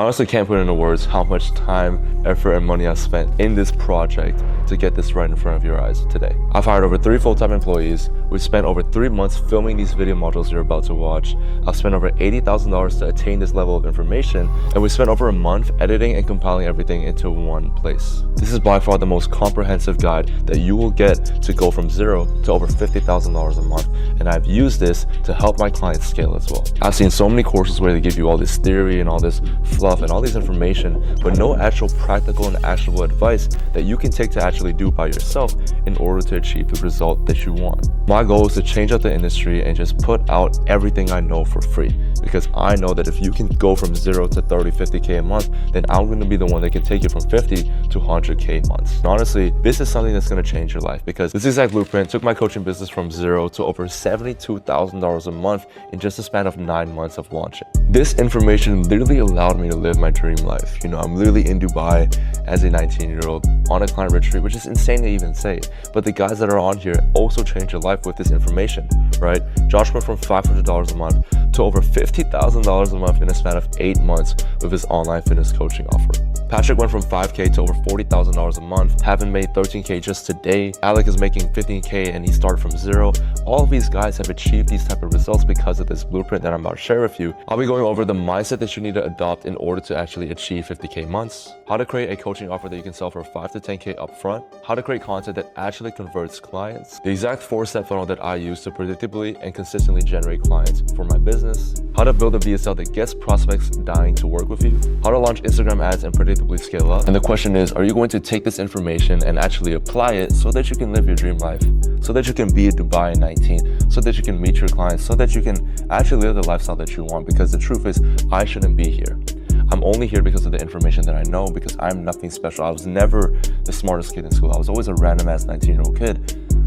I honestly can't put into words how much time, effort, and money I've spent in this project to get this right in front of your eyes today. I've hired over 3 full-time employees. We've spent over 3 months filming these video modules you're about to watch. I've spent over $80,000 to attain this level of information, and we spent over a month editing and compiling everything into one place. This is by far the most comprehensive guide that you will get to go from zero to over $50,000 a month, and I've used this to help my clients scale as well. I've seen so many courses where they give you all this theory and all this fluff and all this information, but no actual practical and actionable advice that you can take to actually do by yourself in order to achieve the result that you want. My goal is to change up the industry and just put out everything I know for free, because I know that if you can go from 0 to 30, 50K a month, then I'm going to be the one that can take you from 50 to 100K months. And honestly, this is something that's going to change your life, because this exact blueprint took my coaching business from 0 to over $72,000 a month in just a span of 9 months of launching. This information literally allowed me to live my dream life. You know, I'm literally in Dubai as a 19-year-old on a client retreat, which is insane to even say. But the guys that are on here also change your life with this information, right? Josh went from $500 a month to over $50,000 a month in a span of 8 months with his online fitness coaching offer. Patrick went from 5K to over $40,000 a month, having made 13K just today. Alec is making 15K and he started from 0. All of these guys have achieved these type of results because of this blueprint that I'm about to share with you. I'll be going over the mindset that you need to adopt in order to actually achieve 50K months, how to create a coaching offer that you can sell for 5 to 10K upfront, how to create content that actually converts clients, the exact 4-step funnel that I use to predictably and consistently generate clients for my business, how to build a VSL that gets prospects dying to work with you, how to launch Instagram ads and predictably scale up. And the question is, are you going to take this information and actually apply it so that you can live your dream life, so that you can be at Dubai at 19, so that you can meet your clients, so that you can actually live the lifestyle that you want? Because the truth is, I shouldn't be here. I'm only here because of the information that I know, because I'm nothing special. I was never the smartest kid in school. I was always a random ass 19-year-old kid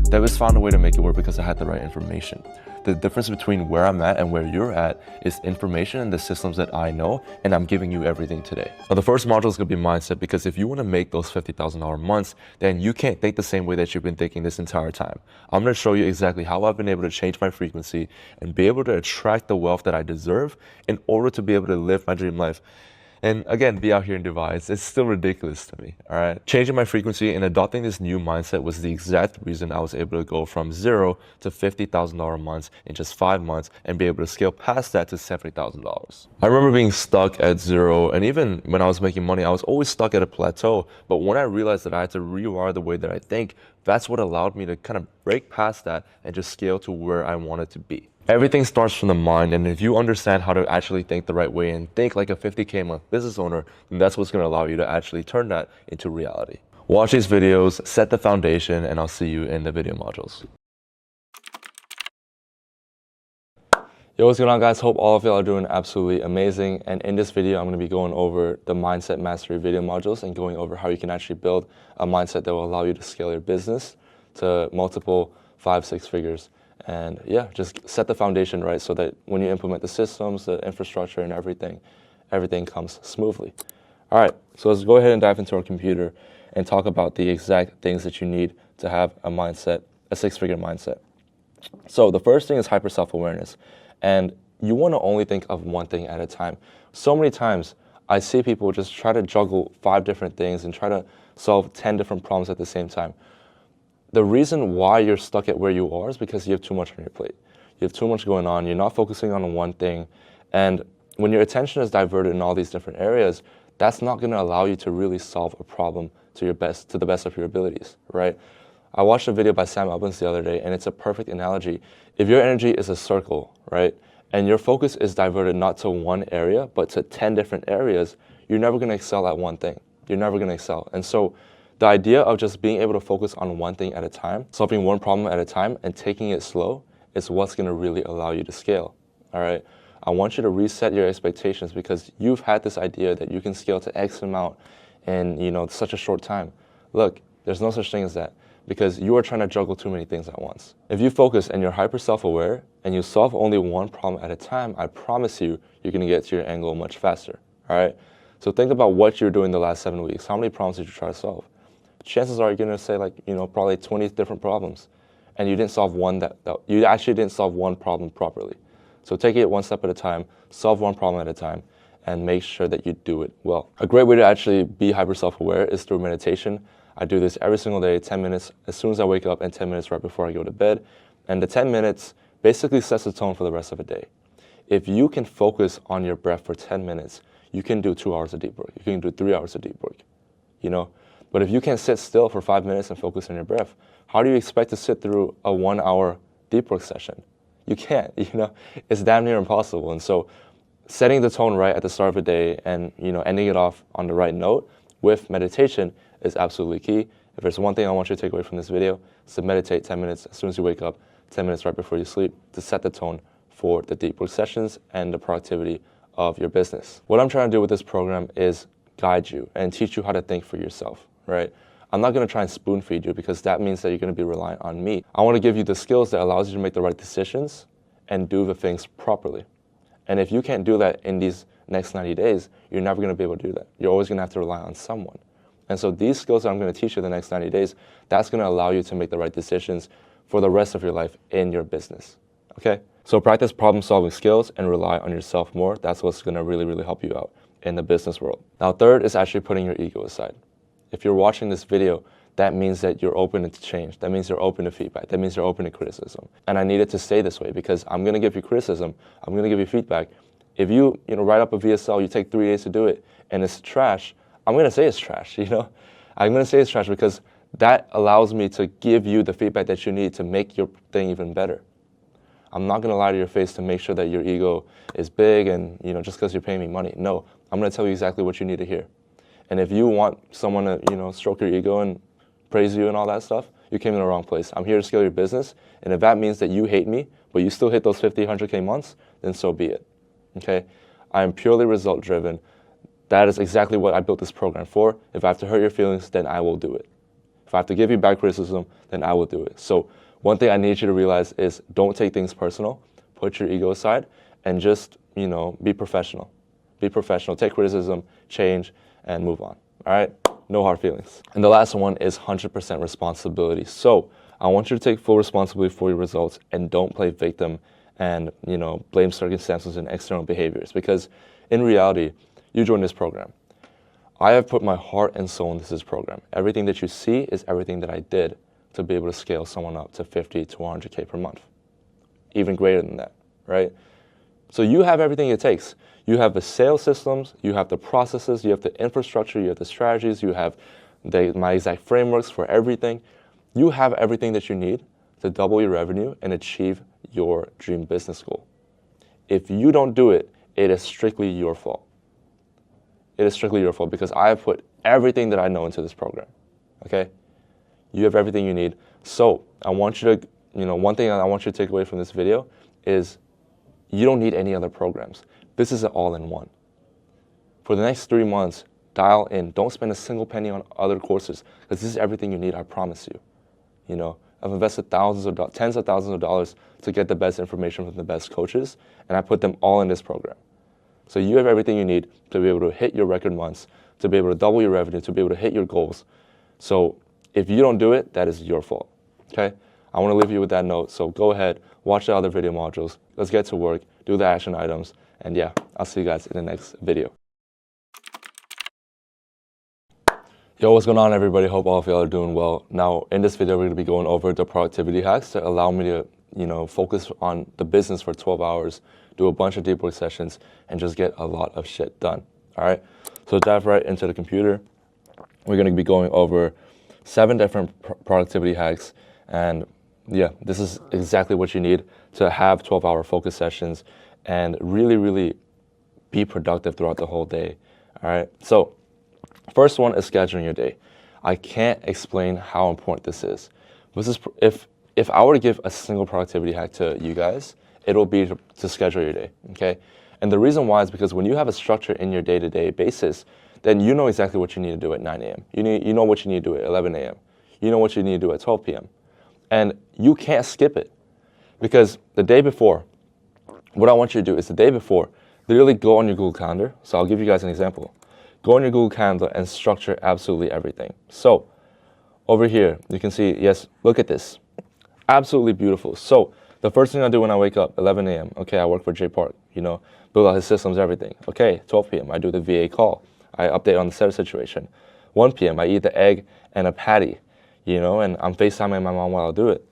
that was found a way to make it work because I had the right information. The difference between where I'm at and where you're at is information and the systems that I know, and I'm giving you everything today. Now, the first module is going to be mindset, because if you want to make those $50,000 months, then you can't think the same way that you've been thinking this entire time. I'm going to show you exactly how I've been able to change my frequency and be able to attract the wealth that I deserve in order to be able to live my dream life. And again, be out here in Dubai, it's still ridiculous to me, all right? Changing my frequency and adopting this new mindset was the exact reason I was able to go from 0 to $50,000 a month in just 5 months and be able to scale past that to $70,000. I remember being stuck at 0, and even when I was making money, I was always stuck at a plateau. But when I realized that I had to rewire the way that I think, that's what allowed me to kind of break past that and just scale to where I wanted to be. Everything starts from the mind, and if you understand how to actually think the right way and think like a 50K a month business owner, then that's what's going to allow you to actually turn that into reality. Watch these videos, set the foundation, and I'll see you in the video modules. Yo, what's going on, guys? Hope all of y'all are doing absolutely amazing. And in this video, I'm going to be going over the Mindset Mastery video modules and going over how you can actually build a mindset that will allow you to scale your business to multiple 5-6 figures. And yeah, just set the foundation right so that when you implement the systems, the infrastructure, and everything comes smoothly. All right, so let's go ahead and dive into our computer and talk about the exact things that you need to have a mindset, a 6-figure mindset. So the first thing is hyper self-awareness. And you want to only think of one thing at a time. So many times I see people just try to juggle 5 different things and try to solve 10 different problems at the same time. The reason why you're stuck at where you are is because you have too much on your plate. You have too much going on. You're not focusing on one thing. And when your attention is diverted in all these different areas, that's not going to allow you to really solve a problem to the best of your abilities, right? I watched a video by Sam Albans the other day, and it's a perfect analogy. If your energy is a circle, right, and your focus is diverted not to one area, but to 10 different areas, you're never going to excel at one thing. You're never going to excel. And so the idea of just being able to focus on one thing at a time, solving one problem at a time, and taking it slow is what's going to really allow you to scale, all right? I want you to reset your expectations, because you've had this idea that you can scale to X amount in, such a short time. Look, there's no such thing as that, because you are trying to juggle too many things at once. If you focus and you're hyper self-aware and you solve only one problem at a time, I promise you, you're going to get to your end goal much faster, all right? So think about what you're doing the last 7 weeks. How many problems did you try to solve? Chances are you're going to say probably 20 different problems, and you didn't solve one you actually didn't solve one problem properly. So take it one step at a time, solve one problem at a time, and make sure that you do it well. A great way to actually be hyper self-aware is through meditation. I do this every single day, 10 minutes as soon as I wake up and 10 minutes right before I go to bed. And the 10 minutes basically sets the tone for the rest of the day. If you can focus on your breath for 10 minutes, you can do 2 hours of deep work. You can do 3 hours of deep work, you know? But if you can't sit still for 5 minutes and focus on your breath, how do you expect to sit through a 1 hour deep work session? You can't, you know? It's damn near impossible. And so setting the tone right at the start of a day and, you know, ending it off on the right note with meditation is absolutely key. If there's one thing I want you to take away from this video, it's to meditate 10 minutes as soon as you wake up, 10 minutes right before you sleep, to set the tone for the deep work sessions and the productivity of your business. What I'm trying to do with this program is guide you and teach you how to think for yourself, right? I'm not going to try and spoon feed you because that means that you're going to be reliant on me. I want to give you the skills that allows you to make the right decisions and do the things properly. And if you can't do that in these next 90 days, you're never going to be able to do that. You're always going to have to rely on someone. And so these skills that I'm going to teach you the next 90 days, that's going to allow you to make the right decisions for the rest of your life in your business, okay? So practice problem-solving skills and rely on yourself more. That's what's going to really, really help you out in the business world. Now, third is actually putting your ego aside. If you're watching this video, that means that you're open to change. That means you're open to feedback. That means you're open to criticism. And I need it to stay this way because I'm going to give you criticism. I'm going to give you feedback. If you write up a VSL, you take 3 days to do it, and it's trash, I'm going to say it's trash, you know? I'm going to say it's trash because that allows me to give you the feedback that you need to make your thing even better. I'm not going to lie to your face to make sure that your ego is big and, you know, just because you're paying me money. No, I'm going to tell you exactly what you need to hear. And if you want someone to, you know, stroke your ego and praise you and all that stuff, you came in the wrong place. I'm here to scale your business. And if that means that you hate me, but you still hit those 50, 100K months, then so be it, okay? I am purely result driven. That is exactly what I built this program for. If I have to hurt your feelings, then I will do it. If I have to give you back criticism, then I will do it. So one thing I need you to realize is don't take things personal. Put your ego aside and just, you know, be professional. Be professional, take criticism, change, and move on, all right? No hard feelings. And the last one is 100% responsibility. So I want you to take full responsibility for your results and don't play victim and, you know, blame circumstances and external behaviors because in reality, you joined this program. I have put my heart and soul into this program. Everything that you see is everything that I did to be able to scale someone up to 50 to 100K per month, even greater than that, right? So you have everything it takes. You have the sales systems, you have the processes, you have the infrastructure, you have the strategies, you have my exact frameworks for everything. You have everything that you need to double your revenue and achieve your dream business goal. If you don't do it, it is strictly your fault. It is strictly your fault because I have put everything that I know into this program, okay? You have everything you need. So I want you to, you know, one thing I want you to take away from this video is you don't need any other programs. This is an all-in-one. For the next 3 months, dial in. Don't spend a single penny on other courses because this is everything you need, I promise you. You know, I've invested tens of thousands of dollars to get the best information from the best coaches, and I put them all in this program. So you have everything you need to be able to hit your record months, to be able to double your revenue, to be able to hit your goals. So if you don't do it, that is your fault, okay? I want to leave you with that note. So go ahead, watch the other video modules. Let's get to work, do the action items, and yeah, I'll see you guys in the next video. Yo, what's going on, everybody? Hope all of y'all are doing well. Now, in this video, we're going to be going over the productivity hacks that allow me to, you know, focus on the business for 12 hours, do a bunch of deep work sessions, and just get a lot of shit done, all right? So dive right into the computer. We're going to be going over 7 different productivity hacks, and yeah, this is exactly what you need to have 12-hour focus sessions and really, really be productive throughout the whole day, all right? So first one is scheduling your day. I can't explain how important this is. If I were to give a single productivity hack to you guys, it'll be to schedule your day, okay? And the reason why is because when you have a structure in your day-to-day basis, then you know exactly what you need to do at 9 a.m. You know what you need to do at 11 a.m. You know what you need to do at 12 p.m. And you can't skip it because the day before, what I want you to do is the day before, literally go on your Google Calendar. So I'll give you guys an example. Go on your Google Calendar and structure absolutely everything. So over here, you can see, yes, look at this. Absolutely beautiful. So the first thing I do when I wake up, 11 a.m., okay, I work for J Park, you know. build out his systems, everything. Okay, 12 p.m., I do the VA call. I update on the setter situation. 1 p.m., I eat the egg and a patty, and I'm FaceTiming my mom while I do it.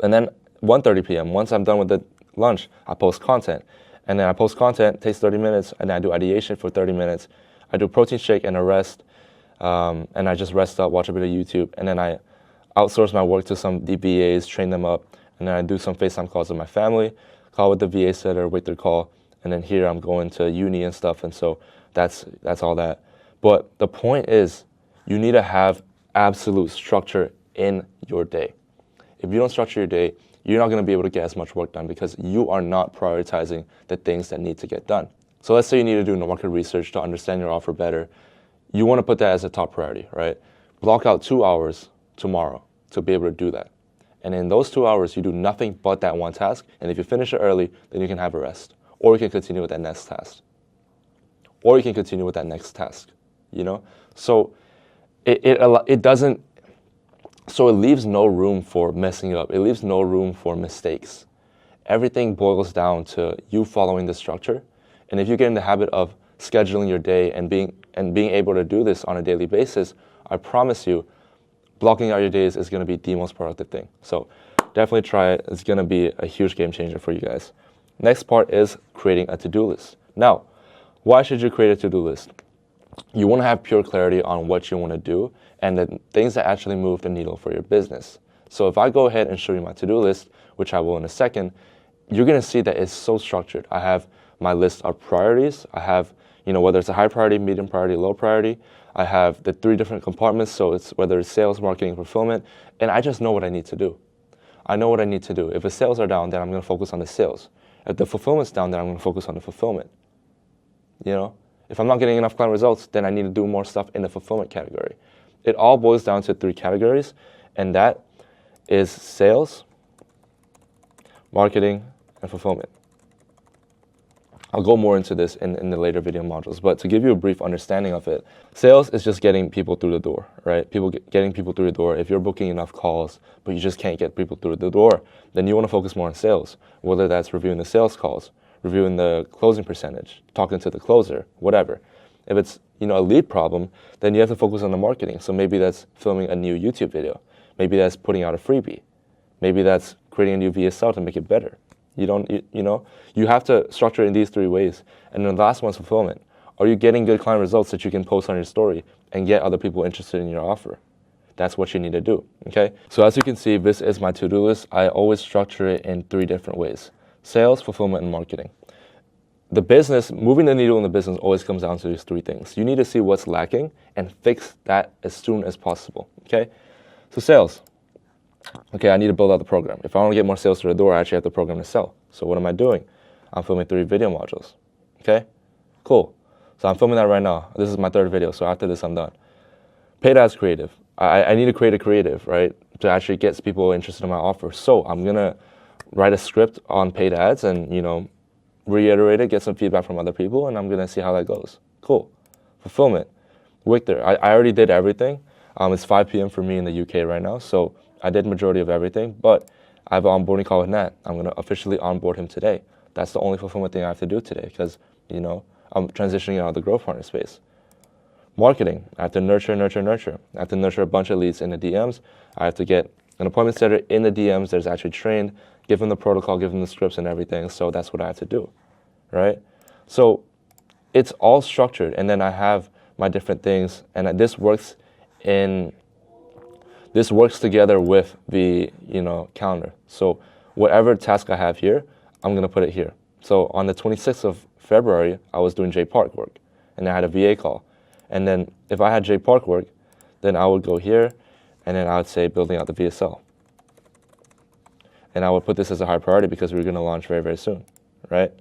And then 1:30 p.m., once I'm done with the lunch, I post content. And then I post content, takes 30 minutes, and then I do ideation for 30 minutes. I do protein shake and a rest, and I just rest up, watch a bit of YouTube, and then I outsource my work to some DBAs, train them up, and then I do some FaceTime calls with my family, call with the VA setter, wait their call, and then here I'm going to uni and stuff, and so that's all that. But the point is, you need to have absolute structure in your day. If you don't structure your day, you're not going to be able to get as much work done because you are not prioritizing the things that need to get done. So let's say you need to do market research to understand your offer better. You want to put that as a top priority, right? Block out 2 hours tomorrow to be able to do that. And in those 2 hours, you do nothing but that one task. And if you finish it early, then you can have a rest. Or you can continue with that next task. Or you can continue with that next task, So it doesn't, so it leaves no room for messing up. It leaves no room for mistakes. Everything boils down to you following the structure. And if you get in the habit of scheduling your day and being able to do this on a daily basis, I promise you, blocking out your days is going to be the most productive thing. So definitely try it. It's going to be a huge game changer for you guys. Next part is creating a to-do list. Now, why should you create a to-do list? You want to have pure clarity on what you want to do and the things that actually move the needle for your business. So if I go ahead and show you my to-do list, which I will in a second, you're going to see that it's so structured. I have my list of priorities. I have, whether it's a high priority, medium priority, low priority. I have the 3 different compartments, so it's whether it's sales, marketing, fulfillment, and I just know what I need to do. I know what I need to do. If the sales are down, then I'm going to focus on the sales. If the fulfillment's down, then I'm going to focus on the fulfillment. If I'm not getting enough client results, then I need to do more stuff in the fulfillment category. It all boils down to 3 categories, and that is sales, marketing, and fulfillment. I'll go more into this in the later video modules, but to give you a brief understanding of it, sales is just getting people through the door, right? Getting people through the door. If you're booking enough calls, but you just can't get people through the door, then you want to focus more on sales, whether that's reviewing the sales calls, reviewing the closing percentage, talking to the closer, whatever. If it's a lead problem, then you have to focus on the marketing. So maybe that's filming a new YouTube video. Maybe that's putting out a freebie. Maybe that's creating a new VSL to make it better. You have to structure it in these 3 ways. And then the last one's fulfillment. Are you getting good client results that you can post on your story and get other people interested in your offer? That's what you need to do, okay? So as you can see, this is my to-do list. I always structure it in 3 different ways: sales, fulfillment, and marketing. The business, moving the needle in the business always comes down to these 3 things. You need to see what's lacking and fix that as soon as possible, okay? So sales. Okay, I need to build out the program. If I want to get more sales through the door, I actually have the program to sell. So what am I doing? I'm filming 3 video modules, okay? Cool. So I'm filming that right now. This is my 3rd video, so after this, I'm done. Paid ads creative. I need to create a creative, right, to actually get people interested in my offer. So I'm going to write a script on paid ads and, reiterate it, get some feedback from other people, and I'm going to see how that goes. Cool. Fulfillment. Victor, I already did everything. It's 5 p.m. for me in the UK right now, so I did majority of everything, but I have an onboarding call with Nat. I'm going to officially onboard him today. That's the only fulfillment thing I have to do today because, I'm transitioning out of the growth partner space. Marketing. I have to nurture. I have to nurture a bunch of leads in the DMs. I have to get an appointment setter in the DMs that's actually trained, give them the protocol, give them the scripts and everything. So that's what I have to do, right? So it's all structured, and then I have my different things, and this works together with the calendar. So whatever task I have here, I'm gonna put it here. So on the 26th of February, I was doing J Park work, and I had a VA call. And then if I had J Park work, then I would go here, and then I would say building out the VSL. And I would put this as a high priority because we're gonna launch very, very soon, right?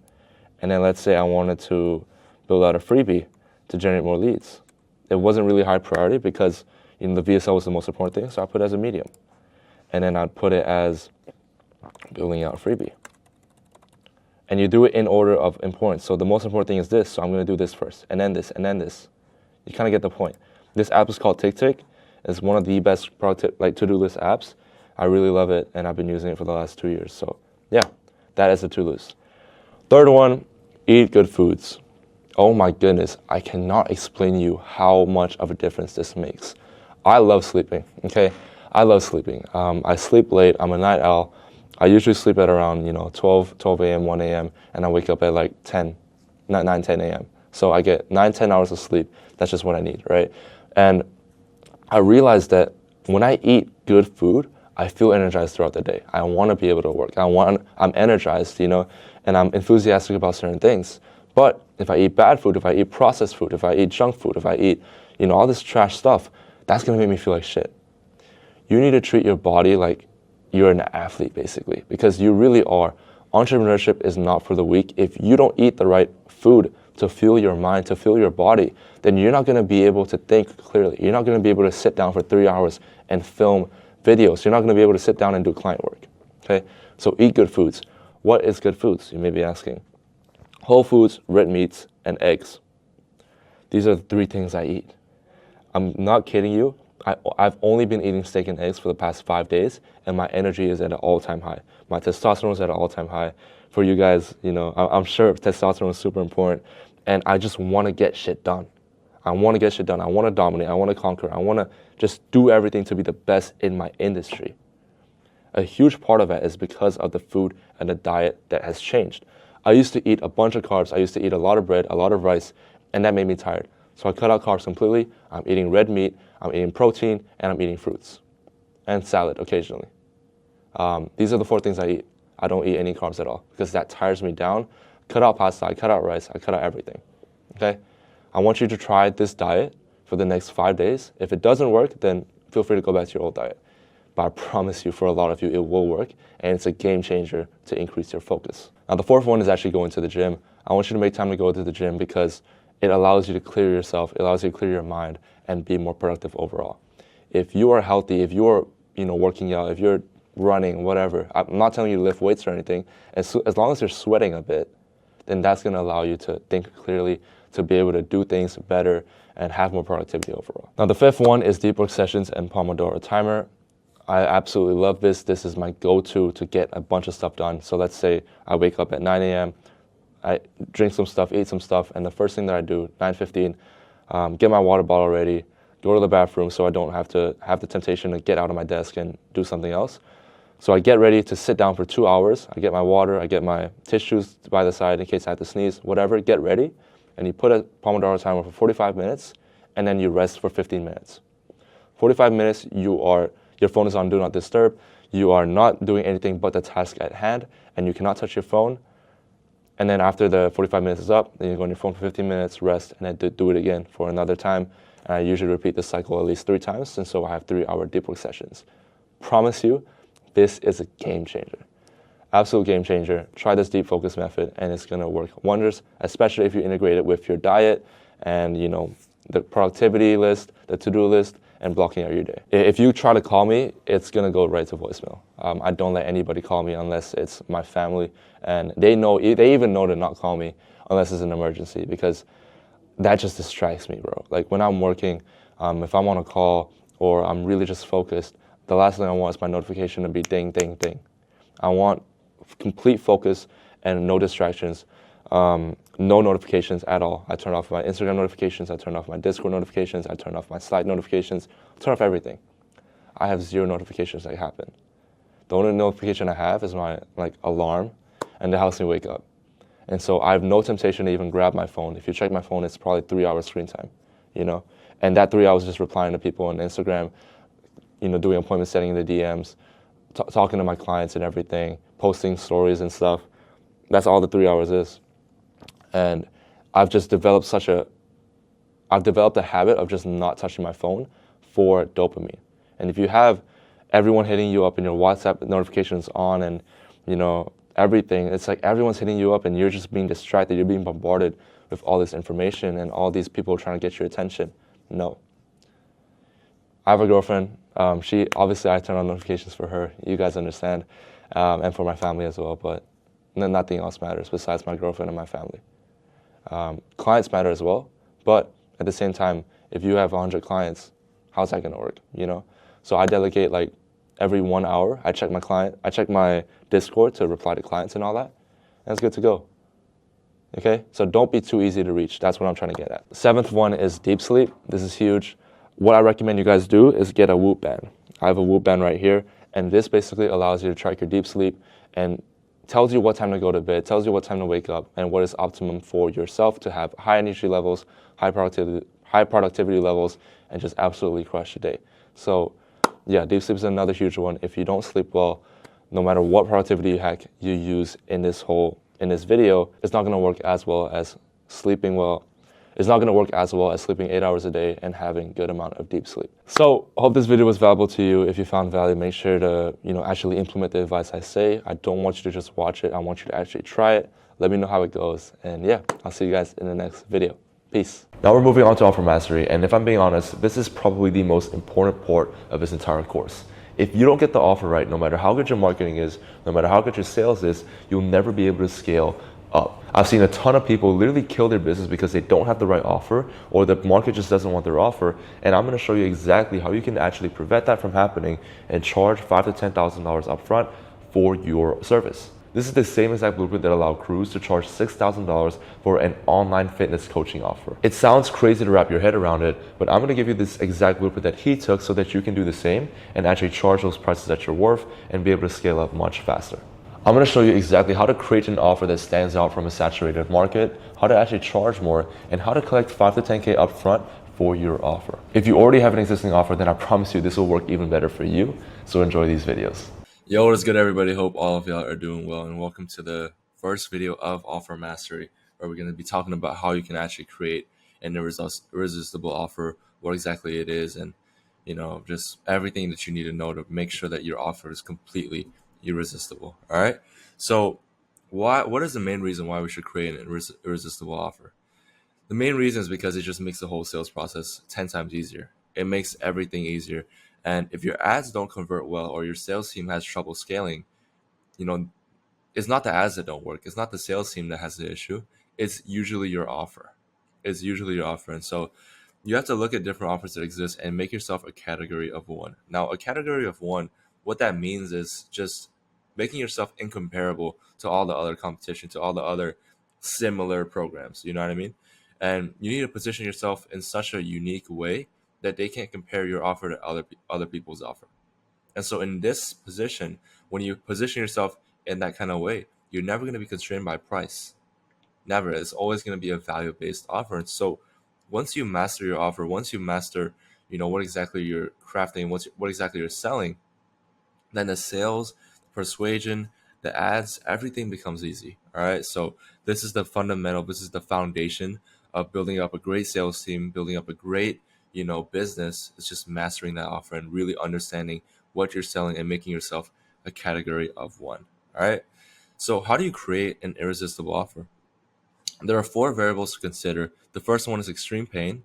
And then let's say I wanted to build out a freebie to generate more leads. It wasn't really high priority because the VSL was the most important thing, so I put it as a medium. And then I'd put it as building out a freebie. And you do it in order of importance. So the most important thing is this, so I'm gonna do this first, and then this, and then this. You kind of get the point. This app is called TickTick. It's one of the best to-do list apps. I really love it, and I've been using it for the last 2 years. So yeah, that is the to-do list. 3rd one, Eat good foods. Oh my goodness, I cannot explain to you how much of a difference this makes. I love sleeping, okay? I love sleeping. I sleep late, I'm a night owl. I usually sleep at around, 12 a.m., 1 a.m., and I wake up at like 10 a.m. So I get 9-10 hours of sleep. That's just what I need, right? And I realized that when I eat good food, I feel energized throughout the day. I want to be able to work. I'm energized, and I'm enthusiastic about certain things. But if I eat bad food, if I eat processed food, if I eat junk food, if I eat, all this trash stuff, that's going to make me feel like shit. You need to treat your body like you're an athlete, basically, because you really are. Entrepreneurship is not for the weak. If you don't eat the right food to fuel your mind, to fuel your body, then you're not going to be able to think clearly. You're not going to be able to sit down for 3 hours and film videos. You're not going to be able to sit down and do client work, okay? So eat good foods. What is good foods, you may be asking? Whole foods, red meats, and eggs. These are the 3 things I eat. I'm not kidding you. I've only been eating steak and eggs for the past 5 days, and my energy is at an all-time high. My testosterone is at an all-time high. For you guys, I'm sure testosterone is super important, and I just want to get shit done. I want to get shit done. I want to dominate. I want to conquer. I want to just do everything to be the best in my industry. A huge part of it is because of the food and the diet that has changed. I used to eat a bunch of carbs. I used to eat a lot of bread, a lot of rice, and that made me tired. So I cut out carbs completely. I'm eating red meat, I'm eating protein, and I'm eating fruits. And salad occasionally. These are the 4 things I eat. I don't eat any carbs at all because that tires me down. Cut out pasta, I cut out rice, I cut out everything, okay? I want you to try this diet for the next 5 days. If it doesn't work, then feel free to go back to your old diet. But I promise you, for a lot of you, it will work, and it's a game changer to increase your focus. Now, the 4th one is actually going to the gym. I want you to make time to go to the gym because it allows you to clear yourself, it allows you to clear your mind and be more productive overall. If you are healthy, if you're working out, if you're running, whatever, I'm not telling you to lift weights or anything, as long as you're sweating a bit, then that's going to allow you to think clearly, to be able to do things better and have more productivity overall. Now, the 5th one is deep work sessions and Pomodoro timer. I absolutely love this. This is my go-to to get a bunch of stuff done. So let's say I wake up at 9 a.m., I drink some stuff, eat some stuff, and the first thing that I do, 9:15, get my water bottle ready, go to the bathroom so I don't have to have the temptation to get out of my desk and do something else. So I get ready to sit down for 2 hours. I get my water, I get my tissues by the side in case I have to sneeze, whatever, get ready. And you put a Pomodoro timer for 45 minutes, and then you rest for 15 minutes. 45 minutes, your phone is on Do Not Disturb. You are not doing anything but the task at hand, and you cannot touch your phone. And then after the 45 minutes is up, then you go on your phone for 15 minutes, rest, and then do it again for another time. And I usually repeat this cycle at least 3 times, and so I have 3-hour deep work sessions. Promise you, this is a game changer. Absolute game changer. Try this deep focus method, and it's going to work wonders, especially if you integrate it with your diet and, the productivity list, the to-do list, and blocking out your day. If you try to call me, it's going to go right to voicemail. I don't let anybody call me unless it's my family, and they even know to not call me unless it's an emergency, because that just distracts me, bro. Like when I'm working, if I'm on a call or I'm really just focused, the last thing I want is my notification to be ding, ding, ding. I want complete focus and no distractions, no notifications at all. I turn off my Instagram notifications, I turn off my Discord notifications, I turn off my Slack notifications, I turn off everything. I have 0 notifications that happen. The only notification I have is my alarm, and that helps me wake up. And so I have no temptation to even grab my phone. If you check my phone, it's probably 3 hours screen time, And that 3 hours just replying to people on Instagram, doing appointment setting in the DMs, talking to my clients and everything, posting stories and stuff. That's all the 3 hours is. And I've developed a habit of just not touching my phone for dopamine. And if you have everyone hitting you up and your WhatsApp notifications on and, everything, it's like everyone's hitting you up and you're just being distracted, you're being bombarded with all this information and all these people trying to get your attention. No. I have a girlfriend. Obviously I turn on notifications for her, you guys understand, and for my family as well, but nothing else matters besides my girlfriend and my family. Clients matter as well, but at the same time, if you have 100 clients, how's that gonna work, So I delegate every 1 hour, I check my Discord to reply to clients and all that, and it's good to go. Okay, so don't be too easy to reach. That's what I'm trying to get at. Seventh one is deep sleep. This is huge. What I recommend you guys do is get a Whoop band. I have a Whoop band right here, and this basically allows you to track your deep sleep and tells you what time to go to bed, tells you what time to wake up, and what is optimum for yourself to have high energy levels, high productivity levels, and just absolutely crush your day. So yeah, deep sleep is another huge one. If you don't sleep well, no matter what productivity hack you use in this video, it's not going to work as well as sleeping well. It's not going to work as well as sleeping 8 hours a day and having good amount of deep sleep. So I hope this video was valuable to you. If you found value, make sure to actually implement the advice I say. I don't want you to just watch it. I want you to actually try it. Let me know how it goes. And yeah, I'll see you guys in the next video. Peace. Now we're moving on to offer mastery. And if I'm being honest, this is probably the most important part of this entire course. If you don't get the offer right, no matter how good your marketing is, no matter how good your sales is, you'll never be able to scale up. I've seen a ton of people literally kill their business because they don't have the right offer or the market just doesn't want their offer. And I'm going to show you exactly how you can actually prevent that from happening and charge $5,000 to $10,000 upfront for your service. This is the same exact blueprint that allowed crews to charge $6,000 for an online fitness coaching offer. It sounds crazy to wrap your head around it, but I'm gonna give you this exact blueprint that he took so that you can do the same and actually charge those prices that you're worth and be able to scale up much faster. I'm gonna show you exactly how to create an offer that stands out from a saturated market, how to actually charge more, and how to collect 5 to 10K upfront for your offer. If you already have an existing offer, then I promise you this will work even better for you. So enjoy these videos. Yo, what is good, everybody? Hope all of y'all are doing well, and welcome to the first video of Offer Mastery, where we're going to be talking about how you can actually create an irresistible offer, what exactly it is, and just everything that you need to know to make sure that your offer is completely irresistible. All right. So, what is the main reason why we should create an irresistible offer? The main reason is because it just makes the whole sales process 10 times easier. It makes everything easier. And if your ads don't convert well or your sales team has trouble scaling, it's not the ads that don't work. It's not the sales team that has the issue. It's usually your offer. It's usually your offer. And so you have to look at different offers that exist and make yourself a category of one. Now, a category of one, what that means is just making yourself incomparable to all the other competition, to all the other similar programs. You know what I mean? And you need to position yourself in such a unique way that they can't compare your offer to other people's offer. And so in this position, when you position yourself in that kind of way, you're never going to be constrained by price. Never. It's always going to be a value-based offer. And so once you master your offer, once you master, what exactly you're crafting, what exactly you're selling, then the sales, persuasion, the ads, everything becomes easy. All right. So this is the fundamental, this is the foundation of building up a great sales team, building up a great, business. It's just mastering that offer and really understanding what you're selling and making yourself a category of one. All right. So how do you create an irresistible offer? There are 4 variables to consider. The first one is extreme pain.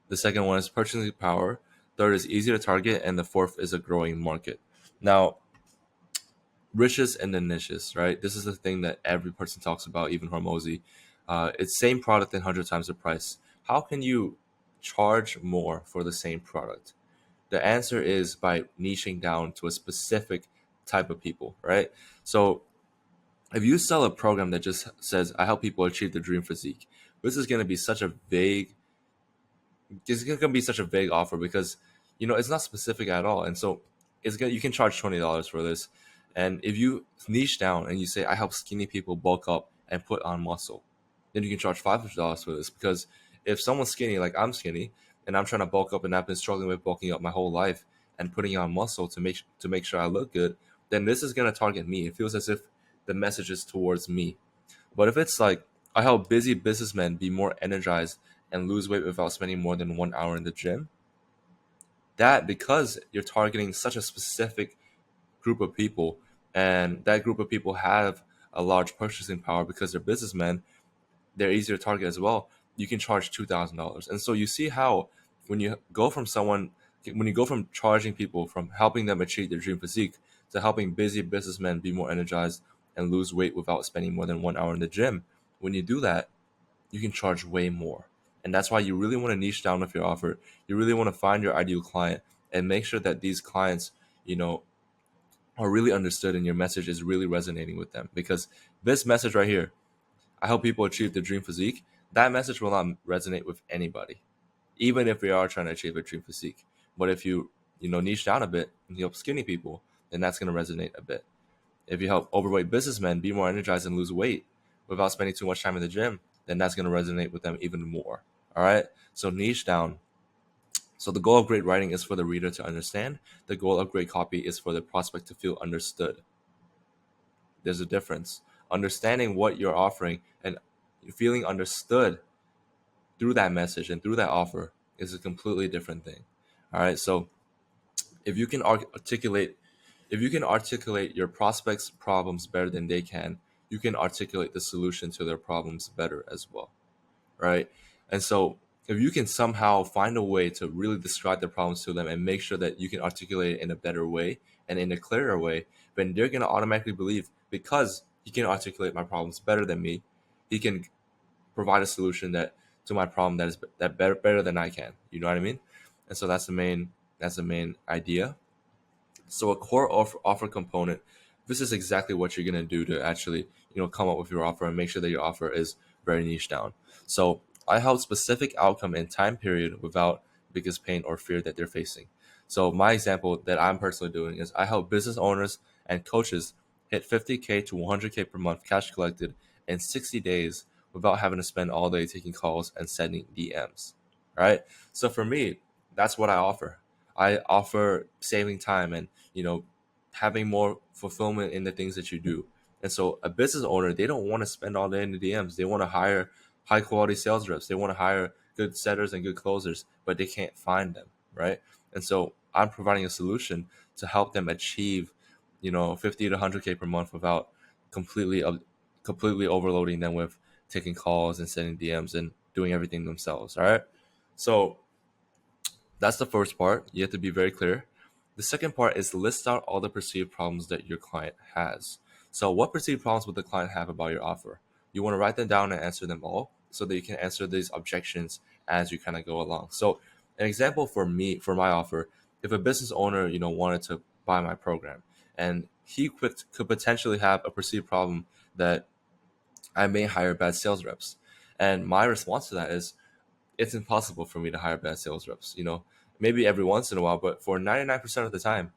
The second one is purchasing power. Third is easy to target. And the fourth is a growing market. Now, riches and the niches, right? This is the thing that every person talks about, even Hormozy. It's same product and 100 times the price. How can you charge more for the same product? The answer is by niching down to a specific type of people, right? So if you sell a program that just says, I help people achieve their dream physique, this is going to be such a vague, offer because, it's not specific at all. And so you can charge $20 for this. And if you niche down and you say, I help skinny people bulk up and put on muscle, then you can charge $500 for this. Because if someone's skinny, like I'm skinny, and I'm trying to bulk up and I've been struggling with bulking up my whole life and putting on muscle to make sure I look good, then this is going to target me. It feels as if the message is towards me. But if it's like, I help busy businessmen be more energized and lose weight without spending more than 1 hour in the gym, that, because you're targeting such a specific group of people, and that group of people have a large purchasing power because they're businessmen, they're easier to target as well. You can charge $2,000. And so you see how when you go from charging people, from helping them achieve their dream physique, to helping busy businessmen be more energized and lose weight without spending more than 1 hour in the gym, when you do that, you can charge way more. And that's why you really want to niche down with your offer. You really want to find your ideal client and make sure that these clients, are really understood and your message is really resonating with them. Because this message right here, I help people achieve their dream physique, that message will not resonate with anybody, even if we are trying to achieve a dream physique. But if you niche down a bit and you help skinny people, then that's going to resonate a bit. If you help overweight businessmen be more energized and lose weight without spending too much time in the gym, then that's going to resonate with them even more. All right. So niche down. So the goal of great writing is for the reader to understand. The goal of great copy is for the prospect to feel understood. There's a difference. Understanding what you're offering and feeling understood through that message and through that offer is a completely different thing. All right. So if you can articulate if you can articulate your prospects' problems better than they can, you can articulate the solution to their problems better as well, right? And so if you can somehow find a way to really describe the problems to them and make sure that you can articulate it in a better way and in a clearer way, then they're going to automatically believe, because he can articulate my problems better than me, he can provide a solution that to my problem that is that better than I can. You know what I mean? And so that's the main idea. So a core offer component, this is exactly what you're gonna do to actually come up with your offer and make sure that your offer is very niche down. So I help specific outcome and time period without biggest pain or fear that they're facing. So my example that I'm personally doing is I help business owners and coaches hit 50K to 100K per month cash collected in 60 days without having to spend all day taking calls and sending DMs. Right? So for me, that's what I offer. I offer saving time and having more fulfillment in the things that you do. And so a business owner, they don't want to spend all day in the DMs. They want to hire high quality sales reps. They want to hire good setters and good closers, but they can't find them, right? And so I'm providing a solution to help them achieve, 50 to 100K per month without completely completely overloading them with taking calls and sending DMs and doing everything themselves. All right. So that's the first part. You have to be very clear. The second part is list out all the perceived problems that your client has. So, what perceived problems would the client have about your offer? You want to write them down and answer them all so that you can answer these objections as you kind of go along. So, an example for me, for my offer, if a business owner, wanted to buy my program and he could potentially have a perceived problem that I may hire bad sales reps. And my response to that is, it's impossible for me to hire bad sales reps. Maybe every once in a while, but for 99% of the time,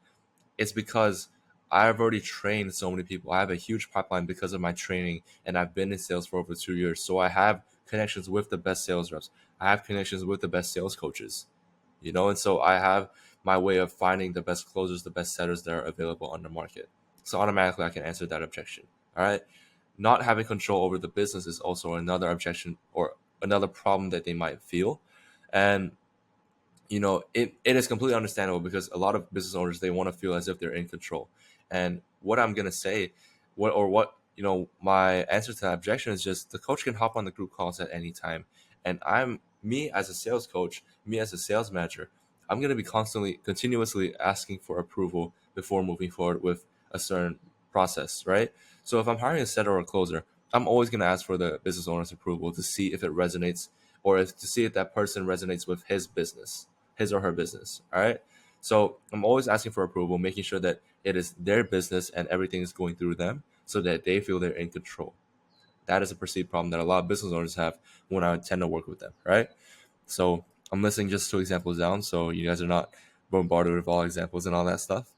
it's because I've already trained so many people. I have a huge pipeline because of my training, and I've been in sales for over 2 years. So I have connections with the best sales reps. I have connections with the best sales coaches, and so I have my way of finding the best closers, the best setters that are available on the market. So automatically I can answer that objection. All right. Not having control over the business is also another objection or another problem that they might feel. And it is completely understandable because a lot of business owners, they want to feel as if they're in control. And what I'm gonna say, my answer to that objection is just the coach can hop on the group calls at any time. And me as a sales coach, me as a sales manager, I'm gonna be continuously asking for approval before moving forward with a certain process, right? So if I'm hiring a setter or a closer, I'm always gonna ask for the business owner's approval to see if it resonates or to see if that person resonates with his or her business. All right. So I'm always asking for approval, making sure that it is their business and everything is going through them so that they feel they're in control. That is a perceived problem that a lot of business owners have when I tend to work with them. Right. So I'm listing just 2 examples down so you guys are not bombarded with all examples and all that stuff.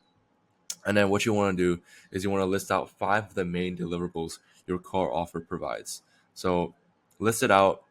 And then what you want to do is you want to list out 5 of the main deliverables your core offer provides. So list it out.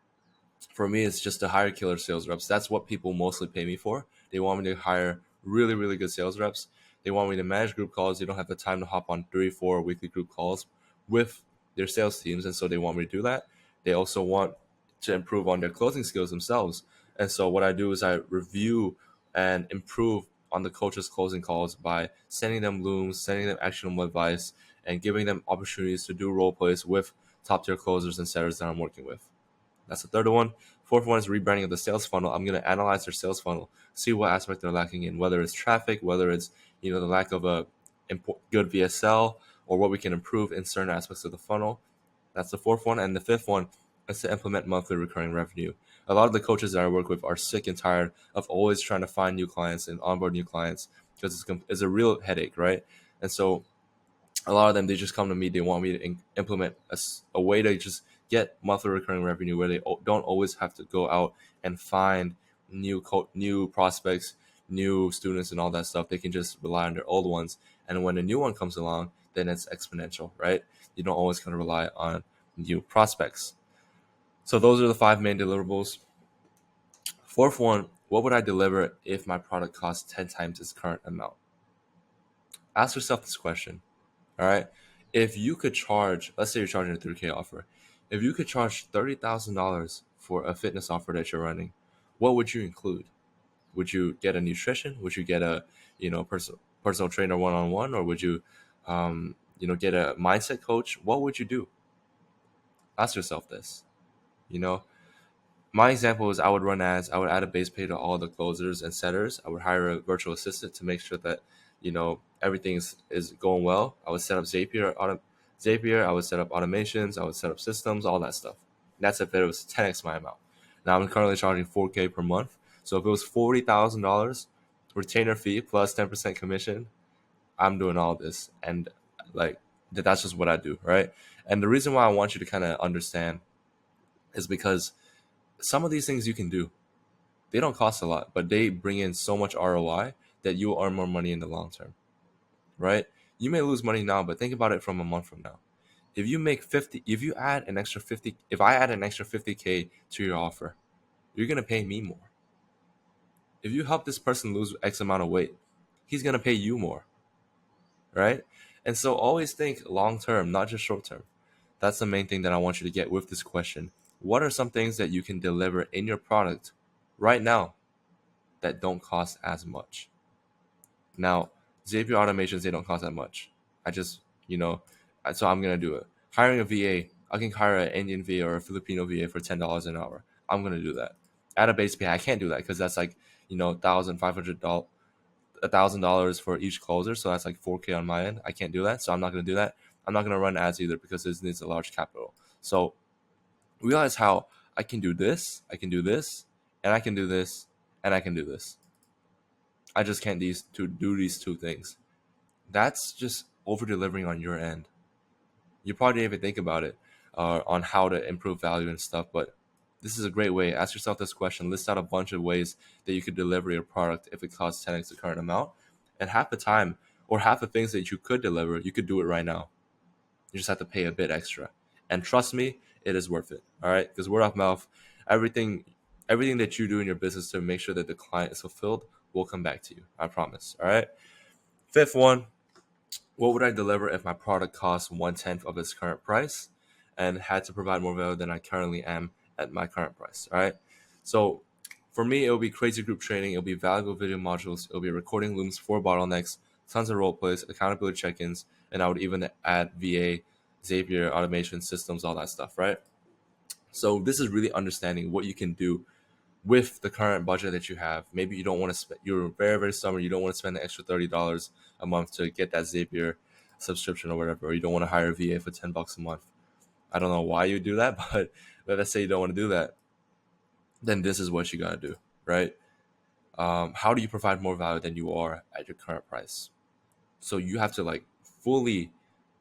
For me, it's just to hire killer sales reps. That's what people mostly pay me for. They want me to hire really, really good sales reps. They want me to manage group calls. They don't have the time to hop on 3, 4 weekly group calls with their sales teams. And so they want me to do that. They also want to improve on their closing skills themselves. And so what I do is I review and improve on the coach's closing calls by sending them looms, sending them actionable advice, and giving them opportunities to do role plays with top tier closers and setters that I'm working with. That's the third one. Fourth one is rebranding of the sales funnel. I'm going to analyze their sales funnel, see what aspect they're lacking in, whether it's traffic, whether it's the lack of a good VSL, or what we can improve in certain aspects of the funnel. That's the fourth one. And the fifth one is to implement monthly recurring revenue. A lot of the coaches that I work with are sick and tired of always trying to find new clients and onboard new clients because it's a real headache, right? And so a lot of them, they just come to me. They want me to implement a way to just get monthly recurring revenue where they don't always have to go out and find new prospects, new students, and all that stuff. They can just rely on their old ones, and when a new one comes along, then it's exponential, right? You don't always kind of rely on new prospects. So those are the 5 main deliverables. Fourth one, what would I deliver if my product costs 10 times its current amount? Ask yourself this question. All right. If you could charge, let's say you're charging a 3K offer. If you could charge $30,000 for a fitness offer that you're running, what would you include? Would you get a nutrition? Would you get a, personal trainer one-on-one, or would you, get a mindset coach? What would you do? Ask yourself this. My example is I would run ads. I would add a base pay to all the closers and setters. I would hire a virtual assistant to make sure that everything is going well. I would set up Zapier. I would set up automations. I would set up systems, all that stuff. And that's if it was 10x my amount. Now I'm currently charging $4K per month. So if it was $40,000 retainer fee plus 10% commission, I'm doing all this, and that's just what I do, right? And the reason why I want you to kind of understand is because some of these things you can do. They don't cost a lot, but they bring in so much ROI that you will earn more money in the long term, right? You may lose money now, but think about it from a month from now. If I add an extra 50K to your offer, you're going to pay me more. If you help this person lose X amount of weight, he's going to pay you more, right? And so always think long term, not just short term. That's the main thing that I want you to get with this question. What are some things that you can deliver in your product right now that don't cost as much? Now, Zapier automations, they don't cost that much. So I'm going to do it. Hiring a VA, I can hire an Indian VA or a Filipino VA for $10 an hour. I'm going to do that. At a base pay, I can't do that because that's like, $1,000 for each closer. So that's like 4K on my end. I can't do that. So I'm not going to do that. I'm not going to run ads either because this needs a large capital. So realize how I can do this, I can do this, and I can do this, and I can do this. I just can't do these two things. That's just over delivering on your end. You probably didn't even think about it on how to improve value and stuff, but this is a great way. Ask yourself this question. List out a bunch of ways that you could deliver your product if it costs 10x the current amount. And half the time, or half the things that you could deliver, you could do it right now. You just have to pay a bit extra. And trust me, it is worth it. All right? Because word of mouth, everything that you do in your business to make sure that the client is fulfilled will come back to you. I promise. All right? Fifth one, what would I deliver if my product costs 1/10 of its current price and had to provide more value than I currently am at my current price? All right? So for me, it will be crazy group training. It'll be valuable video modules. It'll be recording looms for bottlenecks, tons of role plays, accountability check-ins, and I would even add VA, Zapier, automation systems, all that stuff, right? So this is really understanding what you can do with the current budget that you have. Maybe you don't want to spend, you're very, very summer, you don't want to spend the extra $30 a month to get that Zapier subscription or whatever, or you don't want to hire a VA for $10 a month. I don't know why you do that, but let's say you don't want to do that. Then this is what you got to do, right? How do you provide more value than you are at your current price? So you have to fully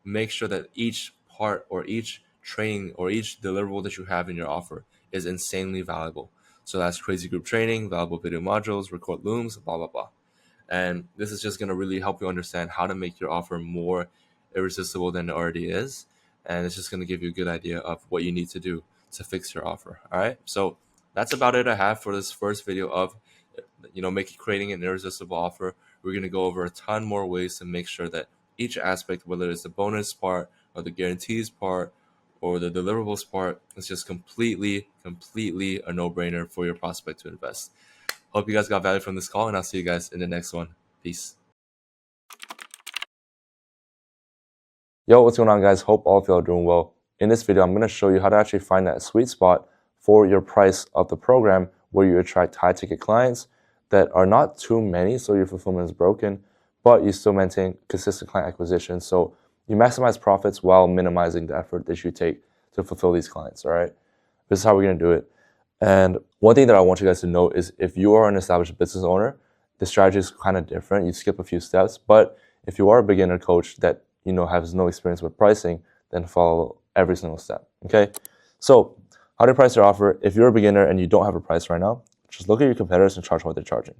make sure that each part or each training or each deliverable that you have in your offer is insanely valuable. So that's crazy group training, valuable video modules, record looms, blah, blah, blah. And this is just going to really help you understand how to make your offer more irresistible than it already is. And it's just going to give you a good idea of what you need to do to fix your offer. All right. So that's about it I have for this first video of, creating an irresistible offer. We're going to go over a ton more ways to make sure that each aspect, whether it's the bonus part or the guarantees part or the deliverables part, is just completely a no-brainer for your prospect to invest. Hope you guys got value from this call, and I'll see you guys in the next one. Peace. Yo, what's going on, guys? Hope all of you are doing well. In this video, I'm going to show you how to actually find that sweet spot for your price of the program where you attract high-ticket clients that are not too many, so your fulfillment is broken, but you still maintain consistent client acquisition. So you maximize profits while minimizing the effort that you take to fulfill these clients, all right? This is how we're going to do it. And one thing that I want you guys to know is if you are an established business owner, the strategy is kind of different. You skip a few steps, but if you are a beginner coach that has no experience with pricing, then follow every single step, okay? So how to price your offer? If you're a beginner and you don't have a price right now, just look at your competitors and charge what they're charging.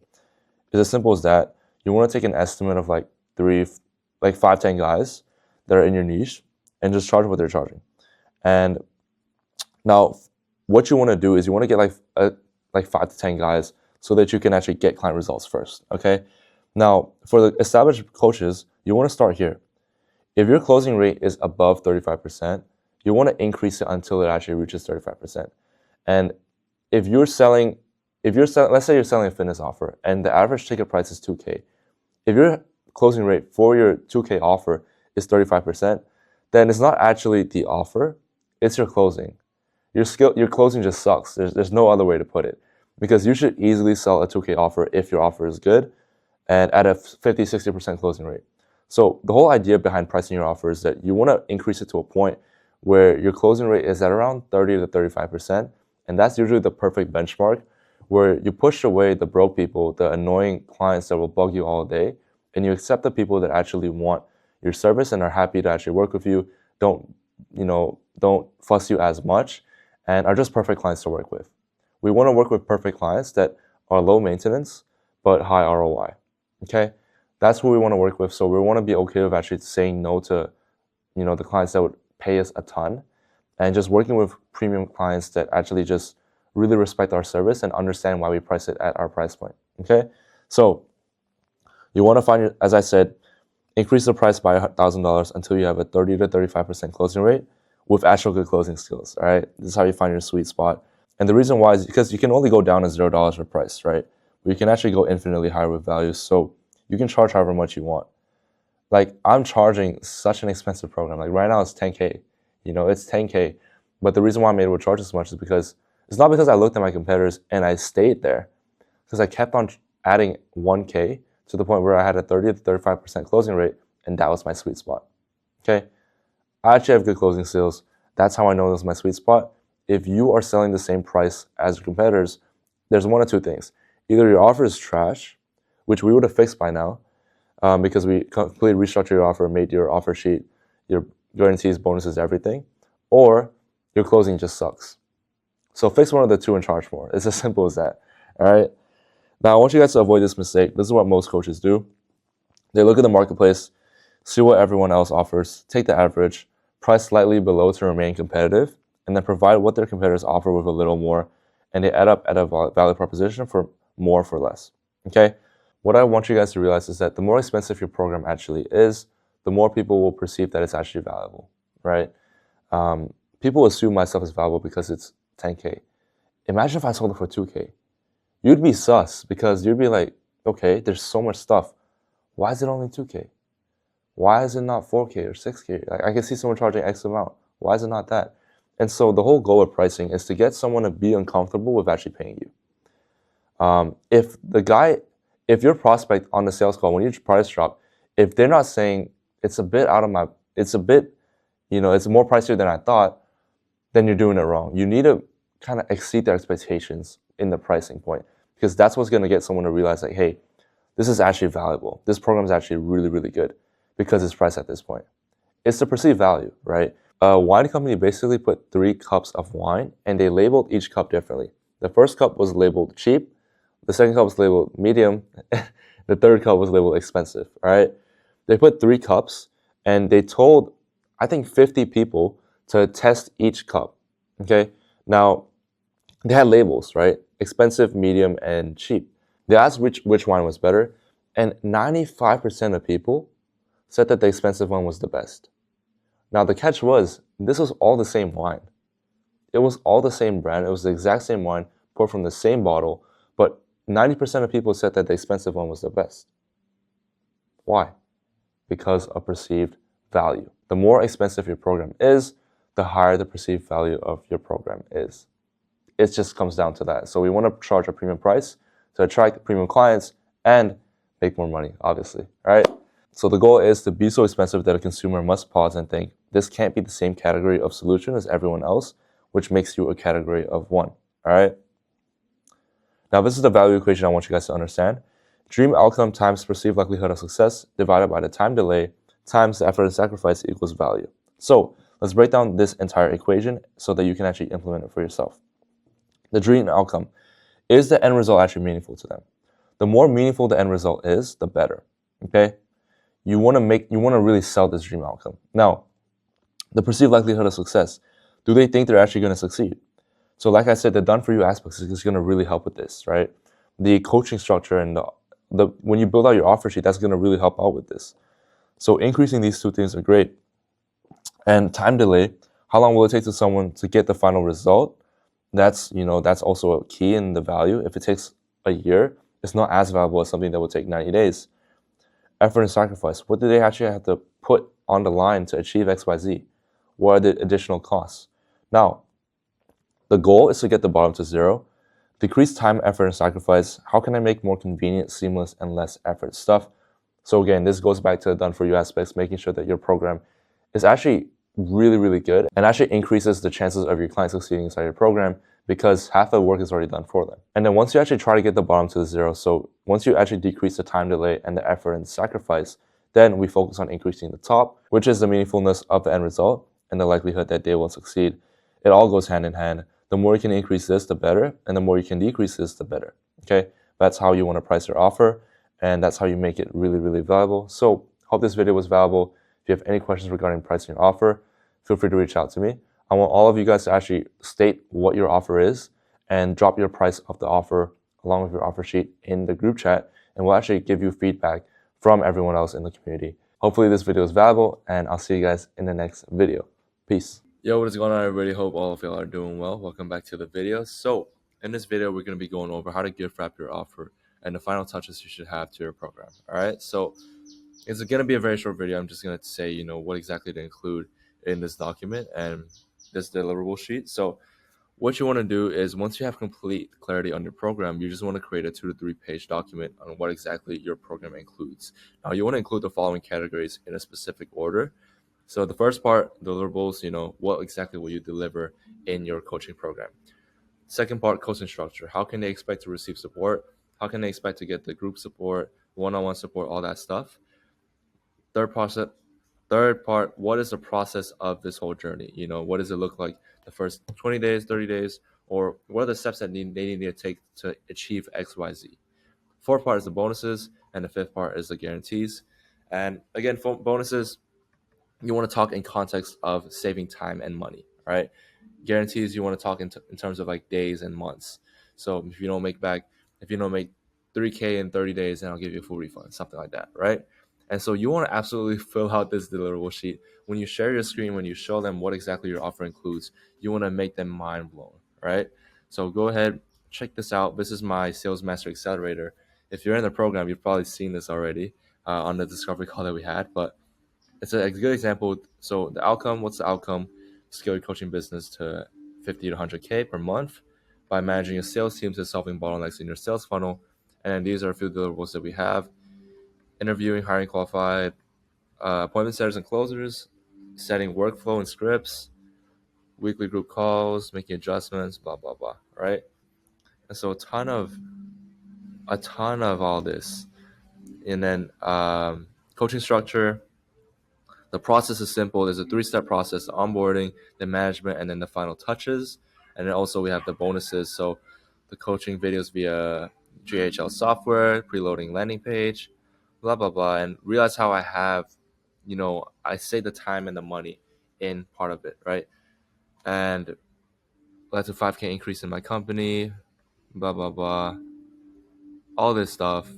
It's as simple as that. You want to take an estimate of like 5, 10 guys that are in your niche and just charge what they're charging. And now what you want to do is you want to get like 5 to 10 guys so that you can actually get client results first, okay? Now, for the established coaches, you want to start here. If your closing rate is above 35%, you want to increase it until it actually reaches 35%. And if you're selling, let's say you're selling a fitness offer and the average ticket price is 2K. If your closing rate for your 2K offer is 35%, then it's not actually the offer, it's your closing. Your closing just sucks. There's no other way to put it, because you should easily sell a 2K offer if your offer is good and at a 50-60% closing rate. So the whole idea behind pricing your offer is that you want to increase it to a point where your closing rate is at around 30 to 35%, and that's usually the perfect benchmark where you push away the broke people, the annoying clients that will bug you all day, and you accept the people that actually want your service and are happy to actually work with you, don't fuss you as much, and are just perfect clients to work with. We want to work with perfect clients that are low maintenance but high ROI. Okay, that's who we want to work with. So we want to be okay with actually saying no to, the clients that would pay us a ton, and just working with premium clients that actually just really respect our service and understand why we price it at our price point. Okay, so you want to find, as I said, increase the price by $1,000 until you have a 30 to 35% closing rate with actual good closing skills. All right, this is how you find your sweet spot. And the reason why is because you can only go down to $0 for price, right? But you can actually go infinitely higher with value. So you can charge however much you want. Like, I'm charging such an expensive program. Like right now it's 10K, it's 10K. But the reason why I'm able to charge as much is because it's not because I looked at my competitors and I stayed there, because I kept on adding 1K to the point where I had a 30 to 35% closing rate, and that was my sweet spot. Okay, I actually have good closing skills. That's how I know this is my sweet spot. If you are selling the same price as your competitors, there's one of two things. Either your offer is trash, which we would have fixed by now, because we completely restructured your offer, made your offer sheet, your guarantees, bonuses, everything, or your closing just sucks. So fix one of the two and charge more. It's as simple as that. All right. Now I want you guys to avoid this mistake. This is what most coaches do. They look at the marketplace, see what everyone else offers, take the average, price slightly below to remain competitive, and then provide what their competitors offer with a little more, and they add up at a value proposition for more for less. Okay. What I want you guys to realize is that the more expensive your program actually is, the more people will perceive that it's actually valuable, right? People assume my stuff is valuable because it's 10K. Imagine if I sold it for 2K. You'd be sus, because you'd be like, okay, there's so much stuff. Why is it only 2K? Why is it not 4K or 6K? Like, I can see someone charging X amount. Why is it not that? And so the whole goal of pricing is to get someone to be uncomfortable with actually paying you. If your prospect on the sales call, when you price drop, if they're not saying it's more pricier than I thought, then you're doing it wrong. You need to kind of exceed their expectations in the pricing point, because that's what's going to get someone to realize, like, hey, this is actually valuable. This program is actually really, really good because it's priced at this point. It's the perceived value, right? A wine company basically put 3 cups of wine and they labeled each cup differently. The first cup was labeled cheap. The second cup was labeled medium. The third cup was labeled expensive, all right? They put 3 cups and they told, I think, 50 people to test each cup, okay? Now, they had labels, right? Expensive, medium, and cheap. They asked which wine was better, and 95% of people said that the expensive one was the best. Now, the catch was, this was all the same wine. It was all the same brand. It was the exact same wine, poured from the same bottle, but 90% of people said that the expensive one was the best. Why? Because of perceived value. The more expensive your program is, the higher the perceived value of your program is. It just comes down to that. So we want to charge a premium price to attract premium clients and make more money, obviously, all right? So the goal is to be so expensive that a consumer must pause and think, this can't be the same category of solution as everyone else, which makes you a category of one, all right? Now, this is the value equation I want you guys to understand. Dream outcome times perceived likelihood of success divided by the time delay times the effort and sacrifice equals value. So Let's break down this entire equation so that you can actually implement it for yourself. The dream outcome. Is the end result actually meaningful to them? The more meaningful the end result is, the better. Okay? You want to really sell this dream outcome. Now, the perceived likelihood of success. Do they think they're actually going to succeed? So like I said, the done for you aspects is going to really help with this, right? The coaching structure and the when you build out your offer sheet, that's going to really help out with this. So increasing these two things are great. And time delay, how long will it take to someone to get the final result? That's also a key in the value. If it takes a year, it's not as valuable as something that will take 90 days. Effort and sacrifice. What do they actually have to put on the line to achieve XYZ? What are the additional costs? Now, the goal is to get the bottom to zero. Decrease time, effort, and sacrifice. How can I make more convenient, seamless, and less effort stuff? So again, this goes back to the done for you aspects, making sure that your program is actually really, really good and actually increases the chances of your client succeeding inside your program because half the work is already done for them. And then once you actually try to get the bottom to zero, so once you actually decrease the time delay and the effort and sacrifice, then we focus on increasing the top, which is the meaningfulness of the end result and the likelihood that they will succeed. It all goes hand in hand. The more you can increase this, the better, and the more you can decrease this, the better. Okay, that's how you want to price your offer, and that's how you make it really, really valuable. So hope this video was valuable. If you have any questions regarding pricing your offer, feel free to reach out to me. I want all of you guys to actually state what your offer is and drop your price of the offer along with your offer sheet in the group chat, and we'll actually give you feedback from everyone else in the community. Hopefully this video is valuable, and I'll see you guys in the next video. Peace. Yo, what is going on, everybody? Hope all of y'all are doing well. Welcome back to the video. So in this video, we're going to be going over how to gift wrap your offer and the final touches you should have to your program. All right, so it's going to be a very short video. I'm just going to say, what exactly to include in this document and this deliverable sheet. So what you want to do is once you have complete clarity on your program, you just want to create a 2 to 3 page document on what exactly your program includes. Now, you want to include the following categories in a specific order. So the first part, deliverables, what exactly will you deliver in your coaching program? Second part, coaching structure. How can they expect to receive support? How can they expect to get the group support, one-on-one support, all that stuff? Third part, what is the process of this whole journey? What does it look like the first 20 days, 30 days, or what are the steps that they need to take to achieve XYZ? Fourth part is the bonuses, and the fifth part is the guarantees. And again, for bonuses, you want to talk in context of saving time and money, right? Guarantees, you want to talk in terms of like days and months. So if you don't make 3K in 30 days, then I'll give you a full refund, something like that, right? And so you want to absolutely fill out this deliverable sheet. When you share your screen, when you show them what exactly your offer includes, you want to make them mind blown, right? So go ahead, check this out. This is my Sales Master Accelerator. If you're in the program, you've probably seen this already on the discovery call that we had, but it's a good example. So the outcome, what's the outcome? Scale your coaching business to 50 to 100K per month by managing a sales team to solving bottlenecks in your sales funnel. And these are a few deliverables that we have: interviewing, hiring qualified, appointment setters and closers, setting workflow and scripts, weekly group calls, making adjustments, blah, blah, blah, right? And so a ton of all this. And then coaching structure. The process is simple. There's a 3-step process: the onboarding, the management, and then the final touches. And then also we have the bonuses. So the coaching videos via GHL software, preloading landing page, blah, blah, blah. And realize how I have, I save the time and the money in part of it, right? And that's a 5K increase in my company, blah, blah, blah. All this stuff.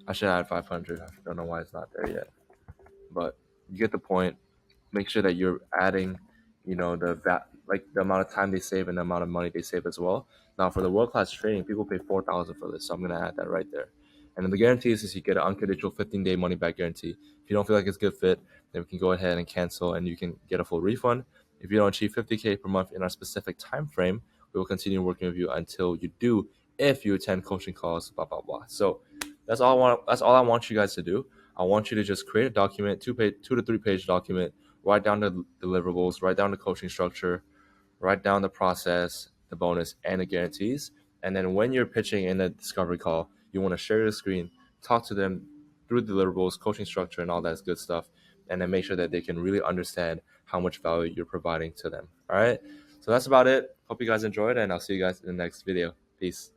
I should add 500. I don't know why it's not there yet. But you get the point. Make sure that you're adding, the amount of time they save and the amount of money they save as well. Now, for the world-class training, people pay $4,000 for this, so I'm gonna add that right there. And then the guarantees is you get an unconditional 15-day money-back guarantee. If you don't feel like it's a good fit, then we can go ahead and cancel, and you can get a full refund. If you don't achieve 50K per month in our specific time frame, we will continue working with you until you do. If you attend coaching calls, blah blah blah. So that's all I want you guys to do. I want you to just create a document, 2 to 3 page document. Write down the deliverables, write down the coaching structure, write down the process, the bonus, and the guarantees. And then when you're pitching in the discovery call, you want to share your screen, talk to them through deliverables, coaching structure, and all that good stuff. And then make sure that they can really understand how much value you're providing to them. All right. So that's about it. Hope you guys enjoyed, and I'll see you guys in the next video. Peace.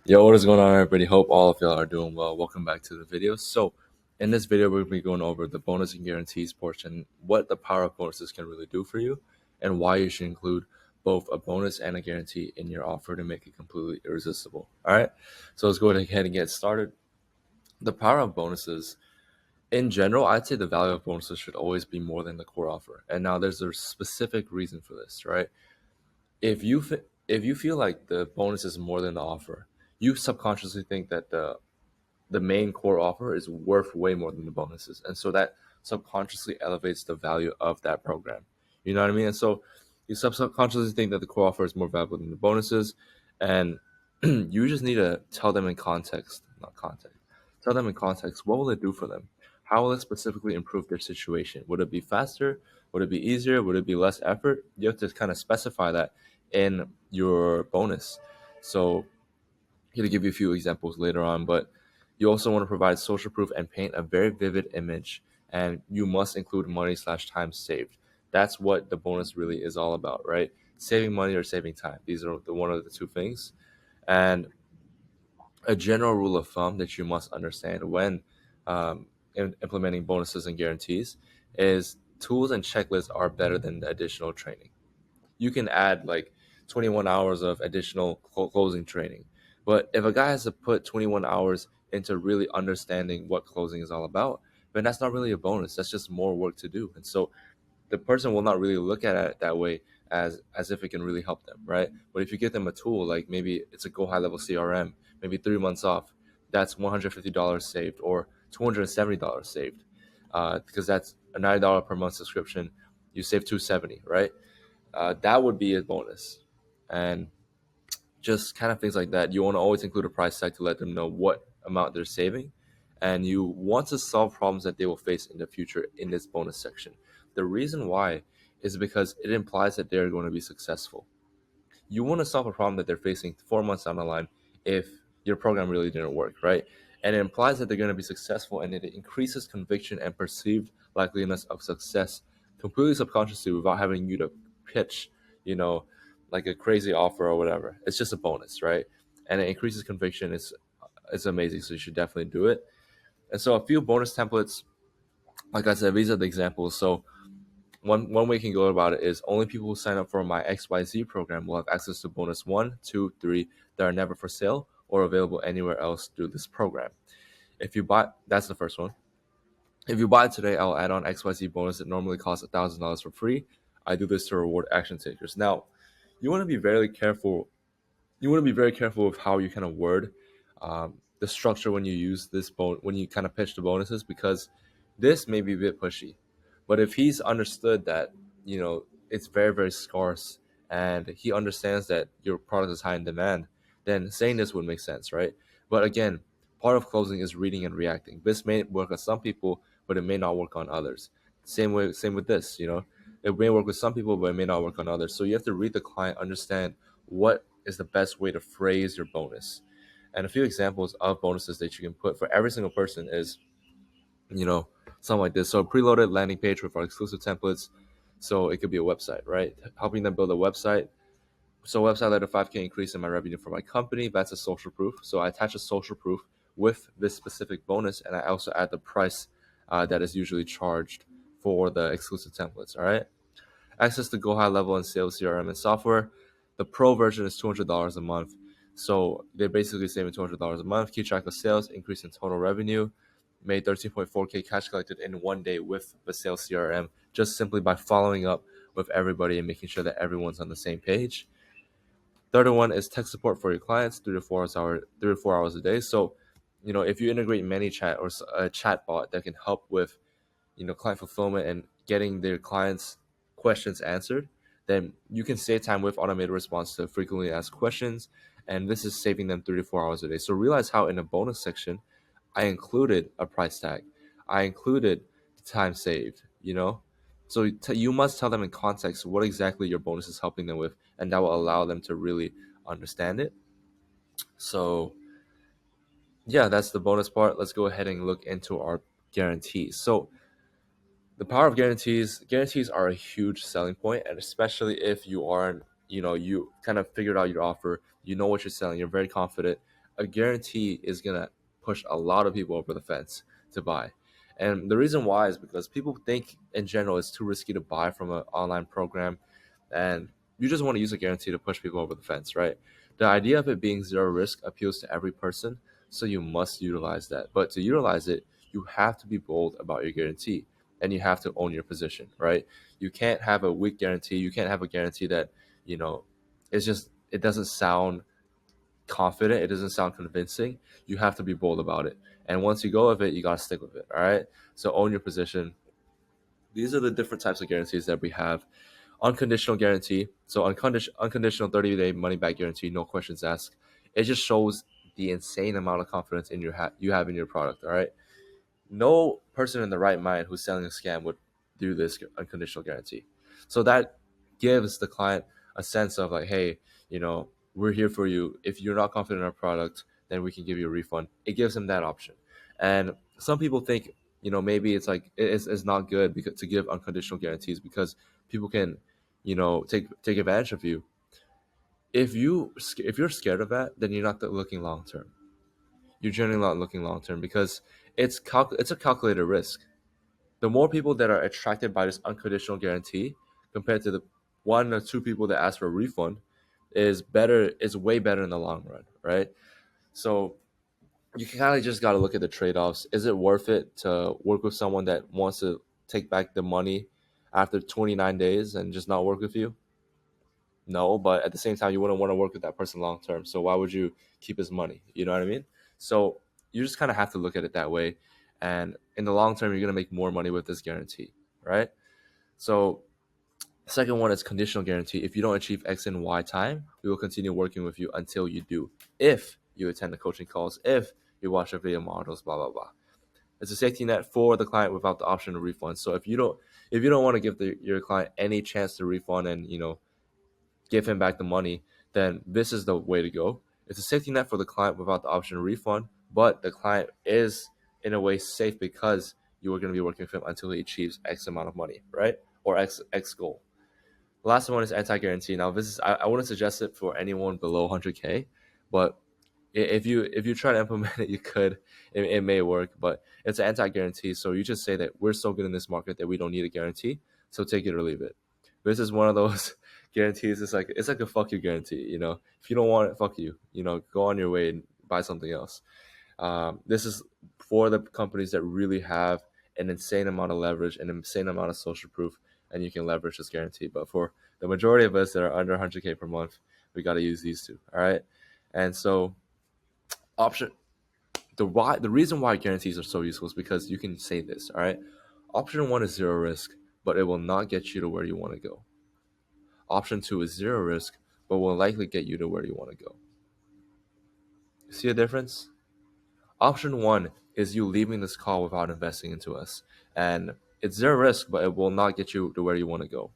Yo, what is going on, everybody? Hope all of y'all are doing well. Welcome back to the video. So in this video, we're going to be going over the bonus and guarantees portion, what the power of bonuses can really do for you, and why you should include both a bonus and a guarantee in your offer to make it completely irresistible. All right. So let's go ahead and get started. The power of bonuses in general, I'd say the value of bonuses should always be more than the core offer. And now there's a specific reason for this, right? If you feel like the bonus is more than the offer, you subconsciously think that the main core offer is worth way more than the bonuses, and so that subconsciously elevates the value of that program. You know what I mean? And so you subconsciously think that the core offer is more valuable than the bonuses, and you just need to tell them in context, not context. Tell them in context, what will it do for them? How will it specifically improve their situation? Would it be faster? Would it be easier? Would it be less effort? You have to kind of specify that in your bonus. So I'm going to give you a few examples later on, but you also want to provide social proof and paint a very vivid image, and you must include money/time saved. That's what the bonus really is all about, right? Saving money or saving time. These are one of the two things. And a general rule of thumb that you must understand when implementing bonuses and guarantees is tools and checklists are better than the additional training. You can add like 21 hours of additional closing training, but if a guy has to put 21 hours into really understanding what closing is all about, then that's not really a bonus. That's just more work to do. And so the person will not really look at it that way as if it can really help them, right? But if you give them a tool, like maybe it's a Go High Level CRM, maybe 3 months off, that's $150 saved or $270 saved, because that's a $90 per month subscription. You save $270, right? That would be a bonus. And just kind of things like that. You want to always include a price tag to let them know what amount they're saving. And you want to solve problems that they will face in the future in this bonus section. The reason why is because it implies that they're going to be successful. You want to solve a problem that they're facing 4 months down the line if your program really didn't work, right? And it implies that they're going to be successful, and it increases conviction and perceived likeliness of success completely subconsciously without having you to pitch, you know, like a crazy offer or whatever. It's just a bonus, right? And it increases conviction. It's amazing. So you should definitely do it. And so a few bonus templates, like I said, these are the examples. So one way you can go about it is only people who sign up for my XYZ program will have access to bonus 1, 2, 3 that are never for sale or available anywhere else through this program. If you buy, that's the first one. If you buy it today, I'll add on XYZ bonus that normally costs $1,000 for free. I do this to reward action takers. Now, you want to be very careful. You want to be very careful with how you kind of word the structure when you use this when you kind of pitch the bonuses, because this may be a bit pushy. But if he's understood that, you know, it's very, very scarce and he understands that your product is high in demand, then saying this would make sense, right? But again, part of closing is reading and reacting. This may work on some people, but it may not work on others. Same with this, you know, it may work with some people, but it may not work on others. So you have to read the client, understand what is the best way to phrase your bonus. And a few examples of bonuses that you can put for every single person is, you know, something like this. So a preloaded landing page with our exclusive templates. So it could be a website, right? Helping them build a website. So a website led a 5K increase in my revenue for my company. That's a social proof. So I attach a social proof with this specific bonus, and I also add the price that is usually charged for the exclusive templates. All right. Access to Go High Level and Sales CRM and software. The pro version is $200 a month. So they're basically saving $200 a month. Keep track of sales, increase in total revenue. Made 13.4K cash collected in one day with the sales CRM, just simply by following up with everybody and making sure that everyone's on the same page. Third one is tech support for your clients, 3 to 4 hours a day. So, you know, if you integrate ManyChat or a chat bot that can help with, you know, client fulfillment and getting their clients' questions answered, then you can save time with automated response to frequently asked questions, and this is saving them 3 to 4 hours a day. So realize how in the bonus section, I included a price tag. I included the time saved, you know? So you must tell them in context what exactly your bonus is helping them with, and that will allow them to really understand it. So yeah, that's the bonus part. Let's go ahead and look into our guarantees. So The power of guarantees are a huge selling point, and especially if you aren't, you kind of figured out your offer, you know what you're selling, you're very confident. A guarantee is gonna push a lot of people over the fence to buy. And the reason why is because people think in general it's too risky to buy from an online program, and you just want to use a guarantee to push people over the fence, right? The idea of it being zero risk appeals to every person, so you must utilize that. But to utilize it, you have to be bold about your guarantee, and you have to own your position, right? You can't have a weak guarantee. You can't have a guarantee that, you know, it doesn't sound confident. It doesn't sound convincing. You have to be bold about it. And once you go with it, you got to stick with it. All right. So own your position. These are the different types of guarantees that we have. Unconditional guarantee. So unconditional 30-day money back guarantee, no questions asked. It just shows the insane amount of confidence in you have in your product. All right. No person in the right mind who's selling a scam would do this unconditional guarantee. So that gives the client a sense of like, hey, we're here for you. If you're not confident in our product, then we can give you a refund. It gives them that option. And some people think, maybe it's like it's not good because to give unconditional guarantees because people can, take advantage of you. If you're scared of that, then you're not looking long term. You're generally not looking long term because it's a calculated risk. The more people that are attracted by this unconditional guarantee compared to the one or two people that ask for a refund is way better in the long run, right? So you kind of just got to look at the trade-offs. Is it worth it to work with someone that wants to take back the money after 29 days and just not work with you? No, but at the same time, you wouldn't want to work with that person long term. So why would you keep his money? You know what I mean? So you just kind of have to look at it that way. And in the long term, you're going to make more money with this guarantee, right? So second one is conditional guarantee. If you don't achieve X and Y time, we will continue working with you until you do. If you attend the coaching calls, if you watch our video models, blah, blah, blah. It's a safety net for the client without the option of refund. So if you don't want to give your client any chance to refund and, give him back the money, then this is the way to go. It's a safety net for the client without the option of refund, but the client is in a way safe because you are going to be working with him until he achieves X amount of money, right? Or X goal. The last one is anti-guarantee. Now, this is I wouldn't suggest it for anyone below 100K, but if you try to implement it, you could. It may work, but it's an anti-guarantee. So you just say that we're so good in this market that we don't need a guarantee, so take it or leave it. This is one of those guarantees. It's like a fuck you guarantee. If you don't want it, fuck you. Go on your way and buy something else. This is for the companies that really have an insane amount of leverage, an insane amount of social proof, and you can leverage this guarantee. But for the majority of us that are under 100K per month, we got to use these two. All right, and so the reason why guarantees are so useful is because you can say this. All right, option one is zero risk, but it will not get you to where you want to go. Option two is zero risk, but will likely get you to where you want to go. See a difference? Option one is you leaving this call without investing into us, and it's zero risk, but it will not get you to where you want to go.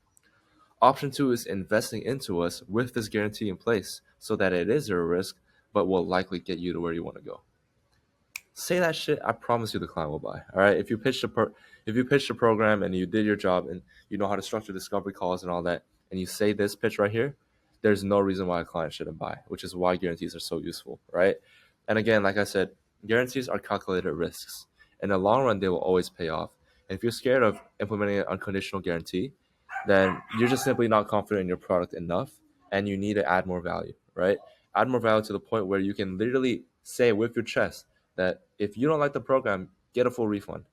Option two is investing into us with this guarantee in place so that it is zero risk, but will likely get you to where you want to go. Say that shit, I promise you the client will buy. All right. If you pitch the program and you did your job and you know how to structure discovery calls and all that, and you say this pitch right here, there's no reason why a client shouldn't buy, which is why guarantees are so useful, right? And again, like I said, guarantees are calculated risks. In the long run, they will always pay off. And if you're scared of implementing an unconditional guarantee, then you're just simply not confident in your product enough, and you need to add more value, right? Add more value to the point where you can literally say with your chest that if you don't like the program, get a full refund.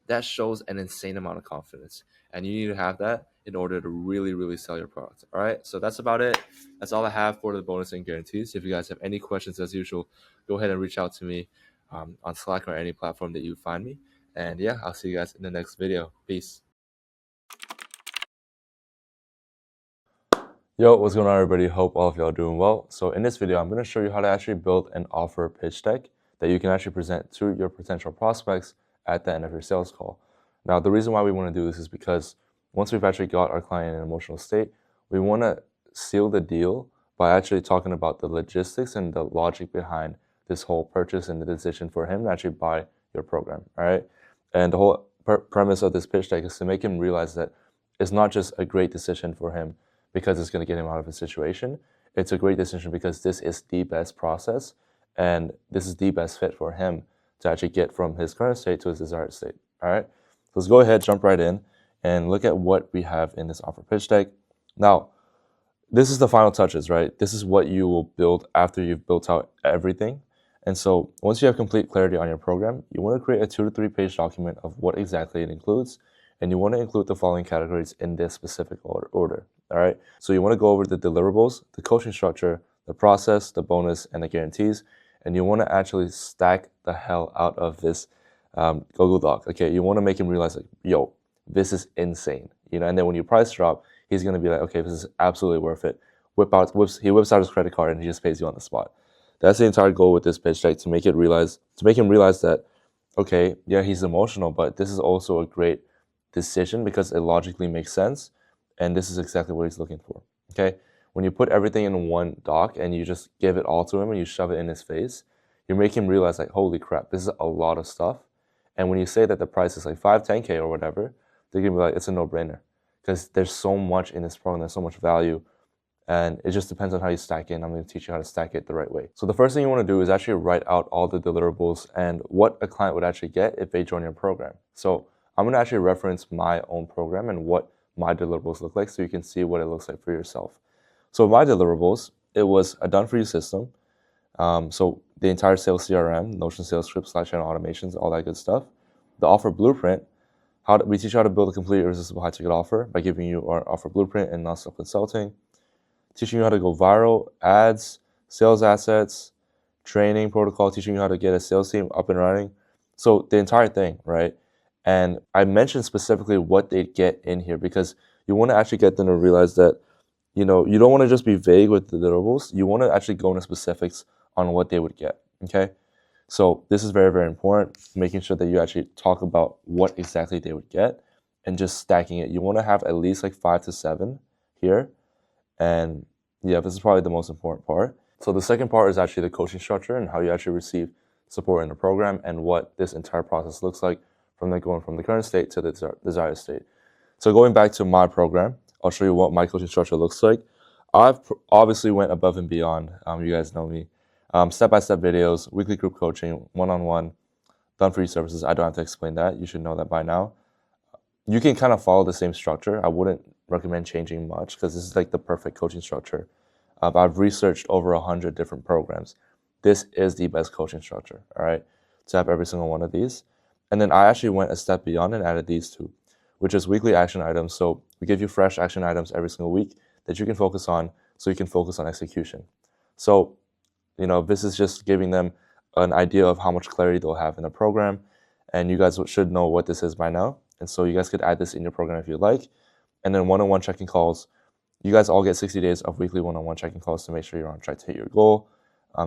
That shows an insane amount of confidence, and you need to have that in order to really, really sell your product. All right, so that's about it. That's all I have for the bonus and guarantees. If you guys have any questions, as usual, go ahead and reach out to me on Slack or any platform that you find me. And yeah, I'll see you guys in the next video. Peace. Yo, what's going on, everybody? Hope all of y'all are doing well. So in this video, I'm going to show you how to actually build an offer pitch deck that you can actually present to your potential prospects at the end of your sales call. Now, the reason why we want to do this is because once we've actually got our client in an emotional state, we want to seal the deal by actually talking about the logistics and the logic behind this whole purchase and the decision for him to actually buy your program, all right? And premise of this pitch deck is to make him realize that it's not just a great decision for him because it's going to get him out of a situation. It's a great decision because this is the best process and this is the best fit for him to actually get from his current state to his desired state. All right, so let's go ahead, jump right in, and look at what we have in this offer pitch deck. Now, this is the final touches, right? This is what you will build after you've built out everything. And so once you have complete clarity on your program, you want to create a 2 to 3 page document of what exactly it includes. And you want to include the following categories in this specific order. All right. So you want to go over the deliverables, the coaching structure, the process, the bonus, and the guarantees. And you want to actually stack the hell out of this Google Doc. Okay. You want to make him realize, like, yo, this is insane. You know, and then when you price drop, he's going to be like, okay, this is absolutely worth it. He whips out his credit card and he just pays you on the spot. That's the entire goal with this pitch deck, to make him realize that, okay, yeah, he's emotional, but this is also a great decision because it logically makes sense, and this is exactly what he's looking for. Okay, when you put everything in one doc and you just give it all to him and you shove it in his face, you make him realize, like, holy crap, this is a lot of stuff. And when you say that the price is like 10K or whatever, they're gonna be like, it's a no-brainer because there's so much in this program, there's so much value. And it just depends on how you stack it. I'm going to teach you how to stack it the right way. So the first thing you want to do is actually write out all the deliverables and what a client would actually get if they join your program. So I'm going to actually reference my own program and what my deliverables look like so you can see what it looks like for yourself. So my deliverables, it was a done-for-you system. So the entire sales CRM, Notion sales script, /channel automations, all that good stuff. The offer blueprint, we teach you how to build a complete irresistible high-ticket offer by giving you our offer blueprint and non-stop consulting. Teaching you how to go viral, ads, sales assets, training protocol, teaching you how to get a sales team up and running. So the entire thing, right? And I mentioned specifically what they get in here because you want to actually get them to realize that, you know, you don't want to just be vague with the deliverables. You want to actually go into specifics on what they would get, okay? So this is very, very important, making sure that you actually talk about what exactly they would get and just stacking it. You want to have at least like 5 to 7 here. And yeah, this is probably the most important part. So the second part is actually the coaching structure and how you actually receive support in the program and what this entire process looks like from going from the current state to the desired state. So going back to my program, I'll show you what my coaching structure looks like. I've obviously went above and beyond. You guys know me. Step-by-step videos, weekly group coaching, one-on-one, done-for-you services. I don't have to explain that. You should know that by now. You can kind of follow the same structure. I wouldn't recommend changing much because this is like the perfect coaching structure. I've researched over 100 different programs. This is the best coaching structure, all right, to have every single one of these. And then I actually went a step beyond and added these two, which is weekly action items. So we give you fresh action items every single week that you can focus on so you can focus on execution. So, you know, this is just giving them an idea of how much clarity they'll have in the program. And you guys should know what this is by now. And so you guys could add this in your program if you'd like. And then one-on-one checking calls. You guys all get 60 days of weekly one-on-one checking calls to make sure you're on track to hit your goal.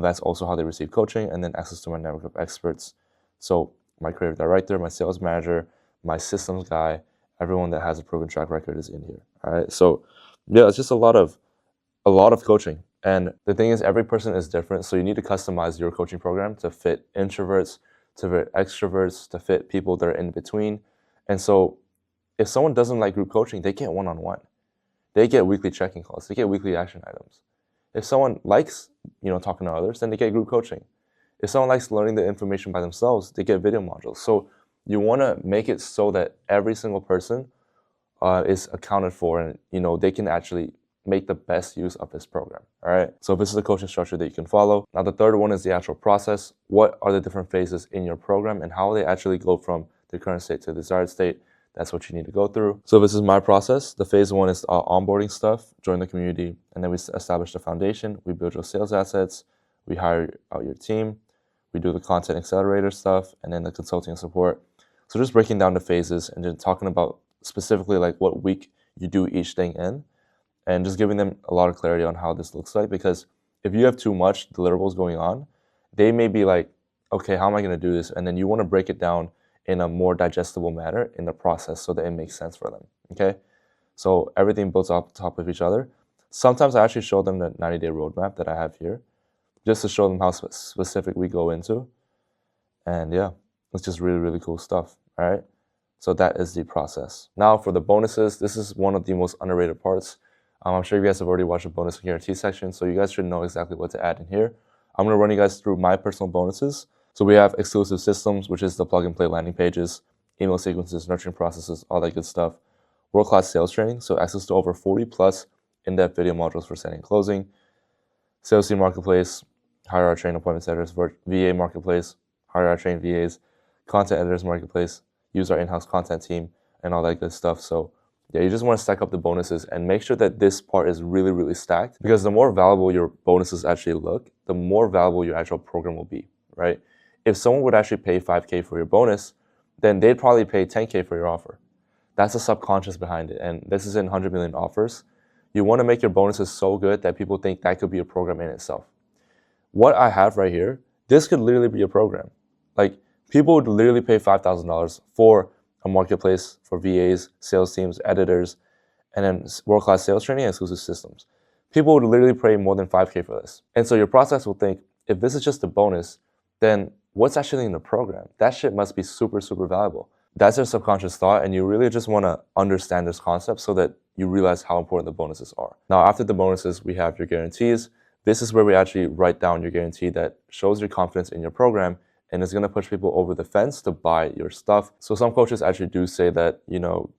That's also how they receive coaching, and then access to my network of experts. So my creative director, my sales manager, my systems guy, everyone that has a proven track record is in here. All right. So yeah, it's just a lot of coaching. And the thing is, every person is different. So you need to customize your coaching program to fit introverts, to fit extroverts, to fit people that are in between. And so if someone doesn't like group coaching, they get one-on-one. They get weekly checking calls. They get weekly action items. If someone likes, you know, talking to others, then they get group coaching. If someone likes learning the information by themselves, they get video modules. So you want to make it so that every single person is accounted for, and you know they can actually make the best use of this program. All right. So this is the coaching structure that you can follow. Now the third one is the actual process. What are the different phases in your program and how they actually go from the current state to the desired state? That's what you need to go through. So this is my process. The phase one is onboarding stuff, join the community, and then we establish the foundation. We build your sales assets. We hire out your team. We do the content accelerator stuff, and then the consulting and support. So just breaking down the phases and just talking about specifically like what week you do each thing in, and just giving them a lot of clarity on how this looks like. Because if you have too much deliverables going on, they may be like, okay, how am I going to do this? And then you want to break it down in a more digestible manner in the process so that it makes sense for them, okay? So everything builds off the top of each other. Sometimes I actually show them the 90-day roadmap that I have here just to show them how specific we go into. And yeah, it's just really, really cool stuff, all right? So that is the process. Now for the bonuses, this is one of the most underrated parts. I'm sure you guys have already watched the bonus guarantee section, so you guys should know exactly what to add in here. I'm going to run you guys through my personal bonuses. So we have exclusive systems, which is the plug and play landing pages, email sequences, nurturing processes, all that good stuff. World-class sales training, so access to over 40 plus in-depth video modules for setting and closing. Sales team marketplace, hire our trained appointment setters, VA marketplace, hire our trained VAs, content editors marketplace, use our in-house content team, and all that good stuff. So yeah, you just want to stack up the bonuses and make sure that this part is really, really stacked, because the more valuable your bonuses actually look, the more valuable your actual program will be, right? If someone would actually pay 5K for your bonus, then they'd probably pay 10K for your offer. That's the subconscious behind it. And this is in 100 million offers. You want to make your bonuses so good that people think that could be a program in itself. What I have right here, this could literally be a program. Like, people would literally pay $5,000 for a marketplace for VAs, sales teams, editors, and then world-class sales training and exclusive systems. People would literally pay more than 5K for this. And so your process will think, if this is just a bonus, then what's actually in the program? That shit must be super, super valuable. That's your subconscious thought, and you really just want to understand this concept so that you realize how important the bonuses are. Now, after the bonuses, we have your guarantees. This is where we actually write down your guarantee that shows your confidence in your program, and it's going to push people over the fence to buy your stuff. So some coaches actually do say that,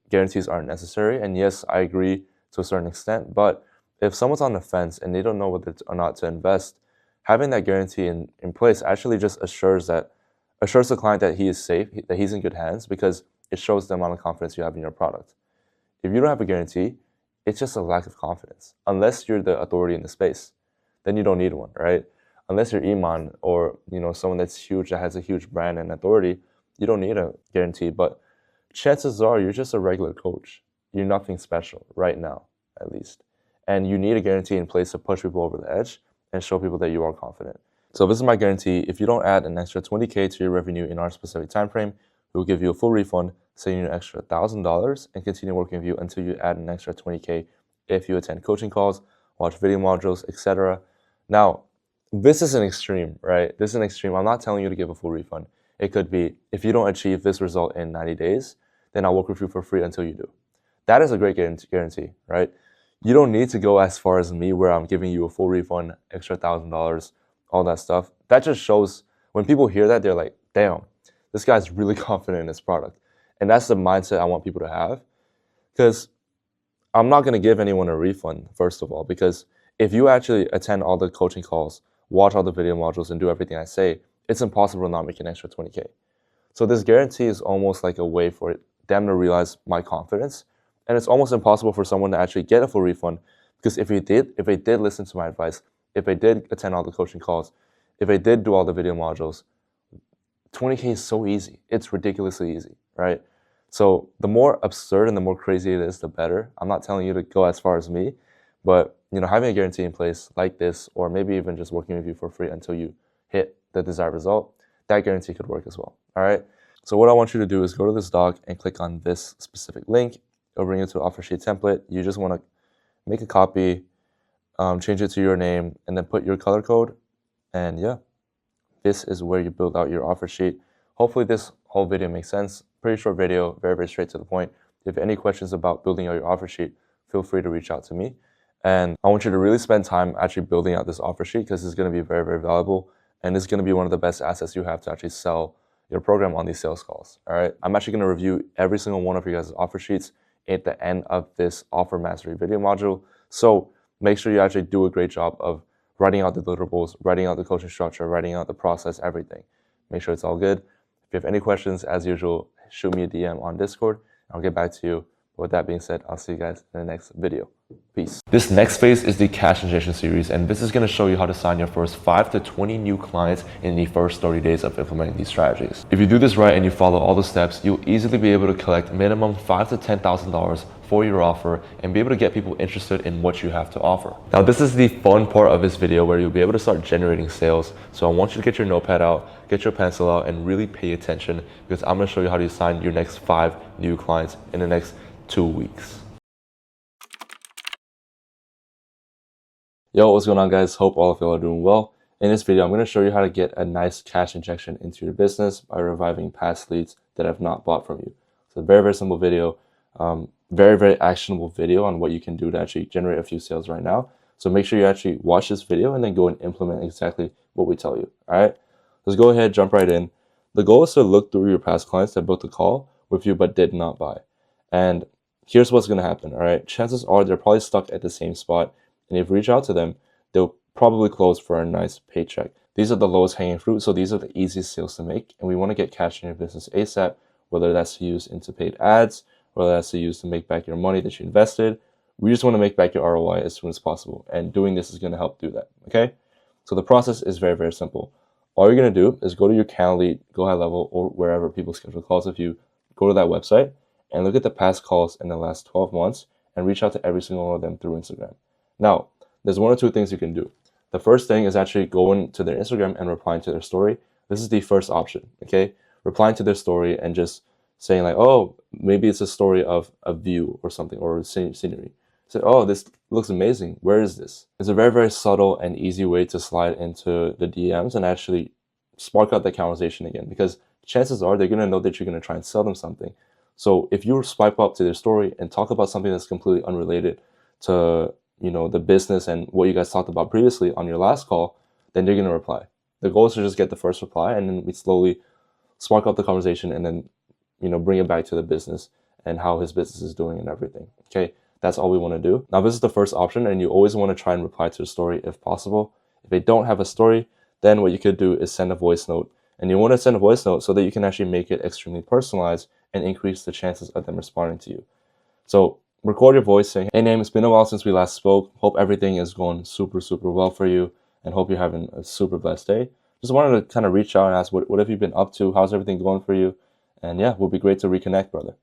guarantees aren't necessary. And yes, I agree to a certain extent. But if someone's on the fence and they don't know whether or not to invest, having that guarantee in place actually just assures the client that he is safe, that he's in good hands, because it shows the amount of confidence you have in your product. If you don't have a guarantee, it's just a lack of confidence. Unless you're the authority in the space, then you don't need one, right? Unless you're Iman or someone that's huge, that has a huge brand and authority, you don't need a guarantee. But chances are you're just a regular coach. You're nothing special right now, at least. And you need a guarantee in place to push people over the edge and show people that you are confident. So this is my guarantee. If you don't add an extra 20K to your revenue in our specific time frame, we will give you a full refund, saving you an extra $1,000, and continue working with you until you add an extra 20K if you attend coaching calls, watch video modules, etc. Now, this is an extreme, right? This is an extreme. I'm not telling you to give a full refund. It could be, if you don't achieve this result in 90 days, then I'll work with you for free until you do. That is a great guarantee, right? You don't need to go as far as me where I'm giving you a full refund, extra $1,000, all that stuff. That just shows, when people hear that, they're like, damn, this guy's really confident in his product. And that's the mindset I want people to have. Because I'm not going to give anyone a refund, first of all, because if you actually attend all the coaching calls, watch all the video modules, and do everything I say, it's impossible to not make an extra 20K. So this guarantee is almost like a way for them to realize my confidence. And it's almost impossible for someone to actually get a full refund, because if they did listen to my advice, if they did attend all the coaching calls, if they did do all the video modules, 20K is so easy. It's ridiculously easy, right? So the more absurd and the more crazy it is, the better. I'm not telling you to go as far as me, but having a guarantee in place like this, or maybe even just working with you for free until you hit the desired result, that guarantee could work as well. All right. So what I want you to do is go to this doc and click on this specific link. It'll bring you to the offer sheet template. You just want to make a copy, change it to your name, and then put your color code. And yeah, this is where you build out your offer sheet. Hopefully this whole video makes sense. Pretty short video, very, very straight to the point. If you have any questions about building out your offer sheet, feel free to reach out to me. And I want you to really spend time actually building out this offer sheet, because it's going to be very, very valuable. And it's going to be one of the best assets you have to actually sell your program on these sales calls. All right. I'm actually going to review every single one of your guys' offer sheets at the end of this offer mastery video module. So make sure you actually do a great job of writing out the deliverables, writing out the coaching structure, writing out the process, everything. Make sure it's all good. If you have any questions, as usual, shoot me a DM on Discord. I'll get back to you. With that being said, I'll see you guys in the next video. Peace. This next phase is the cash injection series, and this is going to show you how to sign your first 5 to 20 new clients in the first 30 days of implementing these strategies. If you do this right and you follow all the steps, you'll easily be able to collect minimum $5,000 to $10,000 for your offer and be able to get people interested in what you have to offer. Now, this is the fun part of this video where you'll be able to start generating sales. So I want you to get your notepad out, get your pencil out, and really pay attention, because I'm going to show you how to sign your next 5 new clients in the next 2 weeks. Yo, what's going on, guys? Hope all of y'all are doing well. In this video, I'm going to show you how to get a nice cash injection into your business by reviving past leads that have not bought from you. So a very, very simple video, very, very actionable video on what you can do to actually generate a few sales right now. So make sure you actually watch this video and then go and implement exactly what we tell you. All right, let's go ahead, jump right in. The goal is to look through your past clients that booked a call with you but did not buy. And here's what's going to happen. All right, chances are they're probably stuck at the same spot. And if you reach out to them, they'll probably close for a nice paycheck. These are the lowest hanging fruit. So these are the easiest sales to make. And we want to get cash in your business ASAP, whether that's to use into paid ads, whether that's to use to make back your money that you invested. We just want to make back your ROI as soon as possible. And doing this is going to help do that. Okay. So the process is very, very simple. All you're going to do is go to your Calendly, Go High Level, or wherever people schedule calls with you. Go to that website and look at the past calls in the last 12 months and reach out to every single one of them through Instagram. Now, there's one or two things you can do. The first thing is actually going to their Instagram and replying to their story. This is the first option, okay? Replying to their story and just saying like, oh, maybe it's a story of a view or something, or scenery. Say, oh, this looks amazing. Where is this? It's a very, very subtle and easy way to slide into the DMs and actually spark out the conversation again, because chances are they're going to know that you're going to try and sell them something. So if you swipe up to their story and talk about something that's completely unrelated to, you know, the business and what you guys talked about previously on your last call, then they're going to reply. The goal is to just get the first reply, and then we slowly spark up the conversation and then, you know, bring it back to the business and how his business is doing and everything. Okay. That's all we want to do. Now, this is the first option, and you always want to try and reply to the story if possible. If they don't have a story, then what you could do is send a voice note. And you want to send a voice note so that you can actually make it extremely personalized and increase the chances of them responding to you. So record your voice saying, hey, Naeem, it's been a while since we last spoke. Hope everything is going super, super well for you, and hope you're having a super blessed day. Just wanted to kind of reach out and ask, what have you been up to? How's everything going for you? And yeah, it would be great to reconnect, brother.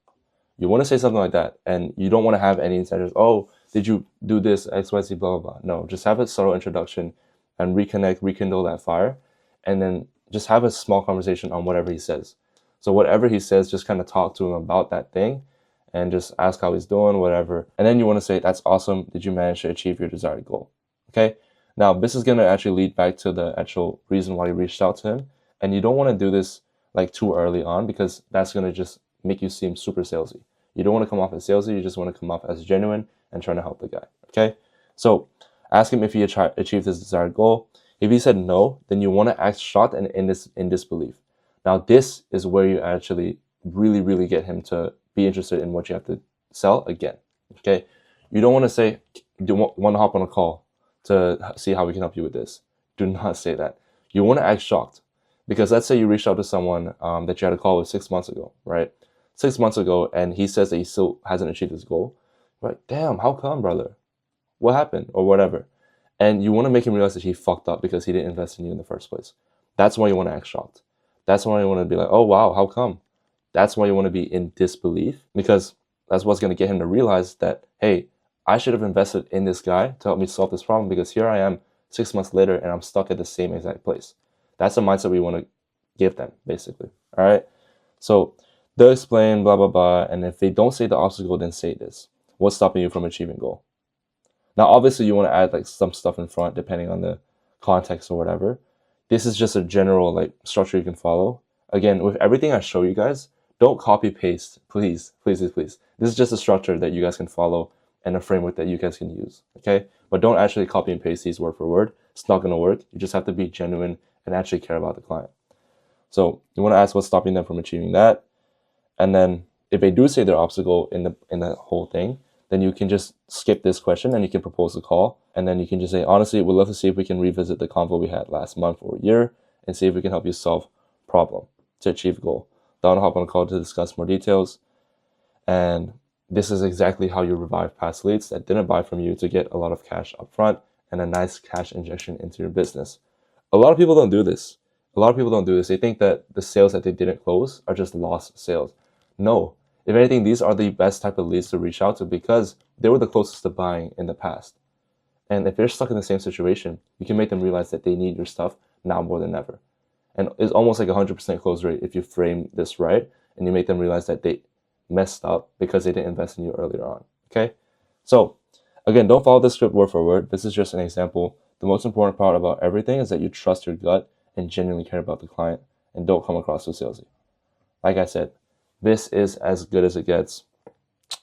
You want to say something like that, and you don't want to have any insiders. Oh, did you do this, XYZ, blah, blah, blah. No, just have a subtle introduction and reconnect, rekindle that fire, and then just have a small conversation on whatever he says. So whatever he says, just kind of talk to him about that thing and just ask how he's doing, whatever. And then you want to say, that's awesome. Did you manage to achieve your desired goal? Okay. Now, this is going to actually lead back to the actual reason why you reached out to him. And you don't want to do this like too early on, because that's going to just make you seem super salesy. You don't want to come off as salesy. You just want to come off as genuine and trying to help the guy. Okay. So ask him if he achieved his desired goal. If he said no, then you want to act shocked and in disbelief. Now, this is where you actually really, really get him to be interested in what you have to sell again. Okay. You don't want to say, do you want to hop on a call to see how we can help you with this? Do not say that. You want to act shocked, because let's say you reached out to someone that you had a call with 6 months ago, right? 6 months ago, and he says that he still hasn't achieved his goal. Right? Damn, how come, brother? What happened? Or whatever. And you want to make him realize that he fucked up because he didn't invest in you in the first place. That's why you want to act shocked. That's why you want to be like, oh, wow, how come? That's why you want to be in disbelief, because that's what's going to get him to realize that, hey, I should have invested in this guy to help me solve this problem, because here I am 6 months later and I'm stuck at the same exact place. That's the mindset we want to give them, basically. All right. So they'll explain, blah, blah, blah. And if they don't say the obstacle, then say this. What's stopping you from achieving goal? Now, obviously, you want to add like some stuff in front, depending on the context or whatever. This is just a general like structure you can follow. Again, with everything I show you guys, don't copy paste, please, please, please, please. This is just a structure that you guys can follow and a framework that you guys can use, okay? But don't actually copy and paste these word for word. It's not going to work. You just have to be genuine and actually care about the client. So you want to ask what's stopping them from achieving that. And then if they do say their obstacle in the whole thing, then you can just skip this question and you can propose a call. And then you can just say, honestly, we'd love to see if we can revisit the convo we had last month or year and see if we can help you solve problem to achieve goal. Then hop on a call to discuss more details. And this is exactly how you revive past leads that didn't buy from you to get a lot of cash up front and a nice cash injection into your business. A lot of people don't do this. They think that the sales that they didn't close are just lost sales. No. If anything, these are the best type of leads to reach out to, because they were the closest to buying in the past. And if they're stuck in the same situation, you can make them realize that they need your stuff now more than ever. And it's almost like 100% close rate if you frame this right and you make them realize that they messed up because they didn't invest in you earlier on. Okay? So again, don't follow this script word for word. This is just an example. The most important part about everything is that you trust your gut and genuinely care about the client and don't come across so salesy. Like I said, This is as good as it gets.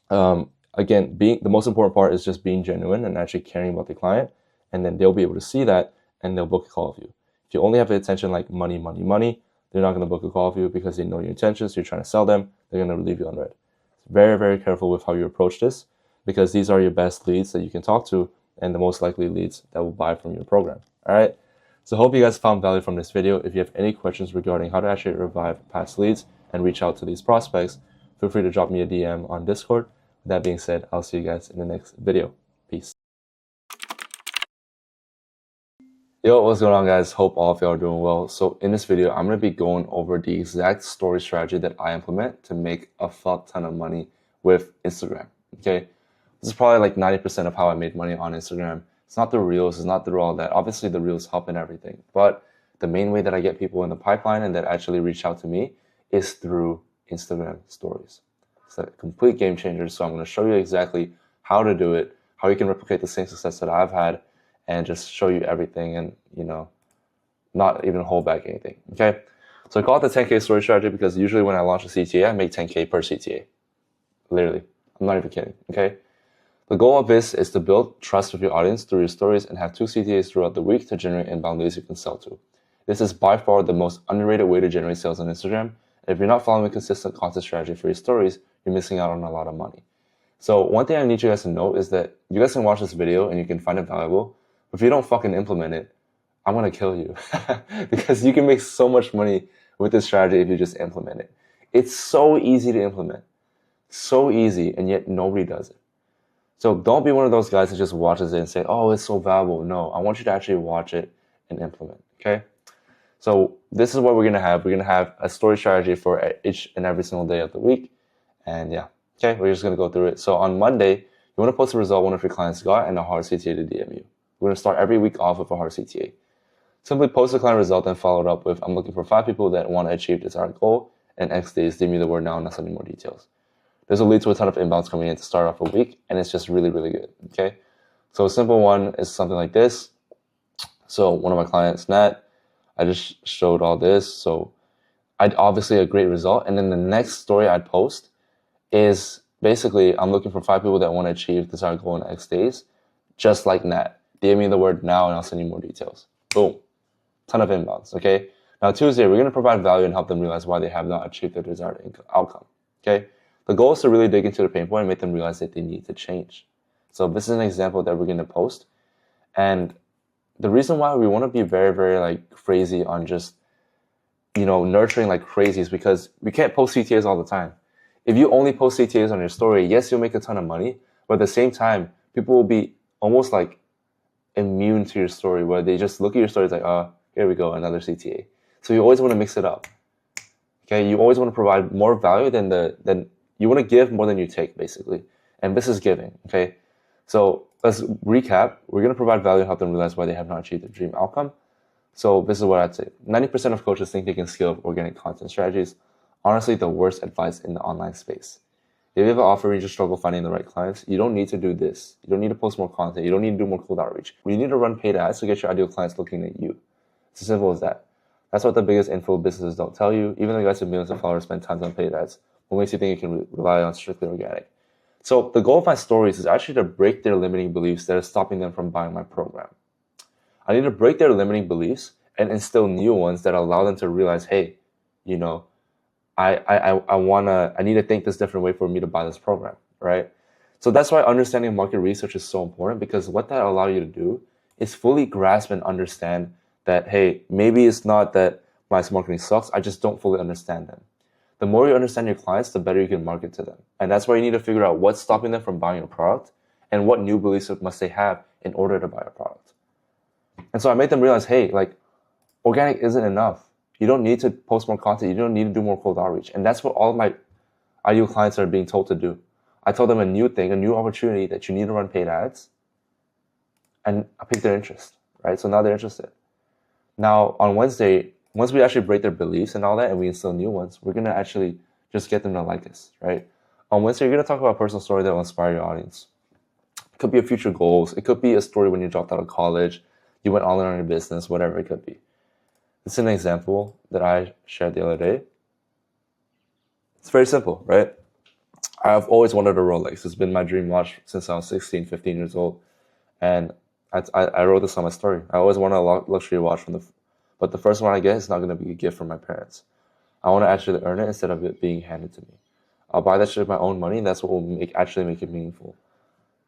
Again, the most important part is just being genuine and actually caring about the client, and then they'll be able to see that and they'll book a call with you. If you only have the intention like money, money, money, they're not going to book a call with you because they know your intentions. You're trying to sell them. They're going to leave you on red. Very, very careful with how you approach this, because these are your best leads that you can talk to and the most likely leads that will buy from your program. All right. So hope you guys found value from this video. If you have any questions regarding how to actually revive past leads and reach out to these prospects, feel free to drop me a DM on Discord. With that being said, I'll see you guys in the next video. Peace. Yo, what's going on, guys? Hope all of y'all are doing well. So in this video, I'm going to be going over the exact story strategy that I implement to make a fuck ton of money with Instagram. Okay, this is probably like 90% of how I made money on Instagram. It's not the reels, it's not through all that. Obviously the reels help and everything, but the main way that I get people in the pipeline and that actually reach out to me is through Instagram stories. It's a complete game changer. So I'm going to show you exactly how to do it, how you can replicate the same success that I've had, and just show you everything and, you know, not even hold back anything. Okay. So I call it the 10K story strategy because usually when I launch a CTA, I make 10K per CTA. Literally. I'm not even kidding. Okay. The goal of this is to build trust with your audience through your stories and have 2 CTAs throughout the week to generate inbound leads you can sell to. This is by far the most underrated way to generate sales on Instagram. If you're not following a consistent content strategy for your stories, you're missing out on a lot of money. So one thing I need you guys to know is that you guys can watch this video and you can find it valuable, but if you don't fucking implement it, I'm going to kill you because you can make so much money with this strategy if you just implement it. It's so easy to implement, so easy, and yet nobody does it. So don't be one of those guys that just watches it and say, oh, it's so valuable. No, I want you to actually watch it and implement, okay? So this is what we're going to have. We're going to have a story strategy for each and every single day of the week. And yeah, okay, we're just going to go through it. So on Monday, you want to post a result one of your clients got and a hard CTA to DM you. We're going to start every week off with a hard CTA. Simply post a client result and follow it up with, I'm looking for 5 people that want to achieve this desired goal, and X days, DM me the word now and I'll send you more details. This will lead to a ton of inbounds coming in to start off a week, and it's just really, really good, okay? So a simple one is something like this. So one of my clients, Nat, I just showed all this. So I'd obviously a great result. And then the next story I'd post is basically, I'm looking for 5 people that want to achieve this desired goal in X days, just like Nat. DM me the word now and I'll send you more details. Boom. Ton of inbounds, okay? Now Tuesday, we're going to provide value and help them realize why they have not achieved their desired outcome, okay? The goal is to really dig into the pain point and make them realize that they need to change. So this is an example that we're going to post. And the reason why we want to be very, very like crazy on just, you know, nurturing like crazy is because we can't post CTAs all the time. If you only post CTAs on your story, yes, you'll make a ton of money, but at the same time, people will be almost like immune to your story where they just look at your story, it's like, oh, here we go, another CTA. So you always want to mix it up. Okay, you always want to provide more value than you want to give more than you take, basically. And this is giving, okay? So let's recap. We're going to provide value and help them realize why they have not achieved their dream outcome. So this is what I'd say. 90% of coaches think they can scale organic content strategies. Honestly, the worst advice in the online space. If you have an offer and you just struggle finding the right clients, you don't need to do this. You don't need to post more content. You don't need to do more cold outreach. You need to run paid ads to get your ideal clients looking at you. It's as simple as that. That's what the biggest info businesses don't tell you. Even the guys with millions of followers spend tons on paid ads. What makes you think you can rely on strictly organic? So the goal of my stories is actually to break their limiting beliefs that are stopping them from buying my program. I need to break their limiting beliefs and instill new ones that allow them to realize, hey, you know, I need to think this different way for me to buy this program, right? So that's why understanding market research is so important, because what that allows you to do is fully grasp and understand that, hey, maybe it's not that my marketing sucks, I just don't fully understand them. The more you understand your clients, the better you can market to them. And that's why you need to figure out what's stopping them from buying your product and what new beliefs must they have in order to buy a product. And so I made them realize, hey, like, organic isn't enough. You don't need to post more content. You don't need to do more cold outreach. And that's what all of my ideal clients are being told to do. I told them a new thing, a new opportunity, that you need to run paid ads. And I piqued their interest, right? So now they're interested. Now on Wednesday, once we actually break their beliefs and all that, and we instill new ones, we're going to actually just get them to like us, right? On Wednesday, you're going to talk about a personal story that will inspire your audience. It could be a future goals. It could be a story when you dropped out of college, you went all in on your business, whatever it could be. This is an example that I shared the other day. It's very simple, right? I've always wanted a Rolex. It's been my dream watch since I was 16, 15 years old. And I wrote this on my story. I always wanted a luxury watch but the first one I get is not going to be a gift from my parents. I want to actually earn it instead of it being handed to me. I'll buy that shit with my own money, and that's what will actually make it meaningful.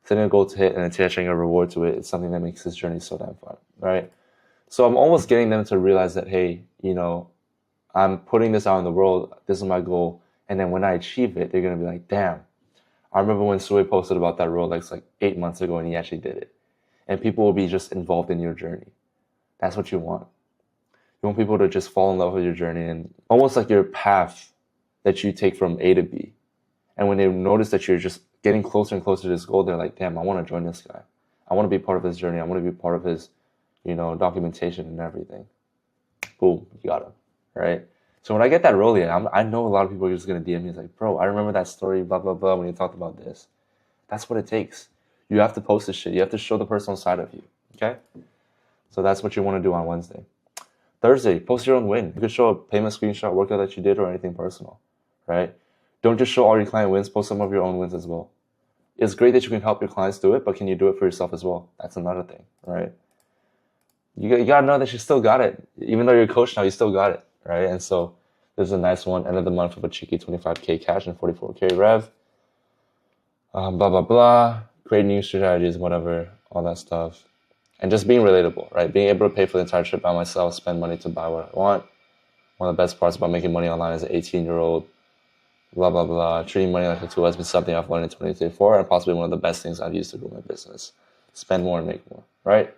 Setting a goal to hit and attaching a reward to it is something that makes this journey so damn fun, right? So I'm almost getting them to realize that, hey, I'm putting this out in the world. This is my goal. And then when I achieve it, they're going to be like, damn. I remember when Sui posted about that Rolex like 8 months ago and he actually did it. And people will be just involved in your journey. That's what you want. You want people to just fall in love with your journey and almost like your path that you take from A to B. And when they notice that you're just getting closer and closer to this goal, they're like, damn, I want to join this guy. I want to be part of his journey. I want to be part of his, documentation and everything. Boom, you got him, right? So when I get that Rollie, I know a lot of people are just going to DM me. It's like, bro, I remember that story, blah, blah, blah, when you talked about this. That's what it takes. You have to post this shit. You have to show the personal side of you, okay? So that's what you want to do on Wednesday. Thursday, post your own win. You could show a payment screenshot, workout that you did, or anything personal, right? Don't just show all your client wins, post some of your own wins as well. It's great that you can help your clients do it, but can you do it for yourself as well? That's another thing, right? You got to know that you still got it. Even though you're a coach now, you still got it, right? And so there's a nice one, end of the month with a cheeky 25K cash and 44K rev. Blah, blah, blah. Create new strategies, whatever, all that stuff. And just being relatable, right? Being able to pay for the entire trip by myself, spend money to buy what I want. One of the best parts about making money online as an 18-year-old, blah, blah, blah. Treating money like a tool has been something I've learned in 2024 and possibly one of the best things I've used to grow my business. Spend more and make more, right?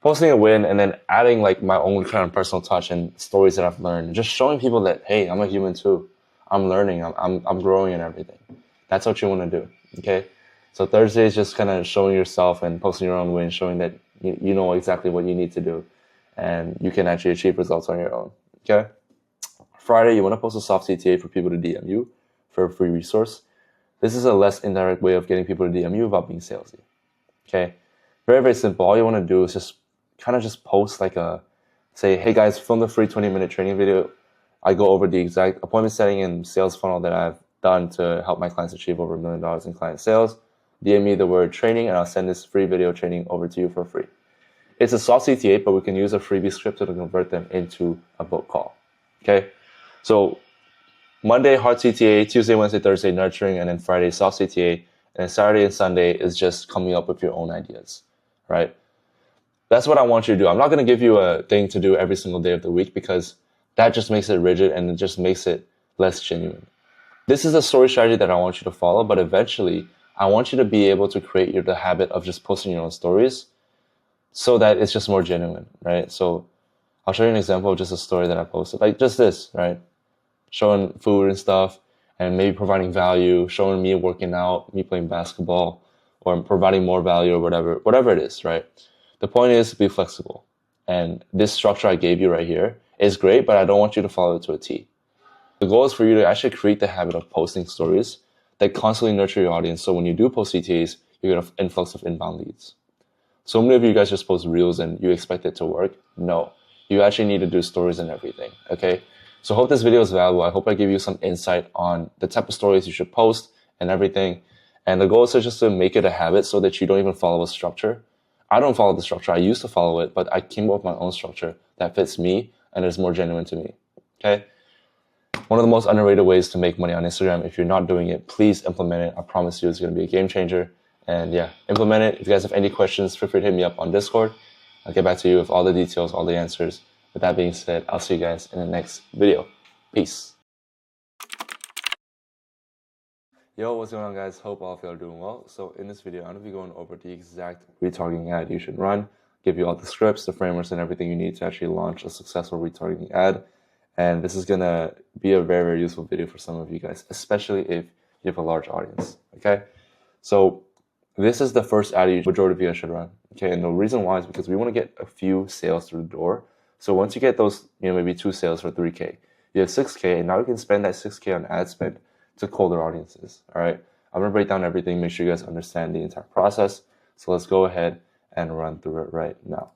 Posting a win and then adding like my own kind of personal touch and stories that I've learned. Just showing people that, hey, I'm a human too. I'm learning. I'm growing and everything. That's what you want to do, okay? So Thursday is just kind of showing yourself and posting your own win, showing that you know exactly what you need to do and you can actually achieve results on your own, okay? Friday, you want to post a soft CTA for people to DM you for a free resource. This is a less indirect way of getting people to DM you without being salesy, okay? Very, very simple. All you want to do is just post say, hey guys, film the free 20-minute training video. I go over the exact appointment setting and sales funnel that I've done to help my clients achieve over $1 million in client sales. DM me the word training and I'll send this free video training over to you for free. It's a soft CTA, but we can use a freebie script to convert them into a book call. Okay? So Monday, hard CTA, Tuesday, Wednesday, Thursday, nurturing, and then Friday, soft CTA, and then Saturday and Sunday is just coming up with your own ideas, right? That's what I want you to do. I'm not going to give you a thing to do every single day of the week because that just makes it rigid and it just makes it less genuine. This is a story strategy that I want you to follow, but eventually I want you to be able to create the habit of just posting your own stories so that it's just more genuine, right? So I'll show you an example of just a story that I posted, like just this, right? Showing food and stuff and maybe providing value, showing me working out, me playing basketball, or providing more value or whatever it is, right? The point is to be flexible. And this structure I gave you right here is great, but I don't want you to follow it to a T. The goal is for you to actually create the habit of posting stories that constantly nurture your audience. So when you do post CTAs, you get an influx of inbound leads. So many of you guys just post reels and you expect it to work. No, you actually need to do stories and everything, okay? So I hope this video is valuable. I hope I give you some insight on the type of stories you should post and everything. And the goal is just to make it a habit so that you don't even follow a structure. I don't follow the structure. I used to follow it, but I came up with my own structure that fits me and is more genuine to me, okay? One of the most underrated ways to make money on Instagram, if you're not doing it, please implement it. I promise you it's going to be a game changer. And yeah, implement it. If you guys have any questions, feel free to hit me up on Discord. I'll get back to you with all the details, all the answers. With that being said, I'll see you guys in the next video. Peace. Yo, what's going on, guys? Hope all of you are doing well. So in this video, I'm going to be going over the exact retargeting ad you should run, give you all the scripts, the frameworks, and everything you need to actually launch a successful retargeting ad. And this is going to be a very, very useful video for some of you guys, especially if you have a large audience, okay? So this is the first ad majority of you guys should run, okay? And the reason why is because we want to get a few sales through the door. So once you get those, maybe 2 sales for 3K, you have 6K, and now you can spend that 6K on ad spend to colder audiences, all right? I'm going to break down everything, make sure you guys understand the entire process. So let's go ahead and run through it right now.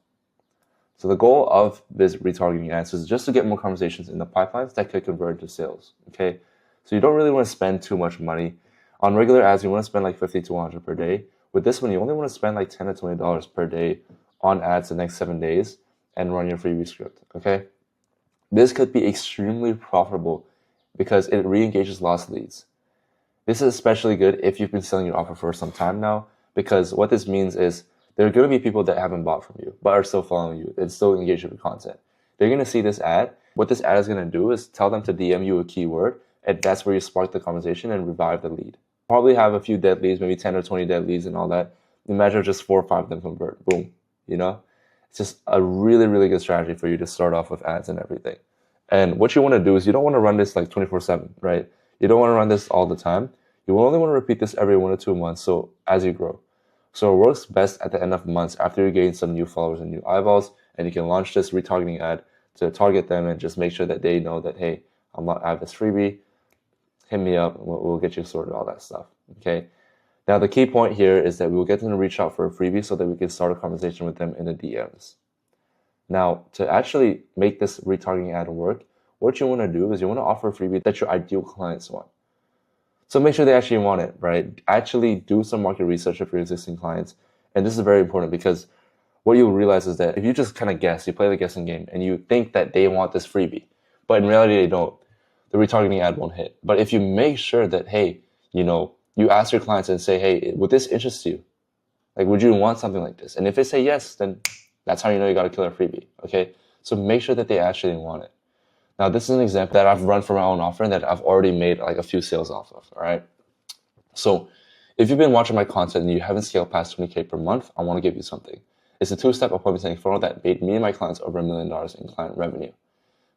So the goal of this retargeting ads is just to get more conversations in the pipelines that could convert into sales, okay? So you don't really want to spend too much money. On regular ads, you want to spend like 50 to 100 per day. With this one, you only want to spend like $10 to $20 per day on ads the next 7 days and run your freebie script, okay? This could be extremely profitable because it re-engages lost leads. This is especially good if you've been selling your offer for some time now, because what this means is there are going to be people that haven't bought from you, but are still following you and still engaged with your content. They're going to see this ad. What this ad is going to do is tell them to DM you a keyword, and that's where you spark the conversation and revive the lead. Probably have a few dead leads, maybe 10 or 20 dead leads and all that. Imagine just 4 or 5 of them convert. Boom. You know? It's just a really, really good strategy for you to start off with ads and everything. And what you want to do is you don't want to run this like 24/7, right? You don't want to run this all the time. You only want to repeat this every 1 or 2 months, so as you grow. So it works best at the end of months after you gain some new followers and new eyeballs, and you can launch this retargeting ad to target them and just make sure that they know that, hey, I have this freebie, hit me up, and we'll get you sorted, all that stuff, okay? Now, the key point here is that we'll get them to reach out for a freebie so that we can start a conversation with them in the DMs. Now, to actually make this retargeting ad work, what you want to do is you want to offer a freebie that your ideal clients want. So make sure they actually want it, right? Actually do some market research of your existing clients. And this is very important because what you'll realize is that if you just kind of guess, you play the guessing game and you think that they want this freebie, but in reality they don't, the retargeting ad won't hit. But if you make sure that, hey, you ask your clients and say, hey, would this interest you? Like, would you want something like this? And if they say yes, then that's how you know you got a killer freebie, okay? So make sure that they actually want it. Now, this is an example that I've run for my own offer and that I've already made like a few sales off of, all right? So if you've been watching my content and you haven't scaled past 20K per month, I want to give you something. It's a 2-step appointment setting funnel that made me and my clients over $1 million in client revenue.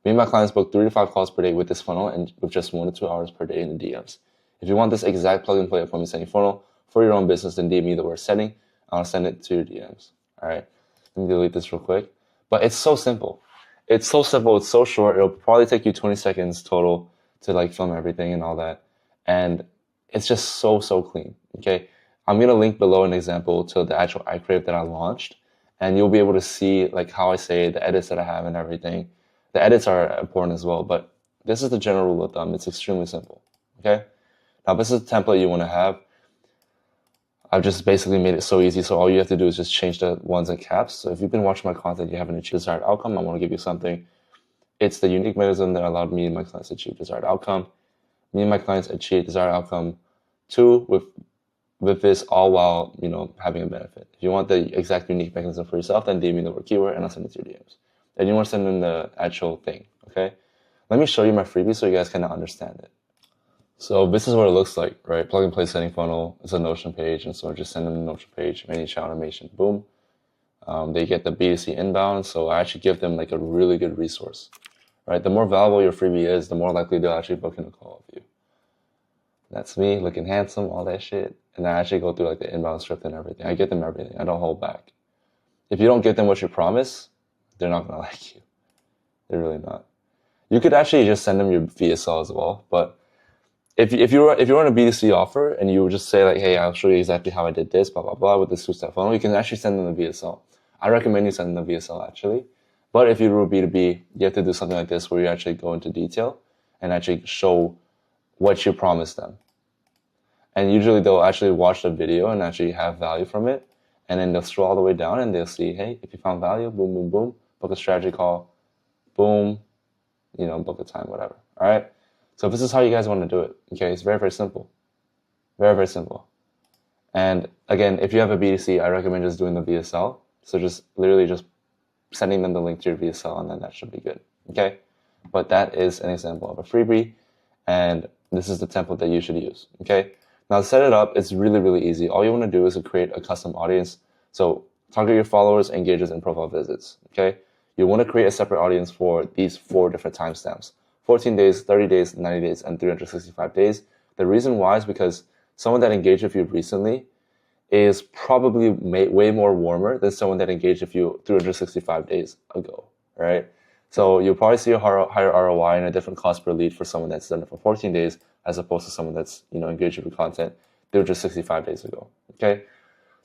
Me and my clients book 3 to 5 calls per day with this funnel and with just 1 to 2 hours per day in the DMs. If you want this exact plug-and-play appointment setting funnel for your own business, then DM me the word setting. I'll send it to your DMs, all right? Let me delete this real quick. But it's so simple. It's so simple. It's so short. It'll probably take you 20 seconds total to like film everything and all that. And it's just so clean, okay? I'm going to link below an example to the actual ad creative that I launched. And you'll be able to see like how I say the edits that I have and everything. The edits are important as well, but this is the general rule of thumb. It's extremely simple, okay? Now, this is the template you want to have. I've just basically made it so easy, so all you have to do is just change the ones and caps. So if you've been watching my content, you haven't achieved desired outcome, I want to give you something. It's the unique mechanism that allowed me and my clients to achieve desired outcome. Me and my clients achieve desired outcome too with this all while, having a benefit. If you want the exact unique mechanism for yourself, then DM me the word keyword and I'll send it to your DMs. And you want to send them the actual thing, okay? Let me show you my freebie so you guys kind of understand it. So this is what it looks like, right? Plug and play setting funnel. It's a Notion page. And so I just send them the Notion page, ManyChat automation, boom. They get the B2C inbound. So I actually give them like a really good resource, right? The more valuable your freebie is, the more likely they'll actually book in a call with you. That's me looking handsome, all that shit. And I actually go through like the inbound script and everything. I give them everything. I don't hold back. If you don't give them what you promise, they're not going to like you. They're really not. You could actually just send them your VSL as well, but if you're on a B2C offer and you just say like, hey, I'll show you exactly how I did this, blah, blah, blah, with this 2-step funnel, you can actually send them the VSL. I recommend you send them the VSL actually. But if you're B2B, you have to do something like this where you actually go into detail and actually show what you promised them. And usually they'll actually watch the video and actually have value from it. And then they'll scroll all the way down and they'll see, hey, if you found value, boom, boom, boom, book a strategy call, boom, book a time, whatever. All right. So this is how you guys want to do it, okay? It's very simple. Very simple. And again, if you have a B2C, I recommend just doing the VSL. So just literally just sending them the link to your VSL and then that should be good, okay? But that is an example of a freebie and this is the template that you should use, okay? Now to set it up, it's really easy. All you want to do is create a custom audience. So target your followers, engagers, and profile visits, okay? You want to create a separate audience for these 4 different timestamps. 14 days, 30 days, 90 days, and 365 days. The reason why is because someone that engaged with you recently is probably way more warmer than someone that engaged with you 365 days ago, right? So you'll probably see a higher ROI and a different cost per lead for someone that's done it for 14 days as opposed to someone that's engaged with your content 365 days ago, okay?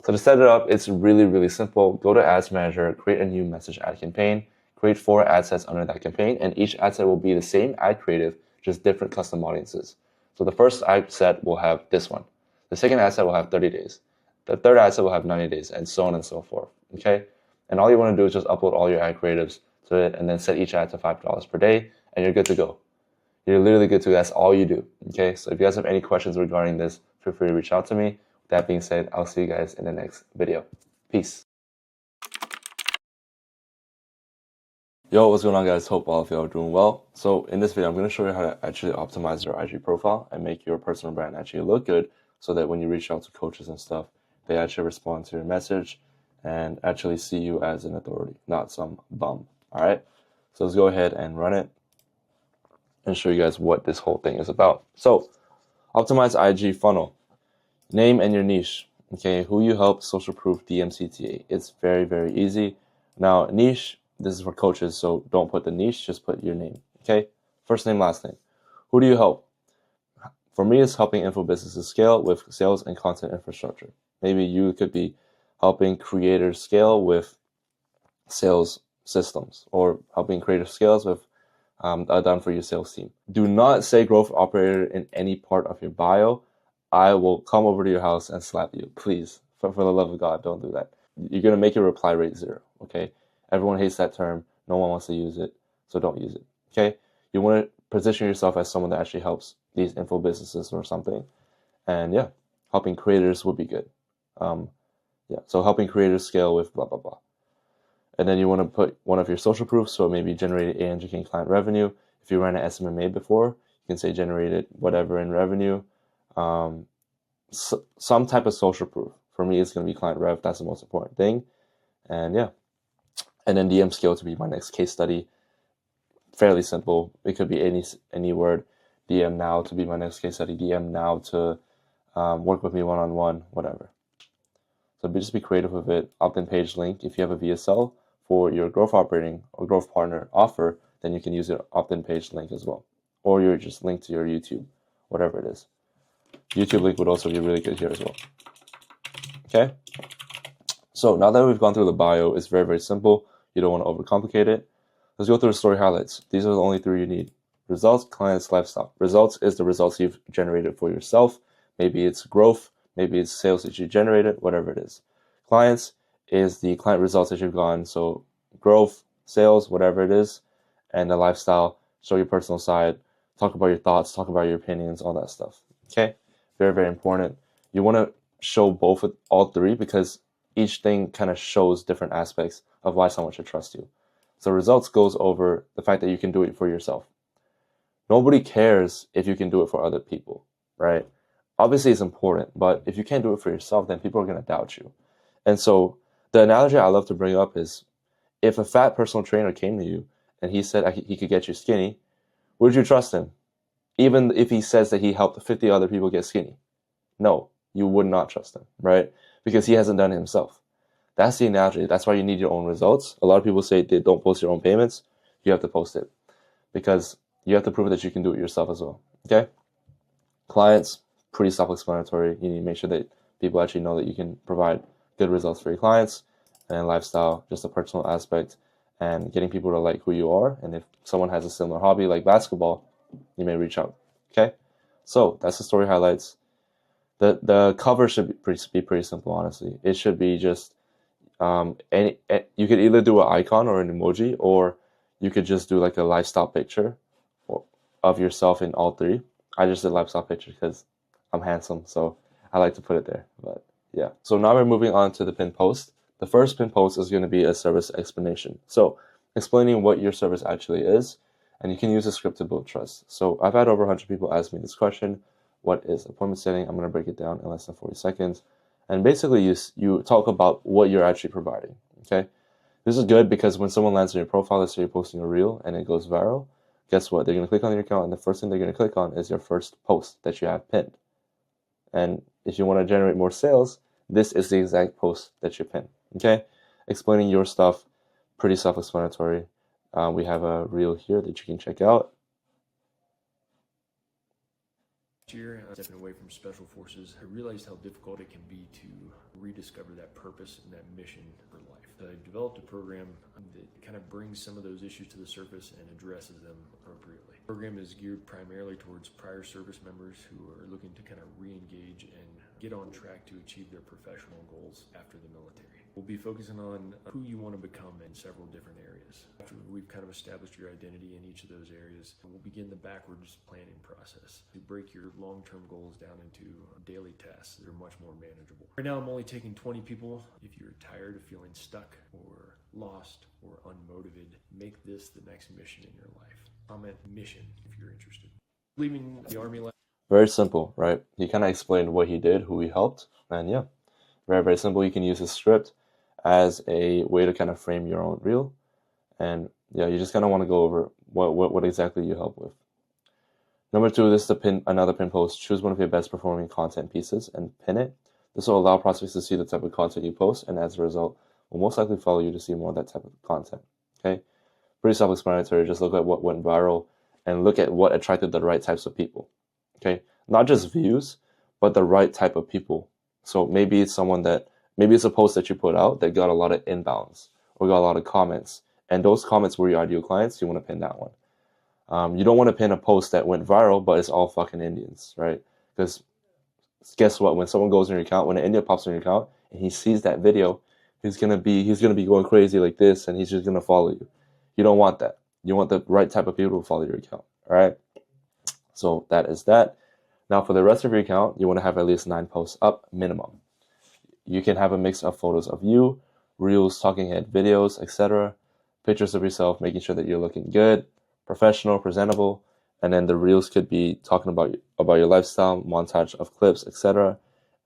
So to set it up, it's really simple. Go to Ads Manager, create a new message ad campaign, create 4 ad sets under that campaign, and each ad set will be the same ad creative, just different custom audiences. So the first ad set will have this one. The second ad set will have 30 days. The third ad set will have 90 days, and so on and so forth. Okay? And all you want to do is just upload all your ad creatives to it and then set each ad to $5 per day, and you're good to go. You're literally good to go. That's all you do. Okay? So if you guys have any questions regarding this, feel free to reach out to me. With that being said, I'll see you guys in the next video. Peace. Yo, what's going on, guys? Hope all of you are doing well. So in this video, I'm going to show you how to actually optimize your IG profile and make your personal brand actually look good so that when you reach out to coaches and stuff, they actually respond to your message and actually see you as an authority, not some bum. All right? So let's go ahead and run it and show you guys what this whole thing is about. So optimize IG funnel. Name and your niche. Okay, who you help, social proof, DMCTA. It's very, very easy. Now, niche, this is for coaches, so don't put the niche, just put your name. Okay, first name, last name. Who do you help? For me, it's helping info businesses scale with sales and content infrastructure. Maybe you could be helping creators scale with sales systems, or helping creators scales with a done for you sales team. Do not say growth operator in any part of your bio. I will come over to your house and slap you. Please, for the love of God, don't do that. You're going to make your reply rate 0, okay? Everyone hates that term. No one wants to use it, so don't use it, okay? You want to position yourself as someone that actually helps these info businesses or something. And yeah, helping creators would be good. So helping creators scale with blah, blah, blah. And then you want to put one of your social proofs, so maybe generated 800K client revenue. If you ran an SMMA before, you can say generated whatever in revenue. Some type of social proof. For me, it's going to be client rev. That's the most important thing. And yeah. And then DM scale to be my next case study. Fairly simple. It could be any word. DM now to be my next case study. DM now to work with me one-on-one, whatever. So just be creative with it. Opt-in page link. If you have a VSL for your growth operating or growth partner offer, then you can use your opt-in page link as well. Or you're just linked to your YouTube, whatever it is. YouTube link would also be really good here as well. Okay? So now that we've gone through the bio, it's very, very simple. You don't want to overcomplicate it. Let's go through the story highlights. These are the only 3 you need. Results, clients, lifestyle. Results is the results you've generated for yourself. Maybe it's growth. Maybe it's sales that you generated, whatever it is. Clients is the client results that you've gotten. So growth, sales, whatever it is. And the lifestyle, show your personal side. Talk about your thoughts. Talk about your opinions, all that stuff. Okay? Very, very important. You want to show both with all 3 because each thing kind of shows different aspects of why someone should trust you. So results goes over the fact that you can do it for yourself. Nobody cares if you can do it for other people, right? Obviously it's important, but if you can't do it for yourself, then people are going to doubt you. And so the analogy I love to bring up is if a fat personal trainer came to you and he said he could get you skinny, would you trust him? Even if he says that he helped 50 other people get skinny? No, you would not trust him, right? Because he hasn't done it himself. That's the analogy. That's why you need your own results. A lot of people say they don't post your own payments. You have to post it because you have to prove that you can do it yourself as well. Okay? Clients, pretty self-explanatory. You need to make sure that people actually know that you can provide good results for your clients. And lifestyle, just a personal aspect and getting people to like who you are. And if someone has a similar hobby like basketball, you may reach out. Okay? So that's the story highlights. The cover should be pretty simple, honestly. It should be just you could either do an icon or an emoji, or you could just do like a lifestyle picture of yourself in all 3. I just did lifestyle picture because I'm handsome, so I like to put it there. But yeah. So now we're moving on to the pin post. The first pin post is going to be a service explanation. So explaining what your service actually is, and you can use a script to build trust. So I've had over 100 people ask me this question. What is appointment setting? I'm going to break it down in less than 40 seconds. And basically, you talk about what you're actually providing, okay? This is good because when someone lands on your profile, let's say you're posting a reel and it goes viral, guess what? They're going to click on your account, and the first thing they're going to click on is your first post that you have pinned. And if you want to generate more sales, this is the exact post that you pin, okay? Explaining your stuff, pretty self-explanatory. We have a reel here that you can check out. Year, stepping away from special forces, I realized how difficult it can be to rediscover that purpose and that mission for life. I developed a program that kind of brings some of those issues to the surface and addresses them appropriately. program is geared primarily towards prior service members who are looking to kind of re-engage and get on track to achieve their professional goals after the military. We'll be focusing on who you want to become in several different areas. After we've kind of established your identity in each of those areas, we'll begin the backwards planning process to break your long-term goals down into daily tasks that are much more manageable. Right now, I'm only taking 20 people. If you're tired of feeling stuck or lost or unmotivated, make this the next mission in your life. Comment mission if you're interested. Leaving the Army life. Very simple, right? He kind of explained what he did, who he helped, and yeah, very, very simple. You can use his script as a way to kind of frame your own reel. And yeah, you just kind of want to go over what exactly you help with. Number 2, this is the pin, another pin post. Choose one of your best performing content pieces and pin it. This will allow prospects to see the type of content you post, and as a result, will most likely follow you to see more of that type of content. Okay, pretty self-explanatory. Just look at what went viral and look at what attracted the right types of people. Okay, not just views, but the right type of people. So maybe it's maybe it's a post that you put out that got a lot of inbounds or got a lot of comments, and those comments were your ideal clients. You want to pin that one. You don't want to pin a post that went viral, but it's all fucking Indians, right? Because guess what? When someone goes in your account, when an Indian pops in your account and he sees that video, he's gonna be going crazy like this, and he's just gonna follow you. You don't want that. You want the right type of people to follow your account. All right. So that is that. Now for the rest of your account, you want to have at least 9 posts up minimum. You can have a mix of photos of you, reels, talking head videos, etc. Pictures of yourself, making sure that you're looking good, professional, presentable, and then the reels could be talking about your lifestyle, montage of clips, etc.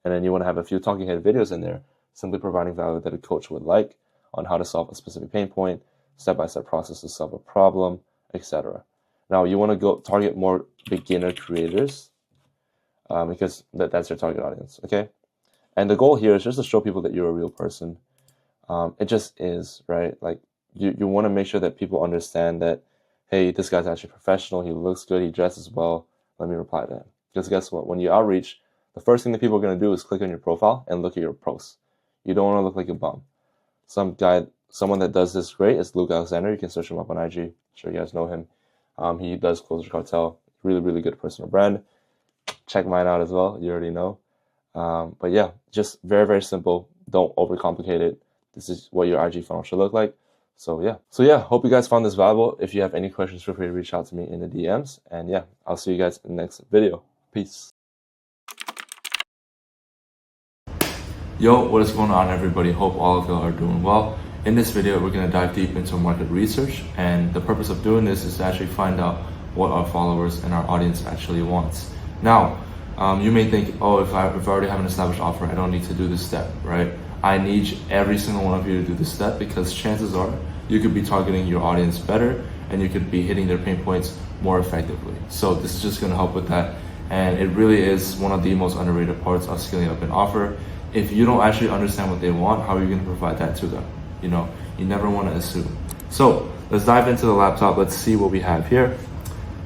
And then you want to have a few talking head videos in there, simply providing value that a coach would like on how to solve a specific pain point, step-by-step process to solve a problem, etc. Now you want to go target more beginner creators because that's your target audience, okay? And the goal here is just to show people that you're a real person. It just is, right? Like you want to make sure that people understand that, hey, this guy's actually professional. He looks good. He dresses well. Let me reply to him. Because guess what? When you outreach, the first thing that people are going to do is click on your profile and look at your posts. You don't want to look like a bum. Someone that does this great is Luke Alexander. You can search him up on IG. I'm sure you guys know him. He does Closer Cartel. Really, really good personal brand. Check mine out as well. You already know. But yeah, just very, very simple. Don't overcomplicate it. This is what your IG funnel should look like. So yeah, hope you guys found this valuable. If you have any questions, feel free to reach out to me in the DMs. And yeah, I'll see you guys in the next video. Peace. Yo, what is going on, everybody? Hope all of you are doing well. In this video, we're going to dive deep into market research. And the purpose of doing this is to actually find out what our followers and our audience actually wants. Now, you may think, oh, if I already have an established offer, I don't need to do this step, right? I need every single one of you to do this step because chances are you could be targeting your audience better and you could be hitting their pain points more effectively. So this is just going to help with that. And it really is one of the most underrated parts of scaling up an offer. If you don't actually understand what they want, how are you going to provide that to them? You know, you never want to assume. So let's dive into the laptop. Let's see what we have here.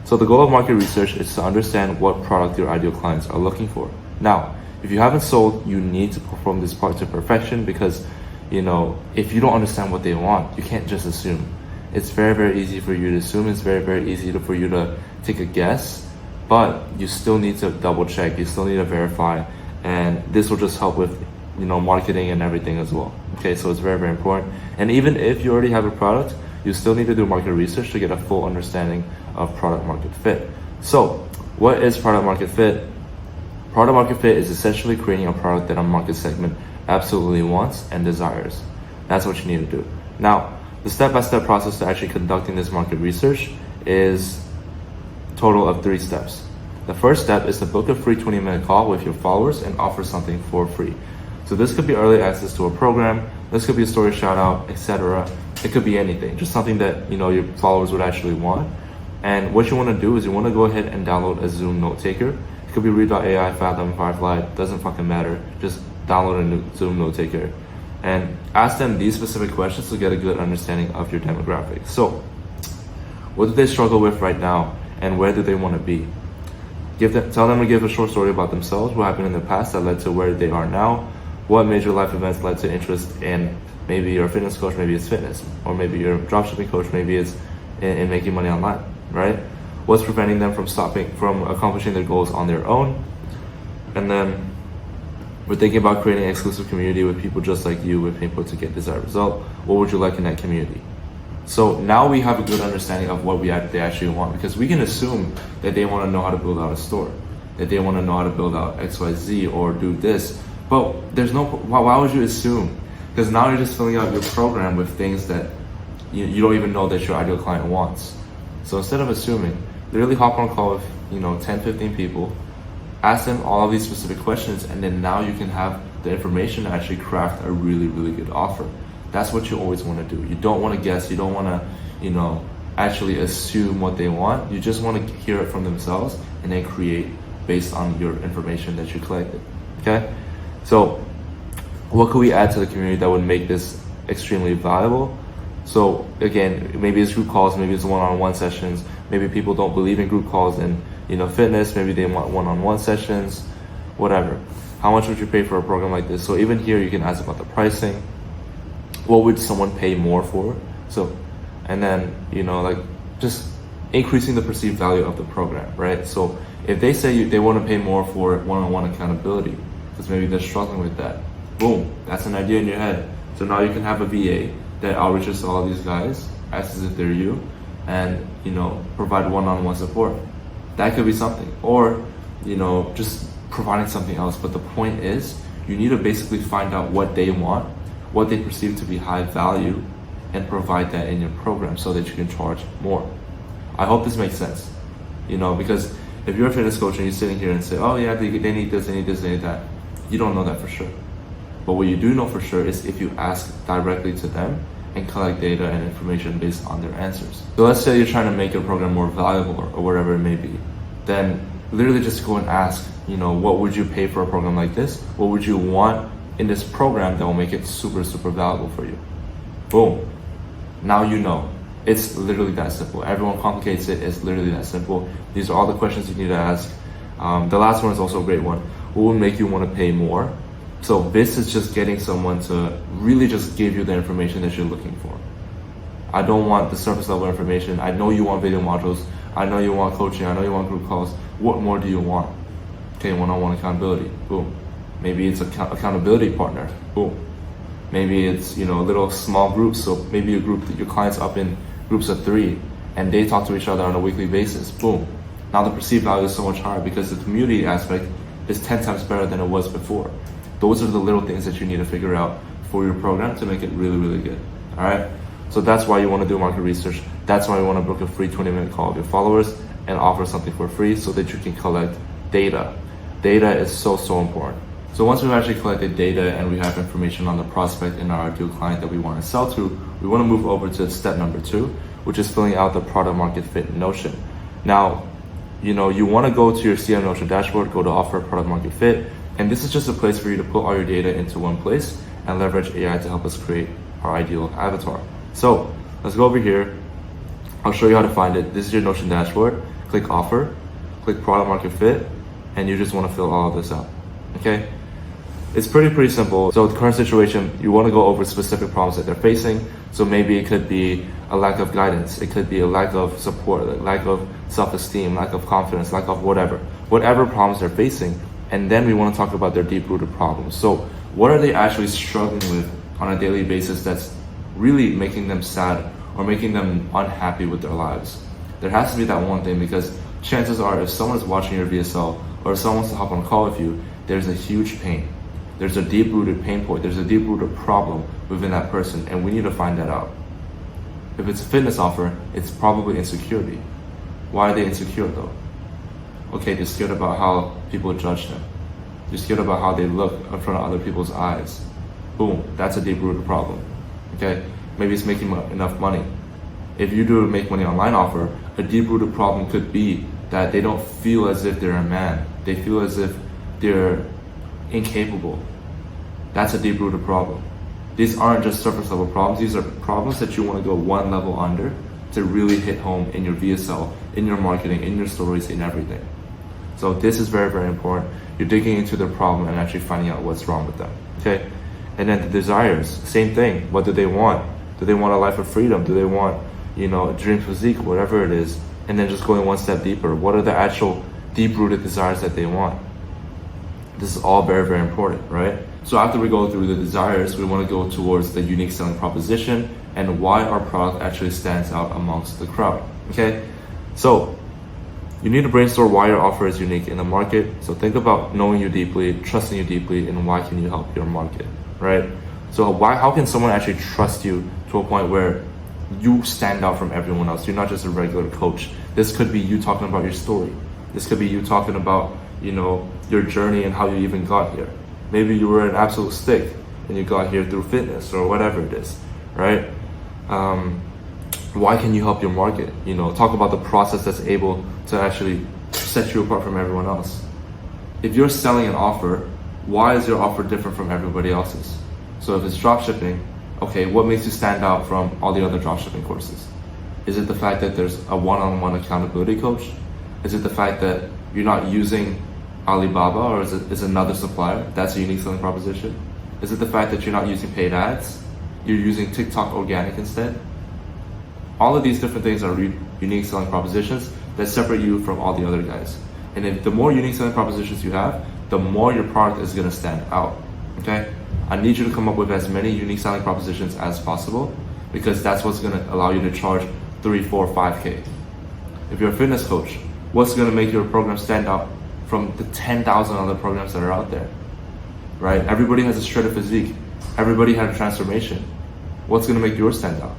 So the goal of market research is to understand what product your ideal clients are looking for. Now, if you haven't sold, you need to perform this part to perfection because, you know, if you don't understand what they want, you can't just assume. It's very, very easy for you to assume. It's very, very easy for you to take a guess, but you still need to double check. You still need to verify, and this will just help with, you know, marketing and everything as well. Okay, so it's very, very important. And even if you already have a product, you still need to do market research to get a full understanding of product market fit. So what is product market fit? Product market fit is essentially creating a product that a market segment absolutely wants and desires. That's what you need to do. Now, the step-by-step process to actually conducting this market research is a total of 3 steps. The first step is to book a free 20-minute call with your followers and offer something for free. So this could be early access to a program, this could be a story shout out, etc. It could be anything, just something that, you know, your followers would actually want. And what you want to do is you want to go ahead and download a Zoom note taker. It could be Read.ai, Fathom, Firefly, doesn't fucking matter. Just download a new Zoom note taker and ask them these specific questions to get a good understanding of your demographic. So what do they struggle with right now and where do they want to be? Tell them to give a short story about themselves, what happened in the past that led to where they are now, what major life events led to interest in maybe you're a fitness coach, maybe it's fitness, or maybe you're a dropshipping coach, maybe it's in making money online, right? what's preventing them from accomplishing their goals on their own. And then we're thinking about creating an exclusive community with people just like you with pain points to get desired result. What would you like in that community? So now we have a good understanding of what they actually want, because we can assume that they want to know how to build out a store, that they want to know how to build out XYZ or do this. But there's no, why would you assume? Because now you're just filling out your program with things that you don't even know that your ideal client wants. So instead of assuming, literally hop on a call with 10, 15 people, ask them all of these specific questions, and then now you can have the information to actually craft a really, really good offer. That's what you always want to do. You don't want to guess. You don't want to, actually assume what they want. You just want to hear it from themselves and then create based on your information that you collected. Okay? So what could we add to the community that would make this extremely valuable? So again, maybe it's group calls, maybe it's one-on-one sessions, maybe people don't believe in group calls and fitness, maybe they want one-on-one sessions, whatever. How much would you pay for a program like this? So even here you can ask about the pricing. What would someone pay more for? So, and then, just increasing the perceived value of the program, right? So if they say they want to pay more for one-on-one accountability, because maybe they're struggling with that, boom, that's an idea in your head. So now you can have a VA that outreaches to all these guys, acts as if they're you, and, provide one-on-one support. That could be something. Or, just providing something else. But the point is, you need to basically find out what they want, what they perceive to be high value, and provide that in your program so that you can charge more. I hope this makes sense, because if you're a fitness coach and you're sitting here and say, oh yeah, they need this, they need this, they need that, you don't know that for sure. But what you do know for sure is if you ask directly to them and collect data and information based on their answers. So let's say you're trying to make your program more valuable or whatever it may be, then literally just go and ask, what would you pay for a program like this? What would you want in this program that will make it super, super valuable for you? Boom. Now you know. It's literally that simple. Everyone complicates it. It's literally that simple. These are all the questions you need to ask. The last one is also a great one. What would make you want to pay more? So this is just getting someone to really just give you the information that you're looking for. I don't want the surface level information. I know you want video modules. I know you want coaching. I know you want group calls. What more do you want? Okay, one-on-one accountability. Boom. Maybe it's accountability partner. Boom. Maybe it's little small groups. So maybe your clients up in groups of 3, and they talk to each other on a weekly basis. Boom. Now the perceived value is so much higher because the community aspect is 10 times better than it was before. Those are the little things that you need to figure out for your program to make it really, really good. All right. So that's why you want to do market research. That's why you want to book a free 20-minute call with your followers and offer something for free so that you can collect data. Data is so, so important. So once we've actually collected data and we have information on the prospect and our ideal client that we want to sell to, we want to move over to step number 2, which is filling out the product market fit Notion. Now, you want to go to your CM Notion dashboard, go to offer product market fit, and this is just a place for you to put all your data into one place and leverage AI to help us create our ideal avatar. So let's go over here. I'll show you how to find it. This is your Notion dashboard. Click offer, click product market fit, and you just want to fill all of this out. Okay? It's pretty simple. So the current situation, you want to go over specific problems that they're facing. So maybe it could be a lack of guidance. It could be a lack of support, a lack of self-esteem, lack of confidence, lack of whatever problems they're facing. And then we want to talk about their deep-rooted problems. So what are they actually struggling with on a daily basis that's really making them sad or making them unhappy with their lives? There has to be that one thing, because chances are if someone's watching your VSL or if someone wants to hop on a call with you, there's a huge pain. There's a deep-rooted pain point. There's a deep-rooted problem within that person, and we need to find that out. If it's a fitness offer, it's probably insecurity. Why are they insecure though? Okay, they're scared about how people judge them. They're scared about how they look in front of other people's eyes. Boom, that's a deep-rooted problem. Okay, maybe it's making enough money. If you do a make money online offer, a deep-rooted problem could be that they don't feel as if they're a man. They feel as if they're incapable. That's a deep-rooted problem. These aren't just surface level problems. These are problems that you want to go one level under to really hit home in your VSL, in your marketing, in your stories, in everything. So this is very, very important. You're digging into the problem and actually finding out what's wrong with them. Okay? And then the desires, same thing. What do they want? Do they want a life of freedom? Do they want, a dream physique, whatever it is? And then just going one step deeper. What are the actual deep-rooted desires that they want? This is all very, very important, right? So after we go through the desires, we want to go towards the unique selling proposition and why our product actually stands out amongst the crowd, okay? So you need to brainstorm why your offer is unique in the market. So think about knowing you deeply, trusting you deeply, and why can you help your market, right? So how can someone actually trust you to a point where you stand out from everyone else? You're not just a regular coach. This could be you talking about your story. This could be you talking about, your journey and how you even got here. Maybe you were an absolute stick and you got here through fitness or whatever it is, right? Why can you help your market? Talk about the process that's able to actually set you apart from everyone else. If you're selling an offer, why is your offer different from everybody else's? So if it's dropshipping, okay, what makes you stand out from all the other dropshipping courses? Is it the fact that there's a one-on-one accountability coach? Is it the fact that you're not using Alibaba, or is it another supplier? That's a unique selling proposition. Is it the fact that you're not using paid ads? You're using TikTok organic instead? All of these different things are unique selling propositions that separate you from all the other guys. And if the more unique selling propositions you have, the more your product is gonna stand out, okay? I need you to come up with as many unique selling propositions as possible, because that's what's gonna allow you to charge 3, 4, 5K. If you're a fitness coach, what's gonna make your program stand out from the 10,000 other programs that are out there, right? Everybody has a shredded physique. Everybody had a transformation. What's gonna make yours stand out?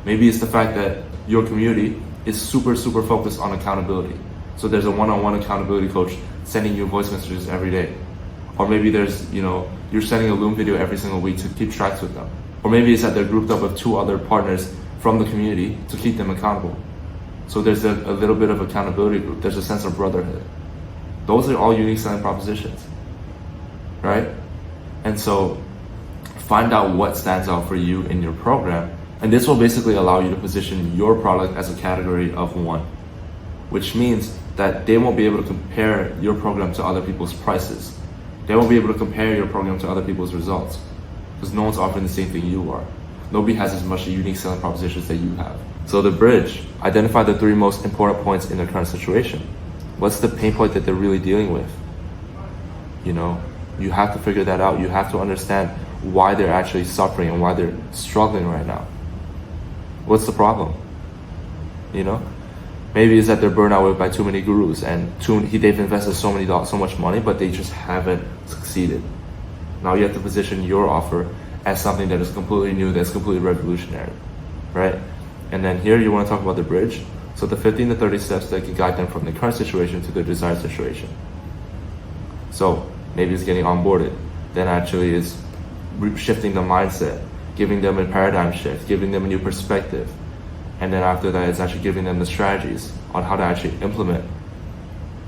Maybe it's the fact that your community is super, super focused on accountability. So there's a one-on-one accountability coach sending you voice messages every day. Or maybe there's, you're sending a Loom video every single week to keep tracks with them. Or maybe it's that they're grouped up with 2 other partners from the community to keep them accountable. So there's a little bit of accountability group. There's a sense of brotherhood. Those are all unique selling propositions, right? And so find out what stands out for you in your program. And this will basically allow you to position your product as a category of one, which means that they won't be able to compare your program to other people's prices. They won't be able to compare your program to other people's results, because no one's offering the same thing you are. Nobody has as much unique selling propositions that you have. So the bridge, identify the 3 most important points in their current situation. What's the pain point that they're really dealing with? You have to figure that out. You have to understand why they're actually suffering and why they're struggling right now. What's the problem? Maybe it's that they're burned out by too many gurus and they've invested so much money, but they just haven't succeeded. Now you have to position your offer as something that is completely new, that's completely revolutionary, right? And then here you want to talk about the bridge. So the 15 to 30 steps that can guide them from the current situation to their desired situation. So maybe it's getting onboarded. Then actually is shifting the mindset, giving them a paradigm shift, giving them a new perspective. And then after that, it's actually giving them the strategies on how to actually implement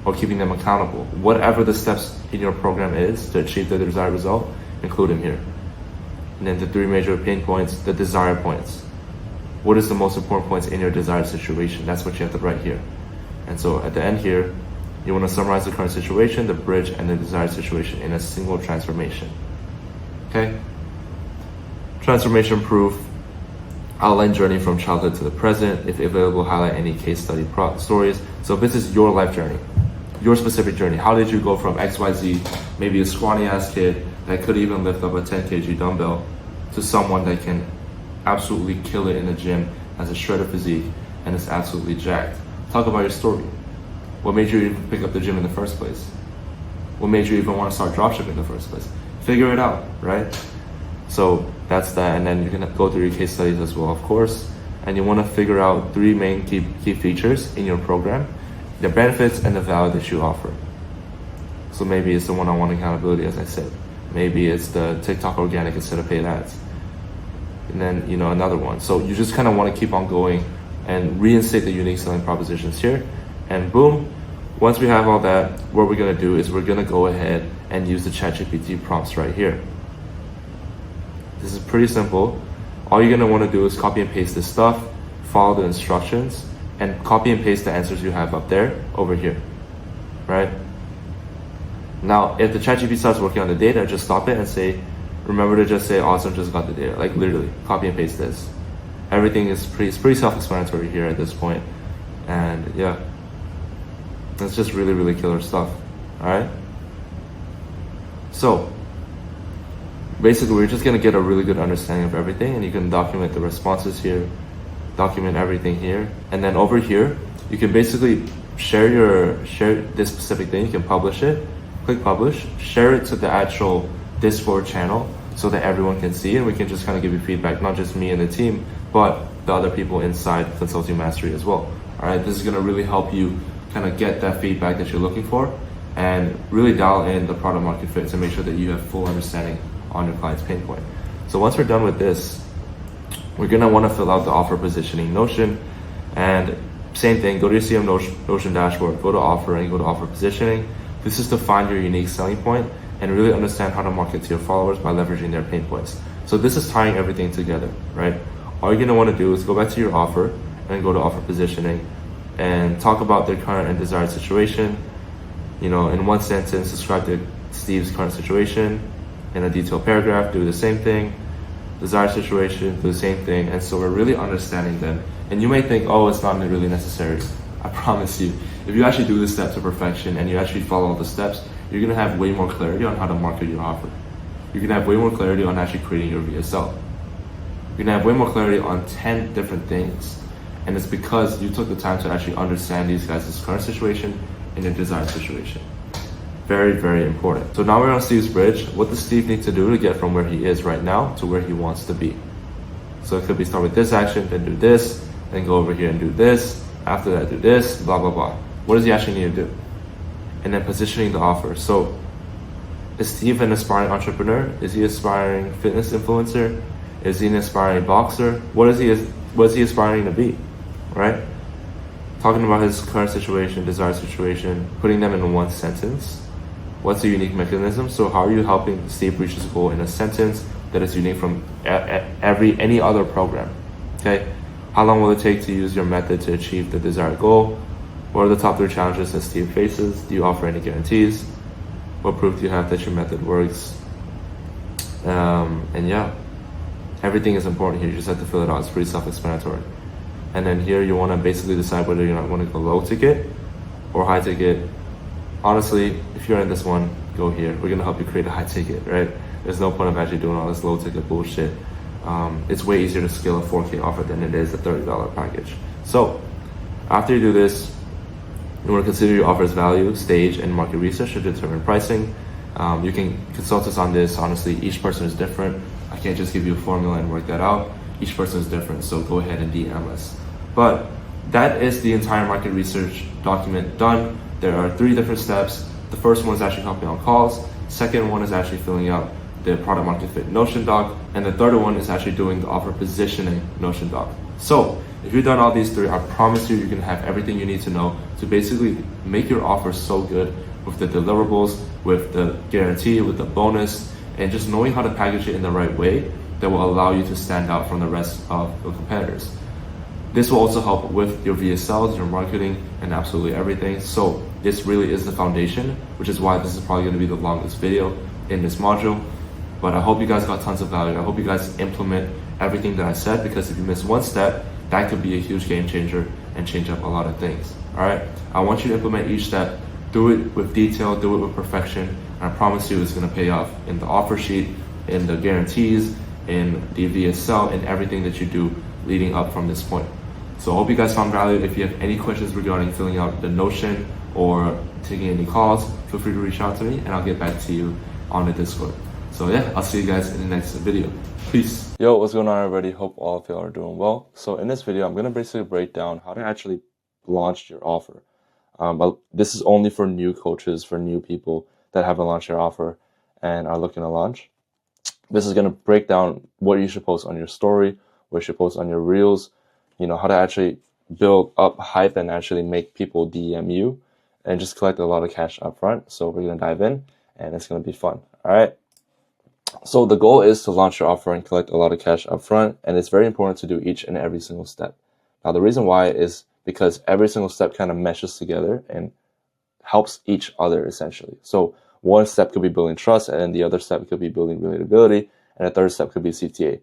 or keeping them accountable. Whatever the steps in your program is to achieve the desired result, include them here. And then the 3 major pain points, the desired points. What is the most important points in your desired situation? That's what you have to write here. And so at the end here, you want to summarize the current situation, the bridge, and the desired situation in a single transformation. Okay? Transformation proof. Outline journey from childhood to the present. If available, highlight any case study stories. So this is your life journey, your specific journey. How did you go from XYZ, maybe a scrawny ass kid that could even lift up a 10 kg dumbbell, to someone that can absolutely kill it in the gym, has a shredded physique, and is absolutely jacked? Talk about your story. What made you even pick up the gym in the first place? What made you even want to start dropshipping in the first place? Figure it out, right? So that's that, and then you're gonna go through your case studies as well, of course. And you want to figure out 3 main key features in your program, the benefits and the value that you offer. So maybe it's the one-on-one accountability, as I said. Maybe it's the TikTok organic instead of paid ads. And then another one. So you just kind of want to keep on going and reinstate the unique selling propositions here. And boom, once we have all that, what we're gonna do is we're gonna go ahead and use the ChatGPT prompts right here. This is pretty simple. All you're gonna want to do is copy and paste this stuff, follow the instructions, and copy and paste the answers you have up there over here, right? Now, if the ChatGPT starts working on the data, just stop it and say, remember to just say, awesome, just got the data. Like literally, copy and paste this. Everything is pretty self-explanatory here at this point. And yeah, that's just really, really killer stuff. All right. So basically, we're just gonna get a really good understanding of everything, and you can document the responses here, document everything here, and then over here, you can basically share this specific thing. You can publish it, click publish, share it to the actual Discord channel so that everyone can see, and we can just kind of give you feedback, not just me and the team, but the other people inside Consulting Mastery as well. All right, this is gonna really help you kind of get that feedback that you're looking for and really dial in the product market fit to make sure that you have full understanding on your client's pain point. So once we're done with this, we're gonna wanna fill out the offer positioning Notion, and same thing, go to your CM Notion dashboard, go to offering, go to offer positioning. This is to find your unique selling point and really understand how to market to your followers by leveraging their pain points. So this is tying everything together, right? All you're gonna wanna do is go back to your offer and go to offer positioning and talk about their current and desired situation. You know, in one sentence, describe Steve's current situation. In a detailed paragraph, do the same thing. Desired situation, do the same thing. And so we're really understanding them. And you may think, oh, it's not really necessary. I promise you, if you actually do this step to perfection and you actually follow all the steps, you're gonna have way more clarity on how to market your offer. You're gonna have way more clarity on actually creating your VSL. You're gonna have way more clarity on 10 different things. And it's because you took the time to actually understand these guys' current situation and their desired situation. Very, very important. So now we're on Steve's bridge. What does Steve need to do to get from where he is right now to where he wants to be? So it could be start with this action, then do this, then go over here and do this. After that, do this, blah, blah, blah. What does he actually need to do? And then positioning the offer. So is Steve an aspiring entrepreneur? Is he aspiring fitness influencer? Is he an aspiring boxer? What is he aspiring to be, right? Talking about his current situation, desired situation, putting them in one sentence. What's the unique mechanism? So how are you helping Steve reach his goal in a sentence that is unique from any other program? Okay. How long will it take to use your method to achieve the desired goal? What are the top 3 challenges that Steve faces? Do you offer any guarantees? What proof do you have that your method works? And yeah, everything is important here. You just have to fill it out. It's pretty self-explanatory. And then here you want to basically decide whether you want to go low ticket or high ticket. Honestly, if you're in this one, go here. We're gonna help you create a high ticket, right? There's no point of actually doing all this low ticket bullshit. It's way easier to scale a 4K offer than it is a $30 package. So after you do this, you want to consider your offer's value, stage, and market research to determine pricing. You can consult us on this. Honestly, each person is different. I can't just give you a formula and work that out. Each person is different, so go ahead and DM us. But that is the entire market research document done. There are 3 different steps. The first one is actually hopping on calls. Second one is actually filling out the product market fit Notion doc. And the third one is actually doing the offer positioning Notion doc. So if you've done all these 3, I promise you're gonna have everything you need to know to basically make your offer so good with the deliverables, with the guarantee, with the bonus, and just knowing how to package it in the right way that will allow you to stand out from the rest of the competitors. This will also help with your VSLs, your marketing, and absolutely everything. So this really is the foundation, which is why this is probably going to be the longest video in this module. But I hope you guys got tons of value. I hope you guys implement everything that I said, because if you miss one step, that could be a huge game changer and change up a lot of things. All right, I want you to implement each step. Do it with detail, do it with perfection. And I promise you it's going to pay off in the offer sheet, in the guarantees, in the VSL, and everything that you do leading up from this point. So I hope you guys found value. If you have any questions regarding filling out the Notion or taking any calls, feel free to reach out to me and I'll get back to you on the Discord. So yeah, I'll see you guys in the next video. Peace. Yo, what's going on, everybody? Hope all of y'all are doing well. So in this video, I'm going to basically break down how to actually launch your offer. But this is only for new coaches, for new people that haven't launched their offer and are looking to launch. This is going to break down what you should post on your story, what you should post on your reels, you know, how to actually build up hype and actually make people DM you and just collect a lot of cash up front. So we're going to dive in and it's going to be fun. All right. So the goal is to launch your offer and collect a lot of cash up front. And it's very important to do each and every single step. Now, the reason why is because every single step kind of meshes together and helps each other essentially. So one step could be building trust, and then the other step could be building relatability, and the third step could be CTA.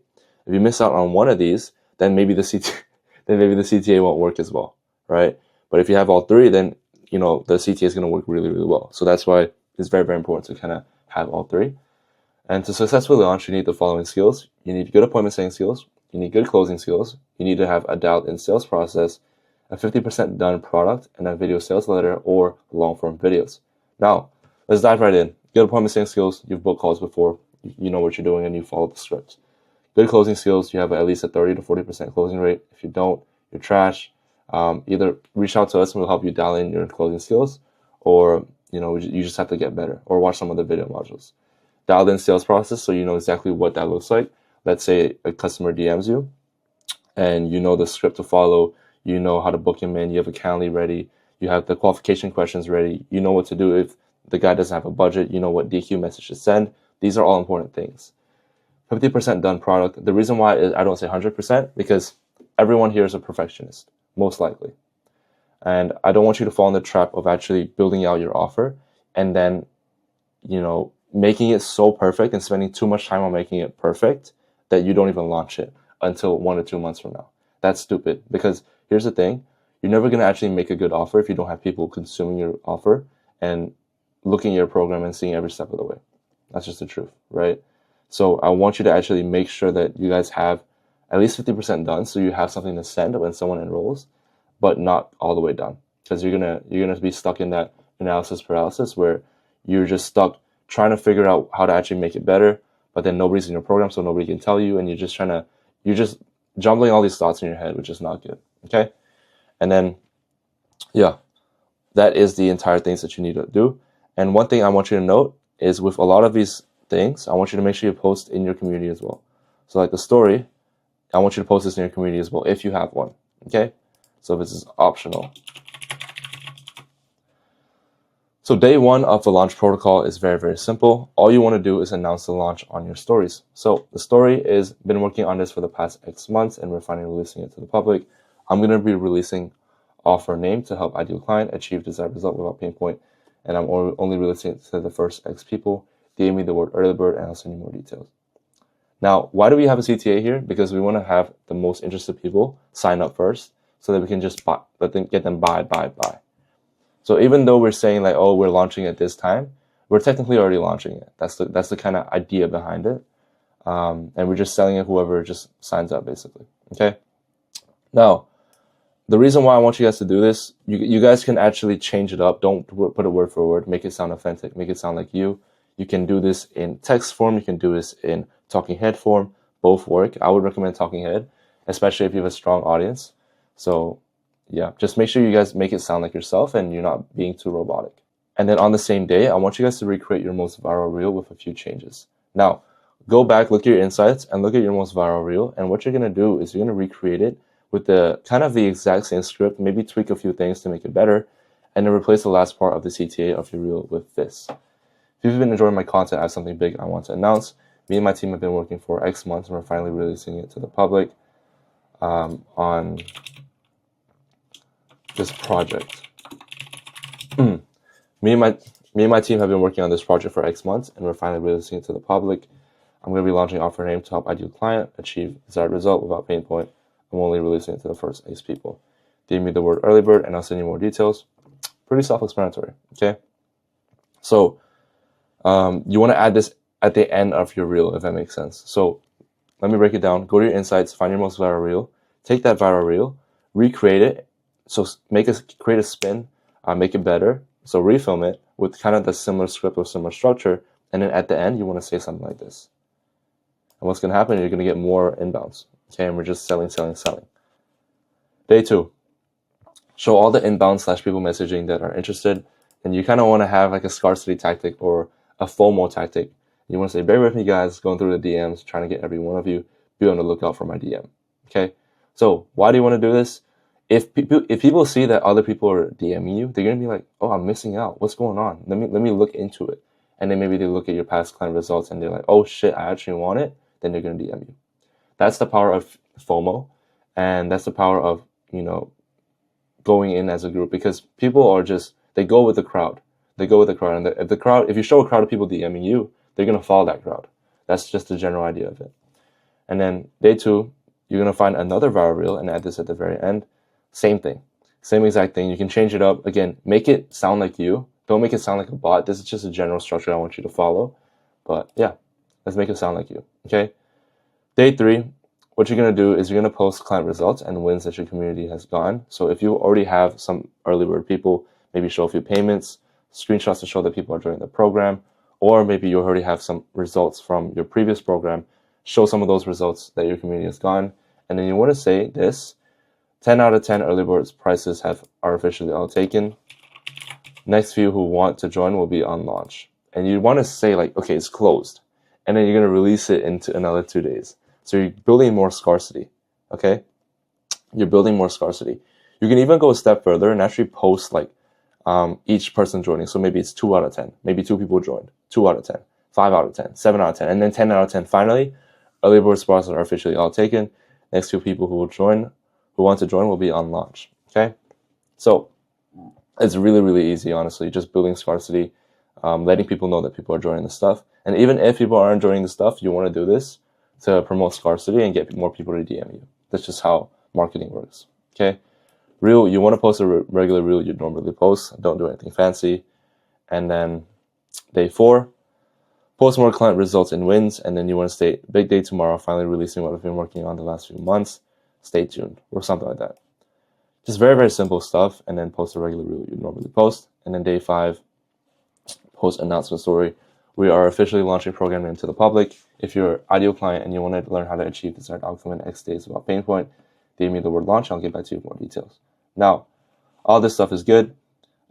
If you miss out on one of these, then maybe the CTA won't work as well, right? But if you have all three, then the CTA is going to work really, really well. So that's why it's very, very important to kind of have all three. And to successfully launch, you need the following skills. You need good appointment setting skills. You need good closing skills. You need to have a dialed-in sales process, a 50% done product, and a video sales letter or long-form videos. Now, let's dive right in. Good appointment setting skills. You've booked calls before. You know what you're doing and you follow the script. Good closing skills. You have at least a 30 to 40% closing rate. If you don't, you're trash. Either reach out to us and we'll help you dial in your closing skills, or you just have to get better, or watch some of the video modules. Dialed in sales process, so you know exactly what that looks like. Let's say a customer DMs you and you know the script to follow, you know how to book him in, you have a Calendly ready, you have the qualification questions ready, you know what to do if the guy doesn't have a budget, you know what DQ message to send. These are all important things. 50% done product. The reason why I don't say 100%, because everyone here is a perfectionist, most likely. And I don't want you to fall in the trap of actually building out your offer and then, making it so perfect and spending too much time on making it perfect that you don't even launch it until 1 or 2 months from now. That's stupid, because here's the thing. You're never going to actually make a good offer if you don't have people consuming your offer and looking at your program and seeing every step of the way. That's just the truth, right? So I want you to actually make sure that you guys have at least 50% done, so you have something to send when someone enrolls, but not all the way done, because you're gonna be stuck in that analysis paralysis where you're just stuck trying to figure out how to actually make it better, but then nobody's in your program, so nobody can tell you, and you're just jumbling all these thoughts in your head, which is not good. Okay, and then that is the entire things that you need to do. And one thing I want you to note is, with a lot of these things, I want you to make sure you post in your community as well. So like the story, I want you to post this in your community as well if you have one. Okay, so this is optional. So day one of the launch protocol is very, very simple. All you want to do is announce the launch on your stories. So the story is been working on this for the past X months, and we're finally releasing it to the public. I'm going to be releasing offer name to help ideal client achieve desired result without pain point, and I'm only releasing it to the first X people. DM me the word early bird and I'll send you more details. Now, why do we have a CTA here? Because we want to have the most interested people sign up first, so that we can just get them buy. So even though we're saying like, oh, we're launching at this time, we're technically already launching it. That's the kind of idea behind it. And we're just selling it whoever just signs up, basically. Okay. Now, the reason why I want you guys to do this, you guys can actually change it up. Don't put it word for word. Make it sound authentic. Make it sound like you. You can do this in text form. You can do this in talking head form. Both work. I would recommend talking head, especially if you have a strong audience. So yeah, just make sure you guys make it sound like yourself and you're not being too robotic. And then on the same day, I want you guys to recreate your most viral reel with a few changes. Now, go back, look at your insights, and look at your most viral reel. And what you're going to do is you're going to recreate it with the kind of the exact same script, maybe tweak a few things to make it better, and then replace the last part of the CTA of your reel with this. If you've been enjoying my content, I have something big I want to announce. Me and my team have been working for X months, and we're finally releasing it to the public on this project. Me and my team have been working on this project for X months, and we're finally releasing it to the public. I'm going to be launching offer name to help ideal client achieve desired result without pain point. I'm only releasing it to the first X people. DM me the word early bird, and I'll send you more details. Pretty self-explanatory. Okay. So you want to add this at the end of your reel, if that makes sense. So let me break it down. Go to your insights, find your most viral reel, take that viral reel, recreate it. So create a spin, make it better. So refilm it with kind of the similar script or similar structure. And then at the end, you want to say something like this. And what's going to happen, you're going to get more inbounds. Okay, and we're just selling. Day two, show all the inbound / people messaging that are interested. And you kind of want to have like a scarcity tactic or a FOMO tactic. You want to say, bear with me guys, going through the DMs, trying to get every one of you, be on the lookout for my DM. Okay, so why do you want to do this? If people see that other people are DMing you, they're going to be like, oh, I'm missing out. What's going on? Let me look into it. And then maybe they look at your past client results and they're like, oh shit, I actually want it. Then they're going to DM you. That's the power of FOMO. And that's the power of, going in as a group, because people are they go with the crowd. They go with the crowd. And if you show a crowd of people DMing you, they're going to follow that crowd. That's just the general idea of it. And then day two, you're going to find another viral reel and add this at the very end. Same thing. Same exact thing. You can change it up. Again, make it sound like you. Don't make it sound like a bot. This is just a general structure I want you to follow. But yeah, let's make it sound like you. Okay. Day 3, what you're going to do is you're going to post client results and wins that your community has gotten. So if you already have some early bird people, maybe show a few payments, screenshots to show that people are joining the program, or maybe you already have some results from your previous program, show some of those results that your community has gotten. And then you want to say this: 10 out of 10 early birds prices are officially all taken. Next few who want to join will be on launch. And you want to say like, okay, it's closed. And then you're going to release it into another 2 days. So you're building more scarcity. Okay? You're building more scarcity. You can even go a step further and actually post like each person joining. So maybe it's 2 out of 10. Maybe 2 people joined. 2 out of 10. 5 out of 10. 7 out of 10. And then 10 out of 10. Finally, early bird spots are officially all taken. Next few people who want to join will be on launch. Okay? So it's really, really easy, honestly. Just building scarcity, letting people know that people are joining the stuff. And even if people aren't joining the stuff, you want to do this to promote scarcity and get more people to DM you. That's just how marketing works. Okay? Reel, you want to post a regular reel you'd normally post. Don't do anything fancy. And then day 4, post more client results and wins. And then you want to state, big day tomorrow, finally releasing what I've been working on the last few months. Stay tuned, or something like that. Just very, very simple stuff. And then post a regular reel you'd normally post. And then day 5, post announcement story. We are officially launching programming to the public. If you're an ideal client and you want to learn how to achieve desired outcome in X days without pain point, DM me the word launch. I'll get back to you with more details. Now, all this stuff is good.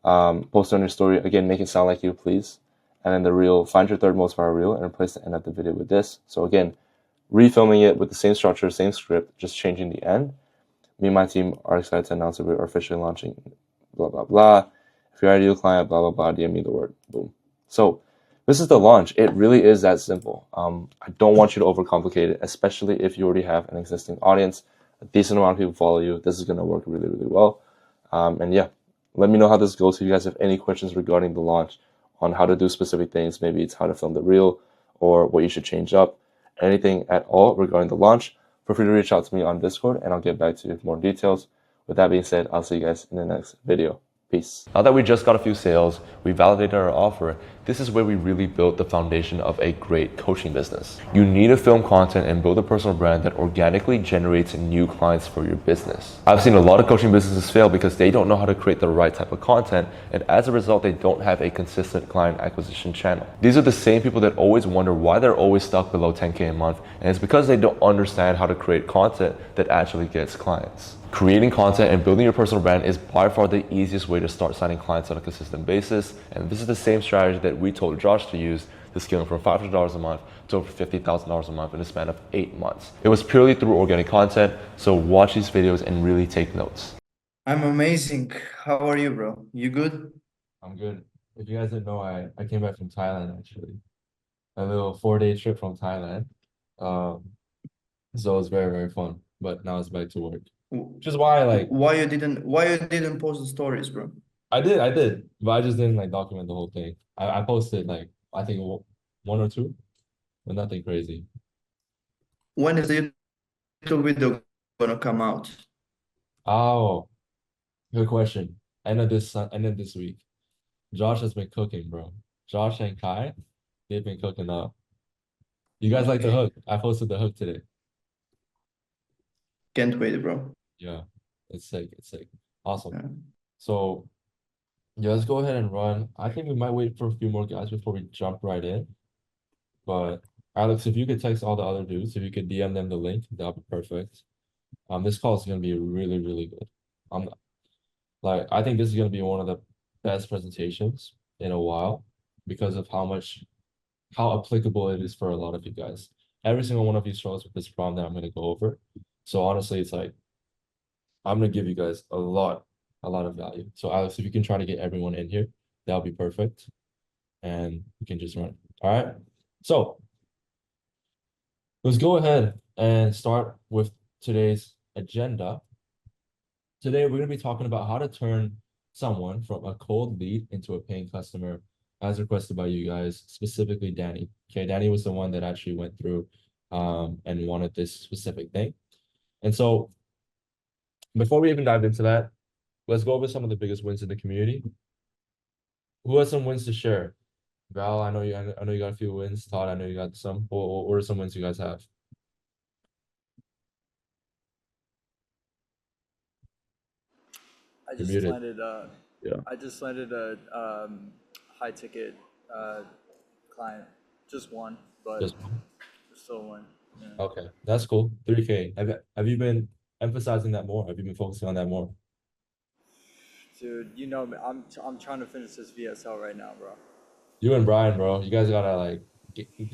Post on your story. Again, make it sound like you, please. And then the reel, find your third most viral reel and replace the end of the video with this. So again, refilming it with the same structure, same script, just changing the end. Me and my team are excited to announce that we're officially launching blah, blah, blah. If you're an ideal client, blah, blah, blah, DM me the word. Boom. So this is the launch. It really is that simple. I don't want you to overcomplicate it, especially if you already have an existing audience. A decent amount of people follow you. This is going to work really, really well. And yeah, let me know how this goes. If you guys have any questions regarding the launch on how to do specific things, maybe it's how to film the reel or what you should change up, anything at all regarding the launch, feel free to reach out to me on Discord and I'll get back to you with more details. With that being said, I'll see you guys in the next video. Peace. Now that we just got a few sales, we validated our offer, this is where we really built the foundation of a great coaching business. You need to film content and build a personal brand that organically generates new clients for your business. I've seen a lot of coaching businesses fail because they don't know how to create the right type of content, and as a result, they don't have a consistent client acquisition channel. These are the same people that always wonder why they're always stuck below 10K a month, and it's because they don't understand how to create content that actually gets clients. Creating content and building your personal brand is by far the easiest way to start signing clients on a consistent basis. And this is the same strategy that we told Josh to use to scale him from $500 a month to over $50,000 a month in a span of 8 months. It was purely through organic content. So watch these videos and really take notes. I'm amazing. How are you, bro? You good? I'm good. If you guys didn't know, I came back from Thailand actually. A little 4-day trip from Thailand. So it was very, very fun. But now it's back to work. Which is why Why you didn't post the stories, bro? I did, but I just didn't like document the whole thing. I posted like I think 1 or 2, but nothing crazy. When is the YouTube video gonna come out? Oh, good question. End of this week. Josh has been cooking, bro. Josh and Kai, they've been cooking up. You guys like the hook? I posted the hook today. Can't wait, bro. Yeah, it's sick. It's sick. Awesome. Yeah. So yeah, let's go ahead and run. I think we might wait for a few more guys before we jump right in. But Alex, if you could text all the other dudes, if you could DM them the link, that'd be perfect. This call is gonna be really, really good. Like I think this is gonna be one of the best presentations in a while because of how applicable it is for a lot of you guys. Every single one of you struggles with this problem that I'm gonna go over. So honestly, it's like I'm gonna give you guys a lot of value. So Alex, if you can try to get everyone in here, that'll be perfect. And we can just run. All right. So let's go ahead and start with today's agenda. Today, we're going to be talking about how to turn someone from a cold lead into a paying customer as requested by you guys, specifically Danny. Okay, Danny was the one that actually went through and wanted this specific thing. And so before we even dive into that, let's go over some of the biggest wins in the community. Who has some wins to share? Val, I know you got a few wins. Todd, I know you got some. What are some wins you guys have? I You're just muted. landed Yeah. I just landed a high ticket client. Just one, but Just one. still one. Yeah. Okay, that's cool. 3K. Have you been emphasizing that more? Have you been focusing on that more? Dude, you know me. I'm trying to finish this VSL right now, bro. You and Brian, bro, you guys gotta like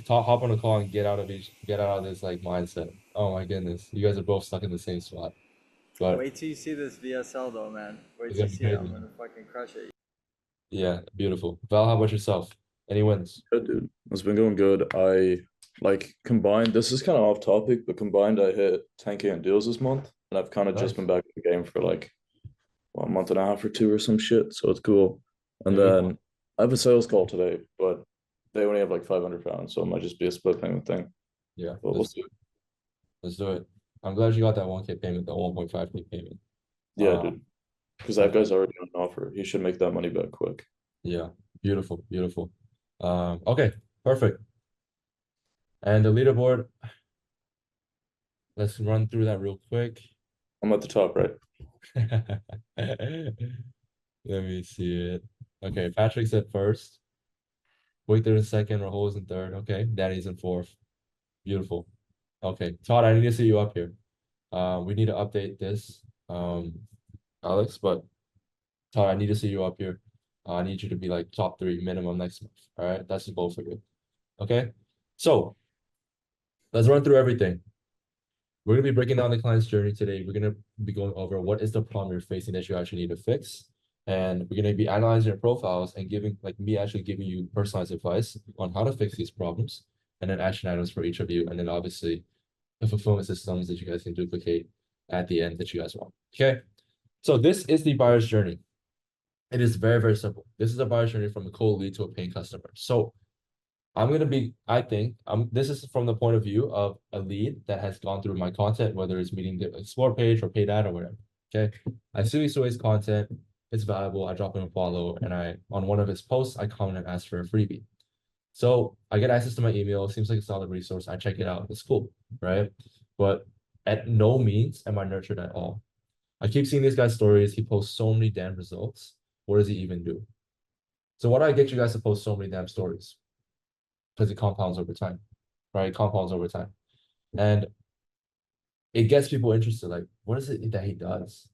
hop on a call and get out of this like mindset. Oh my goodness, you guys are both stuck in the same spot. But Wait till you see this VSL though, man. Wait it's till gonna you be see it. I'm crazy. gonna fucking crush it. Yeah, beautiful. Val, how about yourself? Any wins? Good, dude. It's been going good. I like combined, this is kind of off topic, but combined, I hit 10K in deals this month. And I've kind of just Nice. been back in the game for like a month and a half or two or some shit. So it's cool. And There we then go. I have a sales call today, but they only have like 500 pounds. So it might just be a split payment thing. Yeah, But we'll see. let's do it. I'm glad you got that 1K payment, the 1.5K payment. Yeah, dude. Because that Okay. guy's already on an offer. He should make that money back quick. Yeah, beautiful, beautiful. Okay, perfect. And the leaderboard, let's run through that real quick. I'm at the top, right? Let me see it. Okay, Patrick's at first. Victor in second, Rahul's in third. Okay, Danny's in fourth. Beautiful. Okay, Todd, I need to see you up here. We need to update this, Alex, but Todd, I need to see you up here. I need you to be like top 3 minimum next month. All right, that's the goal for you. Okay, so let's run through everything. We're gonna be breaking down the client's journey today. We're gonna be going over what is the problem you're facing that you actually need to fix. And we're gonna be analyzing your profiles and giving like me actually giving you personalized advice on how to fix these problems and then action items for each of you. And then obviously the fulfillment systems that you guys can duplicate at the end that you guys want. Okay. So this is the buyer's journey. It is very, very simple. This is a buyer's journey from a cold lead to a paying customer. So I think, this is from the point of view of a lead that has gone through my content, whether it's meeting the explore page or paid ad or whatever. Okay. I see Sue's content, it's valuable. I drop him a follow and on one of his posts, I comment and ask for a freebie. So I get access to my email. Seems like a solid resource. I check it out. It's cool, right? But at no means am I nurtured at all. I keep seeing this guy's stories. He posts so many damn results. What does he even do? So why do I get you guys to post so many damn stories? Because it compounds over time, right? It compounds over time. And it gets people interested. Like, what is it that he does?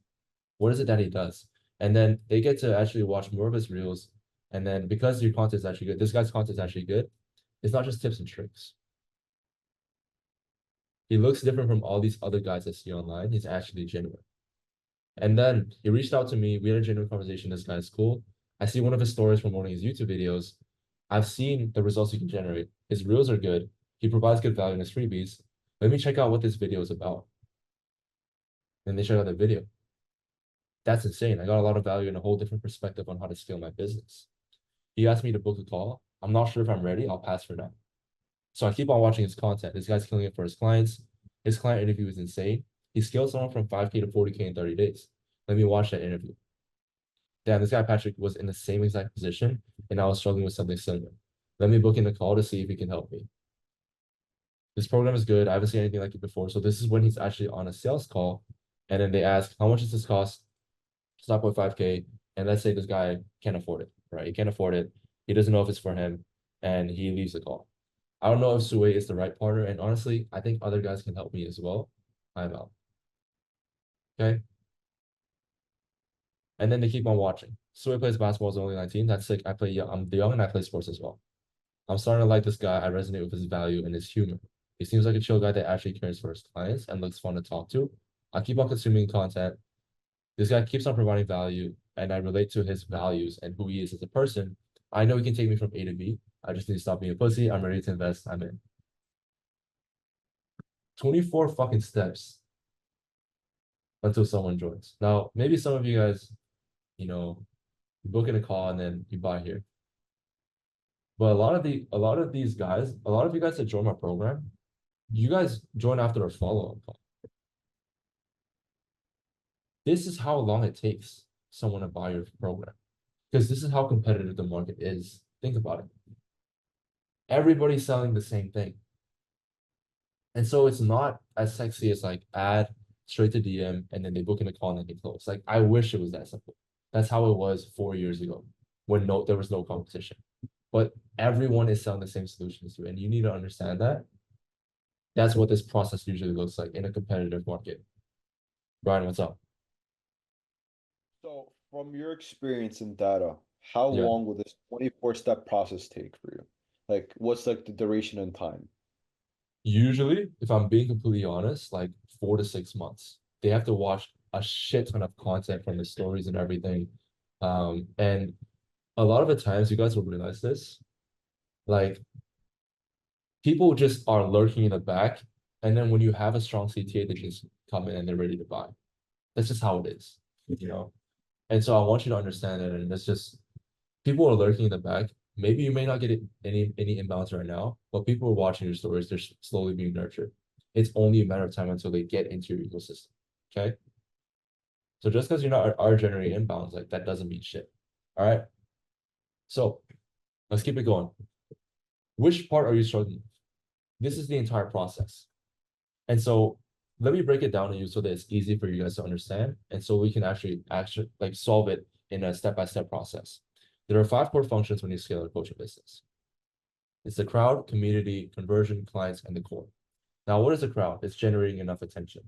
What is it that he does? And then they get to actually watch more of his reels. And then because your content is actually good, this guy's content is actually good. It's not just tips and tricks. He looks different from all these other guys I see online. He's actually genuine. And then he reached out to me. We had a genuine conversation. This guy's cool. I see one of his stories from one of his YouTube videos. I've seen the results he can generate. His reels are good. He provides good value in his freebies. Let me check out what this video is about. And they check out the video. That's insane. I got a lot of value and a whole different perspective on how to scale my business. He asked me to book a call. I'm not sure if I'm ready. I'll pass for now. So I keep on watching his content. This guy's killing it for his clients. His client interview is insane. He scaled someone from 5K to 40K in 30 days. Let me watch that interview. Damn, this guy Patrick was in the same exact position, and I was struggling with something similar. Let me book in a call to see if he can help me. This program is good. I haven't seen anything like it before. So this is when he's actually on a sales call, and then they ask, how much does this cost? It's 5K. And let's say this guy can't afford it, right? He can't afford it. He doesn't know if it's for him, and he leaves the call. I don't know if Sue is the right partner, and honestly, I think other guys can help me as well. I'm out. Okay. And then they keep on watching. Sue plays basketball is only 19. That's sick. I'm young and I play sports as well. I'm starting to like this guy. I resonate with his value and his humor. He seems like a chill guy that actually cares for his clients and looks fun to talk to. I keep on consuming content. This guy keeps on providing value, and I relate to his values and who he is as a person. I know he can take me from A to B. I just need to stop being a pussy. I'm ready to invest. I'm in. 24 fucking steps until someone joins. Now, maybe some of you guys, you book in a call and then you buy here. But a lot of these guys, a lot of you guys that join my program, you guys join after a follow-up call. This is how long it takes. someone to buy your program. Because this is how competitive the market is. Think about it. Everybody's selling the same thing. And so it's not as sexy as like add straight to DM and then they book in a call and then they close. Like I wish it was that simple. That's how it was 4 years ago when there was no competition. But everyone is selling the same solutions to it. And you need to understand that. That's what this process usually looks like in a competitive market. Brian, what's up? So, from your experience in data, how Yeah. long will this 24-step process take for you? Like, what's like the duration and time? Usually, if I'm being completely honest, like 4 to 6 months. They have to watch a shit ton of content from the stories and everything. And a lot of the times, you guys will realize this, like people just are lurking in the back, and then when you have a strong CTA, they just come in and they're ready to buy. That's just how it is, you know. And so I want you to understand it, and it's just people are lurking in the back. Maybe you may not get any inbounds right now, but people are watching your stories. They're slowly being nurtured. It's only a matter of time until they get into your ecosystem. Okay. So just because you're not are generating inbounds, like that doesn't mean shit. All right. So let's keep it going. Which part are you struggling with? This is the entire process. And so let me break it down to you so that it's easy for you guys to understand. And so we can actually like solve it in a step-by-step process. There are 5 core functions when you scale a coaching business. It's the crowd, community, conversion, clients, and the core. Now, what is the crowd? It's generating enough attention.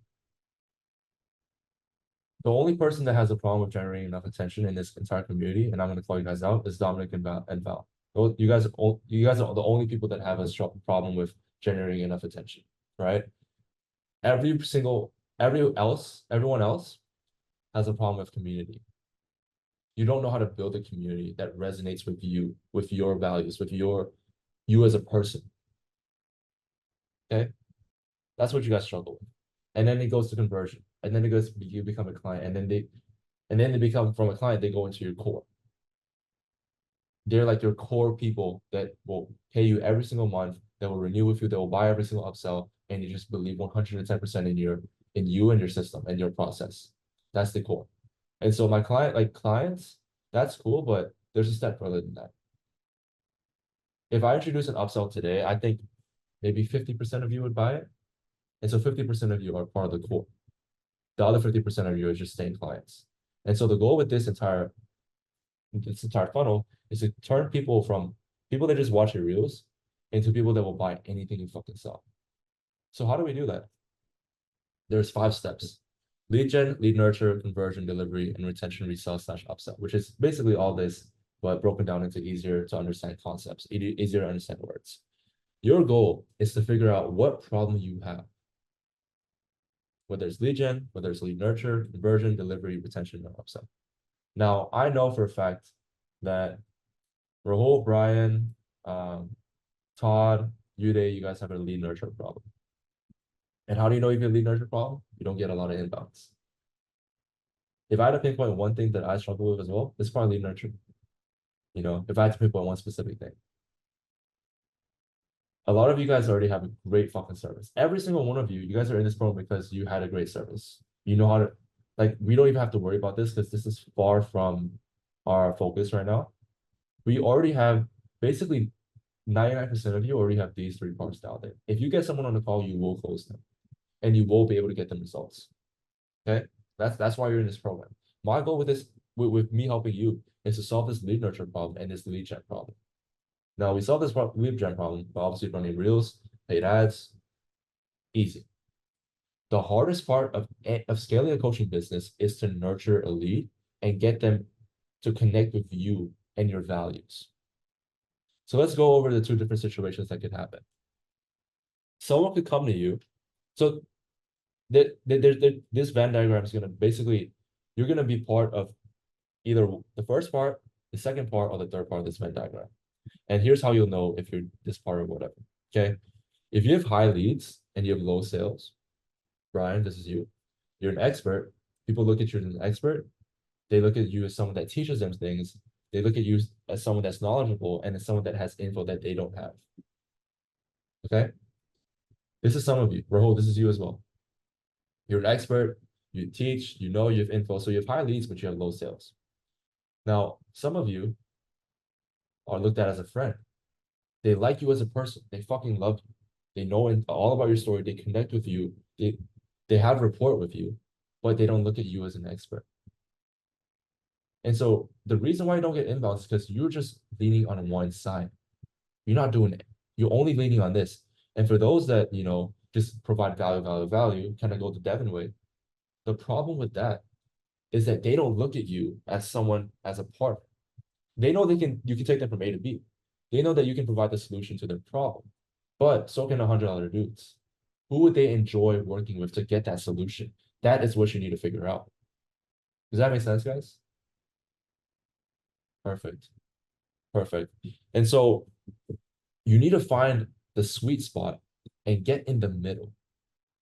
The only person that has a problem with generating enough attention in this entire community, and I'm going to call you guys out, is Dominic and Val. You guys are the only people that have a strong problem with generating enough attention, right? Everyone else has a problem with community. You don't know how to build a community that resonates with you, with your values, with you as a person. Okay, that's what you guys struggle with. And then it goes to conversion, and then it goes you become a client, and then they become from a client they go into your core. They're like your core people that will pay you every single month, that will renew with you, that will buy every single upsell, and you just believe 110% in you and your system and your process. That's the core. And so my clients, that's cool, but there's a step further than that. If I introduce an upsell today, I think maybe 50% of you would buy it. And so 50% of you are part of the core. The other 50% of you is just staying clients. And so the goal with this entire funnel is to turn people from people that just watch your reels into people that will buy anything you fucking sell. So how do we do that? There's 5 steps: lead gen, lead nurture, conversion, delivery, and retention, resell / upsell, which is basically all this, but broken down into easier to understand concepts, easier to understand words. Your goal is to figure out what problem you have, whether it's lead gen, whether it's lead nurture, conversion, delivery, retention, or upsell. Now, I know for a fact that Rahul, Brian, Todd, Uday, you guys have a lead nurture problem. And how do you know you have a lead nurture problem? You don't get a lot of inbounds. If I had to pinpoint one thing that I struggle with as well, it's probably lead nurture. You know, if I had to pinpoint one specific thing. A lot of you guys already have a great fucking service. Every single one of you, you guys are in this program because you had a great service. You know how to, like, we don't even have to worry about this because this is far from our focus right now. We already have basically 99% of you already have these 3 parts down there. If you get someone on the call, you will close them and you will be able to get them results. Okay, that's why you're in this program. My goal with this, with me helping you, is to solve this lead nurture problem and this lead gen problem. Now we solve this lead gen problem by obviously running reels, paid ads, easy. The hardest part of scaling a coaching business is to nurture a lead and get them to connect with you and your values. So let's go over the 2 different situations that could happen. Someone could come to you. So this Venn diagram is going to basically, you're going to be part of either the first part, the second part, or the third part of this Venn diagram. And here's how you'll know if you're this part or whatever. Okay. If you have high leads and you have low sales, Brian, this is you. You're an expert. People look at you as an expert. They look at you as someone that teaches them things. They look at you as someone that's knowledgeable and as someone that has info that they don't have. Okay. This is some of you. Rahul, this is you as well. You're an expert. You teach, you know, you have info, so you have high leads, but you have low sales. Now, some of you are looked at as a friend. They like you as a person. They fucking love you. They know all about your story. They connect with you. They have rapport with you, but they don't look at you as an expert. And so the reason why you don't get inbounds is because you're just leaning on one side. You're not doing it. You're only leaning on this. And for those that, you know, just provide value, kind of go the Devin way, the problem with that is that they don't look at you as someone, as a partner. They know you can take them from A to B. They know that you can provide the solution to their problem. But so can 100 other dudes. Who would they enjoy working with to get that solution? That is what you need to figure out. Does that make sense, guys? Perfect. Perfect. And so you need to find the sweet spot and get in the middle.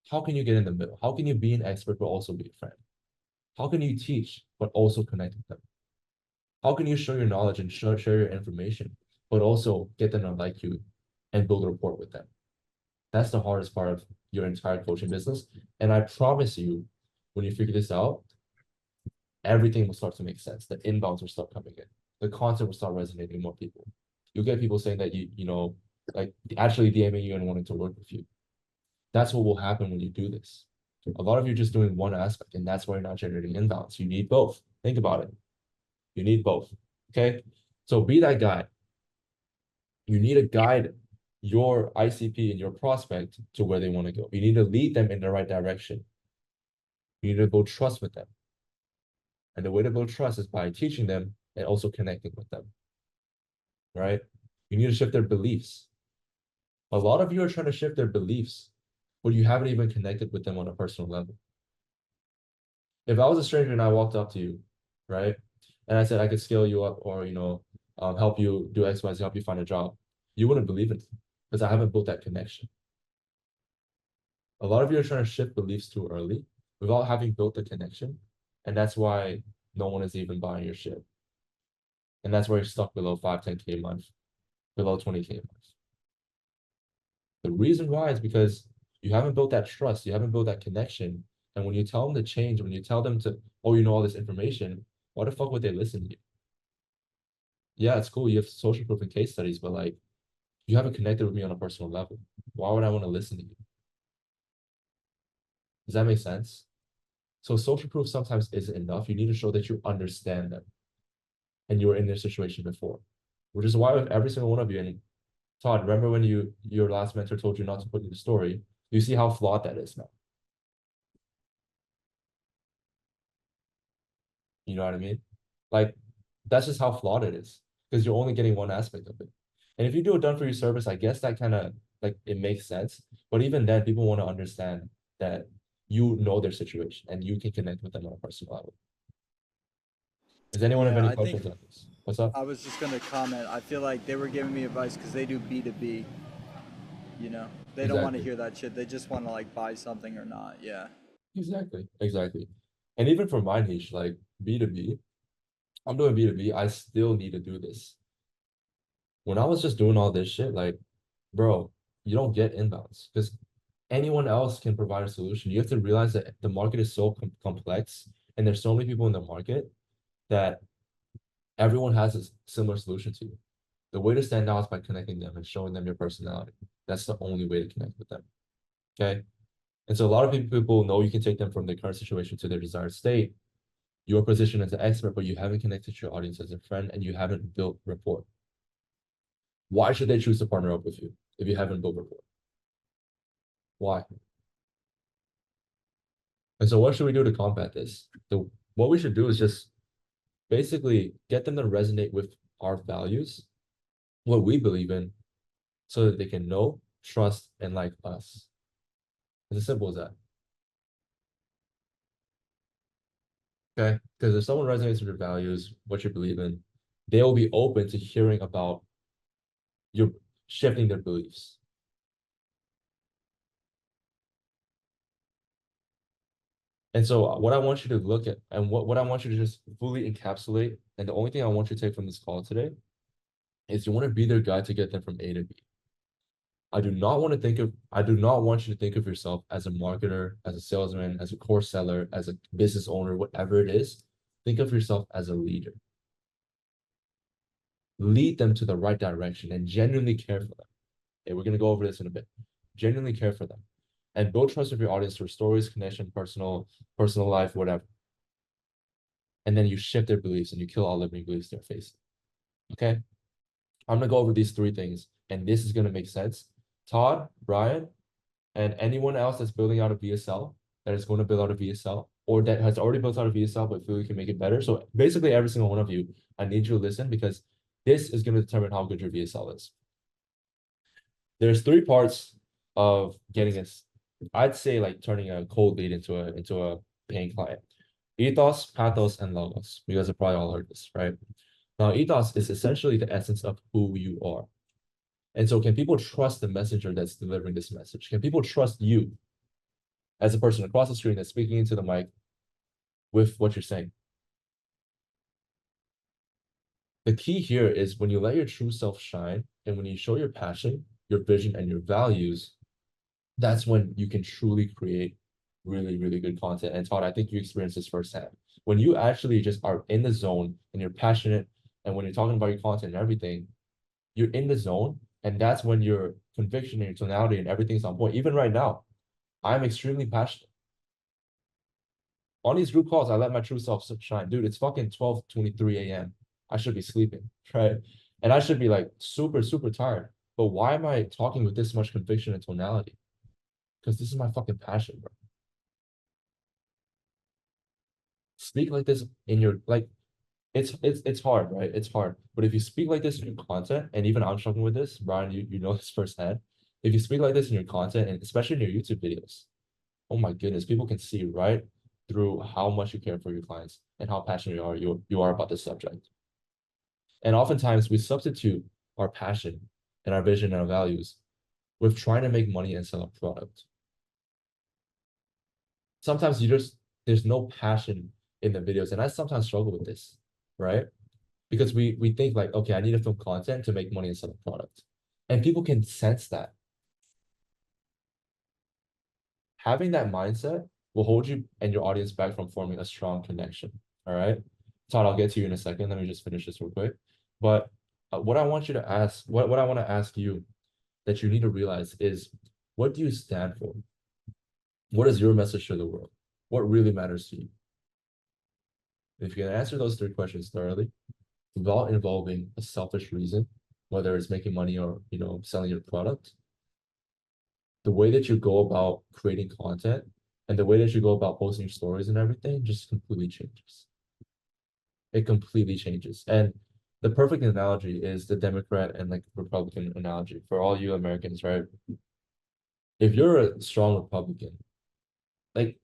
How can you get in the middle? How can you be an expert but also be a friend? How can you teach but also connect with them? How can you show your knowledge and share your information, but also get them to like you and build a rapport with them? That's the hardest part of your entire coaching business. And I promise you, when you figure this out, everything will start to make sense. The inbounds will start coming in. The content will start resonating with more people. You'll get people saying that you know, like actually DMing you and wanting to work with you. That's what will happen when you do this. A lot of you are just doing one aspect, and that's why you're not generating inbounds. You need both. Think about it. You need both. Okay. So be that guy. You need to guide your ICP and your prospect to where they want to go. You need to lead them in the right direction. You need to build trust with them. And the way to build trust is by teaching them and also connecting with them. Right? You need to shift their beliefs. A lot of you are trying to shift their beliefs, but you haven't even connected with them on a personal level. If I was a stranger and I walked up to you, right, and I said I could scale you up or, you know, help you do X, Y, Z, help you find a job, you wouldn't believe it because I haven't built that connection. A lot of you are trying to shift beliefs too early without having built the connection. And that's why no one is even buying your shit. And that's why you're stuck below 5, 10K a month, below 20K a month. The reason why is because you haven't built that trust, you haven't built that connection. And when you tell them to change, when you tell them to, oh, you know all this information, why the fuck would they listen to you? Yeah, it's cool. You have social proof and case studies, but like, you haven't connected with me on a personal level. Why would I want to listen to you? Does that make sense? So social proof sometimes isn't enough. You need to show that you understand them and you were in their situation before, which is why with every single one of you, and Todd, remember when your last mentor told you not to put in the story, you see how flawed that is now. You know what I mean? Like, that's just how flawed it is because you're only getting one aspect of it. And if you do a done for you service, I guess that kind of like it makes sense. But even then, people want to understand that you know their situation and you can connect with them on a personal level. Does anyone have Yeah, any I think questions on this? What's up? I was just gonna comment. I feel like they were giving me advice because they do B2B. You know, they don't want to Exactly. hear that shit. They just want to like buy something or not. Yeah. Exactly. Exactly. And even for my niche, like B2B, I'm doing B2B, I still need to do this. When I was just doing all this shit, like, bro, you don't get inbounds because anyone else can provide a solution. You have to realize that the market is so complex and there's so many people in the market that everyone has a similar solution to you. The way to stand out is by connecting them and showing them your personality. That's the only way to connect with them. Okay. And so a lot of people know you can take them from their current situation to their desired state. Your position as an expert, but you haven't connected to your audience as a friend and you haven't built rapport. Why should they choose to partner up with you if you haven't built rapport? Why? And so what should we do to combat this? What we should do is just basically get them to resonate with our values, what we believe in, so that they can know, trust, and like us. It's as simple as that. Okay? Because if someone resonates with your values, what you believe in, they will be open to hearing about your shifting their beliefs. And so what I want you to look at and what I want you to just fully encapsulate, and the only thing I want you to take from this call today is you want to be their guide to get them from A to B. I do not want you to think of yourself as a marketer, as a salesman, as a course seller, as a business owner, whatever it is. Think of yourself as a leader. Lead them to the right direction and genuinely care for them. Okay, we're gonna go over this in a bit. Genuinely care for them and build trust with your audience through stories, connection, personal life, whatever. And then you shift their beliefs and you kill all limiting beliefs in their face. Okay? I'm gonna go over these 3 things, and this is gonna make sense. Todd, Brian, and anyone else that's building out a VSL, that is going to build out a VSL, or that has already built out a VSL but feel you can make it better. So basically, every single one of you, I need you to listen, because this is going to determine how good your VSL is. There's 3 parts of getting this. I'd say like turning a cold lead into a paying client. Ethos, pathos, and logos. You guys have probably all heard this, right? Now, ethos is essentially the essence of who you are. And so can people trust the messenger that's delivering this message? Can people trust you as a person across the screen that's speaking into the mic with what you're saying? The key here is when you let your true self shine and when you show your passion, your vision, and your values, that's when you can truly create really, really good content. And Todd, I think you experienced this firsthand. When you actually just are in the zone and you're passionate, and when you're talking about your content and everything, you're in the zone, and that's when your conviction and your tonality and everything's on point. Even right now, I'm extremely passionate. On these group calls, I let my true self shine. Dude, it's fucking 12:23 a.m. I should be sleeping, right? And I should be like super, super tired. But why am I talking with this much conviction and tonality? Because this is my fucking passion, bro. Speak like this in your, like, it's hard, right? It's hard. But if you speak like this in your content, and even I'm struggling with this, Brian, you know this firsthand. If you speak like this in your content, and especially in your YouTube videos, oh my goodness, people can see right through how much you care for your clients and how passionate you are about this subject. And oftentimes we substitute our passion and our vision and our values with trying to make money and sell a product. Sometimes there's no passion in the videos, and I sometimes struggle with this, right? Because we think like, okay, I need to film content to make money and sell a product. And people can sense that. Having that mindset will hold you and your audience back from forming a strong connection. All right. Todd, I'll get to you in a second. Let me just finish this real quick. But what I want you to ask, what I want to ask you that you need to realize is, what do you stand for? What is your message to the world? What really matters to you? If you can answer those 3 questions thoroughly, without involving a selfish reason, whether it's making money or, selling your product, the way that you go about creating content and the way that you go about posting stories and everything just completely changes. It completely changes. And the perfect analogy is the Democrat and like Republican analogy for all you Americans, right? If you're a strong Republican, like,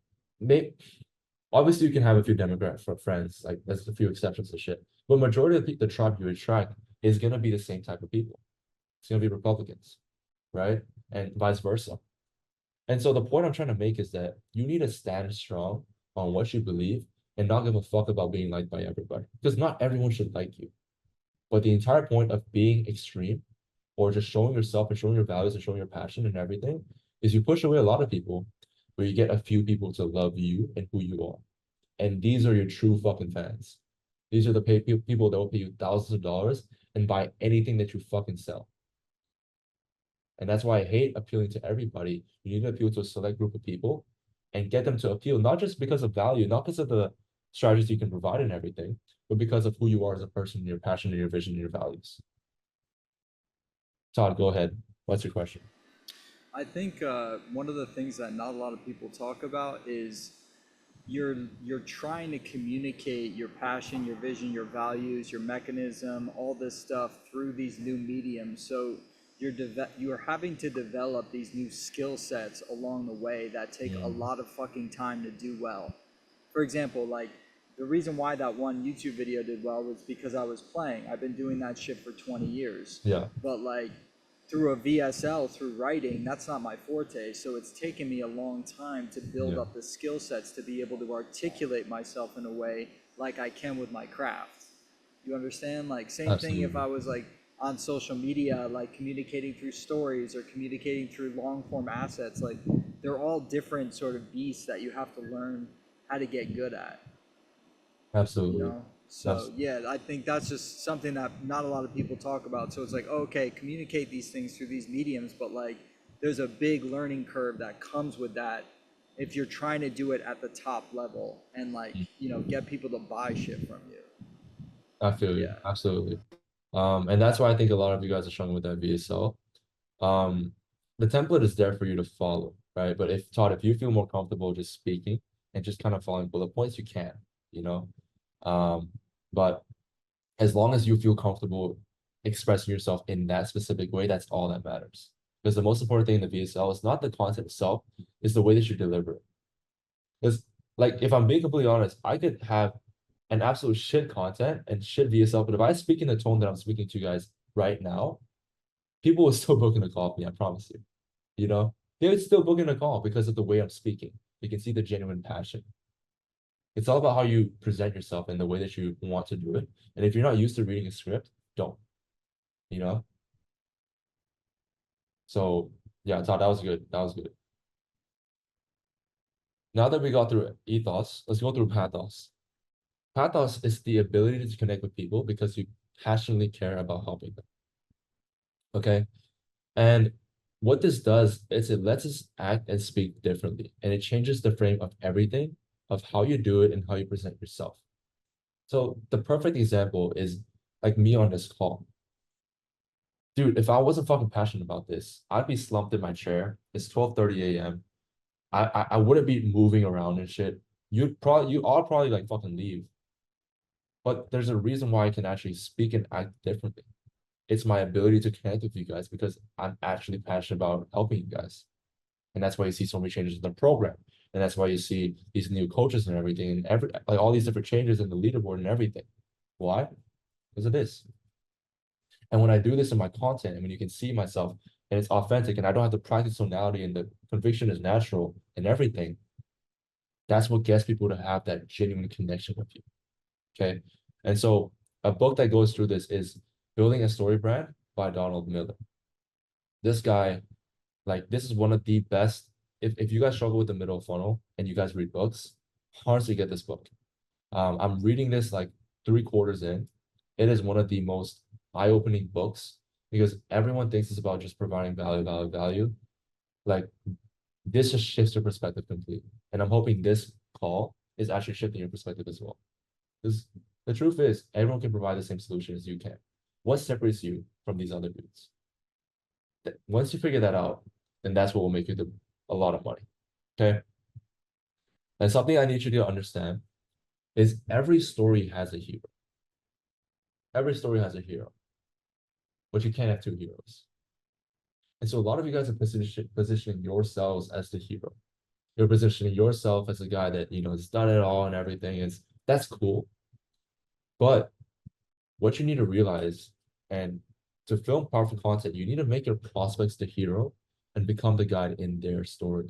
obviously you can have a few Democrat friends, like there's a few exceptions to shit, but majority of the tribe you attract is gonna be the same type of people. It's gonna be Republicans, right? And vice versa. And so the point I'm trying to make is that you need to stand strong on what you believe and not give a fuck about being liked by everybody, because not everyone should like you. But the entire point of being extreme or just showing yourself and showing your values and showing your passion and everything is you push away a lot of people, but you get a few people to love you and who you are. And these are your true fucking fans. These are the people that will pay you thousands of dollars and buy anything that you fucking sell. And that's why I hate appealing to everybody. You need to appeal to a select group of people and get them to appeal, not just because of value, not because of the strategies you can provide and everything, but because of who you are as a person, your passion, and your vision, and your values. Todd, go ahead. What's your question? I think one of the things that not a lot of people talk about is you're trying to communicate your passion, your vision, your values, your mechanism, all this stuff through these new mediums. So you're having to develop these new skill sets along the way that take a lot of fucking time to do well. For example, like the reason why that one YouTube video did well was because I was playing. I've been doing that shit for 20 years. Yeah. But like through a VSL, through writing, that's not my forte. So it's taken me a long time to build up the skill sets to be able to articulate myself in a way like I can with my craft. You understand? Like same thing if I was like, on social media, like communicating through stories or communicating through long form assets. Like they're all different sort of beasts that you have to learn how to get good at, you Absolutely. know? So yeah, I think that's just something that not a lot of people talk about. So it's like, okay, communicate these things through these mediums, but like there's a big learning curve that comes with that if you're trying to do it at the top level and like, you know, get people to buy shit from you. I feel you. Yeah. Absolutely. And that's why I think a lot of you guys are struggling with that VSL. Um, the template is there for you to follow, right? But if Todd, if you feel more comfortable just speaking and just kind of following bullet points, you can, you know. But as long as you feel comfortable expressing yourself in that specific way, that's all that matters. Because the most important thing in the VSL is not the content itself, it's the way that you deliver it. Because, like, if I'm being completely honest, I could have an absolute shit content and shit VSL, but if I speak in the tone that I'm speaking to you guys right now, people will still book in a call with me, I promise you. You know, they would still book in a call because of the way I'm speaking. You can see the genuine passion. It's all about how you present yourself and the way that you want to do it. And if you're not used to reading a script, don't, you know? So yeah, Todd, that was good. That was good. Now that we got through ethos, let's go through pathos. Pathos is the ability to connect with people because you passionately care about helping them. Okay. And what this does is it lets us act and speak differently. And it changes the frame of everything, of how you do it and how you present yourself. So the perfect example is like me on this call. Dude, if I wasn't fucking passionate about this, I'd be slumped in my chair. It's 12:30 a.m. I wouldn't be moving around and shit. You all probably like fucking leave. But there's a reason why I can actually speak and act differently. It's my ability to connect with you guys because I'm actually passionate about helping you guys. And that's why you see so many changes in the program. And that's why you see these new coaches and everything and like all these different changes in the leaderboard and everything. Why? Because of this. And when I do this in my content, and when you can see myself and it's authentic and I don't have to practice tonality and the conviction is natural and everything, that's what gets people to have that genuine connection with you. Okay. And so a book that goes through this is Building a Story Brand by Donald Miller. This guy, like, this is one of the best. If you guys struggle with the middle funnel and you guys read books, honestly get this book. I'm reading this like 3/4 in. It is one of the most eye-opening books because everyone thinks it's about just providing value. Like this just shifts your perspective completely. And I'm hoping this call is actually shifting your perspective as well. Because the truth is, everyone can provide the same solution as you can. What separates you from these other dudes? Once you figure that out, then that's what will make you a lot of money. Okay. And something I need you to understand is every story has a hero. Every story has a hero, but you can't have two heroes. And so a lot of you guys are positioning yourselves as the hero. You're positioning yourself as a guy that, you know, has done it all and everything. That's cool. But what you need to realize, and to film powerful content, you need to make your prospects the hero and become the guy in their story.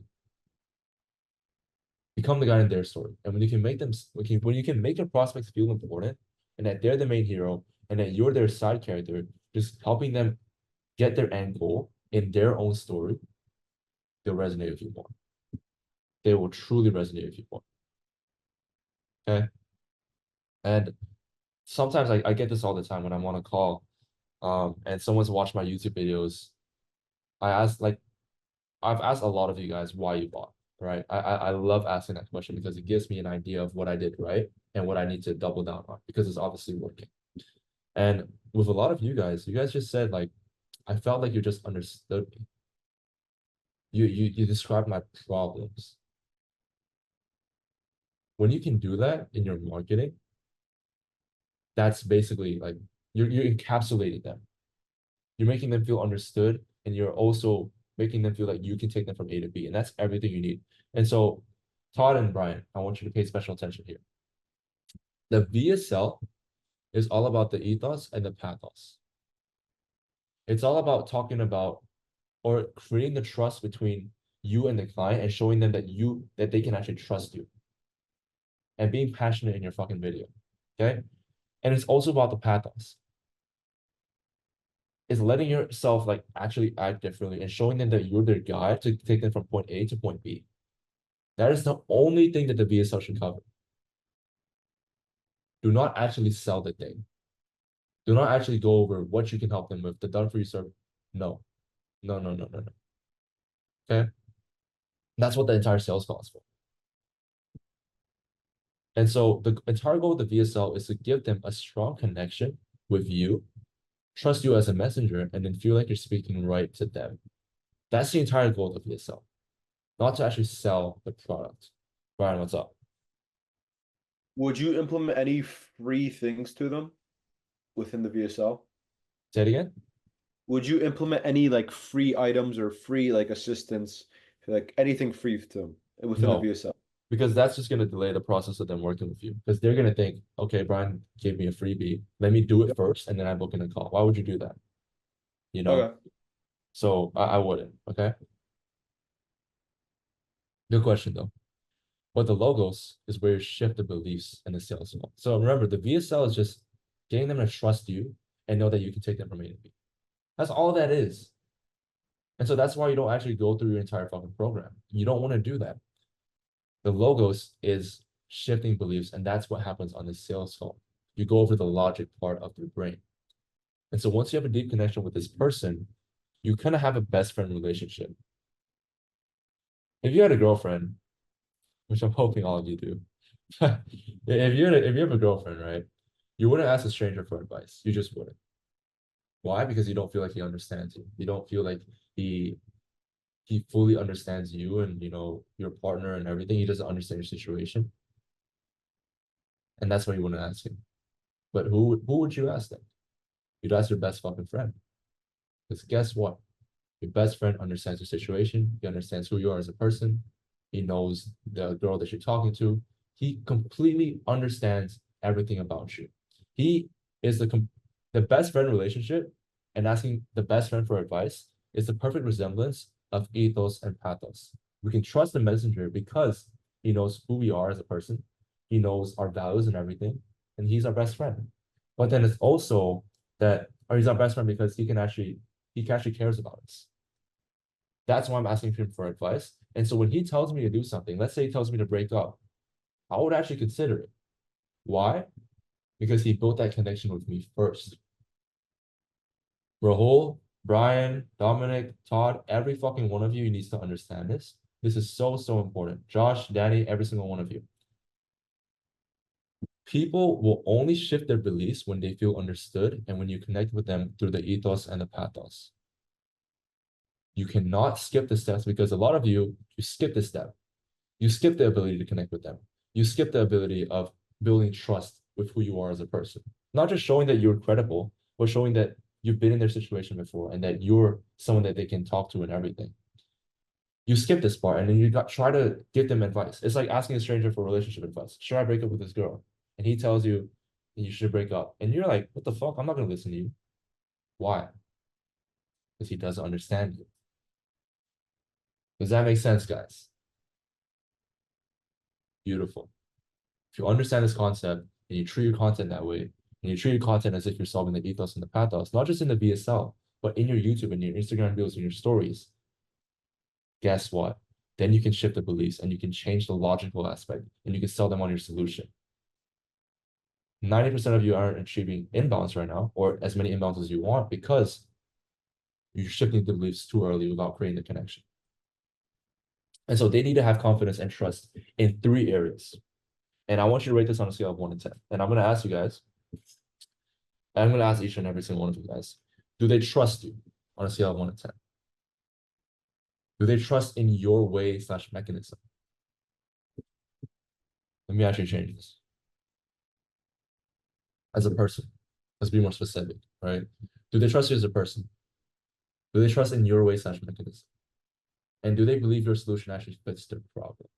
Become the guy in their story. And when you can make them, when you can make your prospects feel important and that they're the main hero and that you're their side character, just helping them get their end goal in their own story, they'll resonate with you more. They will truly resonate with you more. Okay. And sometimes I get this all the time when I'm on a call, and someone's watched my YouTube videos. I've asked a lot of you guys why you bought, right? I love asking that question because it gives me an idea of what I did right and what I need to double down on because it's obviously working. And with a lot of you guys just said like, I felt like you just understood me. You described my problems. When you can do that in your marketing, that's basically like you're encapsulating them. You're making them feel understood, and you're also making them feel like you can take them from A to B, and that's everything you need. And so, Todd and Brian, I want you to pay special attention here. The VSL is all about the ethos and the pathos. It's all about talking about or creating the trust between you and the client and showing them that they can actually trust you and being passionate in your fucking video. Okay. And it's also about the pathos. is letting yourself like actually act differently and showing them that you're their guide to take them from point A to point B. That is the only thing that the VSL should cover. Do not actually sell the thing. Do not actually go over what you can help them with, the done for you service. No. No, no, no, no, no. Okay. That's what the entire sales call is for. And so the entire goal of the VSL is to give them a strong connection with you, trust you as a messenger, and then feel like you're speaking right to them. That's the entire goal of the VSL, not to actually sell the product. Brian, what's up? Would you implement any free things to them within the VSL? Say it again. Would you implement any like free items or free like assistance, like anything free to them within No. the VSL? Because that's just going to delay the process of them working with you. Because they're going to think, okay, Brian gave me a freebie. Let me do it first, and then I book in a call. Why would you do that? You know? Okay. So I wouldn't, okay? Good question, though. But the logos is where you shift the beliefs and the sales call. So remember, the VSL is just getting them to trust you and know that you can take them from A to B. That's all that is. And so that's why you don't actually go through your entire fucking program. You don't want to do that. The logos is shifting beliefs, and that's what happens on the sales call. You go over the logic part of their brain. And so once you have a deep connection with this person, you kind of have a best friend relationship. If you had a girlfriend, which I'm hoping all of you do, if you have a girlfriend, right, you wouldn't ask a stranger for advice. You just wouldn't. Why? Because you don't feel like he understands you. You don't feel like he fully understands you and your partner and everything. He doesn't understand your situation. And that's why you wouldn't ask him. But who would you ask then? You'd ask your best fucking friend. Because guess what? Your best friend understands your situation. He understands who you are as a person. He knows the girl that you're talking to. He completely understands everything about you. He is the best friend relationship, and asking the best friend for advice is the perfect resemblance of ethos and pathos. We can trust the messenger because he knows who we are as a person. He knows our values and everything, and he's our best friend. But then it's also that, or he's our best friend because he actually cares about us. That's why I'm asking him for advice. And so when he tells me to do something, let's say he tells me to break up, I would actually consider it. Why? Because he built that connection with me first. Rahul, Brian, Dominic, Todd, every fucking one of you needs to understand this. This is so, so important. Josh, Danny, every single one of you. People will only shift their beliefs when they feel understood and when you connect with them through the ethos and the pathos. You cannot skip the steps because a lot of you skip this step. You skip the ability to connect with them. You skip the ability of building trust with who you are as a person. Not just showing that you're credible, but showing that you've been in their situation before and that you're someone that they can talk to and everything. You skip this part and then you try to give them advice. It's like asking a stranger for relationship advice. Should I break up with this girl? And he tells you you should break up. And you're like, what the fuck? I'm not going to listen to you. Why? Because he doesn't understand you. Does that make sense, guys? Beautiful. If you understand this concept and you treat your content that way, and you treat your content as if you're solving the ethos and the pathos, not just in the VSL, but in your YouTube and your Instagram reels and your stories, guess what? Then you can shift the beliefs and you can change the logical aspect and you can sell them on your solution. 90% of you aren't achieving inbounds right now, or as many inbounds as you want, because you're shifting the beliefs too early without creating the connection. And so they need to have confidence and trust in 3 areas. And I want you to rate this on a scale of 1 to 10. And I'm going to ask you guys, and I'm going to ask each and every single one of you guys, do they trust you on a scale of 1 to 10? Do they trust in your way / mechanism? Let me actually change this. As a person, let's be more specific, right? Do they trust you as a person? Do they trust in your way / mechanism? And do they believe your solution actually fits their problem?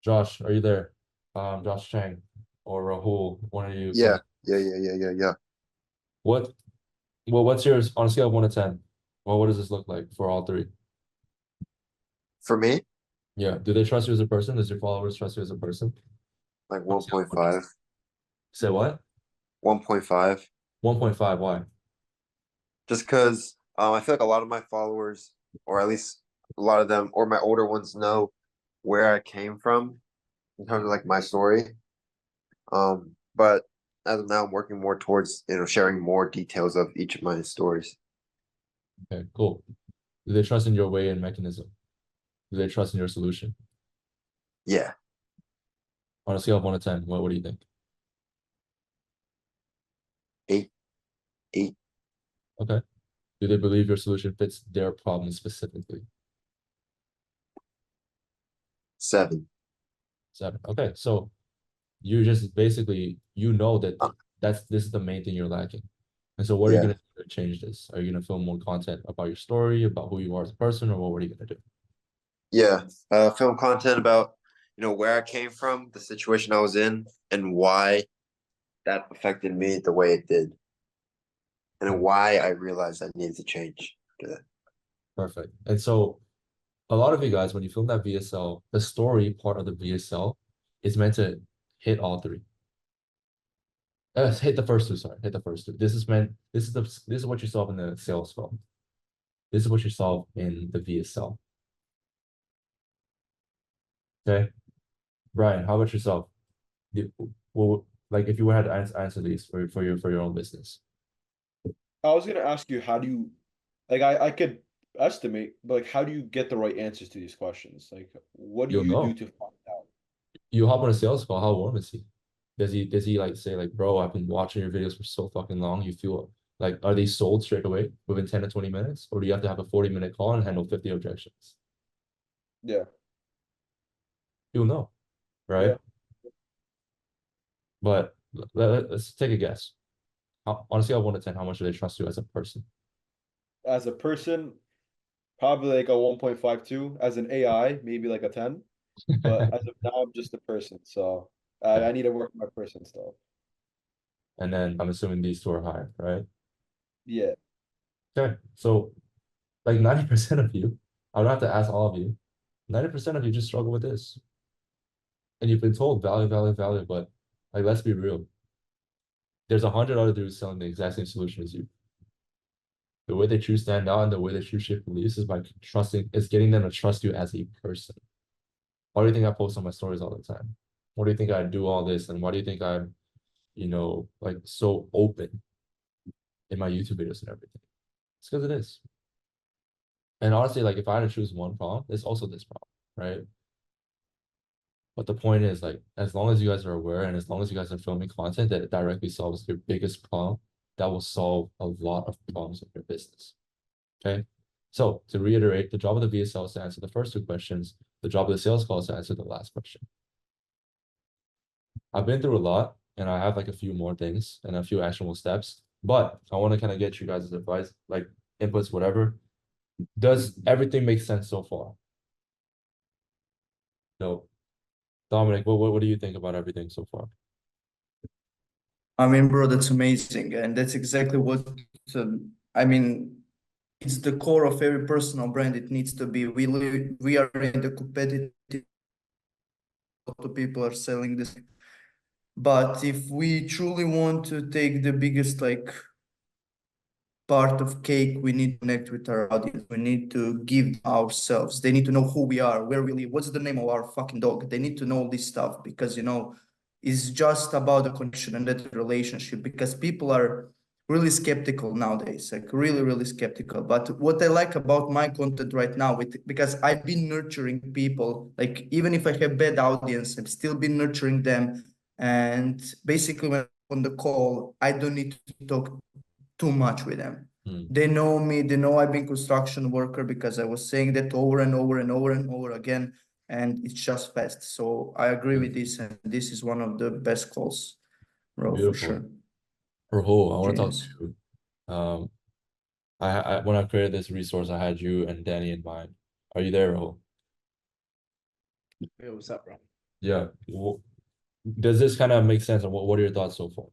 Josh, are you there? Josh Chang or Rahul, one of you. Yeah. What's yours on a scale of 1 to 10? Well, what does this look like for all 3? For me, Yeah. Do they trust you as a person? Does your followers trust you as a person? like 1.5. Say what? 1.5. 1.5, why? Just because I feel like a lot of my followers, or at least a lot of them, or my older ones, know where I came from in terms of like my story. But as of now, I'm working more towards sharing more details of each of my stories. Okay, cool. Do they trust in your way and mechanism? Do they trust in your solution? Yeah, On a scale of 1 to 10, what do you think? 8, 8, Okay. Do they believe your solution fits their problem specifically? 7. 7. Okay, so you just basically that Uh, this is the main thing you're lacking. And so what are you yeah, gonna do to change this? Are you gonna film more content about your story, about who you are as a person, or what are you gonna do? yeah. Film content about where I came from, the situation I was in, and why that affected me the way it did, and why I realized I needed to change after that. Perfect. And so a lot of you guys, when you film that VSL, the story part of the VSL is meant to hit all three. Hit the first two, sorry. Hit the first two. This is what you solve in the sales flow. This is what you solve in the VSL. Okay. Brian, how about yourself? Well, like if you had to answer these for your own business. I was gonna ask you, how do you, like, I could estimate, but like, how do you get the right answers to these questions? Like, what do You'll you do know. to find out? You hop on a sales call, how warm is he? Does he like say like, bro, I've been watching your videos for so fucking long. You feel like, are they sold straight away within 10 to 20 minutes? Or do you have to have a 40-minute call and handle 50 objections? Yeah, You'll know, right? yeah. But let's take a guess. On a scale of 1 to 10, how much do they trust you as a person? As a person, probably like a 1.52. As an AI, maybe like a 10. But as of now, I'm just a person, so I need to work on my person stuff. And then I'm assuming these two are higher, right? Yeah. Okay. So like 90% of you, I don't have to ask all of you, 90% of you just struggle with this. And you've been told value, value, value, but like let's be real. There's 100 other dudes selling the exact same solution as you. The way that you stand out and the way that you shift beliefs is by getting them to trust you as a person. Why do you think I post on my stories all the time? Why do you think I do all this? And why do you think I'm, like so open in my YouTube videos and everything? It's because it is. And honestly, like if I had to choose one problem, it's also this problem, right? But the point is, like, as long as you guys are aware and as long as you guys are filming content that directly solves your biggest problem, that will solve a lot of problems in your business. Okay. So to reiterate, the job of the VSL is to answer the first two questions. The job of the sales call is to answer the last question. I've been through a lot and I have like a few more things and a few actionable steps, but I want to kind of get you guys' advice, like inputs, whatever. Does everything make sense so far? No. Dominic, what do you think about everything so far? I mean, bro, that's amazing, and that's exactly what I mean. It's the core of every personal brand. It needs to be. We are in the competitive. People are selling this, but if we truly want to take the biggest part of cake, we need to connect with our audience. We need to give ourselves. They need to know who we are, where we live, what's the name of our fucking dog. They need to know this stuff because it's just about the connection and that relationship. Because people are really skeptical nowadays, like really, really skeptical. But what I like about my content right now, because I've been nurturing people, like even if I have bad audience, I've still been nurturing them. And basically, when on the call, I don't need to talk too much with them. They know me, they know I've been construction worker because I was saying that over and over and over and over again, and it's just fast. So I agree with this, and this is one of the best calls, bro, for Beautiful. sure. Rahul, I want to talk to Genius. you. When I created this resource, I had you and Danny in mind. Are you there, Rahul? Hey, what's up, bro? Yeah. Does this kind of make sense? And what are your thoughts so far?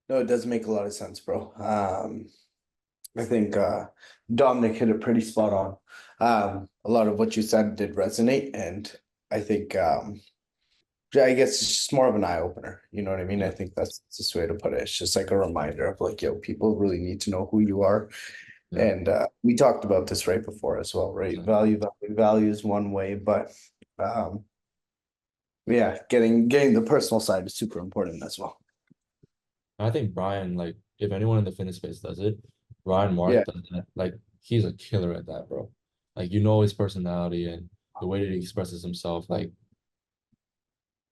No, it does make a lot of sense, bro. I think Dominic hit it pretty spot on. A lot of what you said did resonate, and I think I guess it's just more of an eye opener. You know what I mean? I think that's the best way to put it. It's just like a reminder of like, yo, people really need to know who you are. Yeah. And we talked about this right before as well, right? Exactly. Value is one way, but yeah, getting the personal side is super important as well. I think Brian, like, if anyone in the fitness space does it, Ryan Yeah. Mark does that. Like, he's a killer at that, bro. Like, you know his personality and the way that he expresses himself. Like,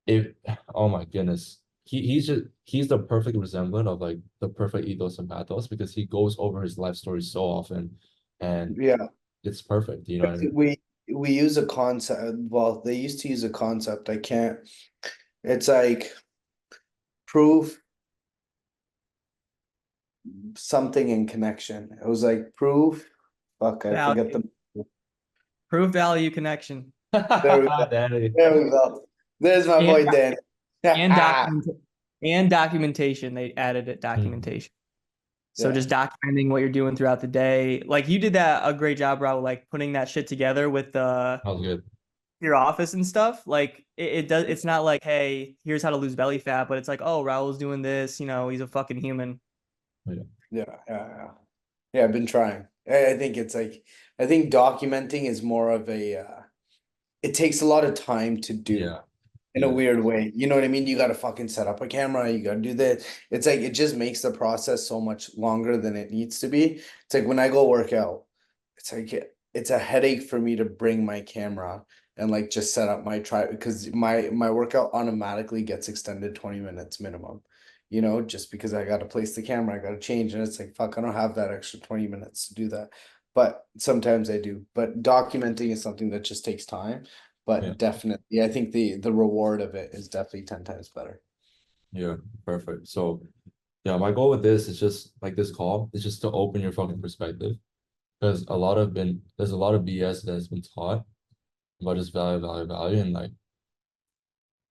if oh my goodness, he's the perfect resemblance of like the perfect ethos and pathos because he goes over his life story so often, and Yeah. it's perfect. You know what I mean? We use a concept. Well, they used to use a concept. I can't. It's like prove something in connection. It was like prove. Fuck, I forget the. Proof value connection. There we go. Danny. There we go. There's my boy Danny. And documentation. They added it documentation. So Yeah. just documenting what you're doing throughout the day. Like you did that a great job, Raul, like putting that shit together with That was good. your office and stuff. Like it does, it's not like, hey, here's how to lose belly fat, but it's like, oh, Raul's doing this, he's a fucking human. Yeah. I've been trying. I think it's like I think documenting is more of a it takes a lot of time to do Yeah. in a weird way. You know what I mean? You gotta fucking set up a camera, you gotta do this. It's like it just makes the process so much longer than it needs to be. It's like when I go work out, it's like it's a headache for me to bring my camera and like just set up my try because my workout automatically gets extended 20 minutes minimum. Just because I gotta place the camera, I gotta change, and it's like fuck, I don't have that extra 20 minutes to do that. But sometimes I do. But documenting is something that just takes time. But Yeah. definitely, I think the reward of it is definitely 10 times better. Yeah, perfect. So yeah, my goal with this is just like this call is just to open your fucking perspective. Because there's a lot of BS that has been taught about just value, and like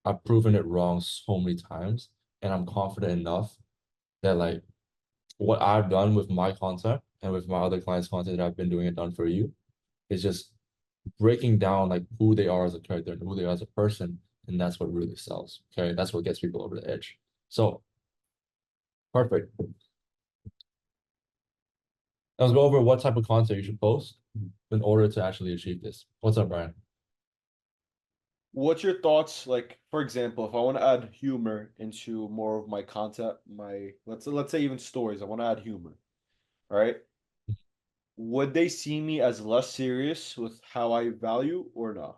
I've proven it wrong so many times, and I'm confident enough that like what I've done with my content and with my other clients' content that I've been doing it done for you is just breaking down like who they are as a character and who they are as a person, and that's what really sells. Okay, that's what gets people over the edge. So perfect. Let's go over what type of content you should post in order to actually achieve this. What's up, Brian? What's your thoughts? Like, for example, if I want to add humor into more of my content, let's say even stories, I want to add humor. All right. Would they see me as less serious with how I value or not?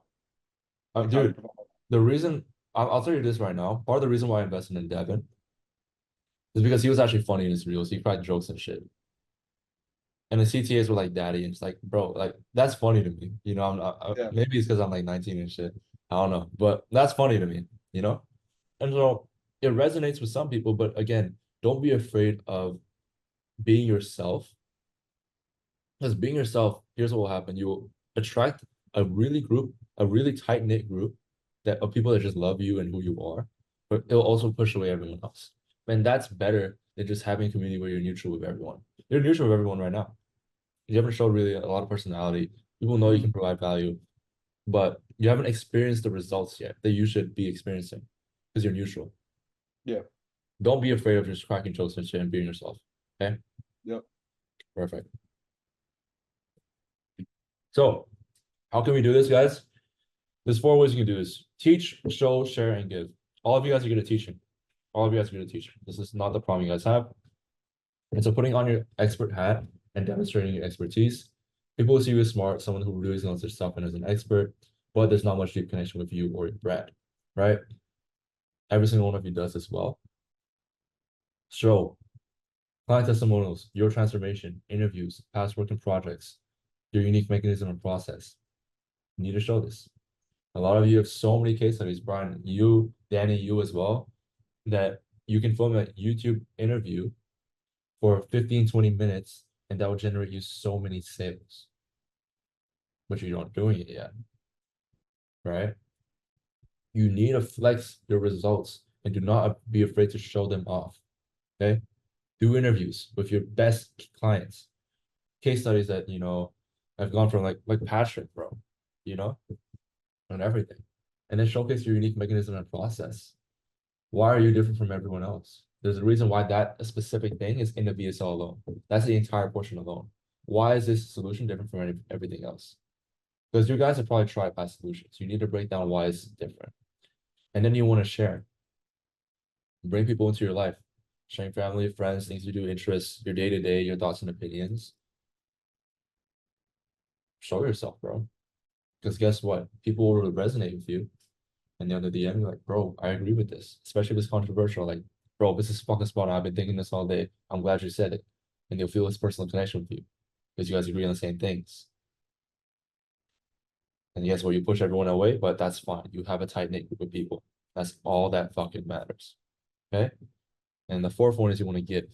Like how I Dude, provide- the reason I'll tell you this right now. Part of the reason why I invested in Devin is because he was actually funny in his reels. He cracked jokes and shit. And the CTAs were like, "Daddy," and it's like, bro, like that's funny to me. Yeah. Maybe it's because I'm like 19 and shit. I don't know, but that's funny to me. And so it resonates with some people. But again, don't be afraid of being yourself. Because being yourself, here's what will happen: you will attract a really tight knit group of people that just love you and who you are. But it'll also push away everyone else. And that's better than just having a community where you're neutral with everyone. You're neutral with everyone right now. You haven't showed really a lot of personality. People know you can provide value, but you haven't experienced the results yet that you should be experiencing because you're neutral. Yeah. Don't be afraid of just cracking jokes and shit and being yourself. Okay? Yep. Perfect. So, how can we do this, guys? There's 4 ways you can do this: teach, show, share, and give. All of you guys are good at teaching. All of you guys are good at teaching. This is not the problem you guys have. And so putting on your expert hat and demonstrating your expertise, people will see you as smart, someone who really knows their stuff and is an expert, but there's not much deep connection with you or your brand, right? Every single one of you does this well. Show client testimonials, your transformation, interviews, past work and projects, your unique mechanism and process. You need to show this. A lot of you have so many case studies, Brian, you, Danny, you as well, that you can film a YouTube interview for 15, 20 minutes, and that will generate you so many sales. But you're not doing it yet, right? You need to flex your results and do not be afraid to show them off, okay? Do interviews with your best clients. Case studies that, I've gone from like Patrick, bro, and everything. and then showcase your unique mechanism and process. Why are you different from everyone else? There's a reason why that specific thing is in the VSL alone. That's the entire portion alone. Why is this solution different from everything else? Because you guys have probably tried past solutions. You need to break down why it's different. And then you want to share. Bring people into your life. Sharing family, friends, things you do, interests, your day-to-day, your thoughts and opinions. Show yourself, bro. Because guess what? People will resonate with you. And the other DM, you're like, bro, I agree with this. Especially if it's controversial. Like, bro, this is fucking spot on. I've been thinking this all day. I'm glad you said it. And they'll feel this personal connection with you. Because you guys agree on the same things. And yes, well, you push everyone away, but that's fine. You have a tight-knit group of people. That's all that fucking matters. Okay? And the fourth one is you want to give.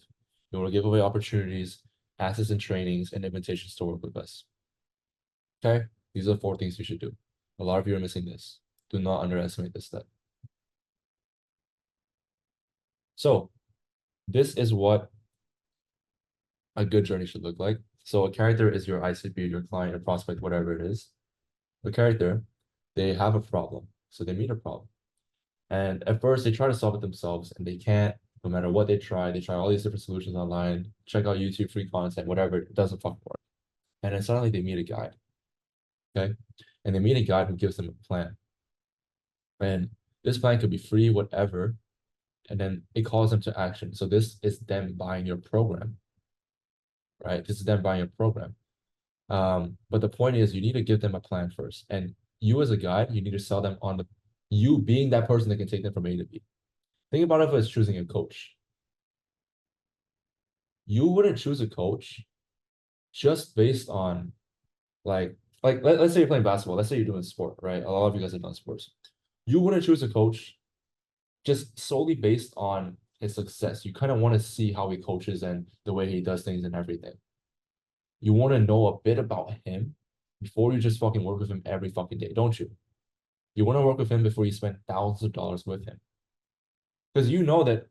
You want to give away opportunities, access and trainings, and invitations to work with us. Okay? These are the 4 things you should do. A lot of you are missing this. Do not underestimate this step. So, this is what a good journey should look like. So, a character is your ICP, your client, your prospect, whatever it is. The character, they have a problem. So, they meet a problem. And at first, they try to solve it themselves, and they can't. No matter what they try all these different solutions online, check out YouTube free content, whatever, it doesn't fucking work. And then suddenly they meet a guide. Okay? And they meet a guide who gives them a plan. And this plan could be free, whatever. And then it calls them to action. So this is them buying your program. Right? This is them buying your program. But the point is you need to give them a plan first. And you as a guide, you need to sell them on you being that person that can take them from A to B. Think about it as choosing a coach. You wouldn't choose a coach just based on let's say you're playing basketball. Let's say you're doing sport, right? A lot of you guys have done sports. You wouldn't choose a coach just solely based on his success. You kind of want to see how he coaches and the way he does things and everything. You want to know a bit about him before you just fucking work with him every fucking day, don't you? You want to work with him before you spend thousands of dollars with him. Because you know that,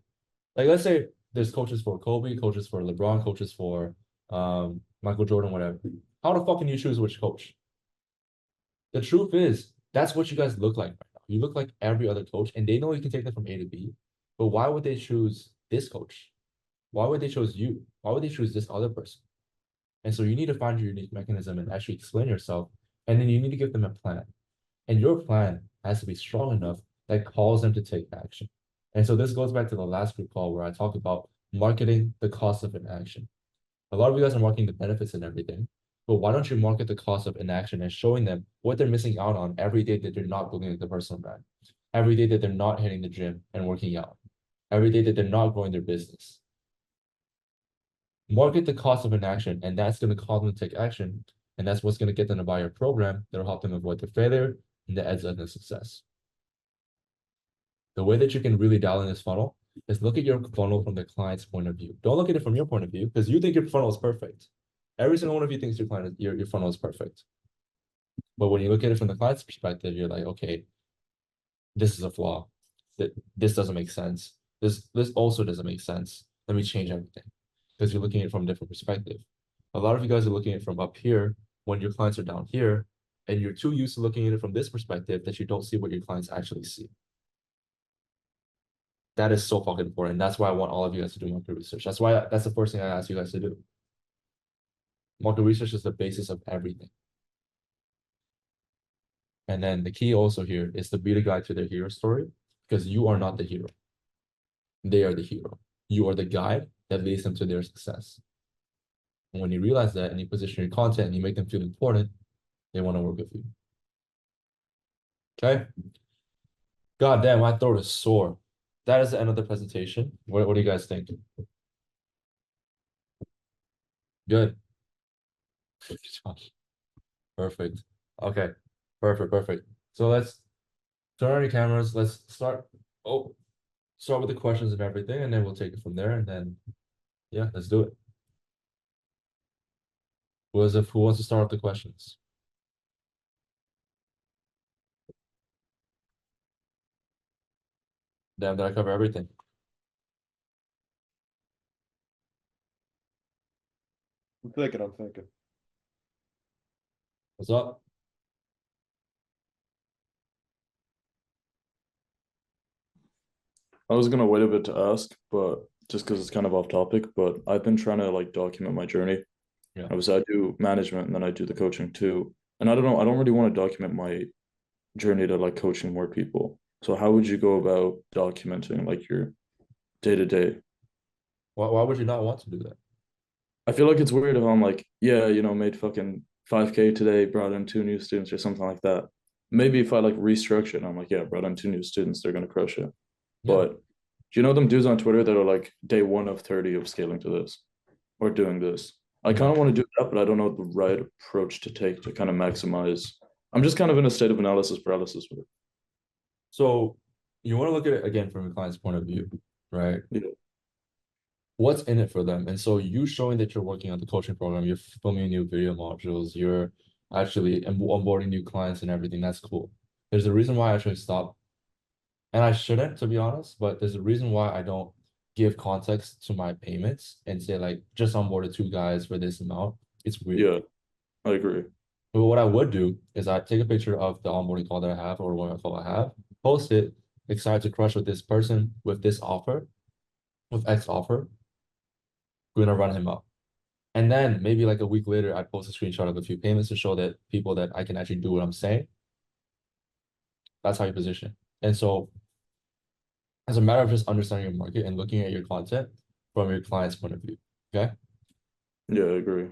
like, let's say there's coaches for Kobe, coaches for LeBron, coaches for Michael Jordan, whatever. How the fuck can you choose which coach? The truth is, that's what you guys look like right now. You look like every other coach, and they know you can take them from A to B. But why would they choose this coach? Why would they choose you? Why would they choose this other person? And so you need to find your unique mechanism and actually explain yourself. And then you need to give them a plan. And your plan has to be strong enough that calls them to take action. And so this goes back to the last group call where I talked about marketing the cost of inaction. A lot of you guys are marketing the benefits and everything, but why don't you market the cost of inaction and showing them what they're missing out on every day that they're not looking at the personal brand, every day that they're not hitting the gym and working out, every day that they're not growing their business. Market the cost of inaction, and that's going to cause them to take action, and that's what's going to get them to buy your program that'll help them avoid the failure and the edge of the success. The way that you can really dial in this funnel is look at your funnel from the client's point of view. Don't look at it from your point of view because you think your funnel is perfect. Every single one of you thinks your funnel is perfect. But when you look at it from the client's perspective, you're like, okay, this is a flaw. This doesn't make sense. This also doesn't make sense. Let me change everything. Because you're looking at it from a different perspective. A lot of you guys are looking at it from up here when your clients are down here, and you're too used to looking at it from this perspective that you don't see what your clients actually see. That is so fucking important. That's why I want all of you guys to do market research. That's the first thing I ask you guys to do. Market research is the basis of everything. And then the key also here is to be the guide to their hero story, because you are not the hero. They are the hero. You are the guide that leads them to their success. And when you realize that and you position your content and you make them feel important, they want to work with you. Okay? God damn, my throat is sore. That is the end of the presentation. What do you guys think? Good. Perfect. Okay. Perfect. So let's turn on your cameras. Let's start. Start with the questions and everything, and then we'll take it from there. And then, yeah, let's do it. Who wants to start with the questions? Damn, did I cover everything? I'm thinking. What's up? I was gonna wait a bit to ask, but just because it's kind of off topic, but I've been trying to like document my journey. Yeah. Obviously, I do management and then I do the coaching too. And I don't know, I don't really want to document my journey to like coaching more people. So how would you go about documenting like your day to day? Why would you not want to do that? I feel like it's weird if I'm like, yeah, made fucking 5K today, brought in 2 new students or something like that. Maybe if I like restructure it, I'm like, yeah, brought in 2 new students, they're gonna crush it. Yeah. But do you know them dudes on Twitter that are like day 1 of 30 of scaling to this or doing this? I kind of want to do that, but I don't know the right approach to take to kind of maximize. I'm just kind of in a state of analysis paralysis with it. So you want to look at it again from a client's point of view, right? Yeah. What's in it for them? And so you showing that you're working on the coaching program, you're filming new video modules, you're actually onboarding new clients and everything. That's cool. There's a reason why I actually stop, and I shouldn't, to be honest, but there's a reason why I don't give context to my payments and say like just onboarded 2 guys for this amount. It's weird. Yeah, I agree. But what I would do is I take a picture of the onboarding call that I have or what call I have, post it, excited to crush with this person with this offer, with X offer. We're gonna run him up. And then maybe like a week later, I post a screenshot of a few payments to show that people that I can actually do what I'm saying. That's how you position. And so as a matter of just understanding your market and looking at your content from your client's point of view. Okay. Yeah, I agree.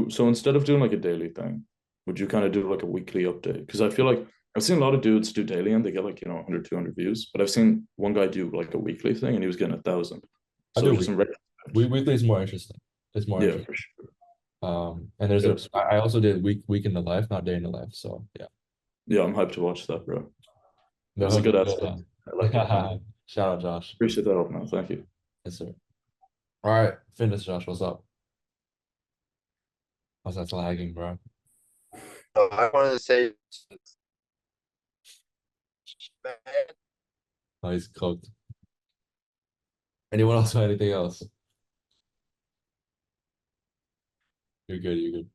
So instead of doing like a daily thing, would you kind of do like a weekly update? Because I feel like I've seen a lot of dudes do daily and they get like, 100, 200 views, but I've seen one guy do like a weekly thing and he was getting 1,000. I So do just weekly is more interesting. It's more yeah, interesting. for sure. And there's Yeah, I also did week in the life, not day in the life. So yeah. Yeah, I'm hyped to watch that, bro. The It's a hook good is good, aspect. I like it. Shout out, Josh. Appreciate that help, man. Thank you. Yes, sir. All right, fitness, Josh. What's up? How's that lagging, bro? I wanted to say, Oh, he's cooked. Anyone else or anything else? You're good. You're good.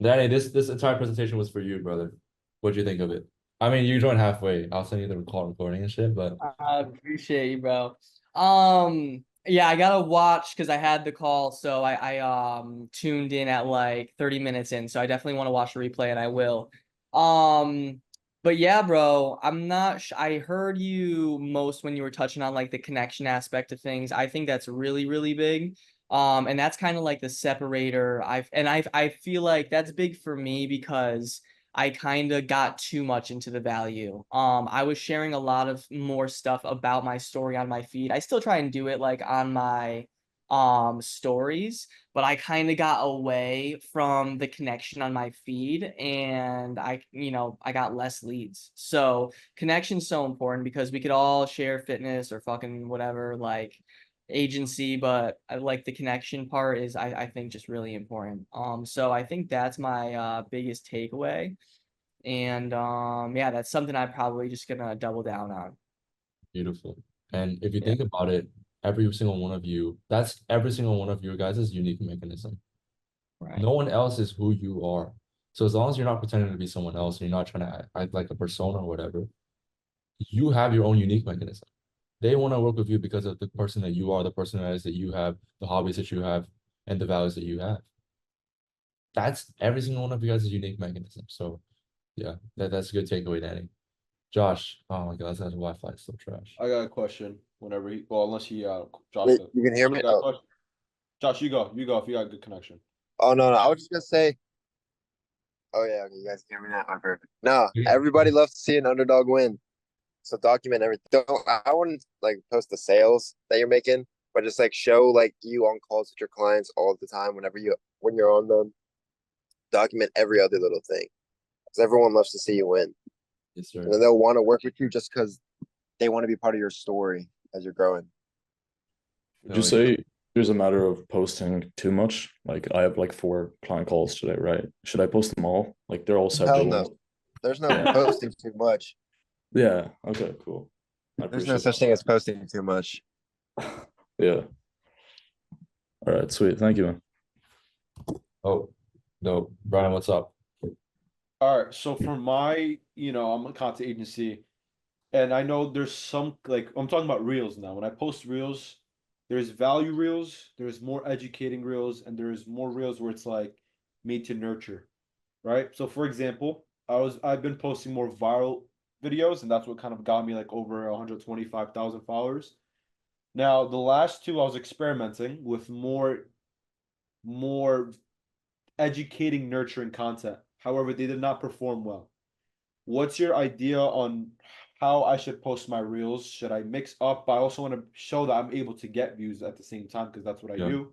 Danny, this entire presentation was for you, brother. What'd you think of it? I mean, you joined halfway. I'll send you the recording and shit, but I appreciate you, bro. Yeah, I gotta watch because I had the call, so I tuned in at like 30 minutes in, so I definitely want to watch the replay, and I will. But yeah, bro, I'm not. I heard you most when you were touching on like the connection aspect of things. I think that's really, really big. And that's kind of like the separator. I feel like that's big for me because I kind of got too much into the value. I was sharing a lot of more stuff about my story on my feed. I still try and do it like on my stories, but I kind of got away from the connection on my feed and I got less leads. So connection's so important because we could all share fitness or fucking whatever like agency, but I like the connection part is I think just really important. So I think that's my biggest takeaway. And yeah, that's something I'm probably just gonna double down on. beautiful. And if you Yeah. think about it, every single one of you, that's every single one of your guys' unique mechanism. Right. No one else is who you are. So as long as you're not pretending to be someone else and you're not trying to act like a persona or whatever, you have your own unique mechanism. They want to work with you because of the person that you are, the personalities that you have, the hobbies that you have, and the values that you have. That's every single one of you guys' unique mechanism. So yeah, that's a good takeaway, Danny. Josh, oh my god, that Wi-Fi is so trash. I got a question whenever unless he Josh Wait, does. you can hear me? Got a Oh. question? Josh, you go if you got good connection. Oh no, I was just gonna say. Oh yeah, okay, you guys can hear me now. Oh, perfect. No, everybody loves to see an underdog win. So document everything. I wouldn't like post the sales that you're making, but just like show like you on calls with your clients all the time when you're on them. Document every other little thing. Because everyone loves to see you win. Yes, sir. And then they'll want to work with you just because they want to be part of your story as you're growing. Would you say there's a matter of posting too much? Like I have like 4 client calls today, right? Should I post them all? Like they're all separate. Hell no. There's no posting too much. Yeah. Okay, cool. There's no such thing as posting too much. Yeah. All right, sweet. Thank you, man. Oh, no, Brian, what's up? All right, so for my, I'm a content agency. And I know there's some like I'm talking about reels now. When I post reels, there's value reels, there's more educating reels, and there's more reels where it's like made to nurture, right? So for example, I've been posting more viral videos, and that's what kind of got me like over 125,000 followers. Now, the last two I was experimenting with more educating, nurturing content. However, they did not perform well. What's your idea on how I should post my reels? Should I mix up? But I also want to show that I'm able to get views at the same time because that's what I Yeah. do,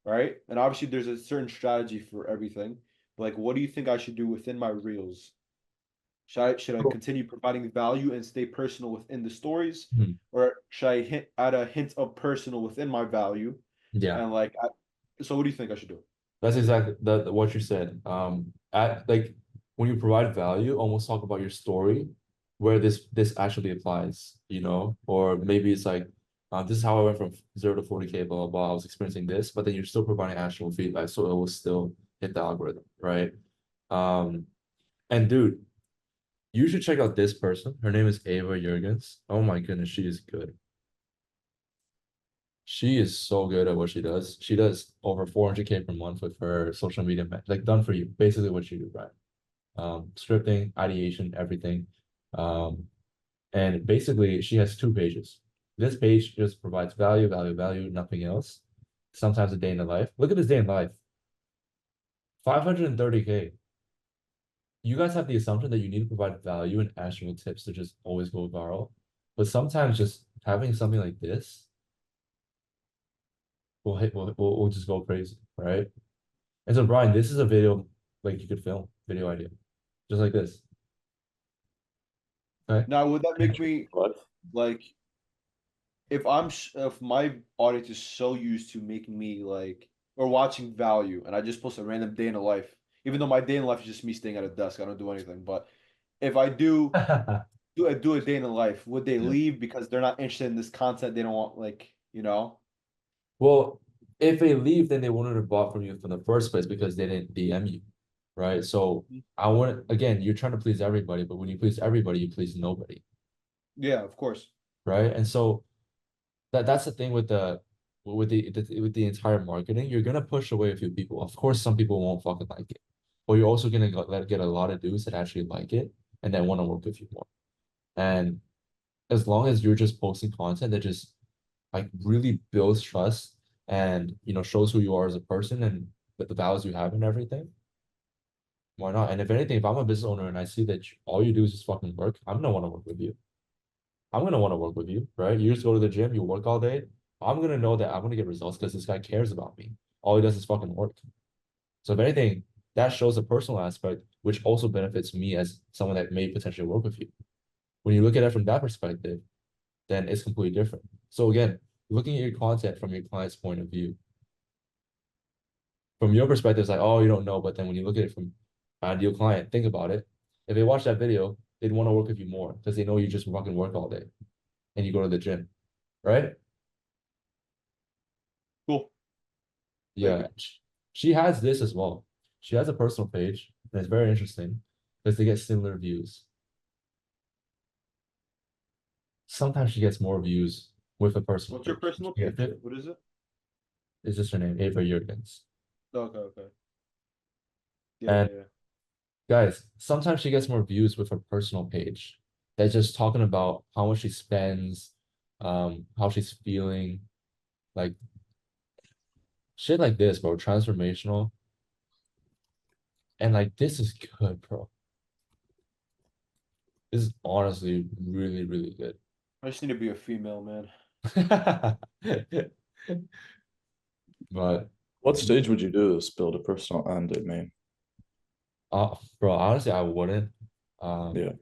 right? And obviously, there's a certain strategy for everything. Like, what do you think I should do within my reels? Should I continue providing value and stay personal within the stories, Mhm. or should I add a hint of personal within my value? Yeah. And like, so what do you think I should do? That's exactly what you said. At like when you provide value, almost talk about your story, where this actually applies, you know, or maybe it's like, this is how I went from 0 to 40K, blah blah blah. I was experiencing this, but then you're still providing actual feedback, so it will still hit the algorithm, right? And dude, you should check out this person. Her name is Ava Jurgens. Oh my goodness, she is good. She is so good at what she does. She does over 400K per month with her social media, like done for you, basically what you do, right? Scripting, ideation, everything. And basically she has 2 pages. This page just provides value, value, value, nothing else. Sometimes a day in the life. Look at this day in life. 530K. You guys have the assumption that you need to provide value and actionable tips to just always go viral. But sometimes just having something like this will just go crazy, right? And so Brian, this is a video like you could film, video idea. Just like this. Okay. Now, would that make me What? like if my audience is so used to making me like or watching value, and I just post a random day in a life, even though my day in life is just me staying at a desk, I don't do anything. But if I do a day in a life, would they Yeah. leave because they're not interested in this content? They don't want like Well, if they leave, then they wouldn't have bought from you from the first place because they didn't DM you, right? So I want again, you're trying to please everybody, but when you please everybody, you please nobody, Yeah, of course. right? And so that's the thing with with the entire marketing. You're gonna push away a few people. Of course, some people won't fucking like it, but you're also gonna get a lot of dudes that actually like it and that want to work with you more. And as long as you're just posting content that just like really builds trust and shows who you are as a person and the values you have and everything, why not? And if anything, if I'm a business owner and I see that all you do is just fucking work, I'm gonna want to work with you. I'm gonna want to work with you, right? You just go to the gym, you work all day. I'm gonna know that I'm gonna get results because this guy cares about me. All he does is fucking work. So if anything, that shows a personal aspect, which also benefits me as someone that may potentially work with you. When you look at it from that perspective, then it's completely different. So again, looking at your content from your client's point of view, from your perspective, it's like, oh, you don't know. But then when you look at it from an ideal client, think about it. If they watch that video, they'd want to work with you more because they know you just fucking work all day and you go to the gym, right? Cool. Thank Yeah. you. She has this as well. She has a personal page, and it's very interesting because they get similar views. Sometimes she gets more views with a personal What's your page. personal Yeah, page? What is it? it's just her name, Ava Jurgens. Okay, okay. Yeah, And yeah, yeah. guys, sometimes she gets more views with her personal page. That's just talking about how much she spends, how she's feeling, like shit like this, bro. Transformational. And like this is good, bro. This is honestly really, really good. I just need to be a female, man. But What stage would you do this? Build a personal and a main? bro, honestly, I wouldn't. Yeah.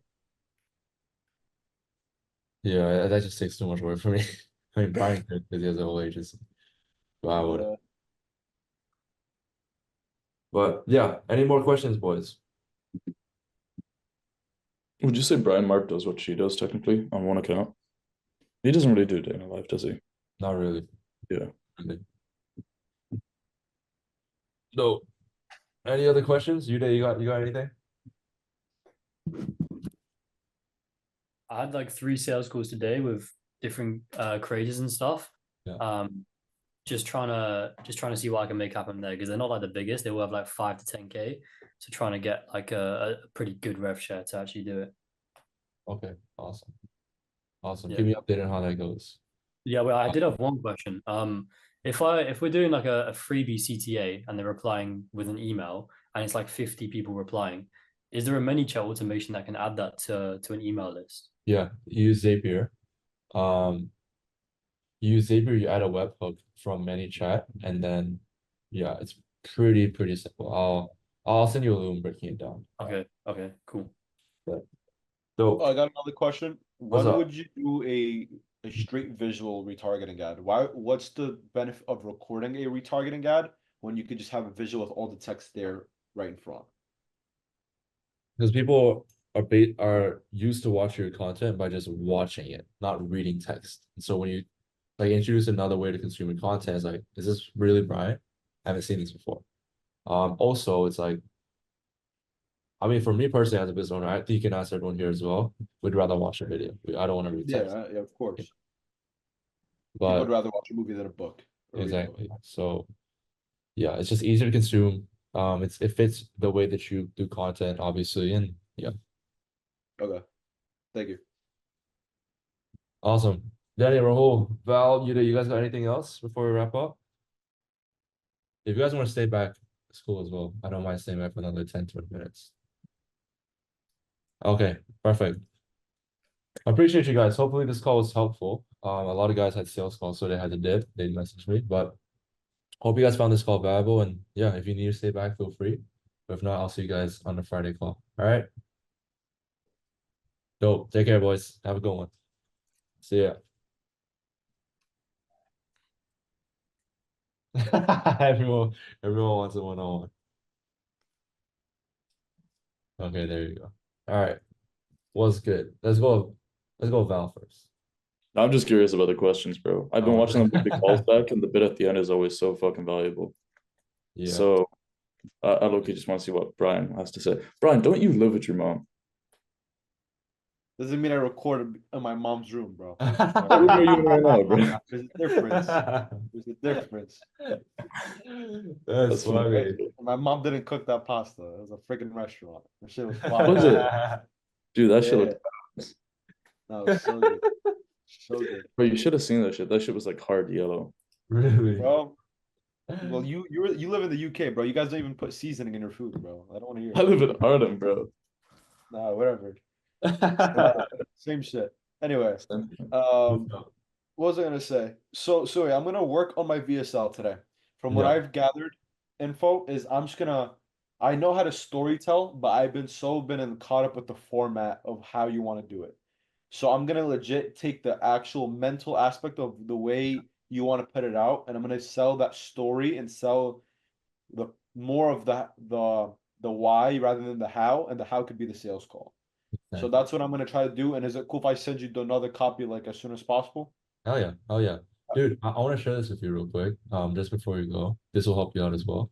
Yeah, that just takes too much work for me. I mean, Brian could because he has the whole ages, but I wouldn't. Yeah. But yeah, any more questions, boys? Would you say Brian Mark does what she does technically on one account? He doesn't really do day in a life, does he? Not really. Yeah. Really. So, any other questions? You got anything? I had like 3 sales calls today with different creators and stuff. Yeah. Just trying to see what I can make happen there because they're not like the biggest. They will have like 5 to 10K. So trying to get like a pretty good rev share to actually do it. Okay, awesome. Awesome. Yeah. Keep me updated on how that goes. Yeah, well, I did have one question. If we're doing like a freebie CTA and they're replying with an email and it's like 50 people replying, is there a ManyChat automation that can add that to an email list? Yeah, use Zapier. You use Zapier, you add a webhook from ManyChat, and then yeah, it's pretty simple. I'll send you a link breaking it down. Okay, cool. So I got another question. What's When up? would you do a straight visual retargeting ad? What's the benefit of recording a retargeting ad when you could just have a visual with all the text there right in front? Because people are used to watching your content by just watching it, not reading text. And so when you like introduce another way to consume your content, it's like, is this really Brian? I haven't seen this before. Also, it's like, I mean, for me personally as a business owner, I think you can ask everyone here as well. We'd rather watch a video. I don't want to read text. Yeah, of course. People would But rather watch a movie than a book. Or read a book. exactly. So yeah, it's just easier to consume. It fits the way that you do content, obviously, and yeah, Okay. Thank you. awesome. Danny, Rahul, Val, you guys got anything else before we wrap up? If you guys want to stay back, it's cool as well. I don't mind staying back for another 10, 20 minutes. Okay, perfect. I appreciate you guys. Hopefully this call was helpful. A lot of guys had sales calls, so they had to dip. They messaged me, but hope you guys found this call valuable. And yeah, if you need to stay back, feel free. But if not, I'll see you guys on the Friday call. All right. Dope. Take care, boys. Have a good one. See ya. everyone wants a one-on-one. Okay, there you go. All right. What's good? Let's go Val first. I'm just curious about the questions, bro. I've been watching them with the calls Yeah. back, and the bit at the end is always so fucking valuable. So I low-key just want to see what Brian has to say. Brian, don't you live with your mom? Doesn't mean I record in my mom's room, bro. What room are you in right now, bro? There's a difference. There's a difference. That's funny. My mom didn't cook that pasta. It was a freaking restaurant. That shit was Was fire. it? Dude, that shit Yeah. looked No, it was so good. So good. Bro, you should have seen that shit. That shit was like hard yellow. Really? Bro. Well, you live in the UK, bro. You guys don't even put seasoning in your food, bro. I don't want to hear I it. live in Arnhem, bro. Nah, whatever. Same shit. Anyway, what was I gonna say? So yeah, I'm gonna work on my VSL today. From what Yeah. I've gathered, info is I know how to storytell, but I've been caught up with the format of how you want to do it. So I'm gonna legit take the actual mental aspect of the way you want to put it out, and I'm gonna sell that story and sell the more of the why rather than the how, and the how could be the sales call. So that's what I'm gonna try to do. And is it cool if I send you another copy like as soon as possible? Hell yeah. Hell yeah. Dude, I want to share this with you real quick. Just before you go. This will help you out as well.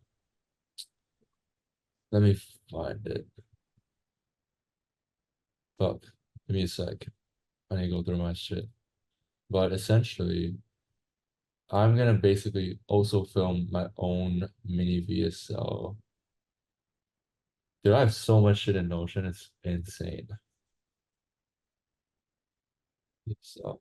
Let me find it. Fuck. Give me a sec. I need to go through my shit. But essentially, I'm gonna basically also film my own mini VSL. Dude, I have so much shit in Notion, it's insane. So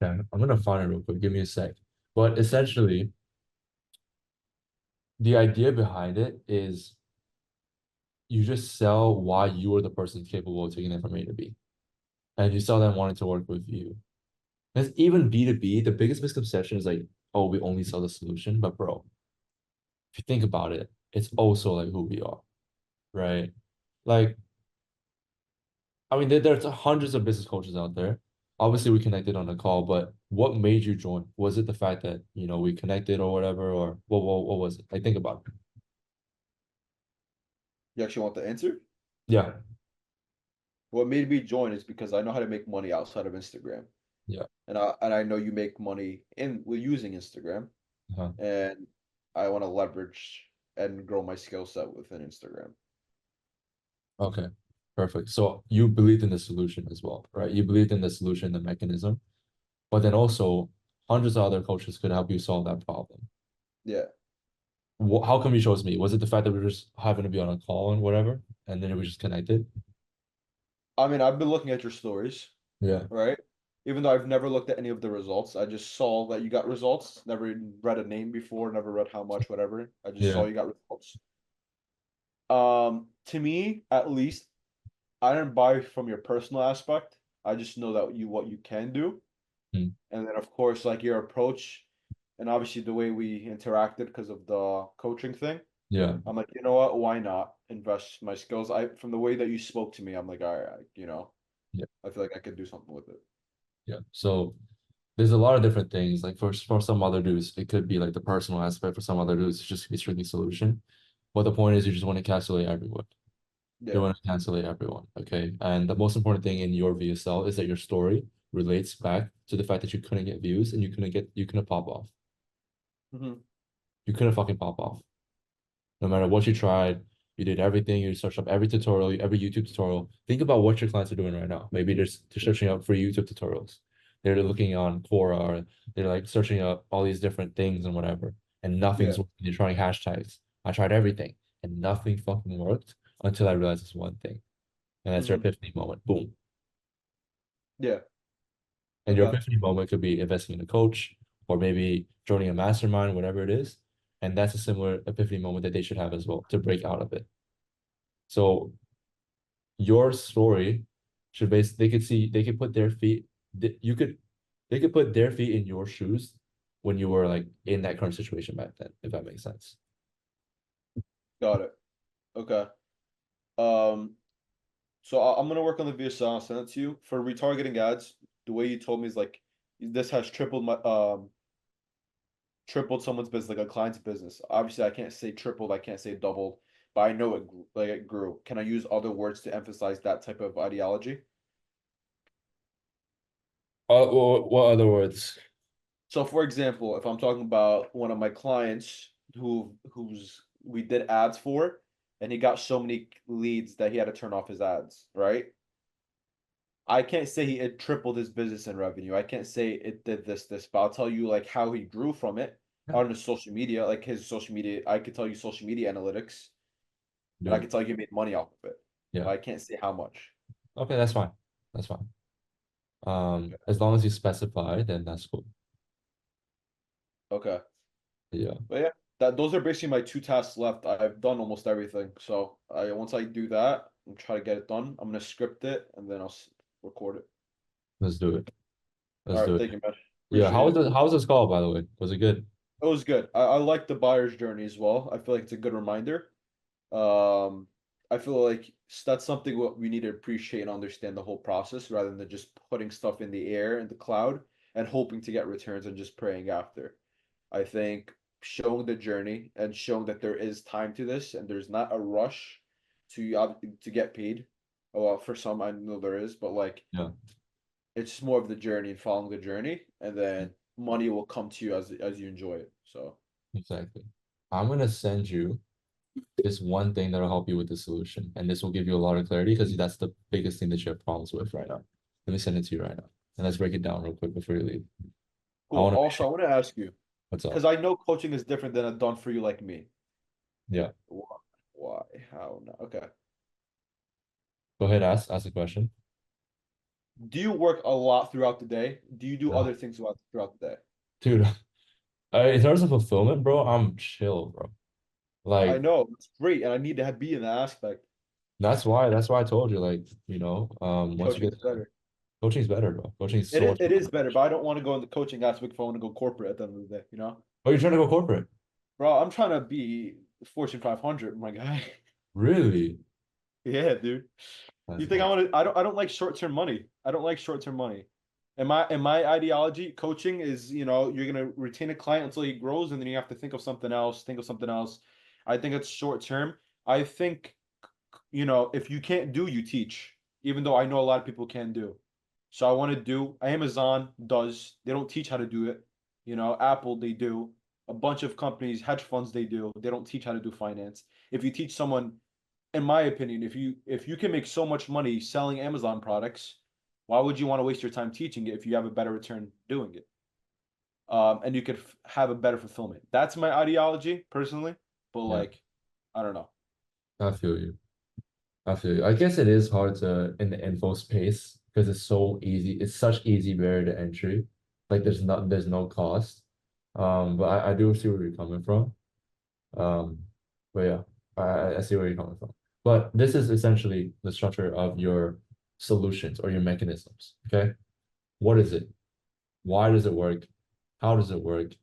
yeah, I'm gonna find it real quick. Give me a sec. But essentially, the idea behind it is you just sell why you are the person capable of taking it from A to B. And you sell them wanting to work with you. Because even B2B, the biggest misconception is like, oh, we only sell the solution. But bro, if you think about it, it's also like who we are, right? Like, I mean, there's hundreds of business coaches out there. Obviously, we connected on the call, but what made you join? Was it the fact that, we connected or whatever, or what was it? Like, think about it. You actually want the answer? Yeah. What made me join is because I know how to make money outside of Instagram. Yeah. And I know you make money with using Instagram. Uh-huh. And I want to leverage and grow my skill set within Instagram. Okay, perfect. So you believed in the solution as well, right? You believed in the solution, the mechanism, but then also hundreds of other coaches could help you solve that problem. Yeah. How come you chose me? Was it the fact that we were just having to be on a call and whatever, and then it was just connected? I mean, I've been looking at your stories, Yeah. right? Even though I've never looked at any of the results, I just saw that you got results. Never read a name before, never read how much, whatever. I just saw Yeah. you got results. To me, at least, I didn't buy from your personal aspect. I just know that what you can do. Mm. And then of course, like your approach and obviously the way we interacted because of the coaching thing. Yeah. I'm like, you know what? Why not invest my skills? From the way that you spoke to me, I'm like, all right, Yeah. I feel like I could do something with it. Yeah. So there's a lot of different things. Like for some other dudes, it could be like the personal aspect. For some other dudes, it's strictly solution. But the point is, you just want to encapsulate everyone. You Yeah. want to encapsulate everyone. Okay. And the most important thing in your VSL is that your story relates back to the fact that you couldn't get views and you couldn't pop off. Hmm. You couldn't fucking pop off. No matter what you tried, you did everything. You searched up every tutorial, every YouTube tutorial. Think about what your clients are doing right now. Maybe they're searching up free YouTube tutorials. They're looking on Quora, or they're like searching up all these different things and whatever, and nothing's Yeah. working. You're trying hashtags. I tried everything, and nothing fucking worked until I realized this one thing, and that's your Hmm. epiphany moment. Boom. Yeah. And your Okay. epiphany moment could be investing in a coach, or maybe joining a mastermind, whatever it is. And that's a similar epiphany moment that they should have as well to break out of it. So your story should they could put their feet you could they could put their feet in your shoes when you were like in that current situation back then, if that makes sense. Got it. Okay. Um, so I'm gonna work on the VSL. I'll send it to you for retargeting ads. The way you told me is like this has tripled someone's business, like a client's business. Obviously, I can't say tripled, I can't say doubled, but I know it grew. Can I use other words to emphasize that type of ideology? What other words? So, for example, if I'm talking about one of my clients who's we did ads for, and he got so many leads that he had to turn off his ads, right? I can't say it tripled his business and revenue. I can't say it did this, but I'll tell you like how he grew from it on his social media, like his social media. I could tell you social media analytics, and I Yeah. could tell you he made money off of it, Yeah. but I can't say how much. Okay, that's fine. That's fine. As long as you specify, then that's cool. Okay, Yeah. but yeah, those are basically my two tasks left. I've done almost everything, so once I do that, I'm trying to get it done. I'm gonna script it and then I'll record it. Let's do it. All Let's right, do it. thank you, man. Yeah, Appreciate it. how was this call, by the way? Was it good? It was good. I like the buyer's journey as well. I feel like it's a good reminder. Um, I feel like that's something what we need to appreciate and understand the whole process rather than just putting stuff in the air in the cloud and hoping to get returns and just praying after. I think showing the journey and showing that there is time to this and there's not a rush to get paid. Well, for some I know there is, but like Yeah. it's just more of the journey and following the journey, and then money will come to you as you enjoy it. So Exactly. I'm gonna send you this one thing that'll help you with the solution, and this will give you a lot of clarity because that's the biggest thing that you have problems with right now. Let me send it to you right now, and let's break it down real quick before you leave. I cool. want to make Also, sure I want to ask you what's up. because I know coaching is different than a done for you like me. Yeah, Why? Why? How? No. Okay. go ahead, ask a question. Do you work a lot throughout the day? Do you do No, other things throughout the day? dude. In terms of fulfillment, bro, I'm chill, bro. I Like know it's great, and I need to be in that aspect. that's why I told you, like, once you Coaching get is better. coaching's better, bro. Coaching's so much It is better. better, but I don't want to go in the coaching aspect if I want to go corporate at the end of the day. Oh, you're trying to go corporate? Bro, I'm trying to be Fortune 500, my guy. Really? Yeah, dude. That's You think I dope. want to? I don't like short-term money. I don't like short-term money. In my ideology, coaching is, you're gonna retain a client until he grows, and then you have to think of something else, think of something else. I think it's short term. I think, if you can't do, you teach, even though I know a lot of people can do. So I want to do, Amazon does, they don't teach how to do it. Apple, they do. a bunch of companies, hedge funds, they don't teach how to do finance. If you teach someone, in my opinion, if you can make so much money selling Amazon products, why would you want to waste your time teaching it if you have a better return doing it? And you could have a better fulfillment. That's my ideology personally, but Yeah. like, I don't know. I feel you. I feel you. I guess it is hard to in the info space because it's so easy. It's such easy barrier to entry. Like there's no cost. But I do see where you're coming from. Um, but yeah, I see where you're coming from. But this is essentially the structure of your solutions or your mechanisms. Okay. What is it? Why does it work? How does it work?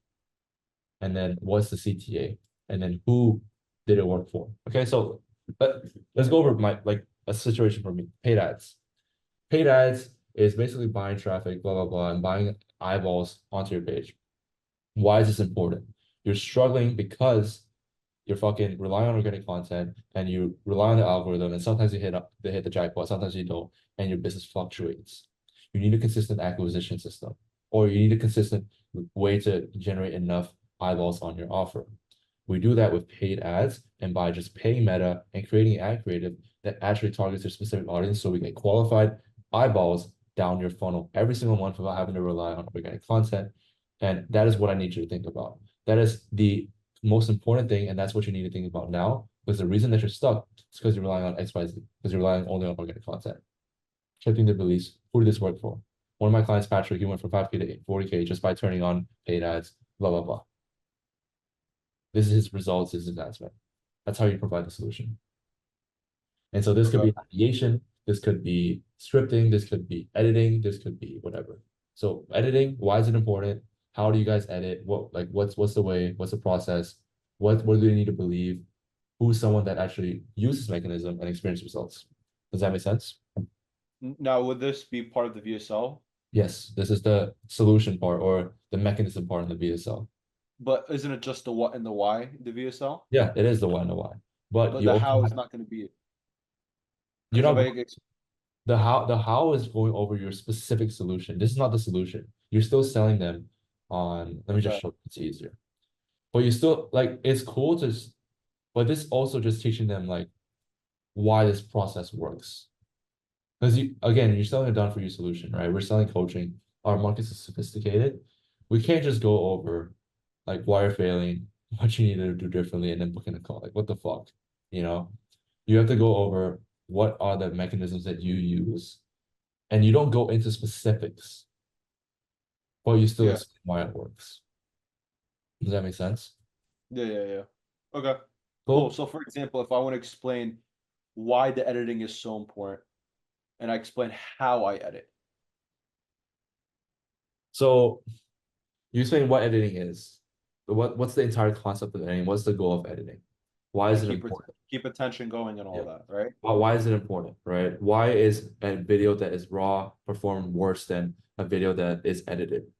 And then what's the CTA? And then who did it work for? Okay, so let's go over a situation for me. Paid ads. Paid ads is basically buying traffic, blah blah blah, and buying eyeballs onto your page. Why is this important? You're struggling because you're fucking relying on organic content and you rely on the algorithm, and sometimes you hit the jackpot, sometimes you don't, and your business fluctuates. You need a consistent acquisition system, or you need a consistent way to generate enough eyeballs on your offer. We do that with paid ads and by just paying Meta and creating an ad creative that actually targets your specific audience, so we get qualified eyeballs down your funnel every single month without having to rely on organic content. And that is what I need you to think about. That is the most important thing, and that's what you need to think about now. Because the reason that you're stuck is because you're relying on XYZ, because you're relying only on organic content. Shifting the beliefs. Who did this work for? One of my clients, Patrick, he went from 5K to 40K just by turning on paid ads, blah, blah, blah. This is his results, his advancement. That's how you provide the solution. And so this could be ideation, this could be scripting, this could be editing, this could be whatever. So editing, why is it important? How do you guys edit? What's the way? What's the process? What do they need to believe? Who's someone that actually uses mechanism and experience results? Does that make sense? Now, would this be part of the VSL? Yes, this is the solution part or the mechanism part in the VSL. But isn't it just the what and the why, the VSL? Yeah, it is the why and the why. But you the also how is have, not going to be it. you're not Because if I ex- the how is going over your specific solution. This is not the solution. You're still selling them on, let me just Okay. show you, it's easier. But you still like it's cool to but this also just teaching them like why this process works. Because you're selling a done for you solution, right? We're selling coaching. Our markets are sophisticated. We can't just go over like why you're failing, what you need to do differently, and then booking a call. Like, what the fuck? You know, you have to go over what are the mechanisms that you use, and you don't go into specifics, but you still Yeah. explain why it works. Does that make sense? Yeah. Okay. Cool. Cool. So, for example, if I want to explain why the editing is so important, and I explain how I edit. So you explain what editing is. What's the entire concept of editing? What's the goal of editing? Why is it important? Keep attention going and all Yeah. that, right? Why is it important, right? Why is a video that is raw perform worse than a video that is edited?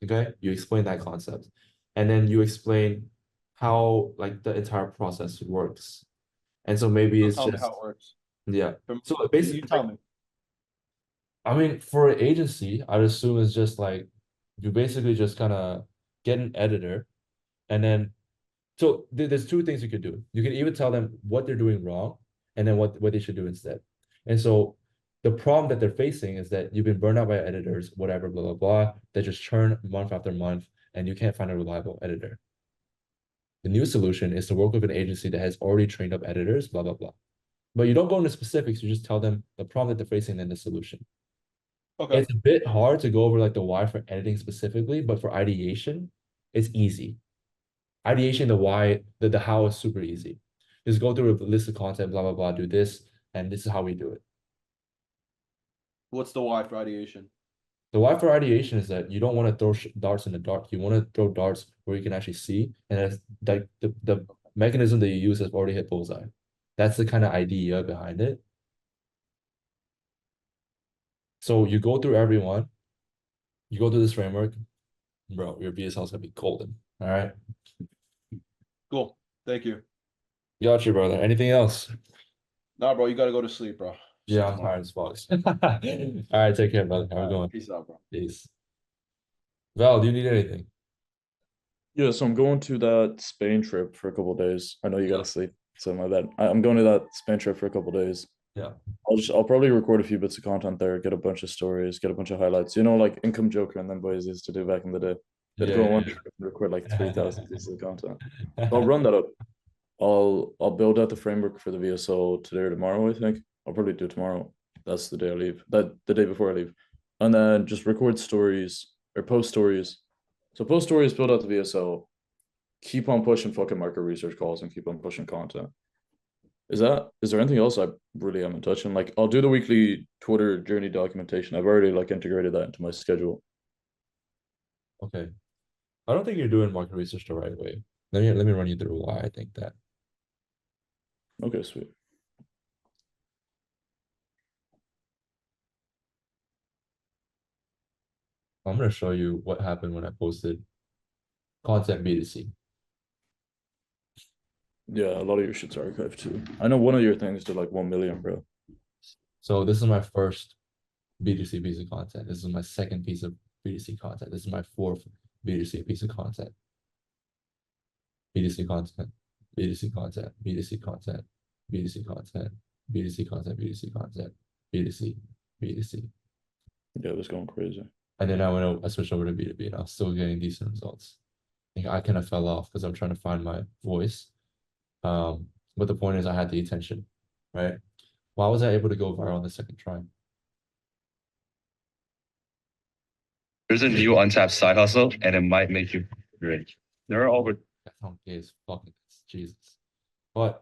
Okay, you explain that concept, and then you explain how like the entire process works. And so maybe So it's tell me just how it works. yeah. So You basically, tell me. I mean, for an agency, I'd assume it's just like you basically just kind of get an editor, and then so there's two things you could do. You can either tell them what they're doing wrong, and then what they should do instead. And so the problem that they're facing is that you've been burned out by editors, whatever, blah blah blah, that just churn month after month, and you can't find a reliable editor. The new solution is to work with an agency that has already trained up editors, blah blah blah. But you don't go into specifics. You just tell them the problem that they're facing and the solution. Okay. It's a bit hard to go over like the why for editing specifically, but for ideation, it's easy. Ideation, the why, the how is super easy. Just go through a list of content, blah, blah, blah, do this, and this is how we do it. What's the why for ideation? The why for ideation is that you don't want to throw darts in the dark. You want to throw darts where you can actually see, and that's like the mechanism that you use has already hit bullseye. That's the kind of idea behind it. So you go through everyone, you go through this framework, bro, your VSL is gonna be golden. All right. Cool. Thank you. Got you, brother. Anything else? Nah, bro, you gotta go to sleep, bro. Yeah, I'm tired as fuck. All right, take care, brother. Have a good one. Peace out, bro. Peace. Val, do you need anything? Yeah, so I'm going to that Spain trip for a couple of days. I know you gotta sleep, so my bad. I'm going to that Spain trip for a couple of days. Yeah. I'll probably record a few bits of content there, get a bunch of stories, get a bunch of highlights. You know, like Income Joker and them boys used to do back in the day. They'd go on one trip and record like 3,000 pieces of content. So I'll run that up. I'll build out the framework for the VSO today or tomorrow, I think. I'll probably do it tomorrow. That's the day I leave. The day before I leave. And then just record stories or post stories. So post stories, build out the VSO, keep on pushing fucking market research calls and keep on pushing content. Is there anything else I really haven't touched on? Like I'll do the weekly Twitter journey documentation. I've already like integrated that into my schedule. Okay. I don't think you're doing market research the right way. Let me run you through why I think that. Okay, sweet. I'm gonna show you what happened when I posted content B2C. Yeah, a lot of your shit's archived too. I know one of your things did like 1 million, bro. So this is my first B2C piece of content. This is my second piece of B2C content. This is my fourth B2C piece of content. B2C content, B2C content, B2C content, B2C content, B2C content, B2C content, B2C, B2C. Yeah, it was going crazy. And then I switched over to B2B and I was still getting decent results. I think I kind of fell off because I'm trying to find my voice. But the point is I had the attention, right? Why was I able to go viral on the second try? There's a new untapped side hustle, and it might make you rich. There are over. That sounds gay as fucking Jesus. But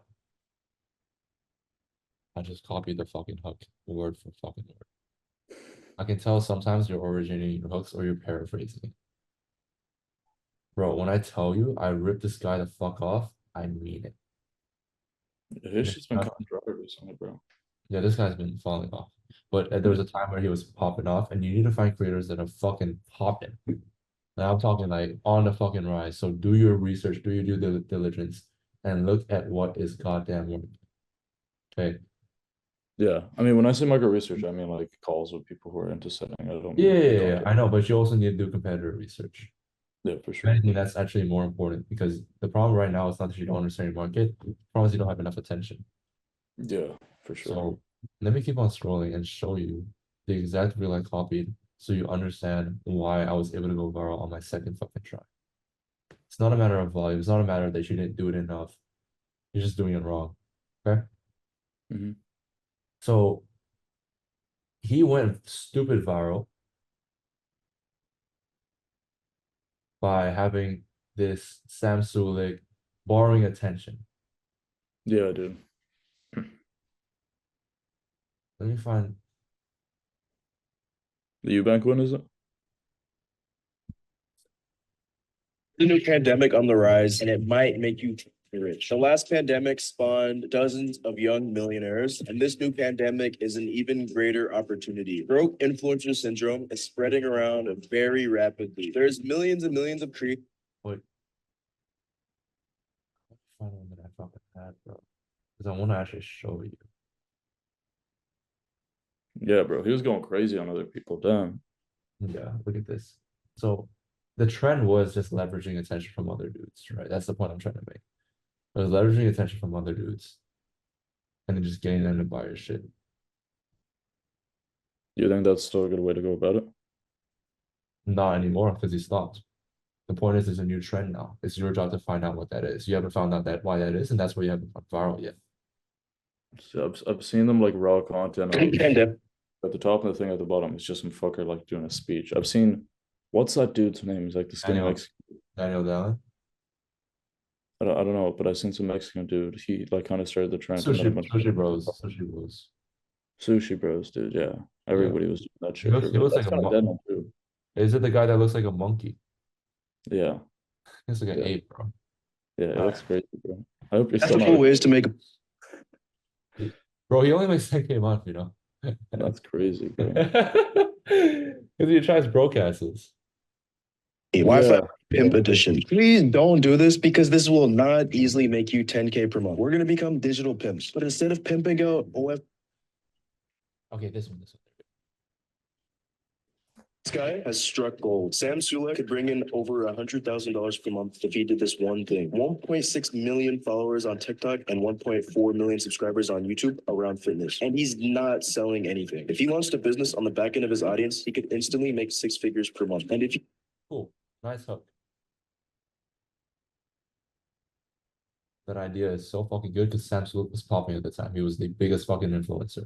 I just copied the fucking hook, word for fucking word. I can tell sometimes you're originating your hooks or you're paraphrasing it. Bro, when I tell you I ripped this guy the fuck off, I mean it. His shit's been kind of dry recently, bro. Yeah, this guy's been falling off. But there was a time where he was popping off, and you need to find creators that are fucking popping. Now I'm talking like on the fucking rise. So do your research, do your due diligence, and look at what is goddamn working. Okay. Yeah, I mean, when I say market research, I mean like calls with people who are into setting. I don't. Yeah, I know, but you also need to do competitor research. Yeah, for sure. I think that's actually more important because the problem right now is not that you don't understand your market. The problem is you don't have enough attention. Yeah, for sure. So let me keep on scrolling and show you the exact reel I copied so you understand why I was able to go viral on my second fucking try. It's not a matter of volume. It's not a matter that you didn't do it enough. You're just doing it wrong. Okay? Mhm. So he went stupid viral by having this Sam Sulik borrowing attention. Yeah, I did. Let me find. The Eubank one, is it? The new pandemic on the rise, and it might make you rich. The last pandemic spawned dozens of young millionaires, and this new pandemic is an even greater opportunity. Broke influencer syndrome is spreading around very rapidly. There's millions and millions of creators. Wait. Find one that I fucking had, bro. Because I want to actually show you. Yeah, bro. He was going crazy on other people. Damn. Yeah, look at this. So the trend was just leveraging attention from other dudes, right? That's the point I'm trying to make. It was leveraging attention from other dudes and then just getting them to buy your shit. You think that's still a good way to go about it? Not anymore because he stopped. The point is, there's a new trend now. It's your job to find out what that is. You haven't found out why that is, and that's why you haven't gone viral yet. So I've seen them like raw content Pandemic. at the top and the thing at the bottom. It's just some fucker like doing a speech. I've seen what's that dude's name? He's like the skinny Mexican. Daniel Dallin. I don't know, but I've seen some Mexican dude. He like kind of started the trend. Sushi Bros. Sushi Bros. Sushi Bros, dude. Yeah, everybody was doing that shit. He looks like a monkey. Too. Is it the guy that looks like a monkey? Yeah, He's like an ape, bro. Yeah, it looks crazy, bro. I hope you're That's still a cool ways to make. Bro, he only makes 10K a month, you know. That's crazy, bro. Because he tries broadcasts. Wi-Fi pimp edition. Please don't do this because this will not easily make you 10K per month. We're gonna become digital pimps, but instead of pimping out OF. Okay, this one. This guy has struck gold. Sam Sulek could bring in over $100,000 per month if he did this one thing. 1.6 million followers on TikTok and 1.4 million subscribers on YouTube around fitness. And he's not selling anything. If he launched a business on the back end of his audience, he could instantly make 6 figures per month. And if you Cool. Nice hook. That idea is so fucking good because Sam Sulek was popping at the time. He was the biggest fucking influencer.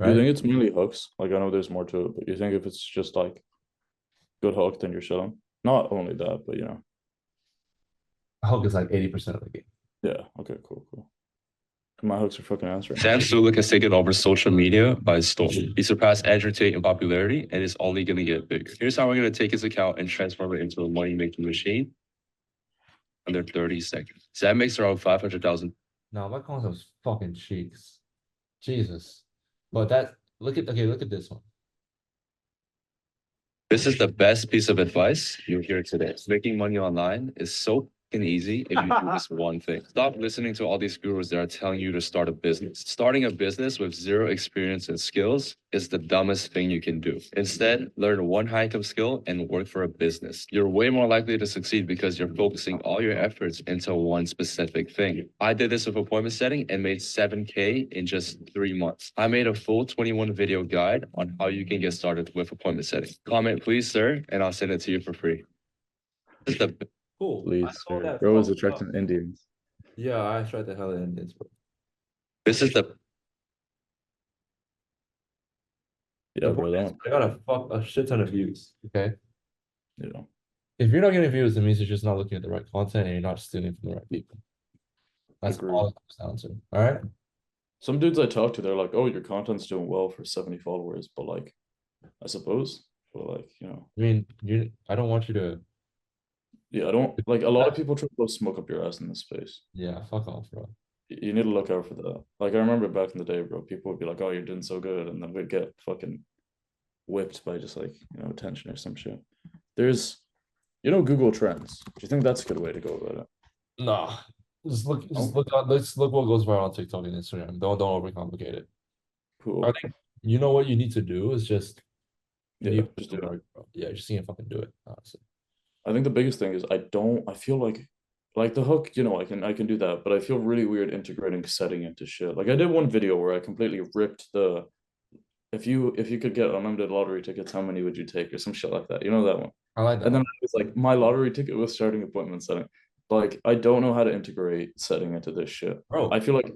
Do you think it's mainly hooks? Like, I know there's more to it, but you think if it's just like good hook, then you're selling? Not only that, but you know. Hook is like 80% of the game. Yeah. Okay. Cool. My hooks are fucking answering. Sam Sulek has taken over social media by storm. He surpassed Andrew Tate in popularity and is only going to get bigger. Here's how we're going to take his account and transform it into a money-making machine under 30 seconds. Sam makes around 500,000. No, my concept's fucking cheeks. Jesus. But that look at this one. This is the best piece of advice you'll hear today. Making money online is so fucking easy if you do this one thing. Stop listening to all these gurus that are telling you to start a business. Starting a business with zero experience and skills is the dumbest thing you can do. Instead, learn one high-income skill and work for a business. You're way more likely to succeed because you're focusing all your efforts into one specific thing. I did this with appointment setting and made 7K in just 3 months. I made a full 21 video guide on how you can get started with appointment setting. Comment please, sir, and I'll send it to you for free. This is the Cool. Please, I saw sir. that Bro is fucked up. attracting Indians. Yeah, I tried the hell of Indians, bro. This is the Yeah, bro. That one. I got a shit ton of views. Okay. You know. If you're not getting views, it means you're just not looking at the right content and you're not stealing from the right people. That's Agreed. all it comes down to. All right. Some dudes I talk to, they're like, "Oh, your content's doing well for 70 followers," but like, I suppose, but like, you know. I mean, I don't want you to. Yeah, I don't like a lot of people try to blow smoke up your ass in this space. Yeah, fuck off, bro. You need to look out for that. Like, I remember back in the day, bro, people would be like, "Oh, you're doing so good," and then we'd get fucking whipped by just like, you know, attention or some shit. There's, you know, Google Trends. Do you think that's a good way to go about it? Nah. Just look let's look what goes viral on TikTok and Instagram. Don't overcomplicate it. Cool. I think you know what you need to do is just Yeah, just do it. bro. Yeah, just need to fucking do it, honestly. I think the biggest thing is I feel like the hook, you know, I can do that, but I feel really weird integrating setting into shit. Like I did one video where I completely ripped the if you could get unlimited lottery tickets, how many would you take or some shit like that. You know that one. I like that. And then it's like my lottery ticket was starting appointment setting. Like I don't know how to integrate setting into this shit. Bro, I feel like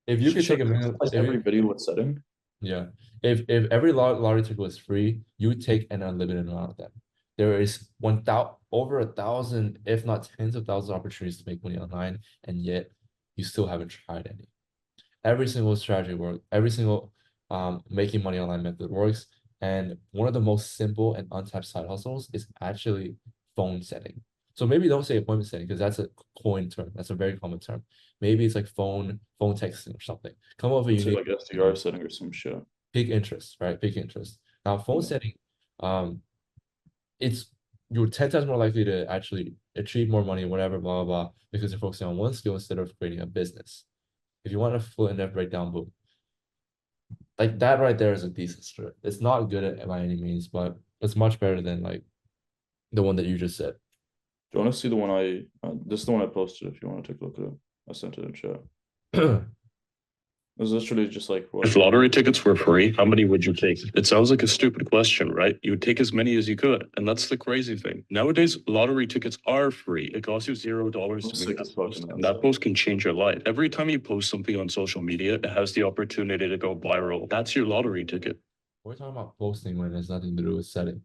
if you could take a minute every video with setting. Yeah. If every lottery ticket was free, you would take an unlimited amount of them. There is over 1,000, if not tens of thousands of opportunities to make money online, and yet you still haven't tried any. Every single strategy works, every single making money online method works. And one of the most simple and untapped side hustles is actually phone setting. So maybe don't say appointment setting because that's a coin term. That's a very common term. Maybe it's like phone texting or something. Come up with a unique like SDR setting or some shit. Peak interest, right? Peak interest. Now phone setting, you're 10 times more likely to actually achieve more money, whatever, blah, blah, blah, because you're focusing on one skill instead of creating a business. If you want a full in-depth breakdown, boom. Like that right there is a decent strat. It's not good at by any means, but it's much better than like the one that you just said. Do you want to see the one this is the one I posted if you want to take a look at it. I sent it in chat. It was literally just like, what? If lottery tickets were free, how many would you take? It sounds like a stupid question, right? You would take as many as you could. And that's the crazy thing. Nowadays, lottery tickets are free. It costs you $0 to make that post. And that post can change your life. Every time you post something on social media, it has the opportunity to go viral. That's your lottery ticket. We're talking about posting when it has nothing to do with setting.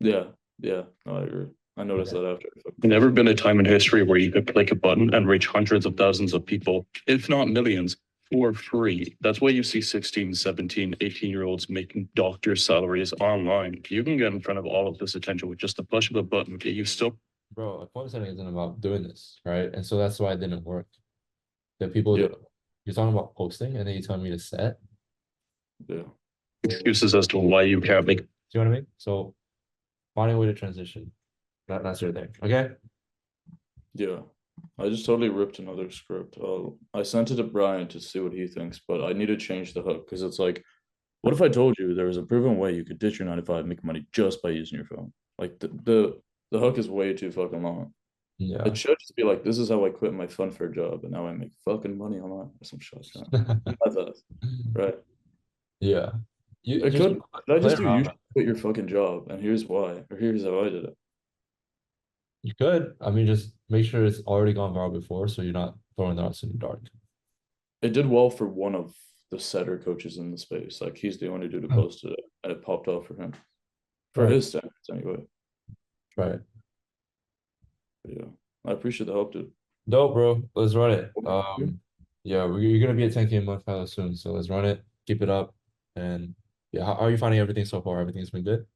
Yeah, no, I agree. I noticed that after. Never been a time in history where you could click a button and reach hundreds of thousands of people, if not millions, for free. That's why you see 16, 17, 18-year-olds making doctor salaries online. You can get in front of all of this attention with just the push of a button. Okay, you still. Bro, appointment setting isn't about doing this, right? And so that's why it didn't work. The people, Yeah. You're talking about posting and then you tell me to set. Yeah. Excuses as to why you can't make. See what I mean? So finding a way to transition. That's your thing. Okay. Yeah. I just totally ripped another script. I sent it to Brian to see what he thinks, but I need to change the hook because it's like What if I told you there was a proven way you could ditch your 9 to 5 and make money just by using your phone? Like the hook is way too fucking long. Yeah. It should just be like, this is how I quit my fun fair job and now I make fucking money online or some shit. Right. Yeah. You I just could I play just do you around. should quit your fucking job and here's why, or here's how I did it. You could. I mean, just make sure it's already gone viral before, so you're not throwing darts in the dark. It did well for one of the setter coaches in the space. Like he's the only dude who posted it and it popped off for him. For Right. his standards anyway. Right. Yeah. I appreciate the help, dude. Dope, bro. Let's run it. Yeah. Yeah, you're gonna be at 10K a month fairly soon, so let's run it. Keep it up, and yeah, how are you finding everything so far? Everything's been good.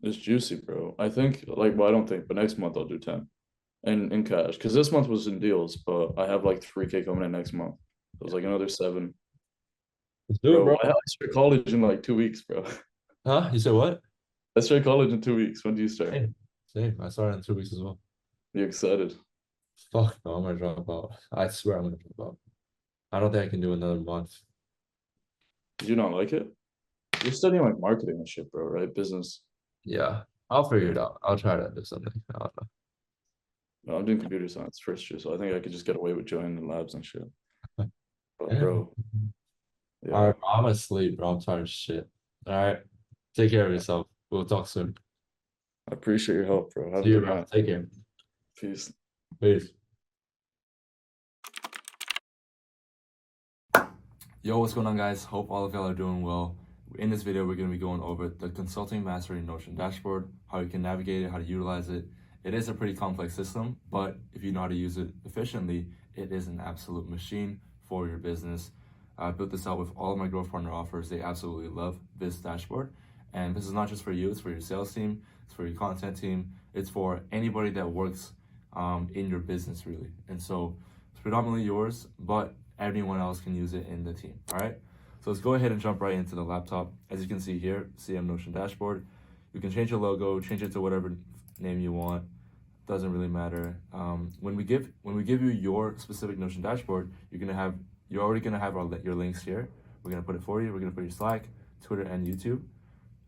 It's juicy, bro. I think like well, I don't think, but next month I'll do 10 in cash. Because this month was in deals, but I have like 3K coming in next month. It was like another 7. Let's do it, bro. I start college in like 2 weeks, bro. Huh? You said what? I start college in 2 weeks. When do you start? Same. I started in 2 weeks as well. You excited? Fuck no, I'm gonna drop out. I swear I'm gonna drop out. I don't think I can do another month. Did you not like it? You're studying like marketing and shit, bro, right? Business. Yeah, I'll figure it out. I'll try to do something. I don't know. No, I'm doing computer science first year, so I think I could just get away with joining the labs and shit. But bro, yeah. All right, I'm gonna sleep, bro. I'm tired of shit. All right, take care of yourself. We'll talk soon. I appreciate your help, bro. Have See a you, good bro. night. Take care. Peace. Peace. Yo, what's going on, guys? Hope all of y'all are doing well. In this video, we're going to be going over the Consulting Mastery Notion dashboard, how you can navigate it, how to utilize it. It is a pretty complex system, but if you know how to use it efficiently, it is an absolute machine for your business. I built this out with all of my growth partner offers. They absolutely love this dashboard. And this is not just for you, it's for your sales team, it's for your content team, it's for anybody that works in your business, really. And so it's predominantly yours, but anyone else can use it in the team. All right, so let's go ahead and jump right into the laptop. As you can see here, CM Notion dashboard. You can change your logo, change it to whatever name you want. Doesn't really matter. When we give you your specific Notion dashboard, you're already gonna have your links here. We're gonna put it for you. We're gonna put your Slack, Twitter, and YouTube.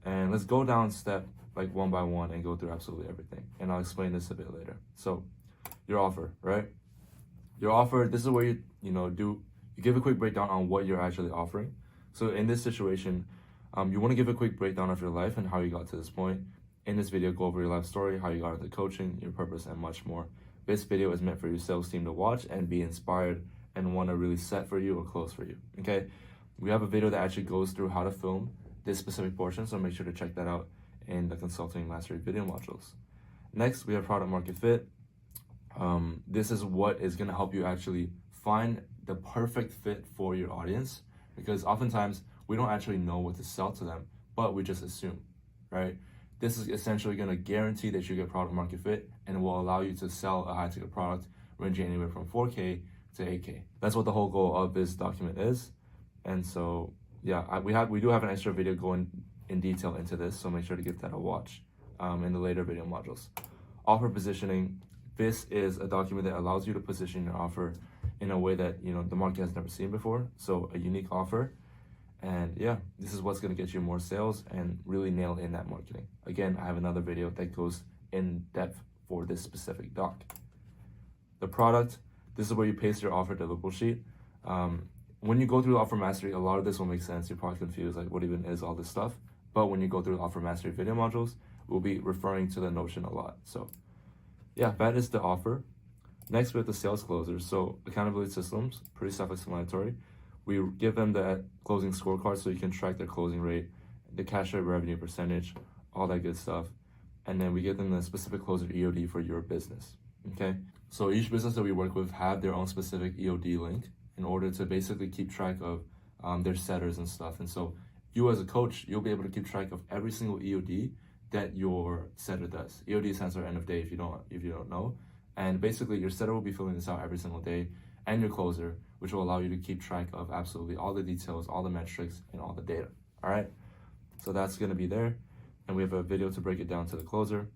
And let's go down step like one by one and go through absolutely everything. And I'll explain this a bit later. So your offer, right? Your offer, this is where you give a quick breakdown on what you're actually offering. So in this situation, you want to give a quick breakdown of your life and how you got to this point. In this video, go over your life story, how you got into coaching, your purpose, and much more. This video is meant for your sales team to watch and be inspired and want to really set for you or close for you, okay? We have a video that actually goes through how to film this specific portion, so make sure to check that out in the Consulting Mastery video modules. Next, we have product market fit. This is what is going to help you actually find the perfect fit for your audience, because oftentimes we don't actually know what to sell to them, but we just assume, right? This is essentially going to guarantee that you get product market fit and will allow you to sell a high ticket product ranging anywhere from 4K to 8K. That's what the whole goal of this document is. And so, yeah, we do have an extra video going in detail into this, so make sure to give that a watch in the later video modules. Offer positioning. This is a document that allows you to position your offer in a way that the market has never seen before. So a unique offer. And yeah, this is what's going to get you more sales and really nail in that marketing. Again, I have another video that goes in depth for this specific doc. The product, this is where you paste your offer deliverable sheet. When you go through Offer Mastery, a lot of this will make sense. You're probably confused, like what even is all this stuff? But when you go through the Offer Mastery video modules, we'll be referring to the Notion a lot. So yeah, that is the offer. Next, we have the sales closers. So accountability systems, pretty self-explanatory. We give them the closing scorecard so you can track their closing rate, the cash rate revenue percentage, all that good stuff. And then we give them the specific closer EOD for your business, okay? So each business that we work with have their own specific EOD link in order to basically keep track of their setters and stuff. And so you as a coach, you'll be able to keep track of every single EOD that your setter does. EOD stands for end of day if you don't know. And basically your setter will be filling this out every single day, and your closer, which will allow you to keep track of absolutely all the details, all the metrics, and all the data. All right, so that's gonna be there. And we have a video to break it down to the closer.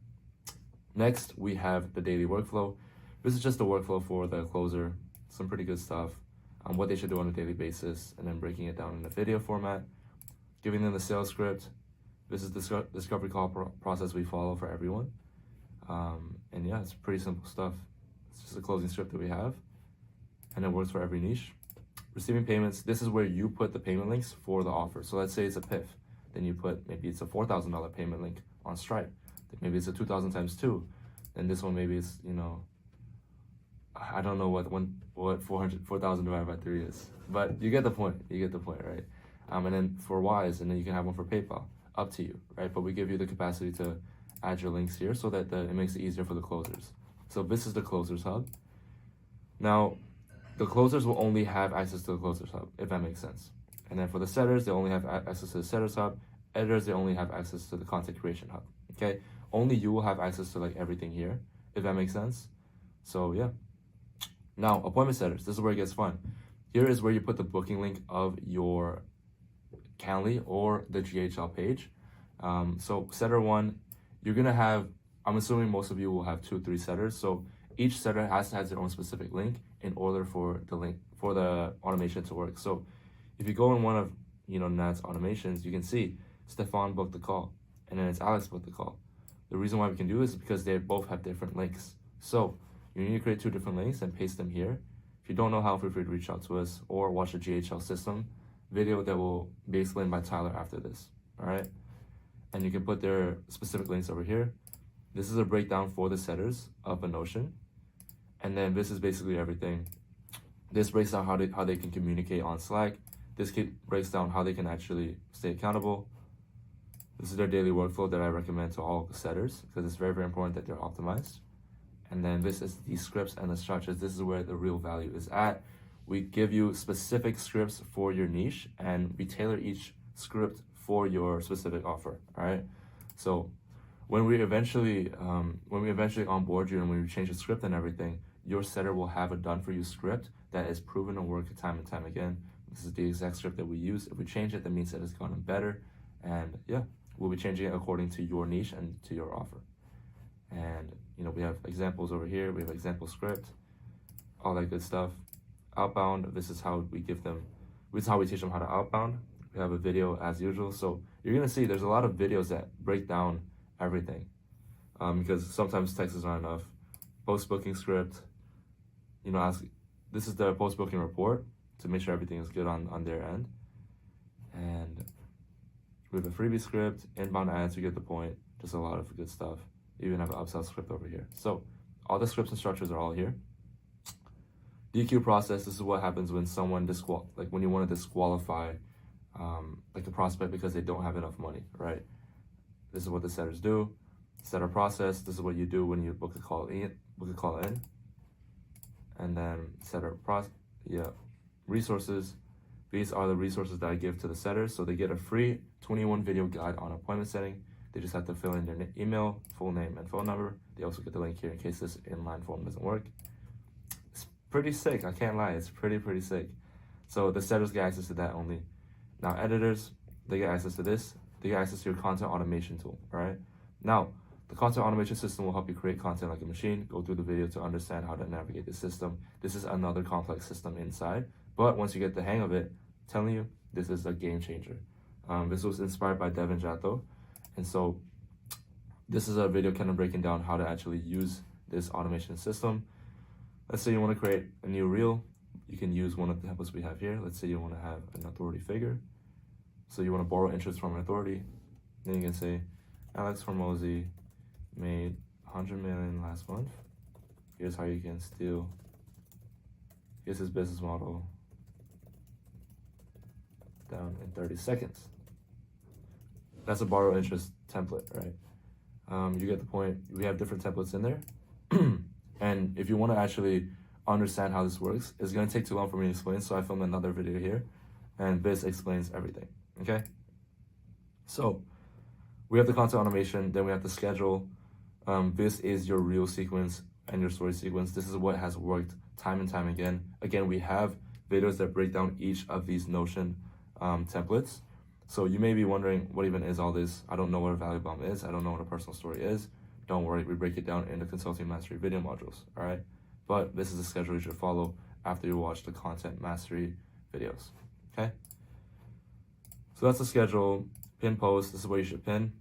Next, we have the daily workflow. This is just the workflow for the closer, some pretty good stuff, what they should do on a daily basis, and then breaking it down in the video format. giving them the sales script. This is the discovery call process we follow for everyone. And yeah, it's pretty simple stuff. It's just a closing script that we have, and it works for every niche. Receiving payments, this is where you put the payment links for the offer. So let's say it's a PIF, then you put, maybe it's a $4,000 payment link on Stripe. Then maybe it's a 2,000 times 2. Then this one, maybe it's, you know, I don't know what 4,000 divided by 3 is, but you get the point. You get the point, right? And then for Wise, and then you can have one for PayPal. Up to you, right? But we give you the capacity to add your links here so that it makes it easier for the closers. So this is the closers hub. Now, the closers will only have access to the closers hub, if that makes sense. And then for the setters, they only have access to the setters hub. Editors, they only have access to the content creation hub. Okay, only you will have access to like everything here, if that makes sense. So yeah. Now, appointment setters, this is where it gets fun. Here is where you put the booking link of your Calendly or the GHL page. So setter 1, you're gonna have, I'm assuming most of you will have 2-3 setters. So each setter has to have their own specific link in order for the link for the automation to work. So if you go in one of Nat's automations, you can see Stefan booked the call, and then it's Alex booked the call. The reason why we can do this is because they both have different links. So you need to create 2 different links and paste them here. If you don't know how, feel free to reach out to us or watch the GHL system video that will be explained by Tyler after this. All right, and you can put their specific links over here. This is a breakdown for the setters of a Notion, and then this is basically everything. This breaks down how they can communicate on Slack. This breaks down how they can actually stay accountable. This is their daily workflow that I recommend to all setters because it's very, very important that they're optimized. And then this is the scripts and the structures. This is where the real value is at. We give you specific scripts for your niche, and we tailor each script for your specific offer. All right. So when we eventually onboard you and when we change the script and everything, your setter will have a done for you script that is proven to work time and time again. This is the exact script that we use. If we change it, that means that it's gotten better. And yeah, we'll be changing it according to your niche and to your offer. And we have examples over here. We have example script, all that good stuff. Outbound, this is how we give them, this is how we teach them how to outbound. We have a video as usual. So you're gonna see there's a lot of videos that break down everything because sometimes text is not enough. Post-booking script, this is the post-booking report to make sure everything is good on their end. And we have a freebie script, inbound ads, you get the point. Just a lot of good stuff. You even have an upsell script over here. So all the scripts and structures are all here. DQ process, this is what happens when someone when you want to disqualify like a prospect because they don't have enough money, right? This is what the setters do. Setter process, this is what you do when you book a call in. And then setter resources. These are the resources that I give to the setters. So they get a free 21 video guide on appointment setting. They just have to fill in their email, full name, and phone number. They also get the link here in case this inline form doesn't work. It's pretty sick, I can't lie. It's pretty sick. So the setters get access to that only. Now editors, they get access to this. They get access to your content automation tool, all right? Now, the content automation system will help you create content like a machine, go through the video to understand how to navigate the system. This is another complex system inside, but once you get the hang of it, I'm telling you, this is a game changer. This was inspired by Devin Jatho, and so this is a video kind of breaking down how to actually use this automation system. Let's say you want to create a new reel. You can use one of the templates we have here. Let's say you want to have an authority figure. So you want to borrow interest from an authority. Then you can say, Alex Hormozy made 100 million last month. Here's how you can steal. Here's his business model down in 30 seconds. That's a borrow interest template, right? You get the point. We have different templates in there. And if you want to actually understand how this works, it's going to take too long for me to explain, so I filmed another video here, and this explains everything, okay? So we have the content automation, then we have the schedule. This is your reel sequence and your story sequence. This is what has worked time and time again. Again, we have videos that break down each of these Notion templates. So you may be wondering, what even is all this? I don't know what a value bomb is. I don't know what a personal story is. Don't worry, we break it down in the Consulting Mastery video modules, all right? But this is the schedule you should follow after you watch the Content Mastery videos, okay? So that's the schedule. Pin post, this is what you should pin.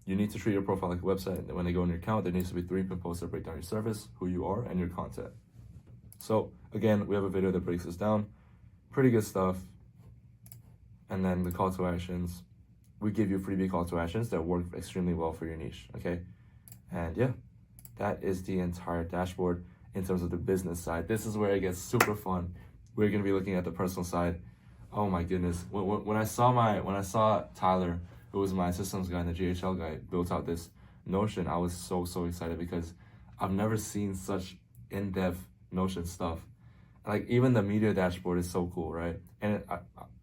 You need to treat your profile like a website. When they go in your account, there needs to be 3 pin posts that break down your service, who you are, and your content. So again, we have a video that breaks this down. Pretty good stuff. And then the call to actions. We give you freebie call to actions that work extremely well for your niche, okay? And yeah, that is the entire dashboard in terms of the business side. This is where it gets super fun. We're gonna be looking at the personal side. Oh my goodness. When I saw Tyler, who was my systems guy and the GHL guy, built out this Notion, I was so excited because I've never seen such in-depth Notion stuff. Like even the media dashboard is so cool, right? And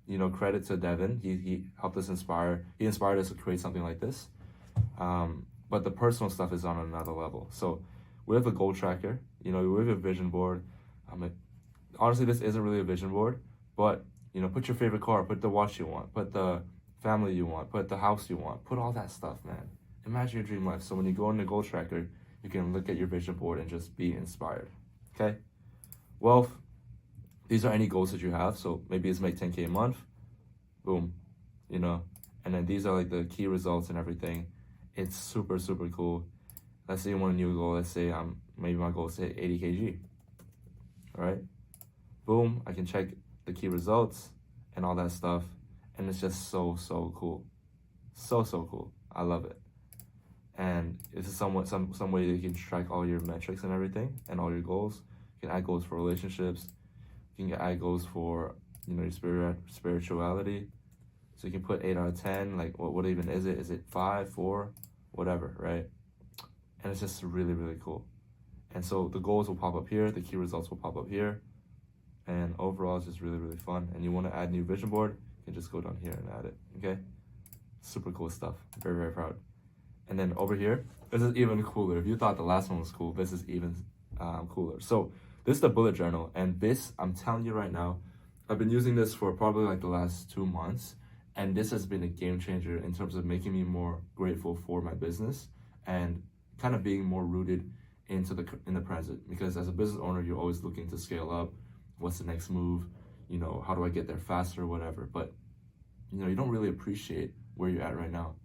you know, credit to Devin. He helped us he inspired us to create something like this. But the personal stuff is on another level. So we have a goal tracker, you know, we have a vision board. Honestly, this isn't really a vision board, but you know, put your favorite car, put the watch you want, put the family you want, put the house you want, put all that stuff, man. Imagine your dream life. So when you go in the goal tracker, you can look at your vision board and just be inspired, okay? Wealth, these are any goals that you have. So maybe it's make 10K a month, boom, you know, and then these are like the key results and everything. It's super cool. Let's say you want a new goal. Let's say maybe my goal is to hit 80 kg, all right? Boom, I can check the key results and all that stuff. And it's just so cool. So cool. I love it. And this is some way that you can track all your metrics and everything and all your goals. You can add goals for relationships. You can add goals for, you know, your spirituality. So you can put 8 out of 10, like what even is it? Is it 5, 4, whatever, right? And it's just really cool. And so the goals will pop up here, the key results will pop up here. And overall, it's just really fun. And you want to add new vision board, you can just go down here and add it, okay? Super cool stuff, very proud. And then over here, this is even cooler. If you thought the last one was cool, this is even cooler. So this is the bullet journal, and this, I'm telling you right now, I've been using this for probably like the last 2 months, and this has been a game changer in terms of making me more grateful for my business and kind of being more rooted in the present. Because as a business owner, you're always looking to scale up. What's the next move? You know, how do I get there faster, whatever. But, you know, you don't really appreciate where you're at right now.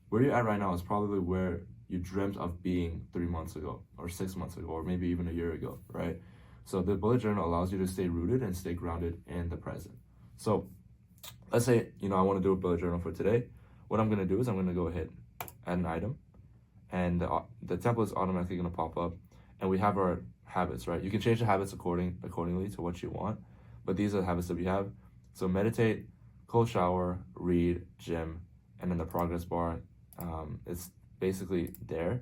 Where you're at right now is probably where you dreamt of being 3 months ago or 6 months ago, or maybe even a year ago, right? So the bullet journal allows you to stay rooted and stay grounded in the present. So let's say, you know, I want to do a bullet journal for today. What I'm going to do is I'm going to go ahead, add an item, and the template is automatically going to pop up, and we have our habits, right? You can change the habits accordingly to what you want, but these are the habits that we have. So meditate, cold shower, read, gym, and then the progress bar. It's basically there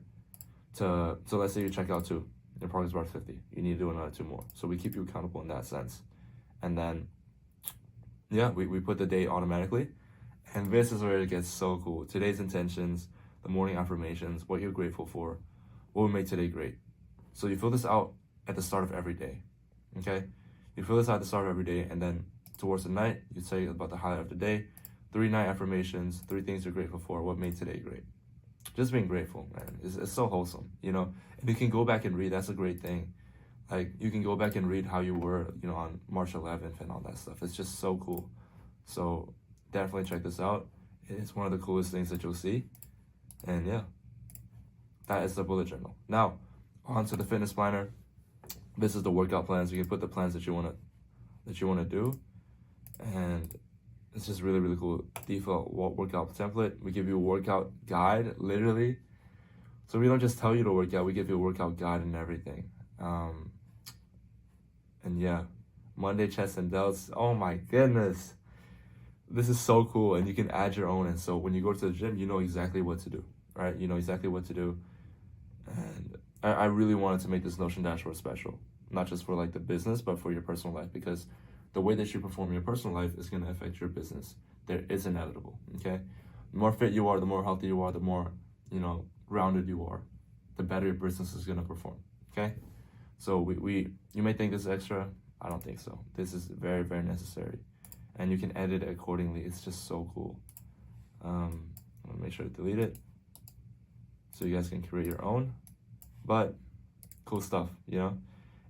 so let's say you check out 2, your progress bar is 50. You need to do another 2 more. So we keep you accountable in that sense. And then, yeah, we put the date automatically. And this is where it gets so cool. Today's intentions, the morning affirmations, what you're grateful for, what would make today great. So you fill this out at the start of every day, okay? You fill this out at the start of every day, and then towards the night, you say about the highlight of the day, 3 night affirmations, 3 things you're grateful for, what made today great. Just being grateful, man, it's so wholesome, you know? And you can go back and read, that's a great thing. Like, you can go back and read how you were, you know, on March 11th and all that stuff. It's just so cool. So definitely check this out. It's one of the coolest things that you'll see. And yeah, that is the bullet journal. Now, on to the fitness planner. This is the workout plans. You can put the plans that you want to do. And it's just really cool. Default workout template. We give you a workout guide, literally. So we don't just tell you to work out, we give you a workout guide and everything. And yeah, Monday chest and delts. Oh my goodness. This is so cool, and you can add your own. And so when you go to the gym, you know exactly what to do, right? You know exactly what to do. And I really wanted to make this Notion dashboard special, not just for like the business, but for your personal life, because the way that you perform in your personal life is going to affect your business. It's inevitable, okay? The more fit you are, the more healthy you are, the more, you know, grounded you are, the better your business is going to perform, okay? So you may think this is extra. I don't think so. This is very necessary. And you can edit it accordingly. It's just so cool. I'm gonna make sure to delete it so you guys can create your own. But cool stuff, you know?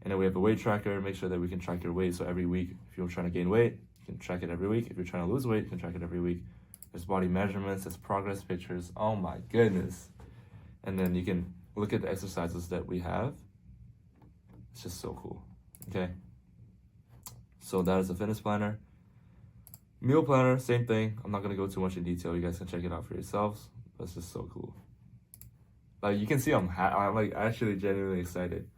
And then we have a weight tracker. Make sure that we can track your weight. So every week, if you're trying to gain weight, you can track it every week. If you're trying to lose weight, you can track it every week. There's body measurements, there's progress pictures. Oh my goodness. And then you can look at the exercises that we have. It's just so cool. Okay. So that is the fitness planner. Meal planner, same thing. I'm not gonna go too much in detail. You guys can check it out for yourselves. But it's just so cool. Like you can see, I'm like actually genuinely excited,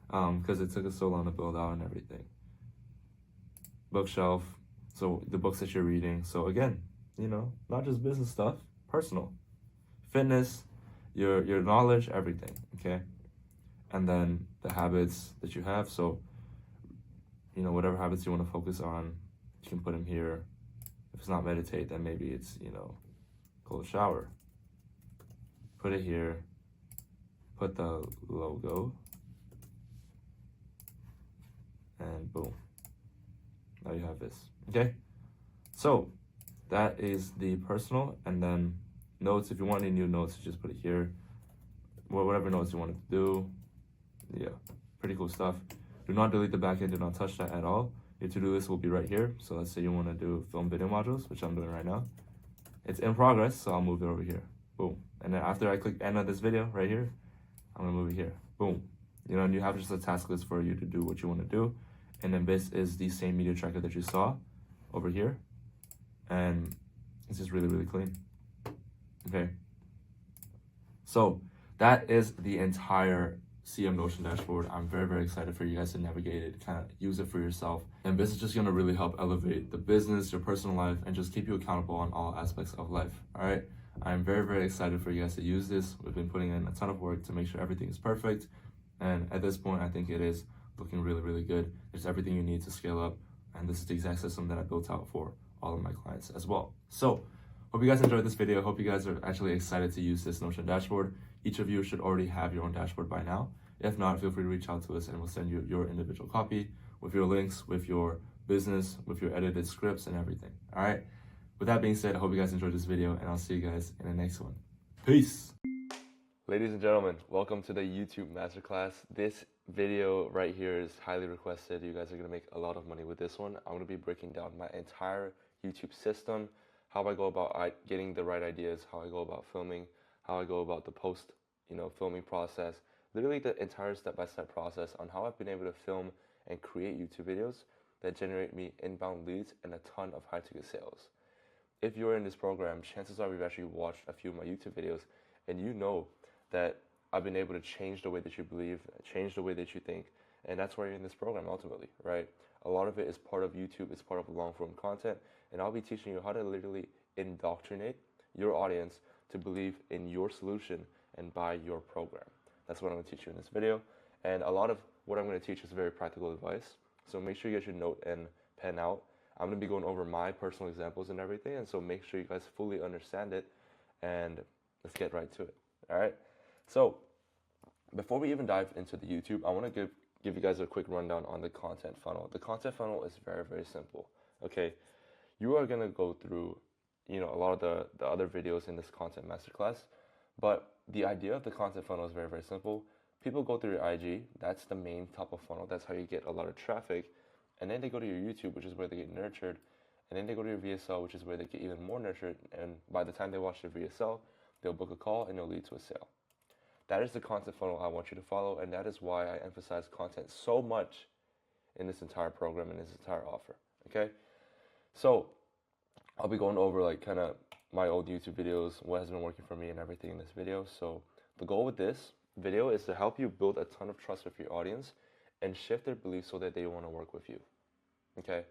because it took us so long to build out and everything. Bookshelf, so the books that you're reading. So again, you know, not just business stuff, personal, fitness, your knowledge, everything. Okay, and then the habits that you have. So, you know, whatever habits you want to focus on, you can put them here. If it's not meditate, then maybe it's, you know, cold shower. Put it here. Put the logo. And boom. Now you have this. Okay? So that is the personal. And then notes. If you want any new notes, you just put it here. Whatever notes you want to do. Yeah. Pretty cool stuff. Do not delete the backend. Do not touch that at all. Your to-do list will be right here. So let's say you want to do film video modules, which I'm doing right now. It's in progress, so I'll move it over here. Boom. And then after I click end of this video right here, I'm gonna move it here. Boom. You know, and you have just a task list for you to do what you want to do. And then this is the same media tracker that you saw over here. And it's just really, really clean. Okay. So that is the entire CM Notion dashboard. I'm very, very excited for you guys to navigate it, kind of use it for yourself. And this is just going to really help elevate the business, your personal life, and just keep you accountable on all aspects of life. All right. I'm very, very excited for you guys to use this. We've been putting in a ton of work to make sure everything is perfect. And at this point, I think it is looking really, really good. There's everything you need to scale up. And this is the exact system that I built out for all of my clients as well. So hope you guys enjoyed this video. Hope you guys are actually excited to use this Notion dashboard. Each of you should already have your own dashboard by now. If not, feel free to reach out to us and we'll send you your individual copy with your links, with your business, with your edited scripts and everything. All right. With that being said, I hope you guys enjoyed this video and I'll see you guys in the next one. Peace. Ladies and gentlemen, welcome to the YouTube Masterclass. This video right here is highly requested. You guys are going to make a lot of money with this one. I'm going to be breaking down my entire YouTube system, how I go about getting the right ideas, how I go about filming, how I go about the post, filming process, literally the entire step-by-step process on how I've been able to film and create YouTube videos that generate me inbound leads and a ton of high-ticket sales. If you're in this program, chances are you've actually watched a few of my YouTube videos and you know that I've been able to change the way that you believe, change the way that you think, and that's why you're in this program ultimately, right? A lot of it is part of YouTube, it's part of long-form content, and I'll be teaching you how to literally indoctrinate your audience to believe in your solution and buy your program. That's what I'm going to teach you in this video, and a lot of what I'm going to teach is very practical advice, so make sure you get your note and pen out. I'm going to be going over my personal examples and everything, and so make sure you guys fully understand it, and let's get right to it, all right? So before we even dive into the YouTube, I want to give you guys a quick rundown on the content funnel. The content funnel is very, very simple, okay? You are going to go through, a lot of the other videos in this content masterclass, but the idea of the content funnel is very, very simple. People go through your IG, that's the main top of funnel, that's how you get a lot of traffic, and then they go to your YouTube, which is where they get nurtured, and then they go to your VSL, which is where they get even more nurtured, and by the time they watch your VSL, they'll book a call and it'll lead to a sale. That is the content funnel I want you to follow, and that is why I emphasize content so much in this entire program and this entire offer, okay? So I'll be going over kind of my old YouTube videos, what has been working for me and everything in this video. So the goal with this video is to help you build a ton of trust with your audience and shift their beliefs so that they want to work with you, okay?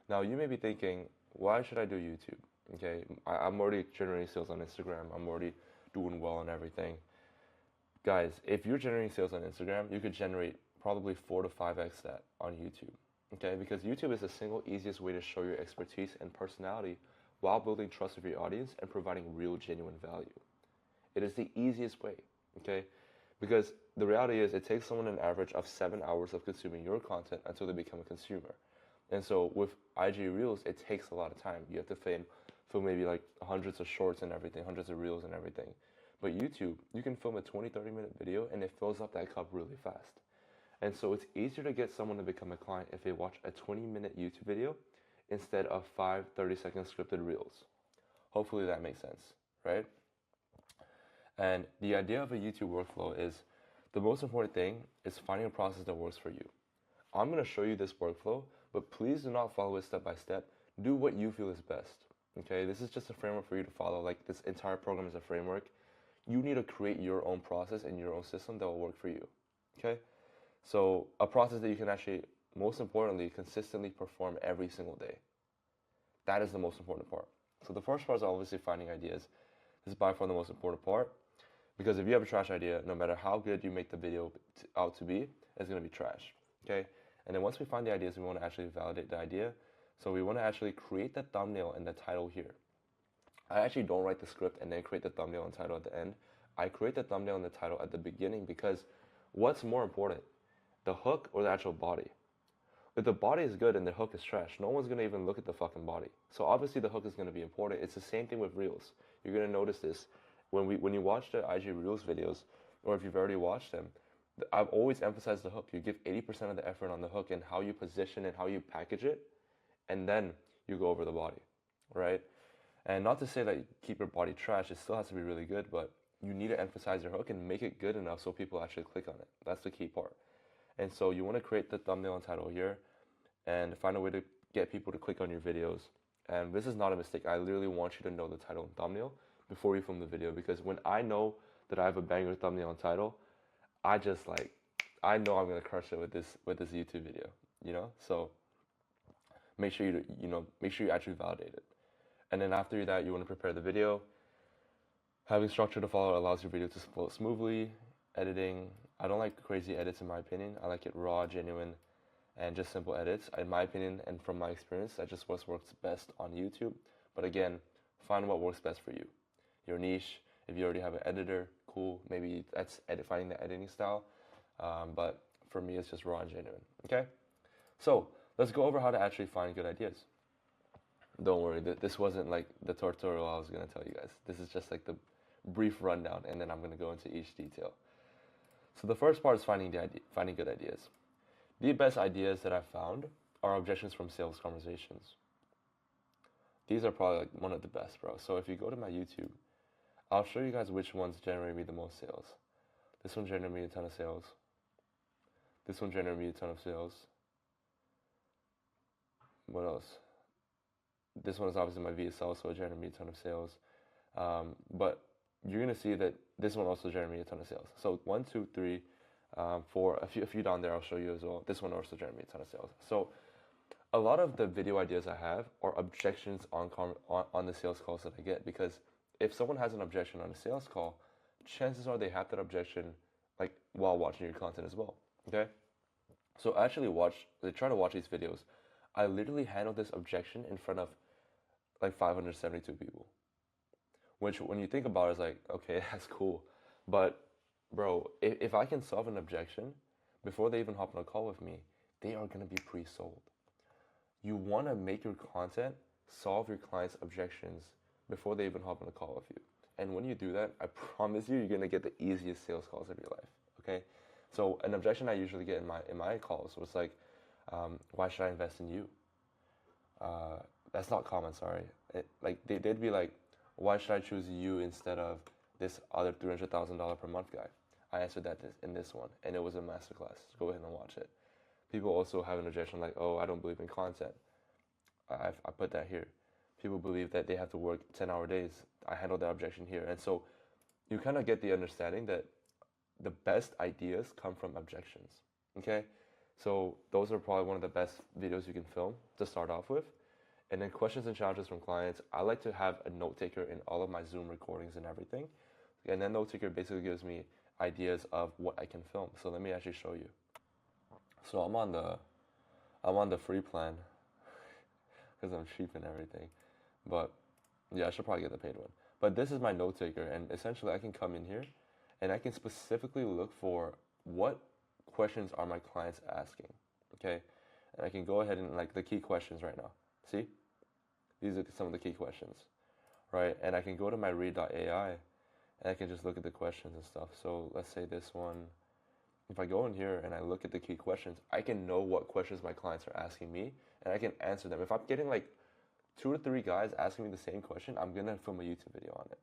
Now you may be thinking, why should I do YouTube? Okay, I'm already generating sales on Instagram. I'm already doing well and everything. Guys, if you're generating sales on Instagram, you could generate probably 4 to 5x that on YouTube, okay? Because YouTube is the single easiest way to show your expertise and personality while building trust with your audience and providing real, genuine value. It is the easiest way, okay? Because the reality is it takes someone an average of 7 hours of consuming your content until they become a consumer. And so with IG Reels, it takes a lot of time. You have to film maybe hundreds of shorts and everything, hundreds of reels and everything. But YouTube, you can film a 20-30 minute video and it fills up that cup really fast. And so it's easier to get someone to become a client if they watch a 20-minute YouTube video instead of 5 30-second scripted reels. Hopefully that makes sense, right? And the idea of a YouTube workflow is the most important thing is finding a process that works for you. I'm going to show you this workflow, but please do not follow it step by step. Do what you feel is best. Okay, this is just a framework for you to follow. Like, this entire program is a framework. You need to create your own process and your own system that will work for you. Okay, so a process that you can actually, most importantly, consistently perform every single day. That is the most important part. So the first part is obviously finding ideas. This is by far the most important part, because if you have a trash idea, no matter how good you make the video out to be, it's going to be trash. Okay, and then once we find the ideas, we want to actually validate the idea. So we want to actually create the thumbnail and the title here. I actually don't write the script and then create the thumbnail and title at the end. I create the thumbnail and the title at the beginning, because what's more important, the hook or the actual body? If the body is good and the hook is trash, no one's going to even look at the fucking body. So obviously the hook is going to be important. It's the same thing with Reels. You're going to notice this when you watch the IG Reels videos, or if you've already watched them, I've always emphasized the hook. You give 80% of the effort on the hook and how you position and how you package it, and then you go over the body, right? And not to say that you keep your body trash, it still has to be really good, but you need to emphasize your hook and make it good enough so people actually click on it. That's the key part. And so you want to create the thumbnail and title here and find a way to get people to click on your videos. And this is not a mistake. I literally want you to know the title and thumbnail before you film the video, because when I know that I have a banger thumbnail and title, I know I'm going to crush it with this YouTube video, you know? So make sure you actually validate it. And then after that, you want to prepare the video. Having structure to follow allows your video to flow smoothly. Editing, I don't like crazy edits in my opinion. I like it raw, genuine, and just simple edits. In my opinion, and from my experience, that just what works best on YouTube. But again, find what works best for you. Your niche, if you already have an editor, cool. Maybe that's finding the editing style. But for me, it's just raw and genuine, okay? So let's go over how to actually find good ideas. Don't worry, this wasn't like the tutorial I was going to tell you guys. This is just like the brief rundown, and then I'm going to go into each detail. So the first part is finding good ideas. The best ideas that I've found are objections from sales conversations. These are probably like one of the best, bro. So if you go to my YouTube, I'll show you guys which ones generate me the most sales. This one generated me a ton of sales. This one generated me a ton of sales. What else? This one is obviously my VSL, so it generated me a ton of sales. But you're gonna see that this one also generated me a ton of sales. So 1, 2, 3, 4, a few down there I'll show you as well. This one also generated me a ton of sales. So a lot of the video ideas I have are objections on the sales calls that I get, because if someone has an objection on a sales call, chances are they have that objection like while watching your content as well. Okay, so I actually try to watch these videos. I literally handled this objection in front of like 572 people, which when you think about it is like, okay, that's cool, but bro, if I can solve an objection before they even hop on a call with me, they are going to be pre-sold. You want to make your content solve your clients' objections before they even hop on a call with you. And when you do that, I promise you're going to get the easiest sales calls of your life, okay? So an objection I usually get in my calls was like, why should I invest in you? That's not common, sorry. They'd be like, why should I choose you instead of this other $300,000 per month guy? I answered that in this one, and it was a masterclass. Go ahead and watch it. People also have an objection like, oh, I don't believe in content. I put that here. People believe that they have to work 10-hour days. I handled that objection here. And so you kind of get the understanding that the best ideas come from objections, okay? So those are probably one of the best videos you can film to start off with. And then questions and challenges from clients. I like to have a note taker in all of my Zoom recordings and everything. And that note taker basically gives me ideas of what I can film. So let me actually show you. So I'm on the free plan because I'm cheap and everything. But yeah, I should probably get the paid one. But this is my note taker, and essentially I can come in here and I can specifically look for what questions are my clients asking, okay? And I can go ahead and like the key questions right now. See? These are some of the key questions, right? And I can go to my read.ai and I can just look at the questions and stuff. So let's say this one, if I go in here and I look at the key questions, I can know what questions my clients are asking me and I can answer them. If I'm getting like 2 to 3 guys asking me the same question, I'm gonna film a YouTube video on it.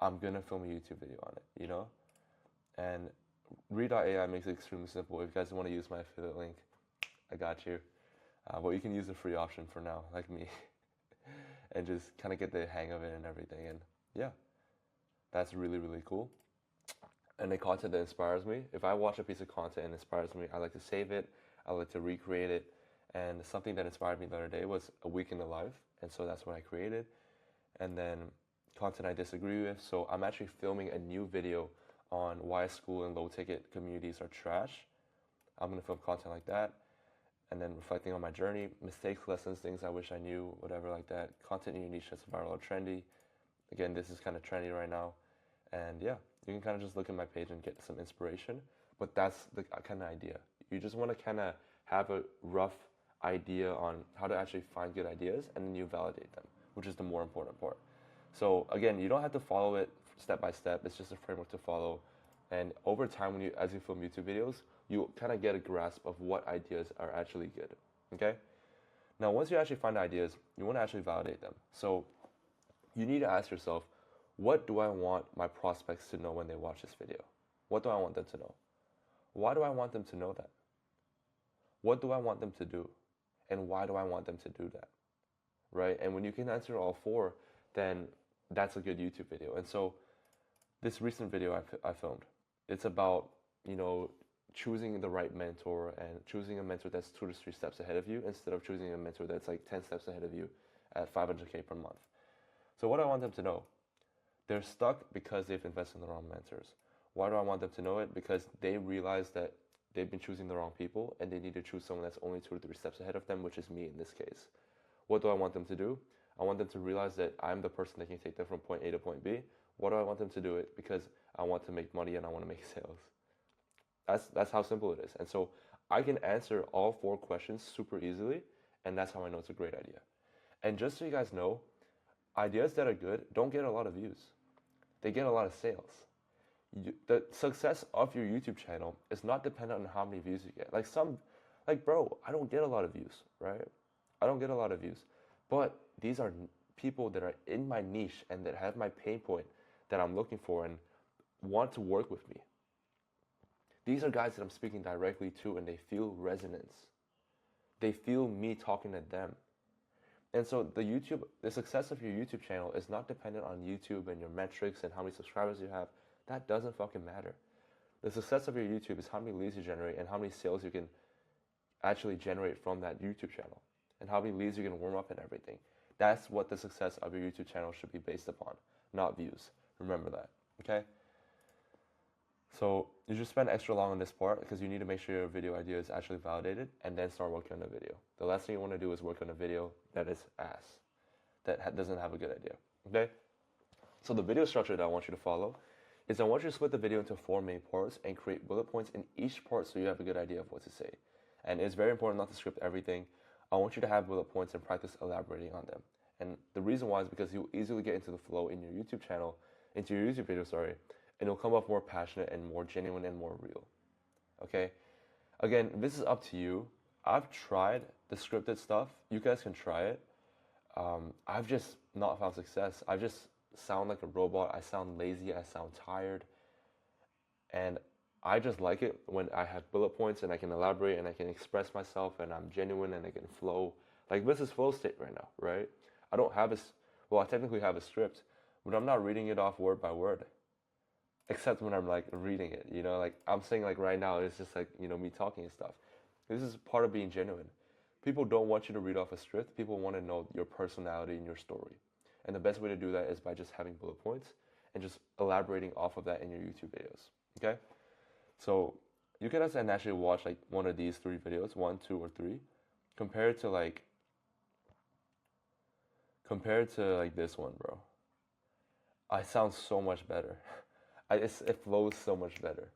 I'm gonna film a YouTube video on it, you know? And Re.ai makes it extremely simple. If you guys want to use my affiliate link, I got you. But you can use the free option for now, like me, and just kind of get the hang of it and everything. And yeah, that's really, really cool. And the content that inspires me, if I watch a piece of content and inspires me, I like to save it, I like to recreate it. And something that inspired me the other day was a week in the life. And so that's what I created. And then content I disagree with. So I'm actually filming a new video on why school and low ticket communities are trash. I'm gonna film content like that. And then reflecting on my journey, mistakes, lessons, things I wish I knew, whatever like that. Content in your niche that's viral or trendy. Again, this is kind of trendy right now. And yeah, you can kind of just look at my page and get some inspiration. But that's the kind of idea. You just want to kind of have a rough idea on how to actually find good ideas, and then you validate them, which is the more important part. So again, you don't have to follow it step by step. It's just a framework to follow. And over time, as you film YouTube videos, you kind of get a grasp of what ideas are actually good, okay? Now, once you actually find ideas, you want to actually validate them. So you need to ask yourself, what do I want my prospects to know when they watch this video? What do I want them to know? Why do I want them to know that? What do I want them to do? And why do I want them to do that? Right? And when you can answer all 4, then that's a good YouTube video. And so this recent video I filmed, it's about, you know, choosing the right mentor and choosing a mentor that's 2 to 3 steps ahead of you instead of choosing a mentor that's like 10 steps ahead of you at $500K per month. So what do I want them to know? They're stuck because they've invested in the wrong mentors. Why do I want them to know it? Because they realize that they've been choosing the wrong people and they need to choose someone that's only 2 to 3 steps ahead of them, which is me in this case. What do I want them to do? I want them to realize that I'm the person that can take them from point A to point B. What do I want them to do it? Because I want to make money and I want to make sales. That's how simple it is. And so I can answer all 4 questions super easily, and that's how I know it's a great idea. And just so you guys know, ideas that are good don't get a lot of views. They get a lot of sales. The success of your YouTube channel is not dependent on how many views you get. Like bro, I don't get a lot of views, right? I don't get a lot of views. But these are people that are in my niche and that have my pain point that I'm looking for and want to work with me. These are guys that I'm speaking directly to and they feel resonance. They feel me talking to them. And so the success of your YouTube channel is not dependent on YouTube and your metrics and how many subscribers you have. That doesn't fucking matter. The success of your YouTube is how many leads you generate and how many sales you can actually generate from that YouTube channel and how many leads you can warm up and everything. That's what the success of your YouTube channel should be based upon, not views. Remember that, okay? So you should spend extra long on this part because you need to make sure your video idea is actually validated and then start working on the video. The last thing you want to do is work on a video that is ass, that doesn't have a good idea, okay? So the video structure that I want you to follow is I want you to split the video into 4 main parts and create bullet points in each part so you have a good idea of what to say. And it's very important not to script everything. I want you to have bullet points and practice elaborating on them. And the reason why is because you'll easily get into the flow in your YouTube channel, into your YouTube video, sorry, and it'll come off more passionate and more genuine and more real, okay? Again, this is up to you. I've tried the scripted stuff. You guys can try it. I've just not found success. I just sound like a robot. I sound lazy. I sound tired. And I just like it when I have bullet points and I can elaborate and I can express myself and I'm genuine and I can flow. Like this is flow state right now, right? I don't have I technically have a script, but I'm not reading it off word by word. Except when I'm like reading it, you know, like I'm saying like right now, it's just like, you know, me talking and stuff. This is part of being genuine. People don't want you to read off a script. People want to know your personality and your story. And the best way to do that is by just having bullet points and just elaborating off of that in your YouTube videos, okay? So you can also naturally watch like one of these 3 videos, 1, 2, or 3, compared to like this one, bro. I sound so much better. It flows so much better.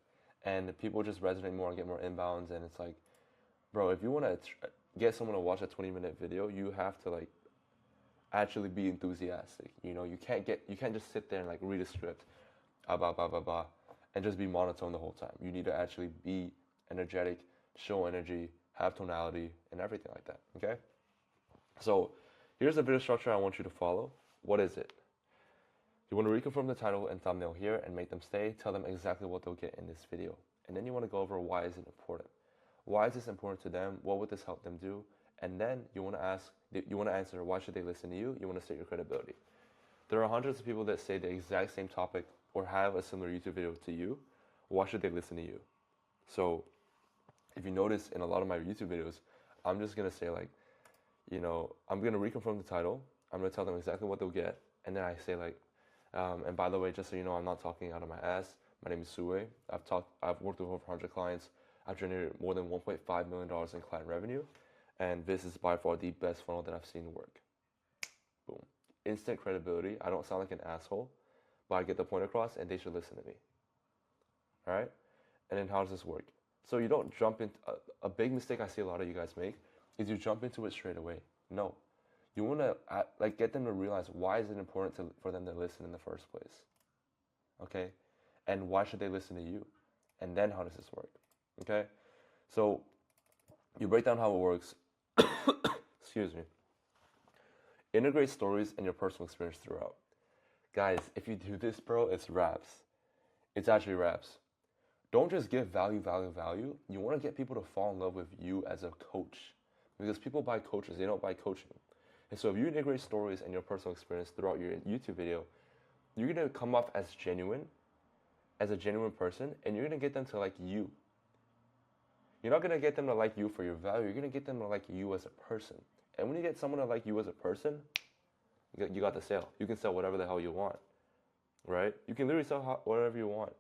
And people just resonate more and get more inbounds. And it's like, bro, if you want to get someone to watch a 20-minute video, you have to like actually be enthusiastic. You know, you can't just sit there and like read a script, and just be monotone the whole time. You need to actually be energetic, show energy, have tonality, and everything like that, okay? So here's the video structure I want you to follow. What is it? You want to reconfirm the title and thumbnail here and make them stay. Tell them exactly what they'll get in this video. And then you want to go over why is it important. Why is this important to them? What would this help them do? And then you want to answer, why should they listen to you? You want to state your credibility. There are hundreds of people that say the exact same topic or have a similar YouTube video to you. Why should they listen to you? So if you notice in a lot of my YouTube videos, I'm just going to say like, you know, I'm going to reconfirm the title. I'm going to tell them exactly what they'll get. And then I say like, and by the way, just so you know, I'm not talking out of my ass. My name is Sue. I've worked with over 100 clients. I've generated more than $1.5 million in client revenue. And this is by far the best funnel that I've seen work. Boom. Instant credibility. I don't sound like an asshole, but I get the point across and they should listen to me. All right? And then how does this work? So you don't jump into, a big mistake I see a lot of you guys make is you jump into it straight away. No. You want to like get them to realize why is it important for them to listen in the first place. Okay? And why should they listen to you? And then how does this work? Okay? So you break down how it works. Excuse me. Integrate stories and your personal experience throughout. Guys, if you do this, bro, it's raps. It's actually raps. Don't just give value. You want to get people to fall in love with you as a coach. Because people buy coaches, they don't buy coaching. And so if you integrate stories and your personal experience throughout your YouTube video, you're going to come off as genuine, as a genuine person, and you're going to get them to like you. You're not going to get them to like you for your value. You're going to get them to like you as a person. And when you get someone to like you as a person, you got the sale. You can sell whatever the hell you want, right? You can literally sell whatever you want.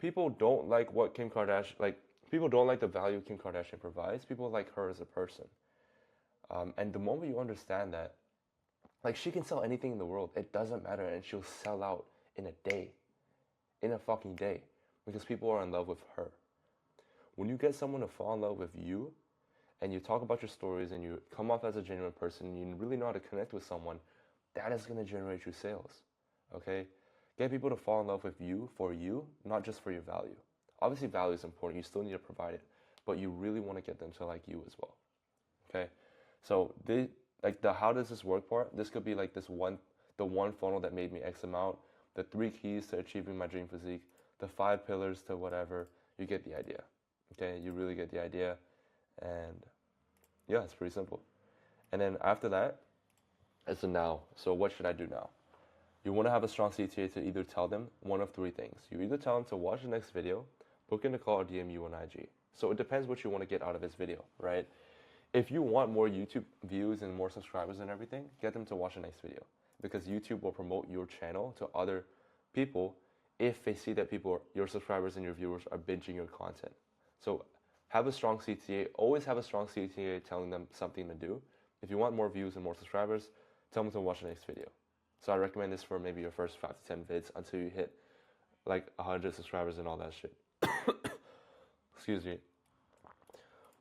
People don't like what Kim Kardashian, people don't like the value Kim Kardashian provides. People like her as a person. And the moment you understand that, like, she can sell anything in the world. It doesn't matter. And she'll sell out in a day. In a fucking day. Because people are in love with her. When you get someone to fall in love with you, and you talk about your stories, and you come off as a genuine person, and you really know how to connect with someone, that is going to generate you sales. Okay? Get people to fall in love with you for you, not just for your value. Obviously, value is important. You still need to provide it. But you really want to get them to like you as well. Okay? So the how does this work part, this could be like the one funnel that made me X amount, the 3 keys to achieving my dream physique, the 5 pillars to whatever. You get the idea. Okay, you really get the idea. And yeah, it's pretty simple. And then after that, it's a now. So what should I do now? You want to have a strong CTA to either tell them one of 3 things. You either tell them to watch the next video, book in a call, or DM you on IG. So it depends what you want to get out of this video, right? If you want more YouTube views and more subscribers and everything, get them to watch the next video. Because YouTube will promote your channel to other people if they see that your subscribers and your viewers are binging your content. So have a strong CTA. Always have a strong CTA telling them something to do. If you want more views and more subscribers, tell them to watch the next video. So I recommend this for maybe your first 5 to 10 vids until you hit like 100 subscribers and all that shit. Excuse me.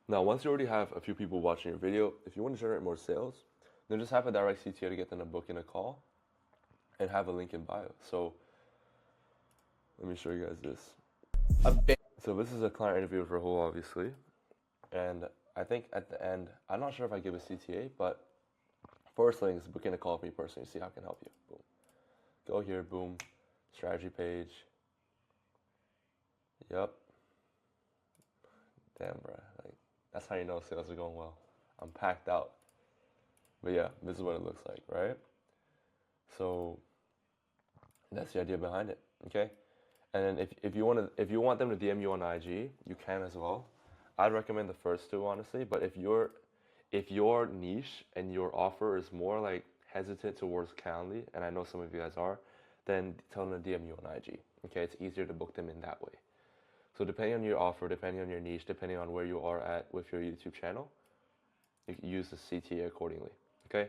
Now, once you already have a few people watching your video, if you want to generate more sales, then just have a direct CTA to get them to book in a call and have a link in bio. So let me show you guys this. So this is a client interview with Rahul, obviously. And I think at the end, I'm not sure if I give a CTA, but first thing is book in a call with me personally, see how I can help you. Boom. Go here, boom. Strategy page. Yep. Damn, bro. Like, that's how you know sales are going well. I'm packed out. But yeah, this is what it looks like, right? So that's the idea behind it, okay? And then if you want them to DM you on IG, you can as well. I'd recommend the first 2, honestly. But if your niche and your offer is more like hesitant towards Calendly, and I know some of you guys are, then tell them to DM you on IG. Okay, it's easier to book them in that way. So depending on your offer, depending on your niche, depending on where you are at with your YouTube channel, you can use the CTA accordingly. Okay.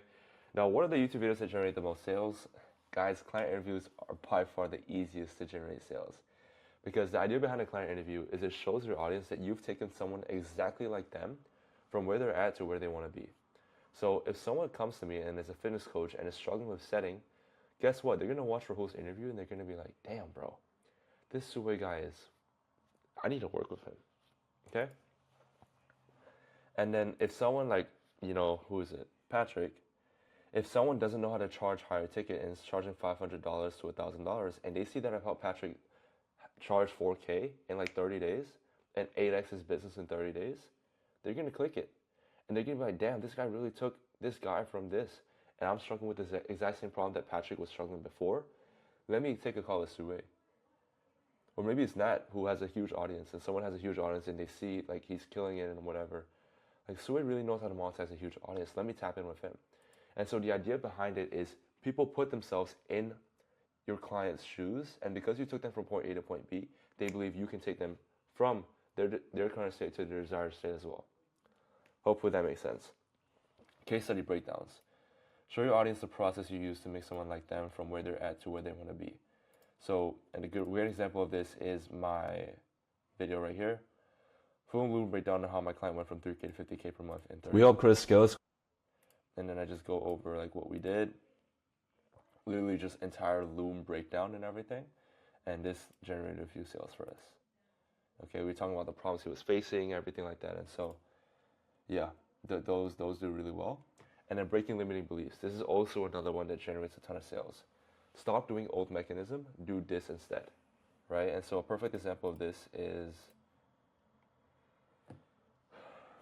Now, what are the YouTube videos that generate the most sales? Guys, client interviews are by far the easiest to generate sales. Because the idea behind a client interview is it shows your audience that you've taken someone exactly like them from where they're at to where they want to be. So if someone comes to me and is a fitness coach and is struggling with setting, guess what? They're going to watch Rahul's interview and they're going to be like, damn, bro, this Sue guy is, I need to work with him, okay? And then if someone like, you know, who is it, Patrick, if someone doesn't know how to charge higher ticket and is charging $500 to $1,000, and they see that I've helped Patrick charge 4K in like 30 days and 8x his business in 30 days, they're gonna click it. And they're gonna be like, damn, this guy really took this guy from this, and I'm struggling with this exact same problem that Patrick was struggling before. Let me take a call with Sue. Or maybe it's Nat, who has a huge audience, and someone has a huge audience and they see like he's killing it and whatever. Like Sue really knows how to monetize a huge audience. Let me tap in with him. And so the idea behind it is people put themselves in your client's shoes, and because you took them from point A to point B, they believe you can take them from their current state to their desired state as well. Hopefully that makes sense. Case study breakdowns. Show your audience the process you use to make someone like them from where they're at to where they want to be. So, and a good weird example of this is my video right here. Full loom breakdown on how my client went from 3K to 50K per month in 30 We help Chris scale his. And then I just go over like what we did. Literally just entire loom breakdown and everything. And this generated a few sales for us. Okay, we're talking about the problems he was facing, everything like that. And so, yeah, those do really well. And then breaking limiting beliefs. This is also another one that generates a ton of sales. Stop doing old mechanism, do this instead, right? And so a perfect example of this is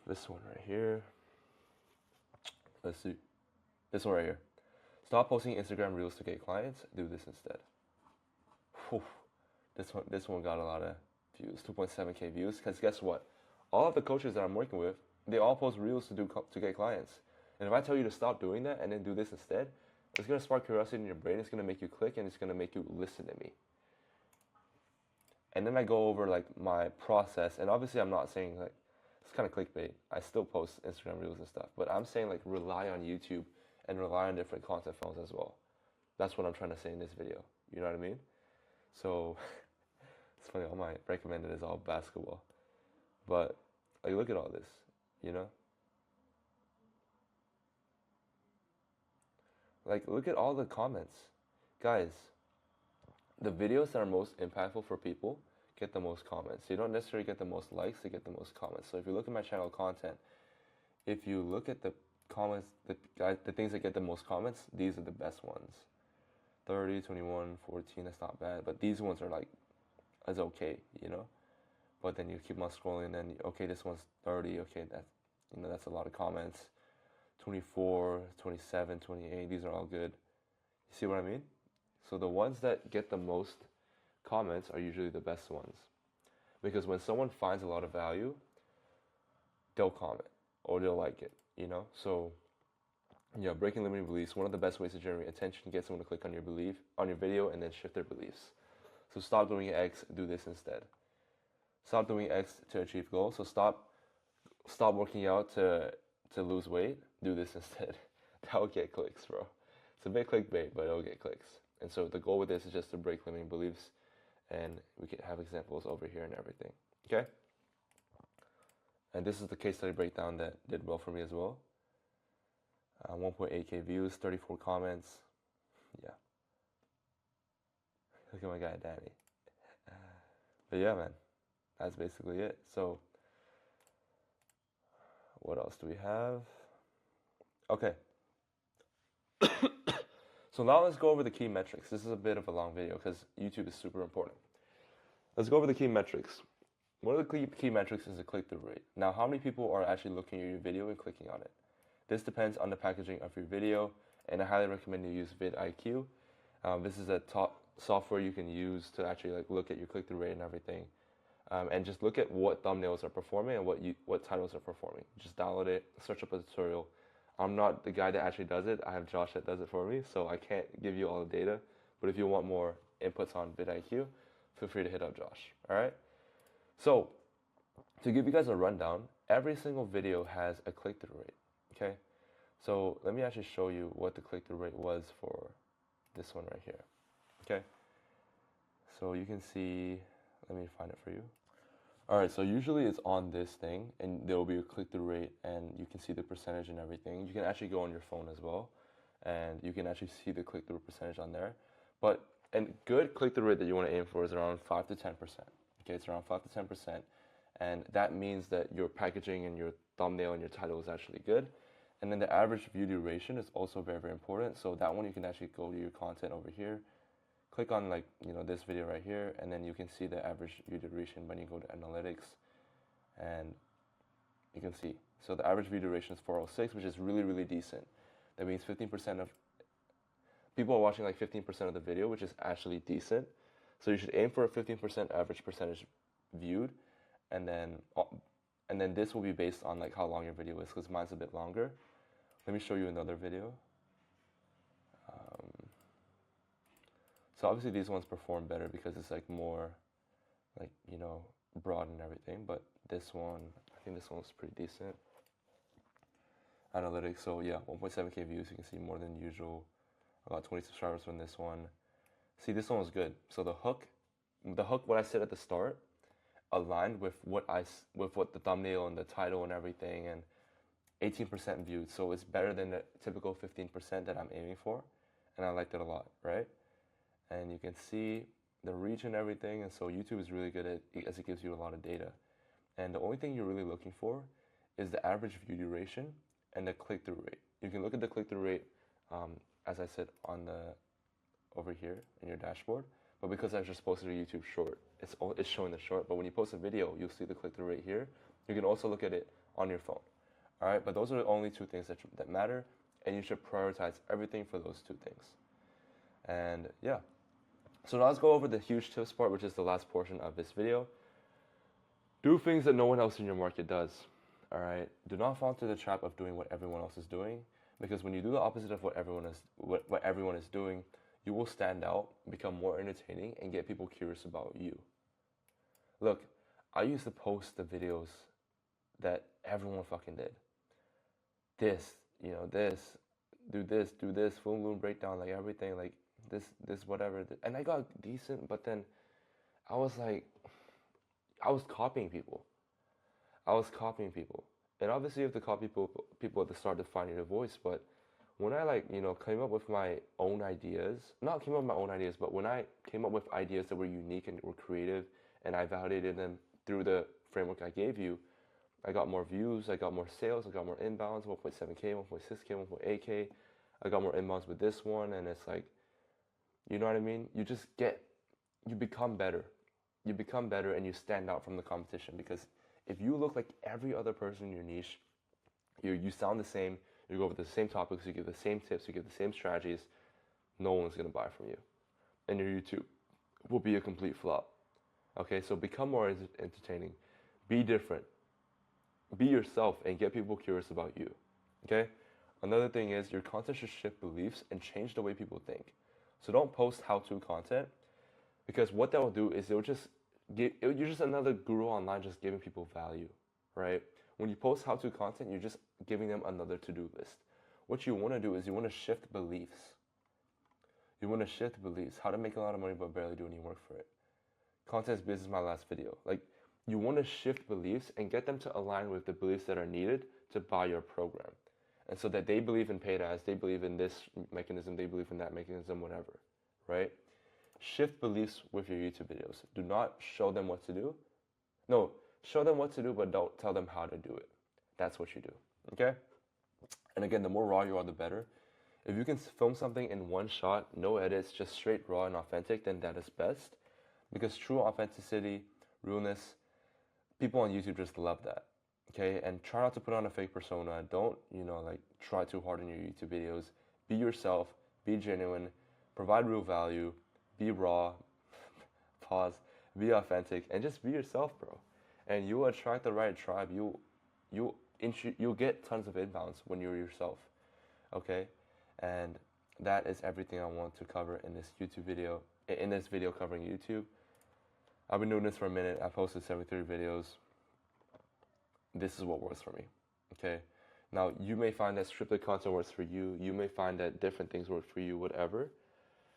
this one right here. Let's see, this one right here. Stop posting Instagram reels to get clients, do this instead. Whew. This one got a lot of views, 2.7K views, because guess what? All of the coaches that I'm working with, they all post reels to get clients. And if I tell you to stop doing that and then do this instead, it's going to spark curiosity in your brain, it's going to make you click, and it's going to make you listen to me. And then I go over like my process, and obviously I'm not saying like, it's kind of clickbait. I still post Instagram reels and stuff, but I'm saying like rely on YouTube and rely on different content funnels as well. That's what I'm trying to say in this video. You know what I mean? So it's funny, all my recommended is all basketball. But like look at all this, you know? Like look at all the comments. Guys, the videos that are most impactful for people get the most comments. You don't necessarily get the most likes, they get the most comments. So if you look at my channel content, if you look at the comments, the things that get the most comments, these are the best ones. 30, 21, 14, that's not bad. But these ones are like, it's okay, you know? But then you keep on scrolling and okay, this one's 30, okay, that's a lot of comments. 24, 27, 28, these are all good. You see what I mean? So the ones that get the most comments are usually the best ones. Because when someone finds a lot of value, they'll comment or they'll like it, you know? So, yeah, breaking limiting beliefs, one of the best ways to generate attention, get someone to click on your video and then shift their beliefs. So stop doing X, do this instead. Stop doing X to achieve goals. So stop working out to lose weight, do this instead. That'll get clicks, bro. It's a bit clickbait, but it'll get clicks. And so the goal with this is just to break limiting beliefs, and we can have examples over here and everything, okay? And this is the case study breakdown that did well for me as well. 1.8K views, 34 comments, yeah. Look at my guy, Danny. But yeah, man, that's basically it. So what else do we have? Okay. So now let's go over the key metrics. This is a bit of a long video because YouTube is super important. Let's go over the key metrics. One of the key metrics is the click-through rate. Now, how many people are actually looking at your video and clicking on it? This depends on the packaging of your video, and I highly recommend you use vidIQ. This is a top software you can use to actually like look at your click-through rate and everything, and just look at what thumbnails are performing and what titles are performing. Just download it, search up a tutorial. I'm not the guy that actually does it. I have Josh that does it for me, so I can't give you all the data. But if you want more inputs on vidIQ, feel free to hit up Josh, all right? So, to give you guys a rundown, every single video has a click-through rate, okay? So, let me actually show you what the click-through rate was for this one right here, okay? So, you can see, let me find it for you. All right, so usually it's on this thing, and there will be a click-through rate, and you can see the percentage and everything. You can actually go on your phone as well, and you can actually see the click-through percentage on there. But and good click-through rate that you want to aim for is around 5 to 10%. Okay, it's around 5 to 10%, and that means that your packaging and your thumbnail and your title is actually good. And then the average view duration is also very, very important. So that one you can actually go to your content over here, click on like, you know, this video right here, and then you can see the average view duration when you go to analytics, and you can see. So the average view duration is 406, which is really, really decent. That means 15% of people are watching like 15% of the video, which is actually decent. So you should aim for a 15% average percentage viewed, and then this will be based on like how long your video is, because mine's a bit longer. Let me show you another video. So obviously these ones perform better because it's like more like, you know, broad and everything, but this one, I think this one was pretty decent. Analytics, so yeah, 1.7K views, you can see more than usual. I got 20 subscribers from this one. See, this one was good. So the hook, what I said at the start, aligned with what the thumbnail and the title and everything, and 18% viewed. So it's better than the typical 15% that I'm aiming for, and I liked it a lot, right? And you can see the reach and everything, and so YouTube is really good at as it gives you a lot of data. And the only thing you're really looking for is the average view duration and the click-through rate. You can look at the click-through rate, as I said, over here in your dashboard. But because I just posted a YouTube short, it's showing the short. But when you post a video, you'll see the click-through rate here. You can also look at it on your phone. All right, but those are the only two things that matter, and you should prioritize everything for those two things. And yeah, so now let's go over the huge tips part, which is the last portion of this video. Do things that no one else in your market does. All right, do not fall into the trap of doing what everyone else is doing, because when you do the opposite of what everyone is doing, you will stand out, become more entertaining, and get people curious about you. Look, I used to post the videos that everyone fucking did. This, you know, this, do this, full moon breakdown, like everything, like this, whatever. And I got decent, but then I was like, I was copying people. And obviously you have to copy people at the start to find your voice, but when I came up with my own ideas, but when I came up with ideas that were unique and were creative, and I validated them through the framework I gave you, I got more views, I got more sales, I got more inbounds, 1.7K, 1.6K, 1.8K. I got more inbounds with this one, and it's like, you know what I mean? You become better. You become better and you stand out from the competition, because if you look like every other person in your niche, you sound the same, you go over the same topics, you give the same tips, you give the same strategies, no one's going to buy from you. And your YouTube will be a complete flop. Okay, so become more entertaining. Be different. Be yourself and get people curious about you. Okay? Another thing is your content should shift beliefs and change the way people think. So don't post how-to content, because what that will do is you're just another guru online just giving people value, right? When you post how-to content, you're just giving them another to-do list. What you want to do is you want to shift beliefs. You want to shift beliefs. How to make a lot of money but barely do any work for it. Content is business, my last video. Like, you want to shift beliefs and get them to align with the beliefs that are needed to buy your program. And so that they believe in paid ads, they believe in this mechanism, they believe in that mechanism, whatever, right? Shift beliefs with your YouTube videos. Do not show them what to do. No, show them what to do, but don't tell them how to do it. That's what you do, okay? And again, the more raw you are, the better. If you can film something in one shot, no edits, just straight raw and authentic, then that is best. Because true authenticity, realness, people on YouTube just love that, okay? And try not to put on a fake persona. Don't, try too hard in your YouTube videos. Be yourself, be genuine, provide real value, be raw, be authentic, and just be yourself, bro. And you will attract the right tribe. You'll get tons of inbounds when you're yourself, okay? And that is everything I want to cover in this YouTube video, in this video covering YouTube. I've been doing this for a minute. I posted 73 videos. This is what works for me, okay? Now, you may find that scripted content works for you. You may find that different things work for you, whatever.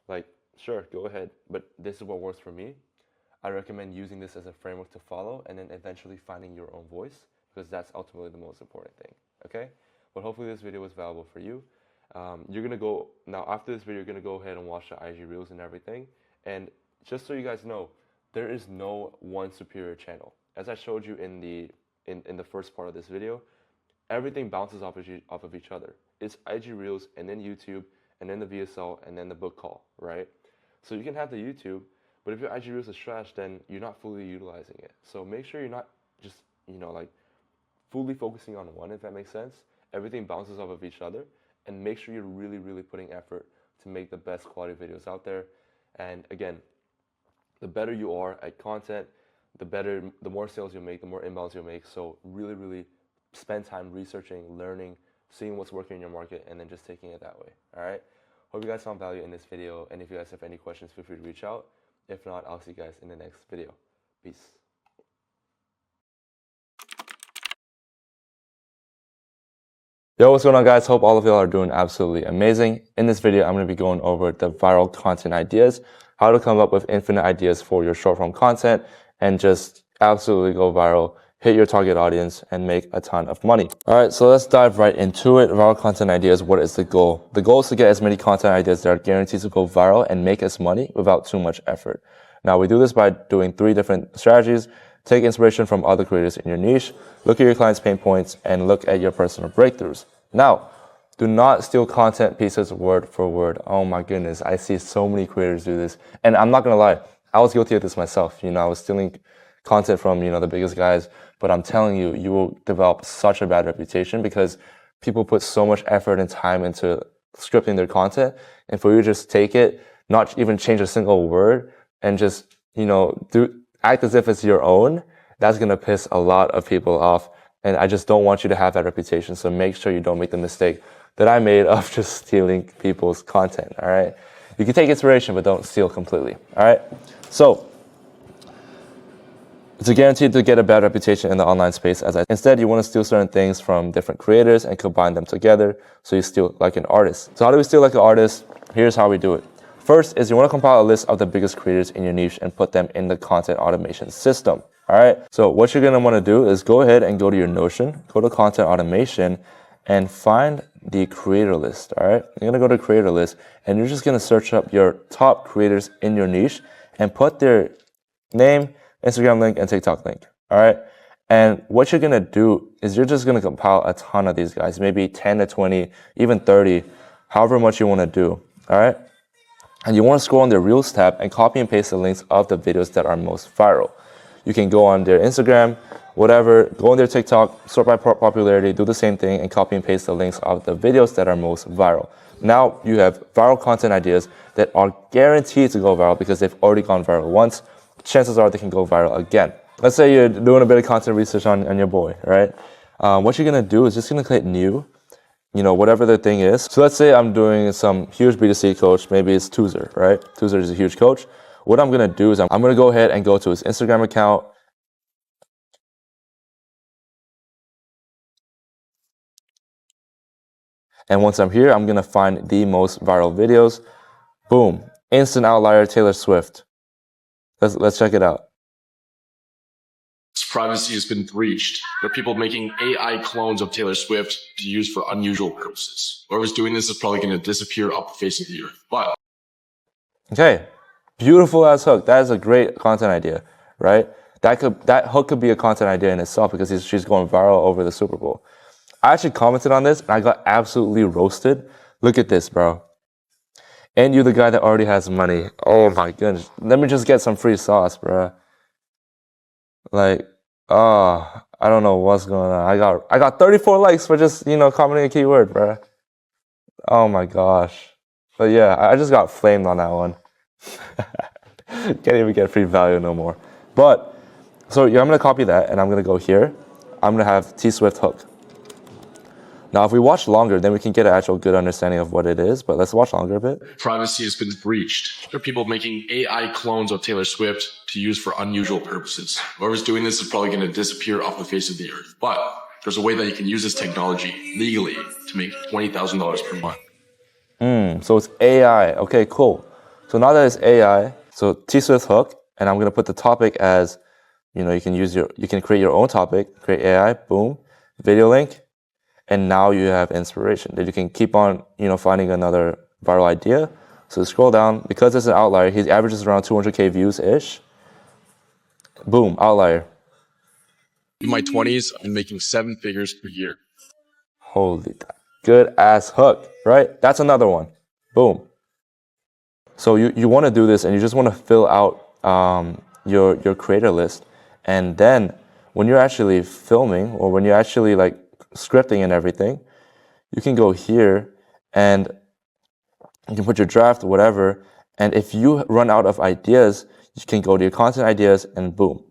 Like, sure, go ahead. But this is what works for me. I recommend using this as a framework to follow and then eventually finding your own voice, because that's ultimately the most important thing, okay? But hopefully this video was valuable for you. You're going to go, now after this video, you're going to go ahead and watch the IG Reels and everything. And just so you guys know, there is no one superior channel. As I showed you in the first part of this video, everything bounces off of each other. It's IG Reels, and then YouTube, and then the VSL, and then the book call, right? So you can have the YouTube, but if your IG Reels is trash, then you're not fully utilizing it. So make sure you're not just, like fully focusing on one, if that makes sense. Everything bounces off of each other, and make sure you're really, really putting effort to make the best quality videos out there. And again, the better you are at content, the more sales you'll make, the more inbounds you'll make. So really, really spend time researching, learning, seeing what's working in your market, and then just taking it that way. All right. Hope you guys found value in this video. And if you guys have any questions, feel free to reach out. If not, I'll see you guys in the next video. Peace. Yo, what's going on, guys? Hope all of y'all are doing absolutely amazing. In this video, I'm going to be going over the viral content ideas, how to come up with infinite ideas for your short form content, and just absolutely go viral, hit your target audience, and make a ton of money. All right, so let's dive right into it. Viral content ideas, what is the goal? The goal is to get as many content ideas that are guaranteed to go viral and make us money without too much effort. Now, we do this by doing 3 different strategies. Take inspiration from other creators in your niche, look at your clients' pain points, and look at your personal breakthroughs. Now, do not steal content pieces word for word. Oh my goodness, I see so many creators do this. And I'm not gonna lie, I was guilty of this myself. I was stealing content from, the biggest guys, but I'm telling you, you will develop such a bad reputation because people put so much effort and time into scripting their content. And for you to just take it, not even change a single word, and just, act as if it's your own, that's gonna piss a lot of people off. And I just don't want you to have that reputation. So make sure you don't make the mistake that I made of just stealing people's content, all right? You can take inspiration, but don't steal completely, all right? So it's a guarantee to get a bad reputation in the online space. Instead, you want to steal certain things from different creators and combine them together. So you steal like an artist. So how do we steal like an artist? Here's how we do it. First is you want to compile a list of the biggest creators in your niche and put them in the content automation system. All right. So what you're going to want to do is go ahead and go to your Notion, go to content automation, and find the creator list. All right. You're going to go to creator list, and you're just going to search up your top creators in your niche and put their name, Instagram link, and TikTok link. All right. And what you're going to do is you're just going to compile a ton of these guys, maybe 10 to 20, even 30, however much you want to do. All right. And you want to scroll on their Reels tab and copy and paste the links of the videos that are most viral. You can go on their Instagram, whatever, go on their TikTok, sort by popularity, do the same thing, and copy and paste the links of the videos that are most viral. Now you have viral content ideas that are guaranteed to go viral because they've already gone viral once. Chances are they can go viral again. Let's say you're doing a bit of content research on your boy, right? What you're going to do is just going to click new, whatever the thing is. So let's say I'm doing some huge B2C coach. Maybe it's Toozer, right? Toozer is a huge coach. What I'm going to do is I'm going to go ahead and go to his Instagram account. And once I'm here, I'm going to find the most viral videos. Boom. Instant outlier, Taylor Swift. Let's check it out. Privacy has been breached. There are people making AI clones of Taylor Swift to use for unusual purposes. Whoever's doing this is probably going to disappear off the face of the earth. But okay, beautiful ass hook. That is a great content idea, right? That hook could be a content idea in itself because she's going viral over the Super Bowl. I actually commented on this and I got absolutely roasted. Look at this, bro. And you're the guy that already has money. Oh my goodness. Let me just get some free sauce, bro. Like, oh, I don't know what's going on. I got 34 likes for just, commenting a keyword, bro. Oh my gosh. But yeah, I just got flamed on that one. Can't even get free value no more. But, so yeah, I'm going to copy that and I'm going to go here. I'm going to have T-Swift hook. Now, if we watch longer, then we can get an actual good understanding of what it is. But let's watch longer a bit. Privacy has been breached. There are people making AI clones of Taylor Swift to use for unusual purposes. Whoever's doing this is probably going to disappear off the face of the earth. But there's a way that you can use this technology legally to make $20,000 per month. So it's AI. Okay, cool. So now that it's AI, so T-Swift hook, and I'm going to put the topic as, you can create your own topic, create AI, boom, video link. And now you have inspiration that you can keep on, finding another viral idea, So scroll down, because it's an outlier, he averages around 200K views-ish. Boom, outlier. In my 20s, I'm making 7 figures per year. Holy, good ass hook, right? That's another one. Boom. So you want to do this and you just want to fill out your creator list. And then when you're actually filming or when you're actually like scripting and everything, you can go here and you can put your draft, whatever. And if you run out of ideas, you can go to your content ideas and boom,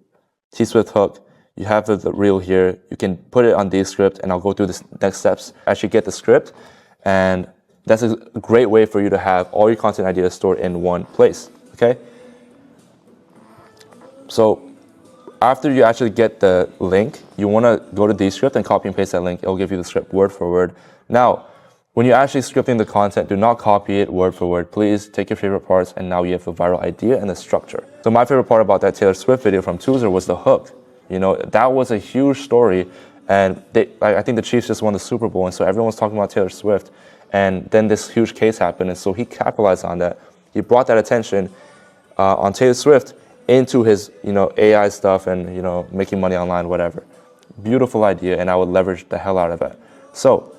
T-Swift hook. You have the reel here. You can put it on Descript, and I'll go through the next steps. Actually get the script, and that's a great way for you to have all your content ideas stored in one place, okay? So after you actually get the link, you want to go to Descript and copy and paste that link. It'll give you the script word for word. Now, when you're actually scripting the content, do not copy it word for word. Please take your favorite parts, and now you have the viral idea and the structure. So my favorite part about that Taylor Swift video from Toozer was the hook. You know, that was a huge story, and I think the Chiefs just won the Super Bowl, and so everyone was talking about Taylor Swift, and then this huge case happened, and so he capitalized on that. He brought that attention on Taylor Swift into his, AI stuff and, making money online, whatever. Beautiful idea, and I would leverage the hell out of that. So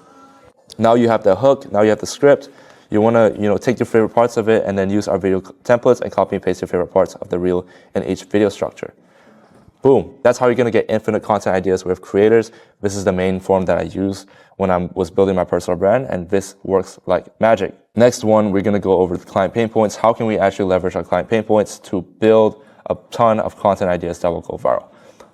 now you have the hook, now you have the script. You want to, take your favorite parts of it and then use our video templates and copy and paste your favorite parts of the reel in each video structure. Boom. That's how you're going to get infinite content ideas with creators. This is the main form that I use when I was building my personal brand, and this works like magic. Next one, we're going to go over the client pain points. How can we actually leverage our client pain points to build a ton of content ideas that will go viral?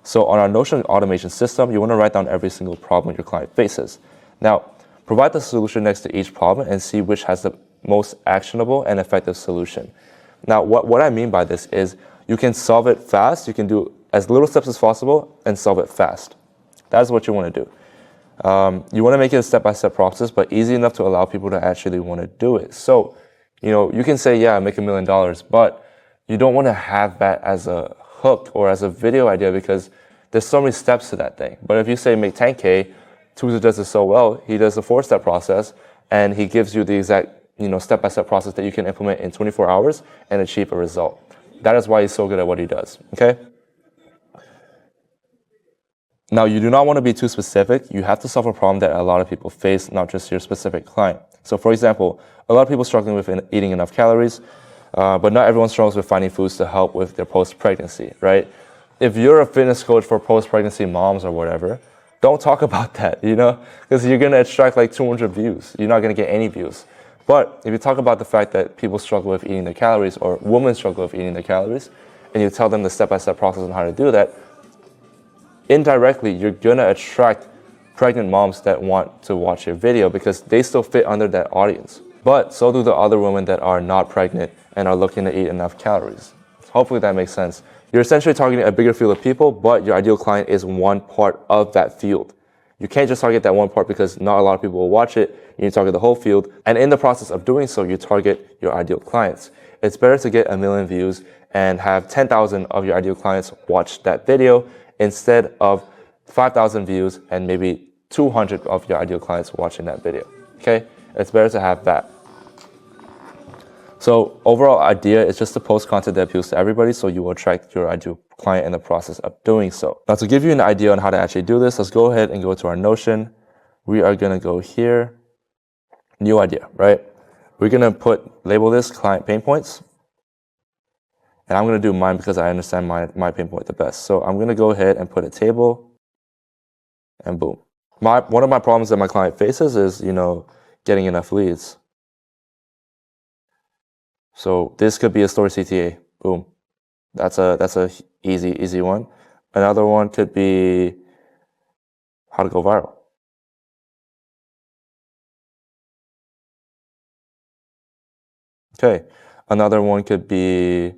So on our Notion automation system, you want to write down every single problem your client faces. Now, provide the solution next to each problem and see which has the most actionable and effective solution. Now, what I mean by this is you can solve it fast. You can do as little steps as possible and solve it fast. That's what you want to do. You want to make it a step-by-step process, but easy enough to allow people to actually want to do it. So, you can say, yeah, make $1 million, but you don't want to have that as a hook or as a video idea because there's so many steps to that thing. But if you say make 10K, Toozer does it so well, he does the 4-step process and he gives you the exact, step-by-step process that you can implement in 24 hours and achieve a result. That is why he's so good at what he does, okay? Now, you do not want to be too specific. You have to solve a problem that a lot of people face, not just your specific client. So, for example, a lot of people struggling with eating enough calories, but not everyone struggles with finding foods to help with their post-pregnancy, right? If you're a fitness coach for post-pregnancy moms or whatever, don't talk about that, because you're going to attract like 200 views. You're not going to get any views. But if you talk about the fact that people struggle with eating their calories or women struggle with eating their calories, and you tell them the step-by-step process on how to do that, indirectly, you're going to attract pregnant moms that want to watch your video because they still fit under that audience. But so do the other women that are not pregnant and are looking to eat enough calories. Hopefully that makes sense. You're essentially targeting a bigger field of people, but your ideal client is one part of that field. You can't just target that one part because not a lot of people will watch it. You need to target the whole field. And in the process of doing so, you target your ideal clients. It's better to get 1 million views and have 10,000 of your ideal clients watch that video instead of 5,000 views and maybe 200 of your ideal clients watching that video, okay? It's better to have that. So overall idea is just to post content that appeals to everybody so you will attract your ideal client in the process of doing so. Now to give you an idea on how to actually do this, let's go ahead and go to our Notion. We are gonna go here, new idea, right? We're gonna label this client pain points. And I'm going to do mine because I understand my pain point the best. So I'm going to go ahead and put a table and boom. One of my problems that my client faces is, getting enough leads. So this could be a story CTA. Boom. That's a easy one. Another one could be how to go viral. Okay. Another one could be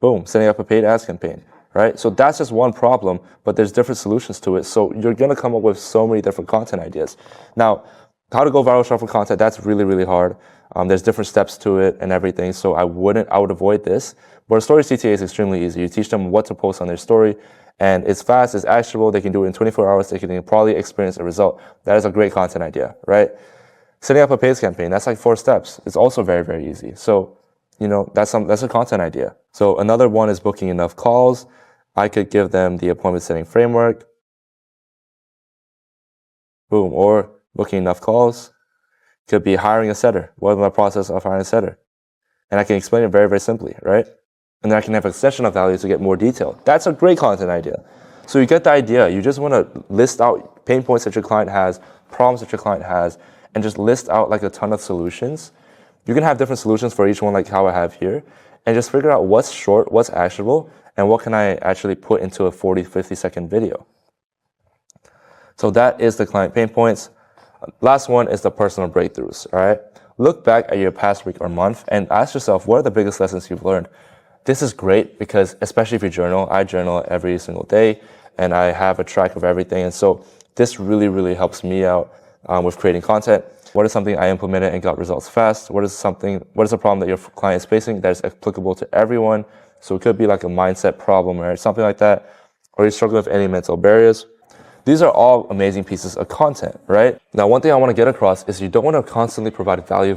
boom, setting up a paid ads campaign, right? So that's just one problem, but there's different solutions to it. So you're going to come up with so many different content ideas. Now, how to go viral shuffle content, that's really, really hard. There's different steps to it and everything. So I would avoid this. But a story CTA is extremely easy. You teach them what to post on their story and it's fast, it's actionable, they can do it in 24 hours, they can probably experience a result. That is a great content idea, right? Setting up a paid campaign, that's like 4 steps. It's also very, very easy. So, that's a content idea. So another one is booking enough calls. I could give them the appointment setting framework. Boom. Or booking enough calls. Could be hiring a setter. What is my process of hiring a setter? And I can explain it very, very simply, right? And then I can have extension of value to get more detail. That's a great content idea. So you get the idea. You just want to list out pain points that your client has, problems that your client has, and just list out like a ton of solutions. You can have different solutions for each one, like how I have here, and just figure out what's short, what's actionable, and what can I actually put into a 40, 50-second video. So that is the client pain points. Last one is the personal breakthroughs, all right? Look back at your past week or month and ask yourself, what are the biggest lessons you've learned? This is great because, especially if you journal, I journal every single day and I have a track of everything. And so this really, really helps me out with creating content. What is something I implemented and got results fast? What is a problem that your client is facing that is applicable to everyone? So it could be like a mindset problem or something like that, or you struggle with any mental barriers. These are all amazing pieces of content, right? Now, one thing I want to get across is you don't want to constantly provide value,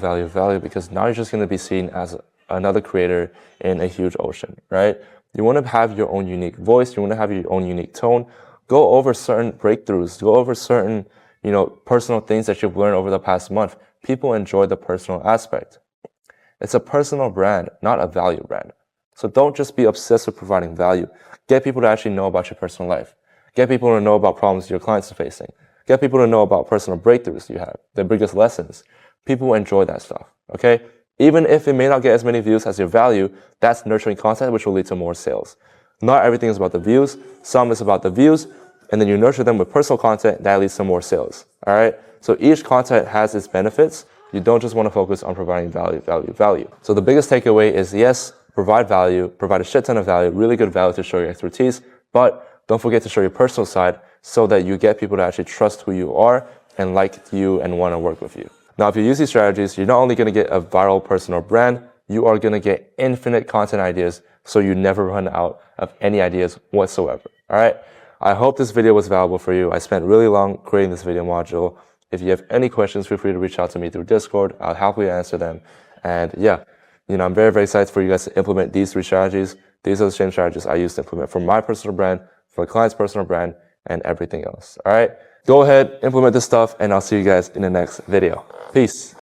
because now you're just going to be seen as another creator in a huge ocean, right? You want to have your own unique voice. You want to have your own unique tone. Go over certain breakthroughs. Go over certain, personal things that you've learned over the past month. People enjoy the personal aspect. It's a personal brand, not a value brand. So don't just be obsessed with providing value. Get people to actually know about your personal life. Get people to know about problems your clients are facing. Get people to know about personal breakthroughs you have, the biggest lessons. People enjoy that stuff, okay? Even if it may not get as many views as your value, that's nurturing content, which will lead to more sales. Not everything is about the views. Some is about the views, and then you nurture them with personal content that leads to more sales, all right? So each content has its benefits. You don't just want to focus on providing value. So the biggest takeaway is, yes, provide value, provide a shit ton of value, really good value to show your expertise, but don't forget to show your personal side so that you get people to actually trust who you are and like you and want to work with you. Now, if you use these strategies, you're not only going to get a viral personal brand, you are going to get infinite content ideas so you never run out of any ideas whatsoever. All right. I hope this video was valuable for you. I spent really long creating this video module. If you have any questions, feel free to reach out to me through Discord. I'll happily answer them. And yeah, I'm very, very excited for you guys to implement these 3 strategies. These are the same strategies I used to implement for my personal brand, for a client's personal brand, and everything else. All right. Go ahead, implement this stuff, and I'll see you guys in the next video. Peace.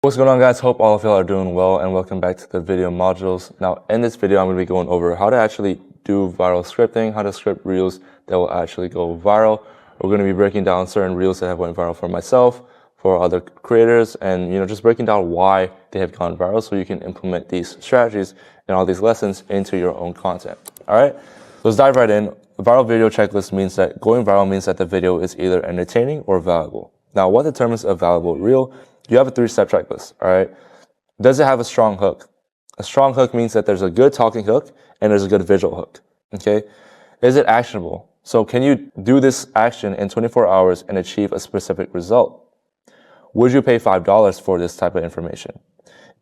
What's going on, guys? Hope all of y'all are doing well, and welcome back to the video modules. Now, in this video, I'm going to be going over how to actually do viral scripting, how to script reels that will actually go viral. We're going to be breaking down certain reels that have went viral for myself, for other creators, and just breaking down why they have gone viral so you can implement these strategies and all these lessons into your own content. All right, let's dive right in. A viral video checklist means that going viral means that the video is either entertaining or valuable. Now, what determines a valuable reel? You have a 3-step checklist, all right? Does it have a strong hook? A strong hook means that there's a good talking hook and there's a good visual hook, okay? Is it actionable? So can you do this action in 24 hours and achieve a specific result? Would you pay $5 for this type of information?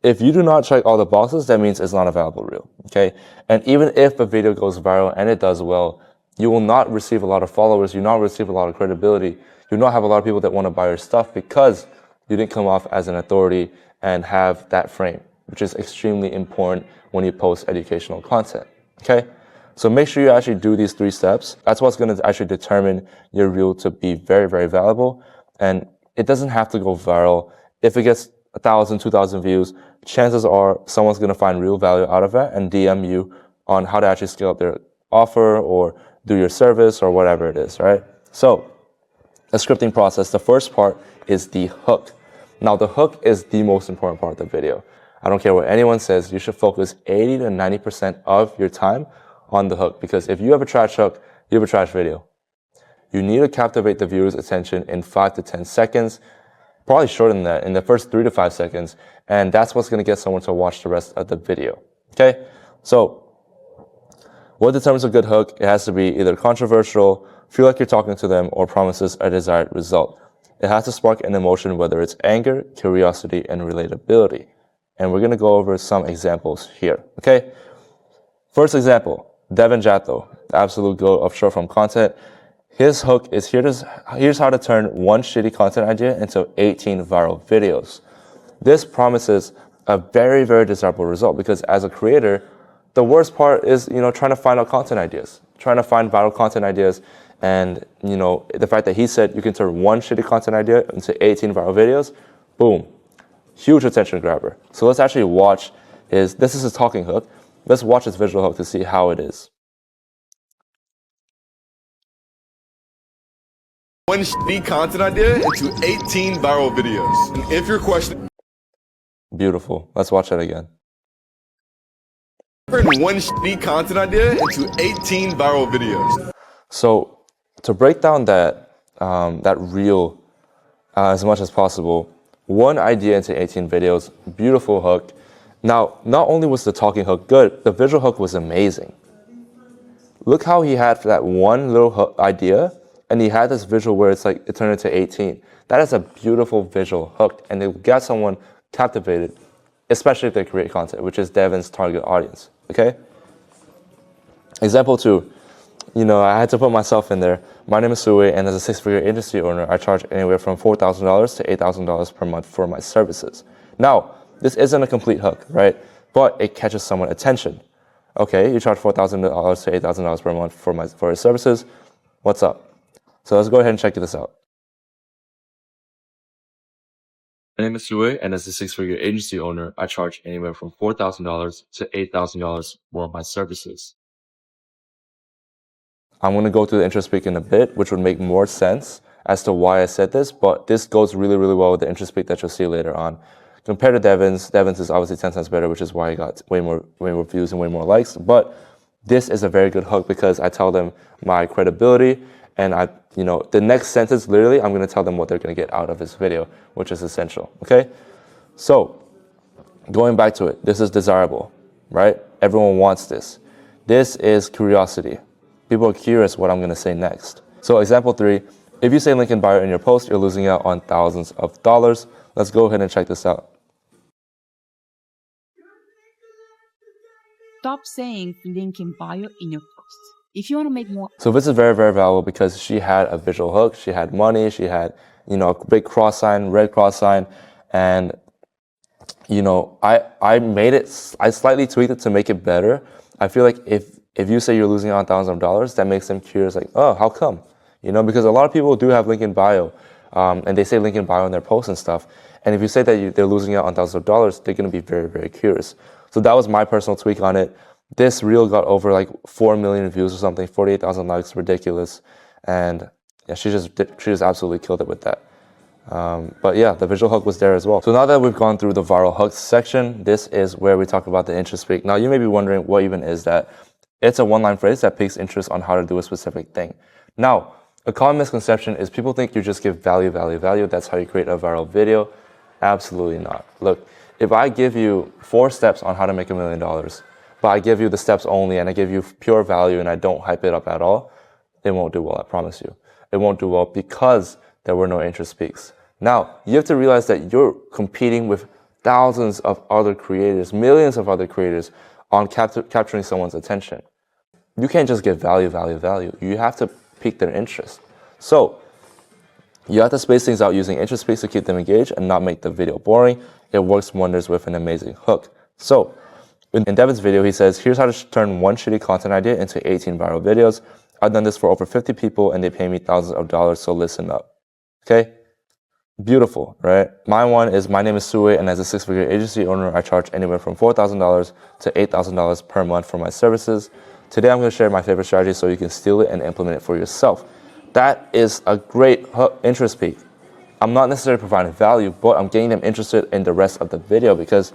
If you do not check all the boxes, that means it's not a valuable reel, okay? And even if a video goes viral and it does well, you will not receive a lot of followers, you will not receive a lot of credibility, you will not have a lot of people that want to buy your stuff because you didn't come off as an authority and have that frame, which is extremely important when you post educational content, okay? So make sure you actually do these 3 steps. That's what's going to actually determine your reel to be very, very valuable. And it doesn't have to go viral. If it gets 1,000, 2,000 views, chances are someone's going to find real value out of that and DM you on how to actually scale up their offer or do your service or whatever it is, right? So the scripting process, the first part is the hook. Now, the hook is the most important part of the video. I don't care what anyone says, you should focus 80 to 90% of your time on the hook, because if you have a trash hook, you have a trash video. You need to captivate the viewer's attention in 5 to 10 seconds, probably shorter than that, in the first 3 to 5 seconds, and that's what's going to get someone to watch the rest of the video, okay? So what determines a good hook? It has to be either controversial, feel like you're talking to them, or promises a desired result. It has to spark an emotion, whether it's anger, curiosity, and relatability. And we're going to go over some examples here, okay? First example, Devin Jatho, the absolute goat of short form content. His hook is here's how to turn one shitty content idea into 18 viral videos. This promises a very, very desirable result because as a creator, the worst part is, trying to find out content ideas, trying to find viral content ideas. And, the fact that he said you can turn one shitty content idea into 18 viral videos, boom, huge attention grabber. So let's actually watch this is his talking hook. Let's watch his visual hook to see how it is. One shitty content idea into 18 viral videos. And if you're questioning Beautiful. Let's watch that again. one shitty content idea into 18 viral videos. So to break down that reel as much as possible, one idea into 18 videos, beautiful hook. Now, not only was the talking hook good, the visual hook was amazing. Look how he had that one little idea, and he had this visual where it's like it turned into 18. That is a beautiful visual hook, and it got someone captivated, especially if they create content, which is Devin's target audience, okay? Example 2, I had to put myself in there. My name is Sue, and as a six-figure agency owner, I charge anywhere from $4,000 to $8,000 per month for my services. Now, this isn't a complete hook, right? But it catches someone's attention. Okay, you charge $4,000 to $8,000 per month for your services. What's up? So let's go ahead and check this out. My name is Sue, and as a six-figure agency owner, I charge anywhere from $4,000 to $8,000 for my services. I'm going to go through the interest peak in a bit, which would make more sense as to why I said this, but this goes really, really well with the interest peak that you'll see later on. Compared to Devin's is obviously 10 cents better, which is why he got way more views and way more likes. But this is a very good hook because I tell them my credibility, and the next sentence, literally, I'm going to tell them what they're going to get out of this video, which is essential, okay? So, going back to it, this is desirable, right? Everyone wants this. This is curiosity. People are curious what I'm going to say next. So, example 3, if you say link in bio in your post, you're losing out on thousands of dollars. Let's go ahead and check this out. Stop saying link in bio in your post. If you want to make more. So this is very, very valuable because she had a visual hook, she had money, she had, a big cross sign, red cross sign, and, I made it, I slightly tweaked it to make it better. I feel like if you say you're losing out on thousands of dollars, that makes them curious, like, oh, how come? Because a lot of people do have link in bio, and they say link in bio in their posts and stuff. And if you say that they're losing out on thousands of dollars, they're going to be very, very curious. So that was my personal tweak on it. This reel got over like 4 million views or something, 48,000 likes, ridiculous. And yeah, she just absolutely killed it with that. But yeah, the visual hook was there as well. So now that we've gone through the viral hooks section, this is where we talk about the interest peak. Now you may be wondering what even is that. It's a one-line phrase that piques interest on how to do a specific thing. Now, a common misconception is people think you just give value. That's how you create a viral video. Absolutely not. Look, if I give you 4 steps on how to make $1 million, but I give you the steps only and I give you pure value and I don't hype it up at all, it won't do well, I promise you. It won't do well because there were no interest peaks. Now, you have to realize that you're competing with thousands of other creators, millions of other creators on capturing someone's attention. You can't just give value. You have to pique their interest. So, you have to space things out using interest peaks to keep them engaged and not make the video boring. It works wonders with an amazing hook. So, in Devin's video, he says, here's how to turn one shitty content idea into 18 viral videos. I've done this for over 50 people and they pay me thousands of dollars, so listen up. Okay? Beautiful, right? My name is Sue, and as a six-figure agency owner, I charge anywhere from $4,000 to $8,000 per month for my services. Today, I'm going to share my favorite strategy so you can steal it and implement it for yourself. That is a great interest peak. I'm not necessarily providing value, but I'm getting them interested in the rest of the video because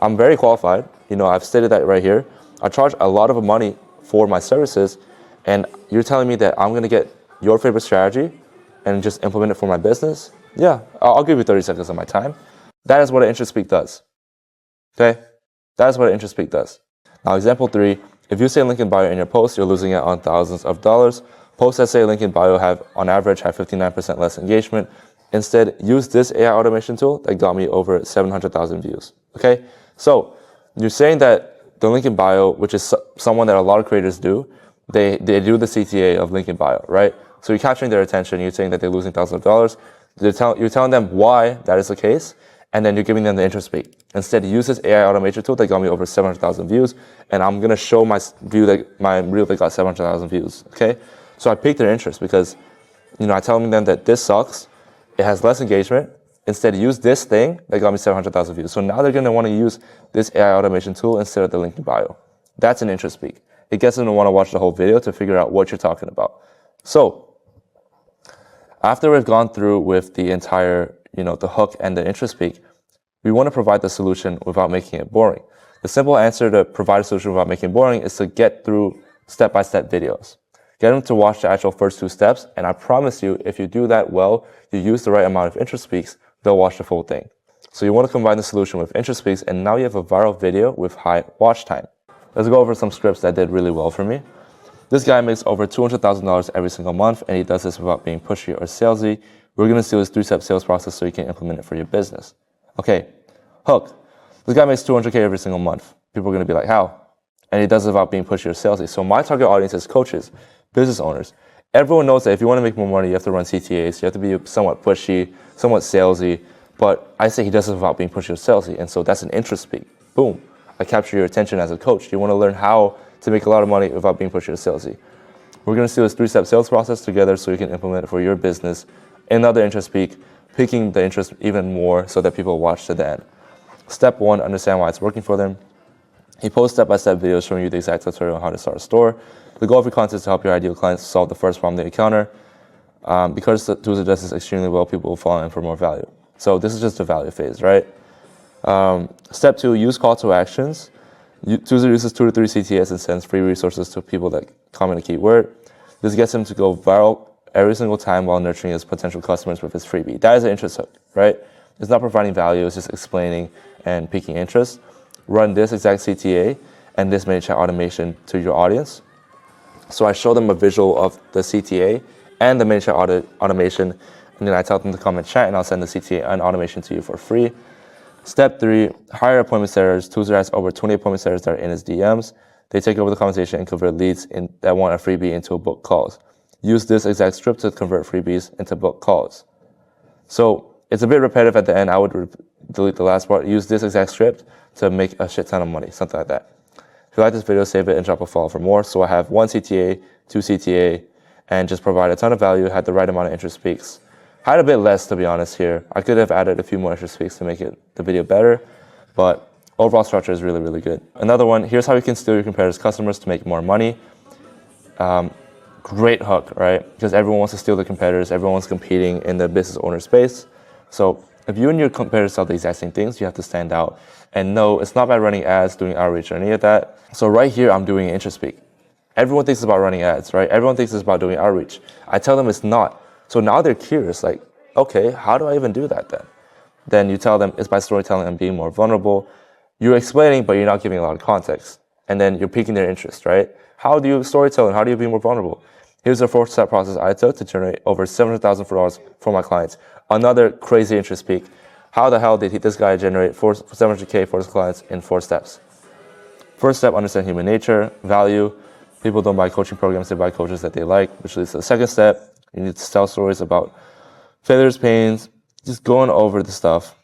I'm very qualified. I've stated that right here. I charge a lot of money for my services, and you're telling me that I'm going to get your favorite strategy and just implement it for my business? Yeah, I'll give you 30 seconds of my time. That is what an interest peak does. Okay? That is what an interest peak does. Now, example 3, if you say link in bio in your post, you're losing out on thousands of dollars. Posts that say link in bio on average, have 59% less engagement. Instead, use this AI automation tool that got me over 700,000 views. Okay? So, you're saying that the link in bio, which is someone that a lot of creators do, they do the CTA of link in bio, right? So you're capturing their attention, you're saying that they're losing thousands of dollars, you're telling them why that is the case, and then you're giving them the interest peak. Instead, use this AI automation tool that got me over 700,000 views, and I'm gonna show my reel that got 700,000 views, okay? So I piqued their interest because, I tell them that this sucks, it has less engagement. Instead, use this thing that got me 700,000 views. So now they're gonna wanna use this AI automation tool instead of the link in bio. That's an interest peak. It gets them to wanna watch the whole video to figure out what you're talking about. So after we've gone through with the entire, the hook and the interest peak, we wanna provide the solution without making it boring. The simple answer to provide a solution without making it boring is to get through step-by-step videos. Get them to watch the actual first 2 steps, and I promise you, if you do that well, you use the right amount of interest peaks, they'll watch the full thing. So you want to combine the solution with interest peaks, and now you have a viral video with high watch time. Let's go over some scripts that did really well for me. This guy makes over $200,000 every single month, and he does this without being pushy or salesy. We're going to see his 3-step sales process so you can implement it for your business. Okay, hook. This guy makes $200K every single month. People are going to be like, how? And he does it without being pushy or salesy. So my target audience is coaches, business owners. Everyone knows that if you want to make more money, you have to run CTAs. You have to be somewhat pushy, somewhat salesy. But I say he does it without being pushy or salesy. And so that's an interest peak. Boom. I capture your attention as a coach. You want to learn how to make a lot of money without being pushy or salesy. We're going to see this 3-step sales process together so you can implement it for your business. Another interest peak, picking the interest even more so that people watch to the end. Step 1, understand why it's working for them. He posts step-by-step videos showing you the exact tutorial on how to start a store. The goal of your content is to help your ideal clients solve the first problem they encounter. Because the Tuesday does this extremely well, people will follow in for more value. So this is just the value phase, right? Step 2, use call to actions. Tuesday uses 2 to 3 CTS and sends free resources to people that comment a keyword. This gets him to go viral every single time while nurturing his potential customers with his freebie. That is an interest hook, right? It's not providing value, it's just explaining and piquing interest. Run this exact CTA and this ManyChat automation to your audience. So I show them a visual of the CTA and the ManyChat automation, and then I tell them to comment chat, and I'll send the CTA and automation to you for free. Step 3, hire appointment setters. Tuesday has over 20 appointment setters that are in his DMs. They take over the conversation and convert leads that want a freebie into book calls. Use this exact script to convert freebies into book calls. So it's a bit repetitive at the end. I would delete the last part. Use this exact script to make a shit ton of money, something like that. If you like this video, save it and drop a follow for more. So I have 1 CTA, 2 CTA, and just provide a ton of value, had the right amount of interest peaks. Had a bit less, to be honest, here. I could have added a few more interest peaks to make the video better, but overall structure is really, really good. Another one, here's how you can steal your competitors' customers to make more money. Great hook, right? Because everyone wants to steal the competitors. Everyone's competing in the business owner space. So if you and your competitors sell the exact same things, you have to stand out. And no, it's not by running ads, doing outreach, or any of that. So right here, I'm doing an interest peak. Everyone thinks it's about running ads, right? Everyone thinks it's about doing outreach. I tell them it's not. So now they're curious, like, okay, how do I even do that then? Then you tell them it's by storytelling and being more vulnerable. You're explaining, but you're not giving a lot of context. And then you're piquing their interest, right? How do you storytell and how do you be more vulnerable? Here's the 4-step process I took to generate over $700,000 for my clients. Another crazy interest peak. How the hell did this guy generate $700K for his clients in 4 steps? First step, understand human nature, value. People don't buy coaching programs, they buy coaches that they like, which leads to the second step. You need to tell stories about failures, pains, just going over the stuff.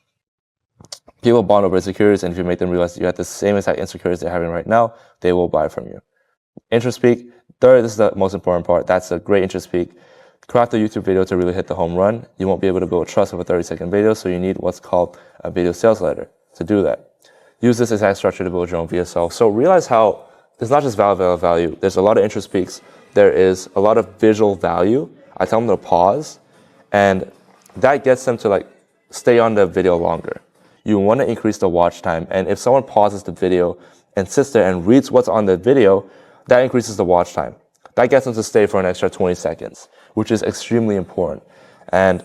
People bond over insecurities, and if you make them realize you have the same exact insecurities they're having right now, they will buy from you. Interest peak. Third, this is the most important part. That's a great interest peak. Craft a YouTube video to really hit the home run. You won't be able to build trust with a 30-second video, so you need what's called a video sales letter to do that. Use this exact structure to build your own VSL. So realize how it's not just value. There's a lot of interest peaks. There is a lot of visual value. I tell them to pause, and that gets them to like stay on the video longer. You want to increase the watch time, and if someone pauses the video and sits there and reads what's on the video, that increases the watch time. That gets them to stay for an extra 20 seconds, which is extremely important. And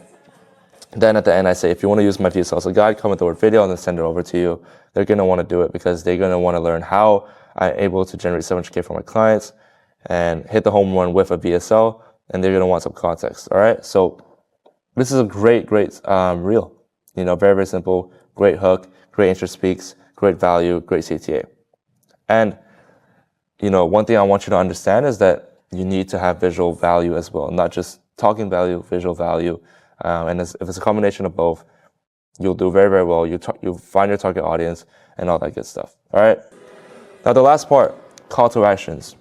then at the end, I say, if you want to use my VSL as a guide, comment the word video and then send it over to you. They're going to want to do it because they're going to want to learn how I'm able to generate 700K for my clients and hit the home run with a VSL, and they're going to want some context, all right? So this is a great reel. You know, very, very simple, great hook, great interest peaks, great value, great CTA. And, you know, one thing I want you to understand is that you need to have visual value as well, not just talking value, visual value. And if it's a combination of both, you'll do very, very well. You'll find your target audience and all that good stuff. All right. Now, the last part, call to actions.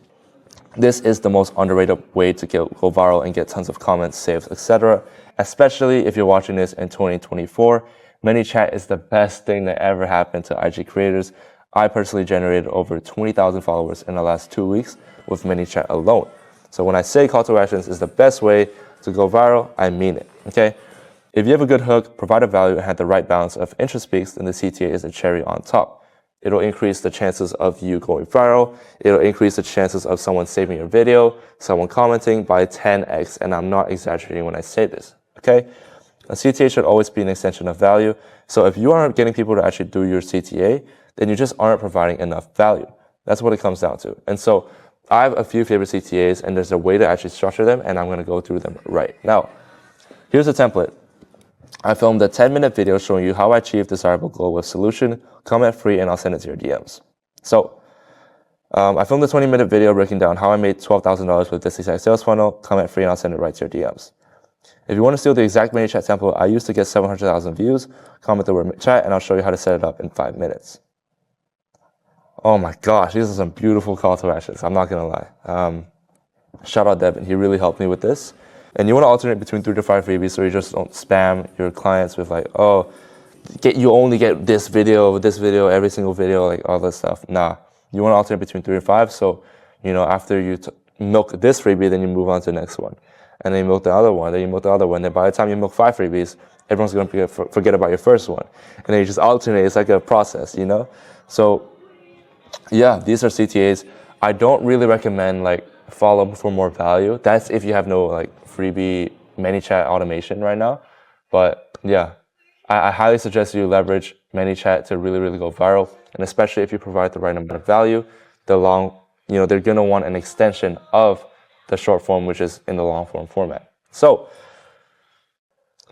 This is the most underrated way to go viral and get tons of comments, saves, etc. Especially if you're watching this in 2024. ManyChat is the best thing that ever happened to IG creators. I personally generated over 20,000 followers in the last 2 weeks with ManyChat alone. So when I say call to actions is the best way to go viral, I mean it, okay? If you have a good hook, provide a value, and have the right balance of interest peaks, then the CTA is a cherry on top. It'll increase the chances of you going viral. It'll increase the chances of someone saving your video, someone commenting by 10x, and I'm not exaggerating when I say this, okay? A CTA should always be an extension of value. So if you aren't getting people to actually do your CTA, then you just aren't providing enough value. That's what it comes down to. And so I have a few favorite CTAs, and there's a way to actually structure them, and I'm going to go through them right now. Here's a template. I filmed a 10-minute video showing you how I achieve desirable goal with solution, comment free, and I'll send it to your DMs. So I filmed a 20-minute video breaking down how I made $12,000 with this exact sales funnel, comment free, and I'll send it right to your DMs. If you want to steal the exact ManyChat template I used to get 700,000 views, comment the word chat, and I'll show you how to set it up in 5 minutes. Oh my gosh, these are some beautiful call to actions. I'm not going to lie. Shout out Devin. He really helped me with this. And you want to alternate between 3 to 5 freebies so you just don't spam your clients with like, oh, you only get this video, every single video, like all this stuff. Nah, you want to alternate between 3 and 5. So, you know, after you milk this freebie, then you move on to the next one. And then you milk the other one, then you milk the other one. Then by the time you milk 5 freebies, everyone's going to forget about your first one. And then you just alternate. It's like a process, you know? So, yeah, these are CTAs. I don't really recommend like follow up for more value. That's if you have no like freebie ManyChat automation right now. But yeah, I highly suggest you leverage ManyChat to really, really go viral. And especially if you provide the right amount of value, they're going to want an extension of the short form, which is in the long form format. So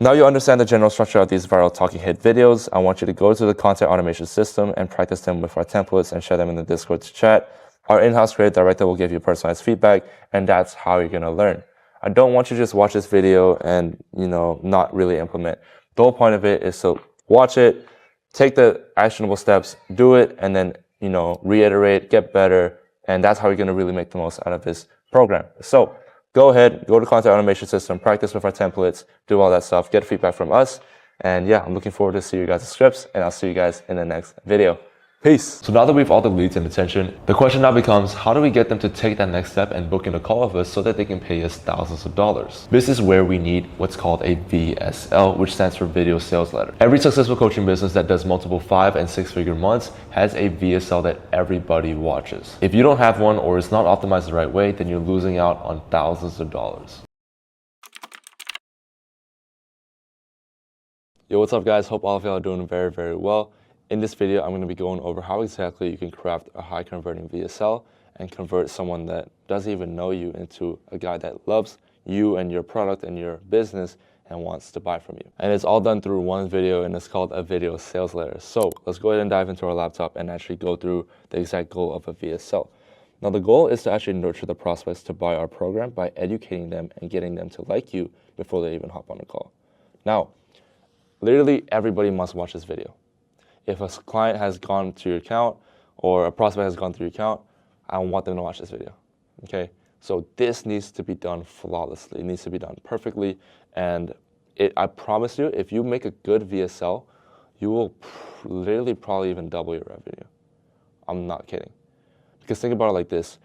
now you understand the general structure of these viral talking head videos. I want you to go to the content automation system and practice them with our templates and share them in the Discord to chat. Our in-house creative director will give you personalized feedback, and that's how you're going to learn. I don't want you to just watch this video and, you know, not really implement. The whole point of it is to watch it, take the actionable steps, do it, and then, you know, reiterate, get better, and that's how you're going to really make the most out of this program. So go ahead, go to content automation system, practice with our templates, do all that stuff, get feedback from us. And yeah, I'm looking forward to see you guys' scripts, and I'll see you guys in the next video. Peace. So now that we've all the leads and attention, the question now becomes, how do we get them to take that next step and book in a call with us so that they can pay us thousands of dollars? This is where we need what's called a VSL, which stands for Video Sales Letter. Every successful coaching business that does multiple 5- and 6-figure months has a VSL that everybody watches. If you don't have one or it's not optimized the right way, then you're losing out on thousands of dollars. Yo, what's up guys? Hope all of y'all are doing very, very well. In this video, I'm going to be going over how exactly you can craft a high converting VSL and convert someone that doesn't even know you into a guy that loves you and your product and your business and wants to buy from you. And it's all done through one video, and it's called a video sales letter. So let's go ahead and dive into our laptop and actually go through the exact goal of a VSL. Now the goal is to actually nurture the prospects to buy our program by educating them and getting them to like you before they even hop on a call. Now, literally everybody must watch this video. If a client has gone to your account or a prospect has gone through your account, I want them to watch this video, okay? So this needs to be done flawlessly. It needs to be done perfectly. And I promise you, if you make a good VSL, you will literally probably even double your revenue. I'm not kidding. Because think about it like this.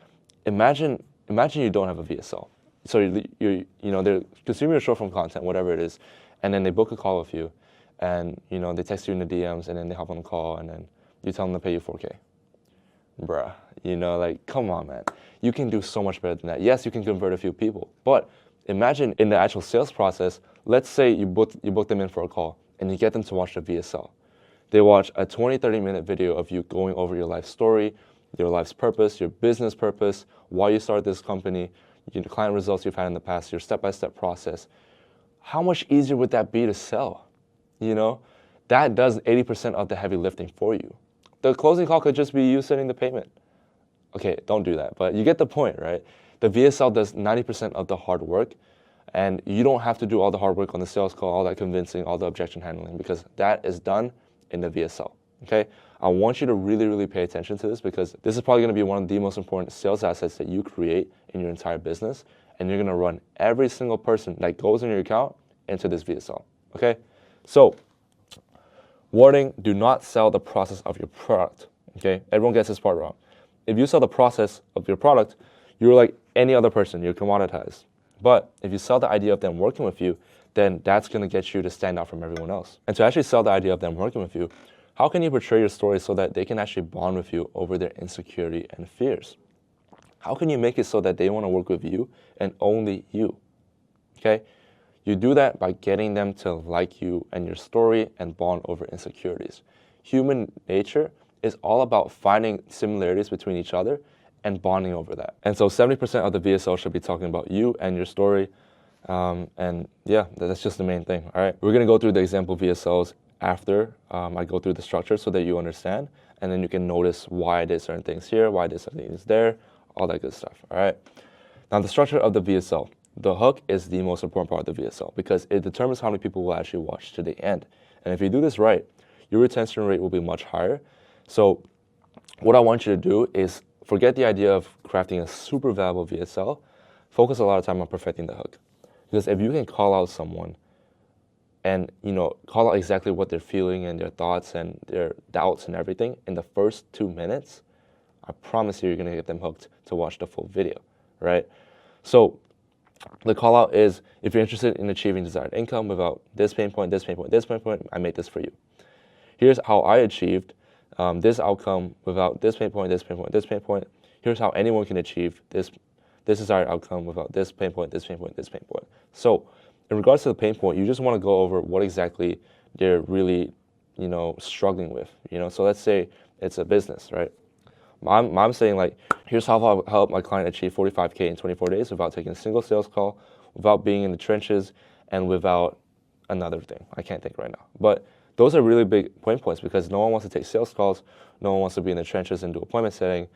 Imagine you don't have a VSL. So they're consuming your short form content, whatever it is, and then they book a call with you. And, you know, they text you in the DMs, and then they hop on the call, and then you tell them to pay you $4K. Bruh, you know, like, come on, man. You can do so much better than that. Yes, you can convert a few people, but imagine in the actual sales process, let's say you book them in for a call, and you get them to watch the VSL. They watch a 20-30-minute video of you going over your life story, your life's purpose, your business purpose, why you started this company, your client results you've had in the past, your step-by-step process. How much easier would that be to sell? You know, that does 80% of the heavy lifting for you. The closing call could just be you sending the payment. Okay, don't do that, but you get the point, right? The VSL does 90% of the hard work, and you don't have to do all the hard work on the sales call, all that convincing, all the objection handling, because that is done in the VSL, okay? I want you to really, really pay attention to this, because this is probably gonna be one of the most important sales assets that you create in your entire business, and you're gonna run every single person that goes in your account into this VSL, okay? So, warning, do not sell the process of your product, okay? Everyone gets this part wrong. If you sell the process of your product, you're like any other person, you're commoditized. But if you sell the idea of them working with you, then that's gonna get you to stand out from everyone else. And to actually sell the idea of them working with you, how can you portray your story so that they can actually bond with you over their insecurity and fears? How can you make it so that they wanna work with you and only you, okay? You do that by getting them to like you and your story and bond over insecurities. Human nature is all about finding similarities between each other and bonding over that. And so 70% of the VSL should be talking about you and your story. And yeah, that's just the main thing, all right? We're gonna go through the example VSLs after I go through the structure so that you understand, and then you can notice why I did certain things here, why I did certain things there, all that good stuff, all right? Now the structure of the VSL. The hook is the most important part of the VSL because it determines how many people will actually watch to the end. And if you do this right, your retention rate will be much higher. So what I want you to do is forget the idea of crafting a super valuable VSL. Focus a lot of time on perfecting the hook. Because if you can call out someone and call out exactly what they're feeling and their thoughts and their doubts and everything in the first 2 minutes, I promise you're gonna get them hooked to watch the full video, right? So the call out is, if you're interested in achieving desired income without this pain point, this pain point, this pain point, I made this for you. Here's how I achieved this outcome without this pain point, this pain point, this pain point. Here's how anyone can achieve this desired outcome without this pain point, this pain point, this pain point. So in regards to the pain point, you just want to go over what exactly they're really, struggling with. So let's say it's a business, right? I'm saying like, here's how I'll help my client achieve 45K in 24 days without taking a single sales call, without being in the trenches, and without another thing. I can't think right now. But those are really big pain points because no one wants to take sales calls, no one wants to be in the trenches and do appointment setting.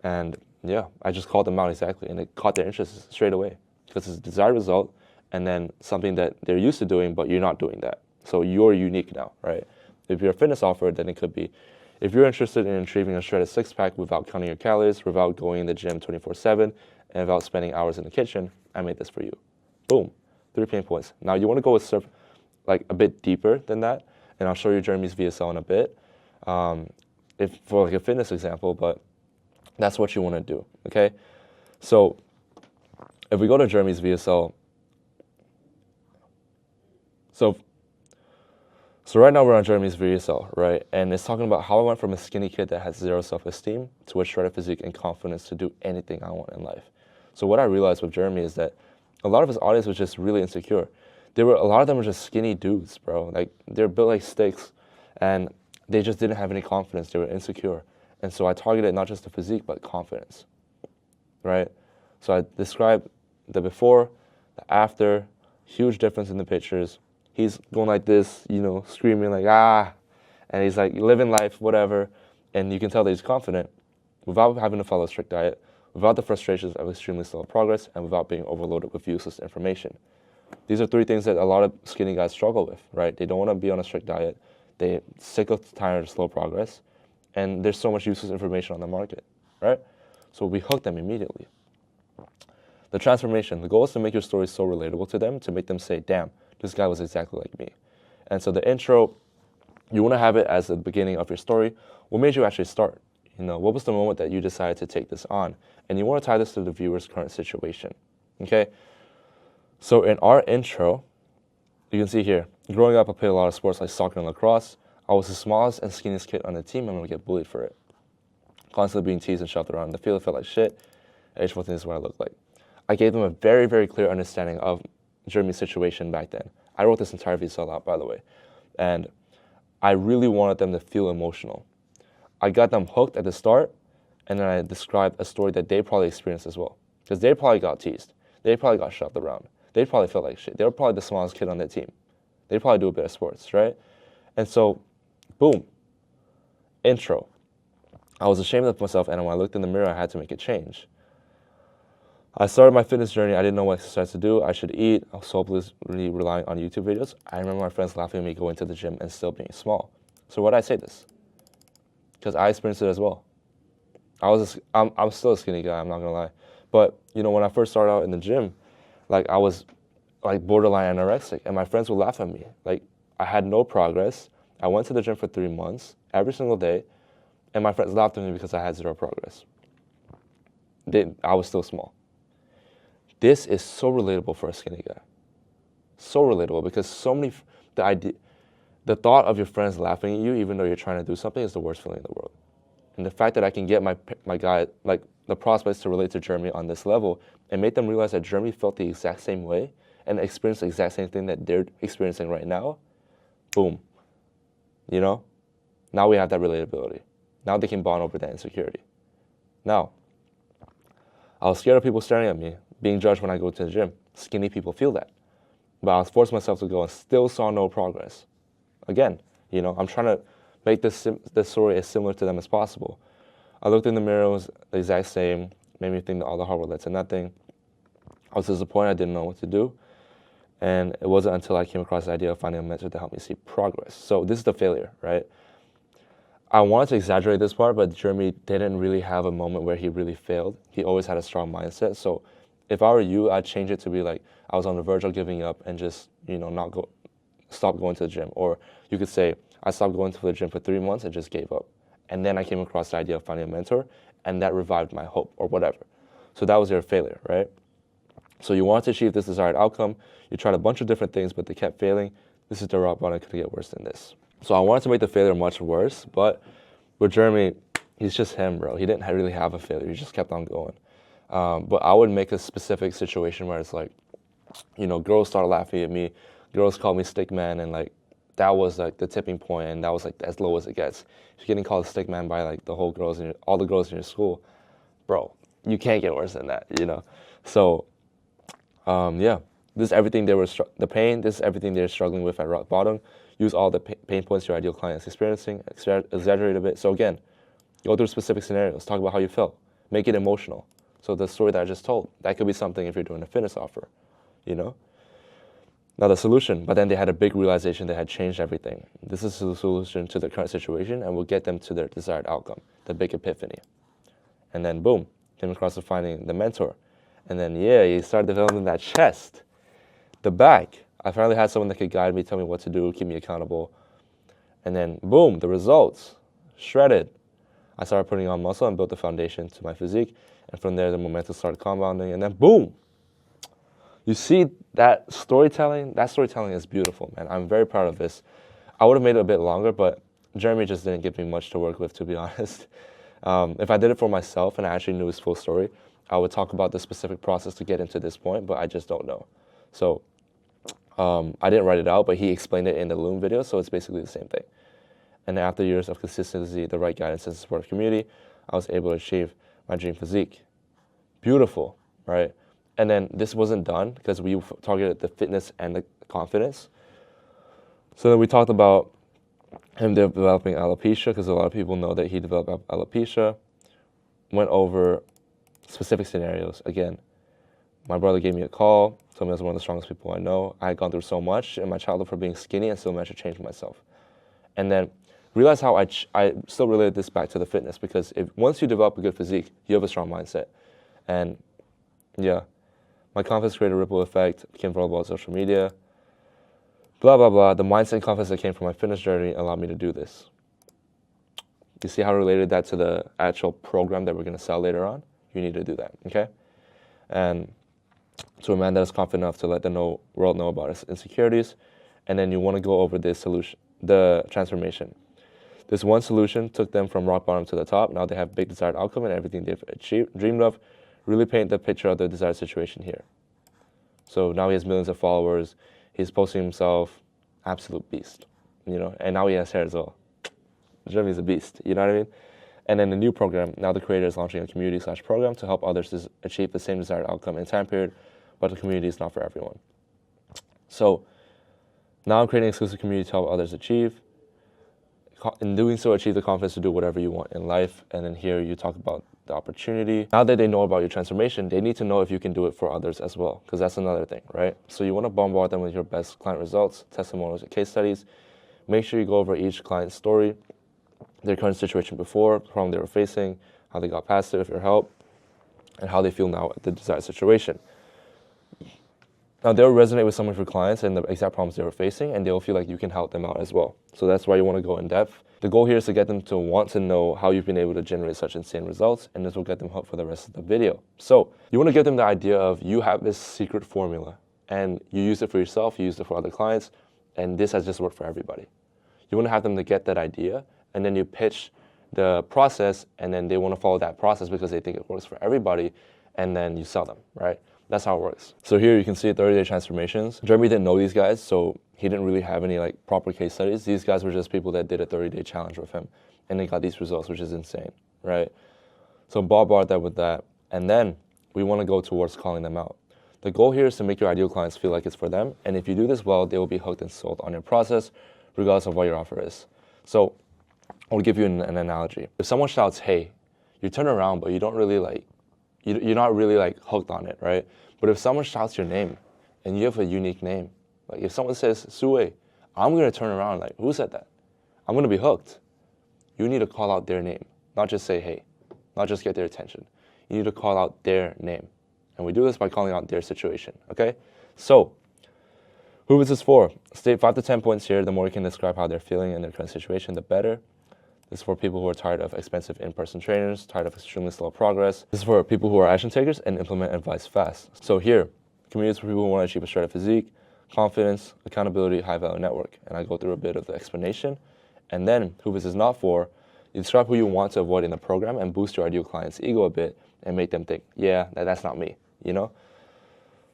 And yeah, I just called them out exactly, and it caught their interest straight away because it's a desired result and then something that they're used to doing, but you're not doing that. So you're unique now, right? If you're a fitness offer, then it could be, if you're interested in achieving a shredded six-pack without counting your calories, without going in the gym 24/7, and without spending hours in the kitchen, I made this for you. Boom, 3 pain points. Now you want to go with like a bit deeper than that, and I'll show you Jeremy's VSL in a bit, if for like a fitness example, but that's what you want to do, okay? So if we go to Jeremy's VSL, so right now we're on Jeremy's VSL, right? And it's talking about how I went from a skinny kid that has zero self-esteem to a shredded physique and confidence to do anything I want in life. So what I realized with Jeremy is that a lot of his audience was just really insecure. A lot of them were just skinny dudes, bro. Like they're built like sticks and they just didn't have any confidence. They were insecure. And so I targeted not just the physique, but confidence, right? So I described the before, the after, huge difference in the pictures. He's going like this, screaming like, ah, and he's like living life, whatever. And you can tell that he's confident without having to follow a strict diet, without the frustrations of extremely slow progress, and without being overloaded with useless information. These are 3 things that a lot of skinny guys struggle with, right? They don't want to be on a strict diet. They're sick of tired of slow progress. And there's so much useless information on the market, right? So we hook them immediately. The transformation, the goal is to make your story so relatable to them to make them say, damn, this guy was exactly like me. And so the intro, you want to have it as the beginning of your story. What made you actually start? What was the moment that you decided to take this on? And you want to tie this to the viewer's current situation, okay? So in our intro, you can see here, growing up, I played a lot of sports like soccer and lacrosse. I was the smallest and skinniest kid on the team and I would get bullied for it. Constantly being teased and shoved around the field, felt like shit. Age 14 is what I looked like. I gave them a very, very clear understanding of Jeremy's situation back then. I wrote this entire VSL out, by the way. And I really wanted them to feel emotional. I got them hooked at the start, and then I described a story that they probably experienced as well. Because they probably got teased. They probably got shoved around. They probably felt like shit. They were probably the smallest kid on their team. They probably do a bit of sports, right? And so, boom, intro. I was ashamed of myself, and when I looked in the mirror, I had to make a change. I started my fitness journey. I didn't know what exercise to do. I should eat. I was hopelessly relying on YouTube videos. I remember my friends laughing at me going to the gym and still being small. So why did I say this? Because I experienced it as well. I'm still a skinny guy, I'm not gonna lie. But you know, when I first started out in the gym, like I was like borderline anorexic, and my friends would laugh at me. Like I had no progress. I went to the gym for 3 months every single day, and my friends laughed at me because I had zero progress. I was still small. This is so relatable for a skinny guy. So relatable because the thought of your friends laughing at you, even though you're trying to do something, is the worst feeling in the world. And the fact that I can get my guy, like the prospects, to relate to Jeremy on this level and make them realize that Jeremy felt the exact same way and experienced the exact same thing that they're experiencing right now, boom. You know? Now we have that relatability. Now they can bond over that insecurity. Now, I was scared of people staring at me, being judged when I go to the gym. Skinny people feel that. But I was forced myself to go and still saw no progress. Again, you know, I'm trying to make this story as similar to them as possible. I looked in the mirror, it was the exact same, made me think that all the hard work led to nothing. I was disappointed, I didn't know what to do. And it wasn't until I came across the idea of finding a mentor to help me see progress. So this is the failure, right? I wanted to exaggerate this part, but Jeremy didn't really have a moment where he really failed. He always had a strong mindset. So if I were you, I'd change it to be like, I was on the verge of giving up and just, you know, stop going to the gym. Or you could say, I stopped going to the gym for 3 months and just gave up. And then I came across the idea of finding a mentor, and that revived my hope, or whatever. So that was your failure, right? So you want to achieve this desired outcome. You tried a bunch of different things, but they kept failing. This is the rock bottom. It could get worse than this. So I wanted to make the failure much worse, but with Jeremy, he's just him, bro. He didn't really have a failure. He just kept on going. But I would make a specific situation where it's like, you know, girls started laughing at me. Girls called me stick man, and like, that was like the tipping point, and that was like as low as it gets. If you're getting called a stick man by like all the girls in your school, bro, you can't get worse than that, you know? So, yeah, this is everything the pain, this is everything they're struggling with at rock bottom. Use all the pain points your ideal client is experiencing, exaggerate a bit. So again, go through specific scenarios, talk about how you felt, make it emotional. So the story that I just told, that could be something if you're doing a fitness offer, you know? Now the solution, but then they had a big realization that had changed everything. This is the solution to the current situation and will get them to their desired outcome, the big epiphany. And then boom, came across to finding the mentor. And then yeah, he started developing that chest, the back. I finally had someone that could guide me, tell me what to do, keep me accountable. And then boom, the results, shredded. I started putting on muscle and built the foundation to my physique. And from there, the momentum started compounding, and then boom. You see that storytelling is beautiful, man. I'm very proud of this. I would have made it a bit longer, but Jeremy just didn't give me much to work with, to be honest. If I did it for myself and I actually knew his full story, I would talk about the specific process to get into this point, but I just don't know. So I didn't write it out, but he explained it in the Loom video, so it's basically the same thing. And after years of consistency, the right guidance and supportive community, I was able to achieve my dream physique. Beautiful, right? And then this wasn't done because we targeted the fitness and the confidence. So then we talked about him developing alopecia, because a lot of people know that he developed alopecia. Went over specific scenarios. Again, my brother gave me a call, told me I was one of the strongest people I know. I had gone through so much in my childhood for being skinny and still managed to change myself. And then realize how I still related this back to the fitness, because once you develop a good physique, you have a strong mindset. And yeah, my confidence created a ripple effect, became vulnerable on social media, blah, blah, blah. The mindset and confidence that came from my fitness journey allowed me to do this. You see how I related that to the actual program that we're going to sell later on? You need to do that, okay? And to a man that is confident enough to let the world know about his insecurities, and then you want to go over this solution, the transformation. This one solution took them from rock bottom to the top. Now they have big desired outcome and everything they've dreamed of. Really paint the picture of the desired situation here. So now he has millions of followers. He's posting himself, absolute beast, you know. And now he has hair as well. Jeremy's a beast, you know what I mean? And then the new program, now the creator is launching a community/program to help others to achieve the same desired outcome in time period, but the community is not for everyone. So now I'm creating an exclusive community to help others achieve. In doing so, achieve the confidence to do whatever you want in life. And then here you talk about the opportunity. Now that they know about your transformation, they need to know if you can do it for others as well, because that's another thing, right? So you want to bombard them with your best client results, testimonials, and case studies. Make sure you go over each client's story, their current situation before, problem they were facing, how they got past it with your help, and how they feel now at the desired situation. Now, they'll resonate with some of your clients and the exact problems they were facing, and they'll feel like you can help them out as well. So that's why you want to go in depth. The goal here is to get them to want to know how you've been able to generate such insane results, and this will get them hooked for the rest of the video. So you want to give them the idea of you have this secret formula, and you use it for yourself, you use it for other clients, and this has just worked for everybody. You want to have them to get that idea, and then you pitch the process, and then they want to follow that process because they think it works for everybody, and then you sell them, right? That's how it works. So here you can see 30-day transformations. Jeremy didn't know these guys, so he didn't really have any like proper case studies. These guys were just people that did a 30-day challenge with him, and they got these results, which is insane, right? So bombard that with that, and then we want to go towards calling them out. The goal here is to make your ideal clients feel like it's for them, and if you do this well, they will be hooked and sold on your process, regardless of what your offer is. So I'll give you an analogy. If someone shouts, "Hey," you turn around, but you don't really like, you're not really like hooked on it, right? But if someone shouts your name and you have a unique name, like if someone says Sue, I'm gonna turn around like, who said that? I'm gonna be hooked. You need to call out their name, not just say hey, not just get their attention. You need to call out their name. And we do this by calling out their situation, okay? So, who is this for? State 5 to 10 points here. The more you can describe how they're feeling in their current situation, the better. This is for people who are tired of expensive in-person trainers, tired of extremely slow progress. This is for people who are action takers and implement advice fast. So here, community is for people who want to achieve a straight physique, confidence, accountability, high-value network. And I go through a bit of the explanation. And then, who this is not for, you describe who you want to avoid in the program and boost your ideal client's ego a bit and make them think, yeah, that's not me, you know?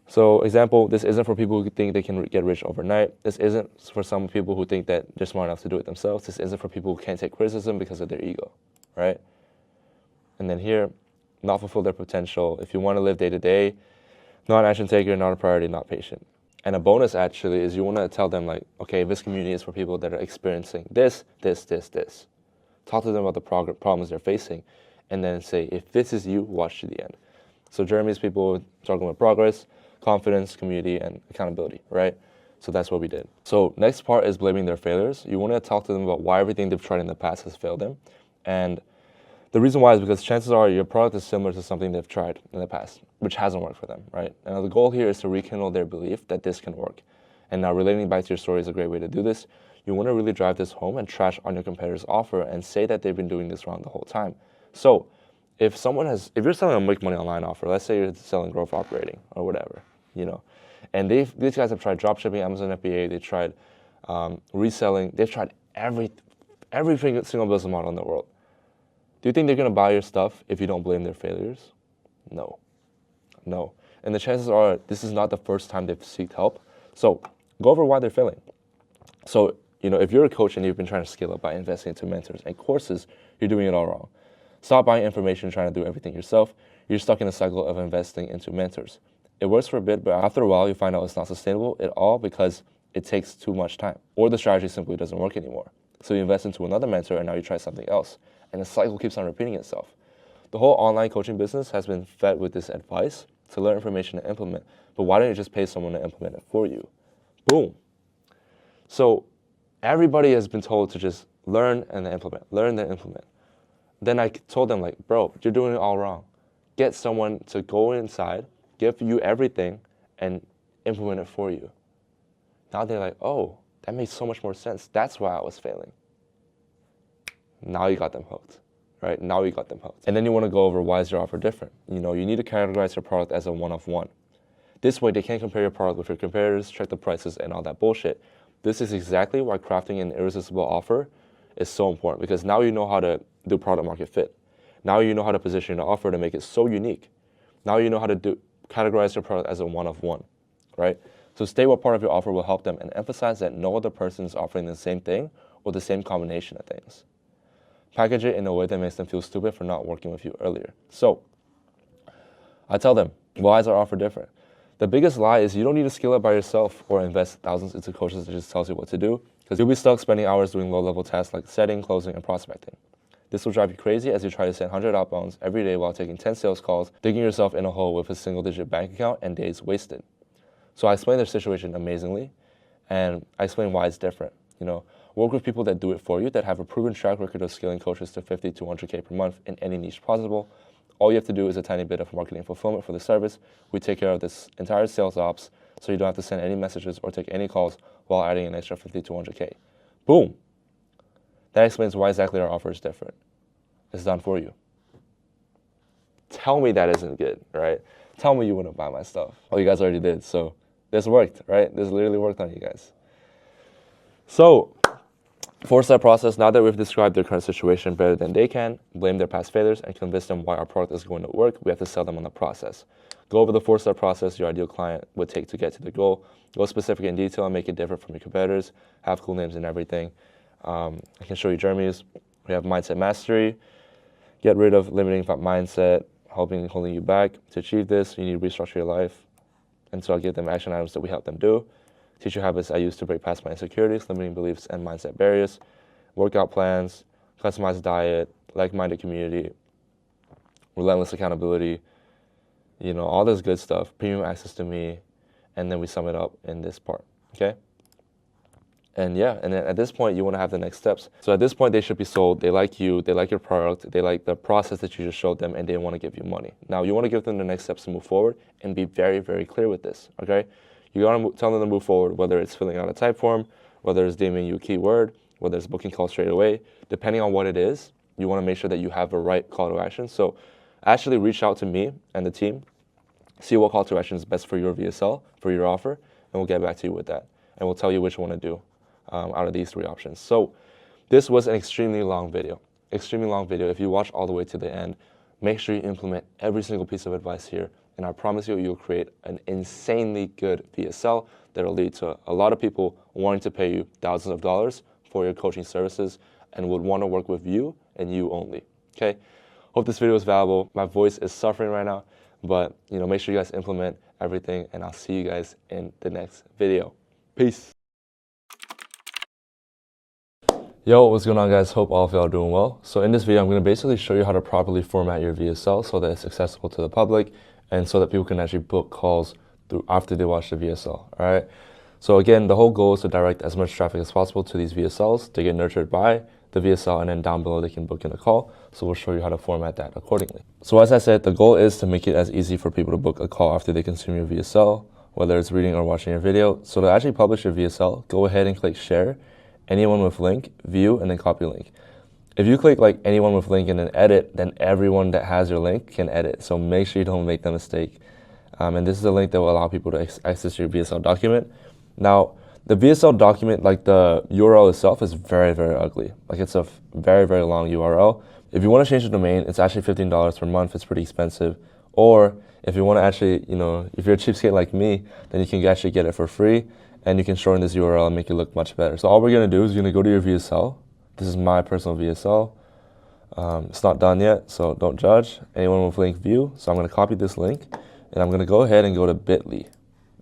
So example, this isn't for people who think they can get rich overnight. This isn't for some people who think that they're smart enough to do it themselves. This isn't for people who can't take criticism because of their ego, right? And then here, not fulfill their potential. If you want to live day to day, not an action taker, not a priority, not patient. And a bonus actually is you want to tell them like, okay, this community is for people that are experiencing this. Talk to them about the problems they're facing, and then say, if this is you, watch to the end. So Jeremy's people struggling with progress, confidence, community, and accountability, right? So that's what we did. So next part is blaming their failures. You want to talk to them about why everything they've tried in the past has failed them. And the reason why is because chances are your product is similar to something they've tried in the past, which hasn't worked for them, right? And the goal here is to rekindle their belief that this can work. And now relating back to your story is a great way to do this. You want to really drive this home and trash on your competitor's offer and say that they've been doing this wrong the whole time. So if you're selling a make money online offer, let's say you're selling growth operating or whatever, you know, and these guys have tried dropshipping, Amazon FBA, they tried reselling, they've tried every single business model in the world. Do you think they're going to buy your stuff if you don't blame their failures? No. And the chances are this is not the first time they've sought help. So go over why they're failing. So, you know, if you're a coach and you've been trying to scale up by investing into mentors and courses, you're doing it all wrong. Stop buying information and trying to do everything yourself. You're stuck in a cycle of investing into mentors. It works for a bit, but after a while, you find out it's not sustainable at all because it takes too much time, or the strategy simply doesn't work anymore. So you invest into another mentor, and now you try something else, and the cycle keeps on repeating itself. The whole online coaching business has been fed with this advice to learn information and implement, but why don't you just pay someone to implement it for you? Boom. So everybody has been told to just learn and then implement, learn then implement. Then I told them, like, bro, you're doing it all wrong. Get someone to go inside, give you everything, and implement it for you. Now they're like, oh, that makes so much more sense. That's why I was failing. Now you got them hooked, right? Now you got them hooked. And then you want to go over why is your offer different. You know, you need to categorize your product as a one-of-one. This way, they can't compare your product with your competitors, check the prices, and all that bullshit. This is exactly why crafting an irresistible offer is so important, because now you know how to do product market fit. Now you know how to position your offer to make it so unique. Now you know how to categorize your product as a one-of-one, right? So state what part of your offer will help them and emphasize that no other person is offering the same thing or the same combination of things. Package it in a way that makes them feel stupid for not working with you earlier. So I tell them, why is our offer different? The biggest lie is you don't need to scale up by yourself or invest thousands into coaches that just tells you what to do, because you'll be stuck spending hours doing low-level tasks like setting, closing, and prospecting. This will drive you crazy as you try to send 100 outbounds every day while taking 10 sales calls, digging yourself in a hole with a single-digit bank account and days wasted. So I explained their situation amazingly, and I explained why it's different. Work with people that do it for you, that have a proven track record of scaling coaches to 50 to 100K per month in any niche possible. All you have to do is a tiny bit of marketing fulfillment for the service. We take care of this entire sales ops, so you don't have to send any messages or take any calls while adding an extra 50 to 100K. Boom. That explains why exactly our offer is different. It's done for you. Tell me that isn't good, right? Tell me you wouldn't buy my stuff. Oh, you guys already did, so this worked, right? This literally worked on you guys. So, 4-step process. Now that we've described their current situation better than they can, blame their past failures, and convince them why our product is going to work, we have to sell them on the process. Go over the 4-step process your ideal client would take to get to the goal. Go specific in detail and make it different from your competitors. Have cool names and everything. I can show you Jeremy's. We have Mindset Mastery. Get rid of limiting mindset, holding you back. To achieve this, you need to restructure your life. And so I'll give them action items that we help them do. Teach you habits I use to break past my insecurities, limiting beliefs, and mindset barriers. Workout plans, customized diet, like-minded community, relentless accountability, all this good stuff, premium access to me, and then we sum it up in this part, okay? And yeah, and then at this point, you want to have the next steps. So at this point, they should be sold. They like you. They like your product. They like the process that you just showed them, and they want to give you money. Now, you want to give them the next steps to move forward and be very, very clear with this, okay? You got to tell them to move forward, whether it's filling out a type form, whether it's DMing you a keyword, whether it's booking calls straight away. Depending on what it is, you want to make sure that you have a right call to action. So actually reach out to me and the team, see what call to action is best for your VSL, for your offer, and we'll get back to you with that. And we'll tell you which one to do out of these 3 options. So this was an extremely long video. Extremely long video. If you watch all the way to the end, make sure you implement every single piece of advice here. And I promise you, you'll create an insanely good VSL that will lead to a lot of people wanting to pay you thousands of dollars for your coaching services and would want to work with you and you only, okay? Hope this video was valuable. My voice is suffering right now, but make sure you guys implement everything, and I'll see you guys in the next video. Peace. Yo, what's going on, guys? Hope all of y'all are doing well. So in this video, I'm going to basically show you how to properly format your VSL so that it's accessible to the public and so that people can actually book calls through after they watch the VSL, all right? So again, the whole goal is to direct as much traffic as possible to these VSLs to get nurtured by the VSL, and then down below they can book in a call. So we'll show you how to format that accordingly. So as I said, the goal is to make it as easy for people to book a call after they consume your VSL, whether it's reading or watching your video. So to actually publish your VSL, go ahead and click share, anyone with link, view, and then copy link. If you click like anyone with link and then edit, then everyone that has your link can edit. So make sure you don't make the mistake. And this is a link that will allow people to access your VSL document. Now, the VSL document, like the URL itself, is very, very ugly. Like it's a very, very long URL. If you want to change the domain, it's actually $15 per month. It's pretty expensive. Or if you want to actually, if you're a cheapskate like me, then you can actually get it for free, and you can shorten this URL and make it look much better. So all we're going to do is you're going to go to your VSL. This is my personal VSL. It's not done yet, so don't judge. Anyone with link, view. So I'm going to copy this link, and I'm going to go ahead and go to bit.ly.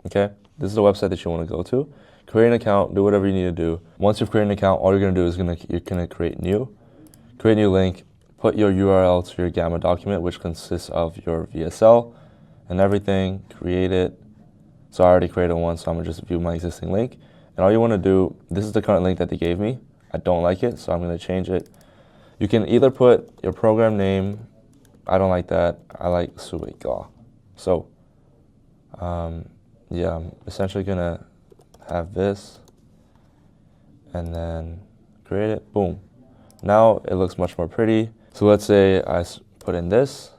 Okay, this is the website that you want to go to. Create an account, do whatever you need to do. Once you've created an account, all you're going to do is you're going to create new link, put your URL to your Gamma document, which consists of your VSL and everything, create it. So I already created one, so I'm going to just view my existing link. And all you want to do, this is the current link that they gave me. I don't like it, so I'm going to change it. You can either put your program name. I don't like that. I like Suiga. So, yeah, I'm essentially going to have this and then create it. Boom. Now it looks much more pretty. So let's say I put in this.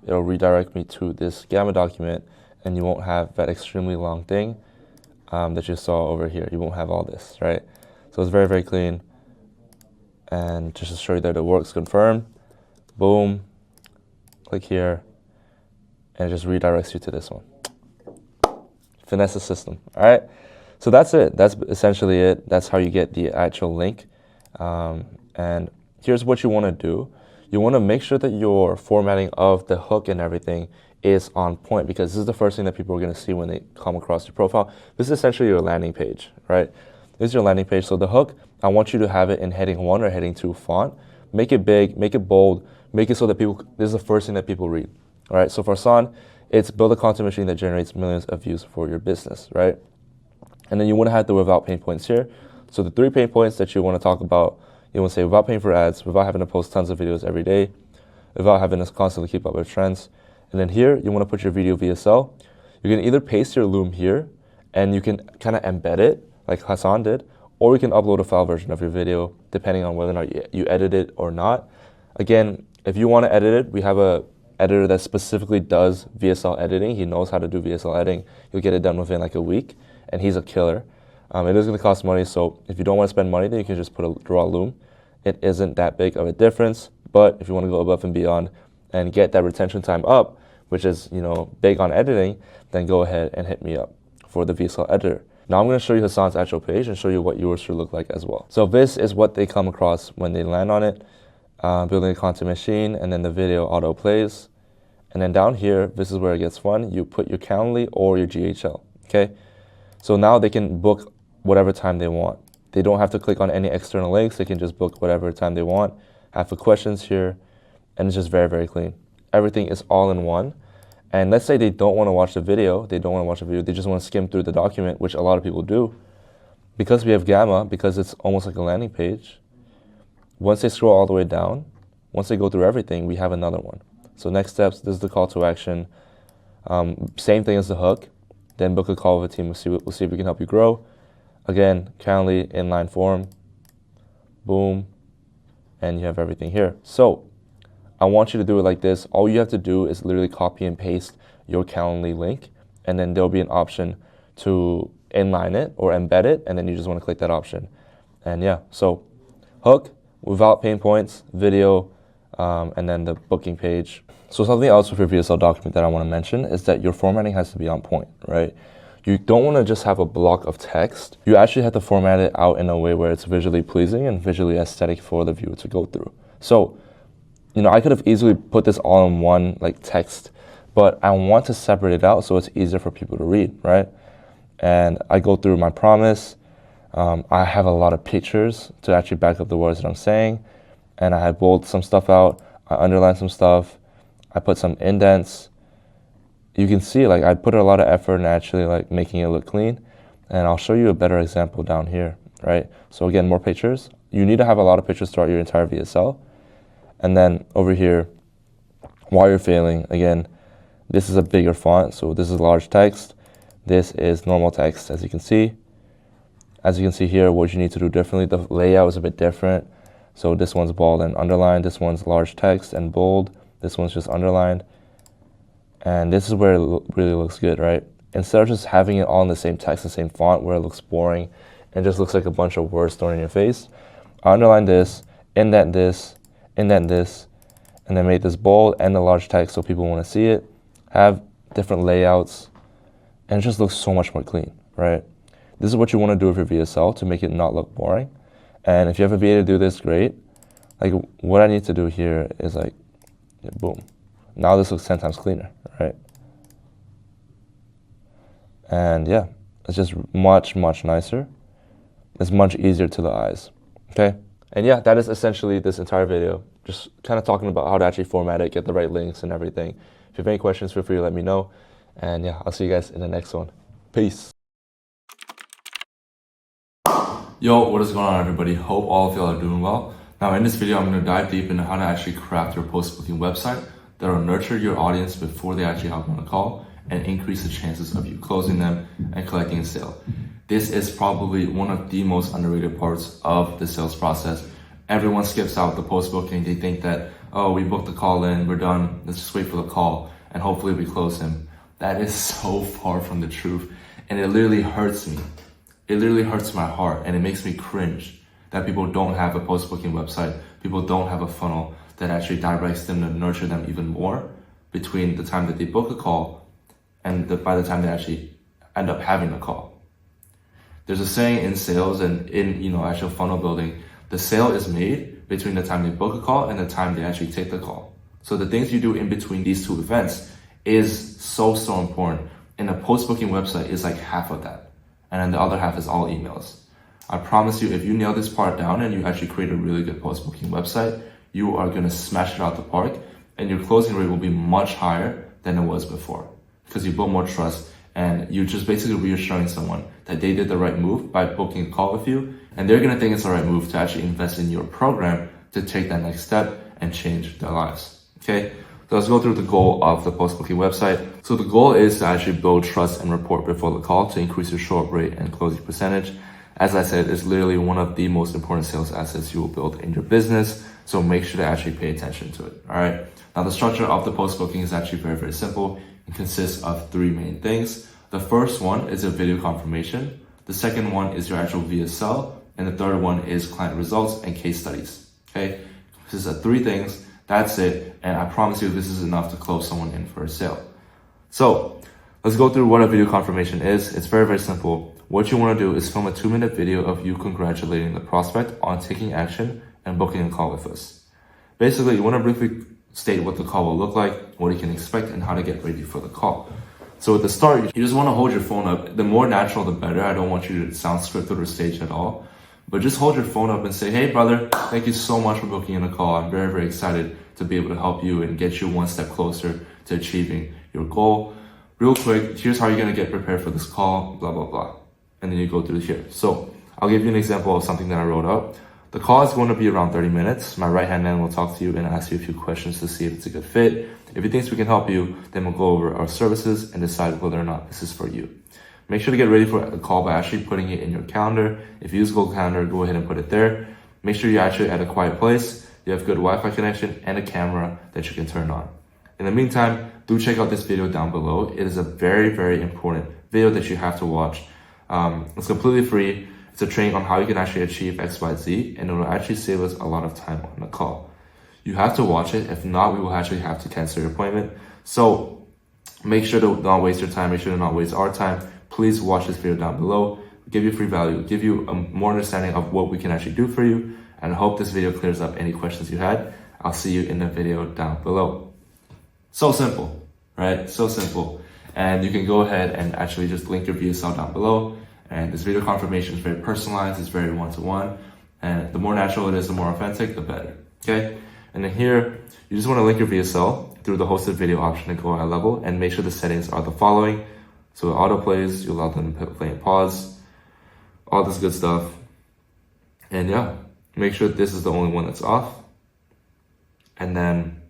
It'll redirect me to this Gamma document, and you won't have that extremely long thing that you saw over here. You won't have all this, right? So it's very, very clean. And just to show you that it works, confirm. Boom. Click here. And it just redirects you to this one. Finesse the system, all right? So that's it. That's essentially it. That's how you get the actual link. And here's what you want to do. You want to make sure that your formatting of the hook and everything is on point, because this is the first thing that people are going to see when they come across your profile. This is essentially your landing page, right? This is your landing page. So the hook, I want you to have it in heading 1 or heading 2 font. Make it big, make it bold, make it so that people, this is the first thing that people read. All right, so for Hassan, it's build a content machine that generates millions of views for your business, right? And then you want to have the without pain points here. So the 3 pain points that you want to talk about, you want to say without paying for ads, without having to post tons of videos every day, without having to constantly keep up with trends. And then here, you want to put your video VSL. You can either paste your loom here, and you can kind of embed it, like Hassan did, or you can upload a file version of your video, depending on whether or not you edit it or not. Again, if you want to edit it, we have a editor that specifically does VSL editing. He knows how to do VSL editing. You'll get it done within like a week, and he's a killer. It is going to cost money, so if you don't want to spend money, then you can just put a draw loom. It isn't that big of a difference, but if you want to go above and beyond and get that retention time up, which is, you know, big on editing, then go ahead and hit me up for the VSL editor. Now I'm going to show you Hassan's actual page and show you what yours should look like as well. So this is what they come across when they land on it. Building a content machine, and then the video auto plays. And then down here, this is where it gets fun. You put your Calendly or your GHL, okay? So now they can book whatever time they want. They don't have to click on any external links. They can just book whatever time they want. Have the questions here, and it's just very, very clean. Everything is all in one. And let's say they don't want to watch the video. They just want to skim through the document, which a lot of people do. Because we have Gamma, because it's almost like a landing page, once they scroll all the way down, once they go through everything, we have another one. So next steps, this is the call to action. Same thing as the hook. Then book a call with a team. We'll see if we can help you grow. Again, Calendly, inline form, boom, and you have everything here. So I want you to do it like this. All you have to do is literally copy and paste your Calendly link, and then there'll be an option to inline it or embed it, and then you just want to click that option. And yeah, so hook, without pain points, video, and then the booking page. So something else with your VSL document that I want to mention is that your formatting has to be on point, right? You don't want to just have a block of text. You actually have to format it out in a way where it's visually pleasing and visually aesthetic for the viewer to go through. So, you know, I could have easily put this all in one like text, but I want to separate it out so it's easier for people to read, right? And I go through my promise. I have a lot of pictures to actually back up the words that I'm saying. And I had bold some stuff out. I underlined some stuff. I put some indents. You can see, like, I put a lot of effort in actually, like, making it look clean. And I'll show you a better example down here, right? So again, more pictures. You need to have a lot of pictures throughout your entire VSL. And then over here, while you're failing, again, this is a bigger font. So this is large text. This is normal text, as you can see. As you can see here, what you need to do differently, the layout is a bit different. So this one's bold and underlined. This one's large text and bold. This one's just underlined. And this is where it really looks good, right? Instead of just having it all in the same text, the same font, where it looks boring and just looks like a bunch of words thrown in your face, I underlined this, indent this, and then made this bold and the large text so people want to see it, have different layouts, and it just looks so much more clean, right? This is what you want to do with your VSL to make it not look boring. And if you have a VA to do this, great. Like, what I need to do here is like, yeah, boom. Now this looks 10 times cleaner, right? And yeah, it's just much, much nicer. It's much easier to the eyes, okay? And yeah, that is essentially this entire video. Just kind of talking about how to actually format it, get the right links and everything. If you have any questions, feel free to let me know. And yeah, I'll see you guys in the next one. Peace. Yo, what is going on, everybody? Hope all of y'all are doing well. Now in this video, I'm going to dive deep into how to actually craft your post-booking website that will nurture your audience before they actually hop on a call and increase the chances of you closing them and collecting a sale. This is probably one of the most underrated parts of the sales process. Everyone skips out the post-booking. They think that, oh, we booked the call in, we're done, let's just wait for the call, and hopefully we close him. That is so far from the truth, and it literally hurts me. It literally hurts my heart, and it makes me cringe that people don't have a post-booking website, people don't have a funnel that actually directs them to nurture them even more between the time that they book a call and by the time they actually end up having a call. There's a saying in sales and in actual funnel building, the sale is made between the time they book a call and the time they actually take the call. So the things you do in between these two events is so important. And a post-booking website is like half of that. And then the other half is all emails. I promise you, if you nail this part down and you actually create a really good post-booking website, you are gonna smash it out the park, and your closing rate will be much higher than it was before because you build more trust and you're just basically reassuring someone that they did the right move by booking a call with you, and they're gonna think it's the right move to actually invest in your program to take that next step and change their lives. Okay, so let's go through the goal of the post-booking website. So the goal is to actually build trust and rapport before the call to increase your show-up rate and closing percentage. As I said, it's literally one of the most important sales assets you will build in your business. So make sure to actually pay attention to it. All right. Now the structure of the post-booking is actually very, very simple. It consists of three main things. The first one is a video confirmation. The second one is your actual VSL. And the third one is client results and case studies. Okay. This is three things. That's it. And I promise you this is enough to close someone in for a sale. So let's go through what a video confirmation is. It's very, very simple. What you want to do is film a 2-minute video of you congratulating the prospect on taking action and booking a call with us. Basically, you want to briefly state what the call will look like, what you can expect, and how to get ready for the call. So at the start, you just want to hold your phone up. The more natural, the better. I don't want you to sound scripted or staged at all. But just hold your phone up and say, hey, brother, thank you so much for booking in a call. I'm very, very excited to be able to help you and get you one step closer to achieving your goal. Real quick, here's how you're going to get prepared for this call, blah, blah, blah. And then you go through here. So I'll give you an example of something that I wrote up. The call is going to be around 30 minutes. My right-hand man will talk to you and ask you a few questions to see if it's a good fit. If he thinks we can help you, then we'll go over our services and decide whether or not this is for you. Make sure to get ready for a call by actually putting it in your calendar. If you use Google Calendar, go ahead and put it there. Make sure you're actually at a quiet place. You have good Wi-Fi connection and a camera that you can turn on. In the meantime, do check out this video down below. It is a very, very important video that you have to watch. It's completely free. It's a training on how you can actually achieve X, Y, Z, and it will actually save us a lot of time on the call. You have to watch it. If not, we will actually have to cancel your appointment. So make sure to not waste your time. Make sure to not waste our time. Please watch this video down below. Give you free value, give you a more understanding of what we can actually do for you. And I hope this video clears up any questions you had. I'll see you in the video down below. So simple, right? So simple. And you can go ahead and actually just link your VSL down below. And this video confirmation is very personalized. It's very one-to-one. And the more natural it is, the more authentic, the better. Okay? And then here, you just want to link your VSL through the hosted video option and go high level and make sure the settings are the following. So it auto plays, you allow them to play and pause, all this good stuff. And yeah, make sure this is the only one that's off. And then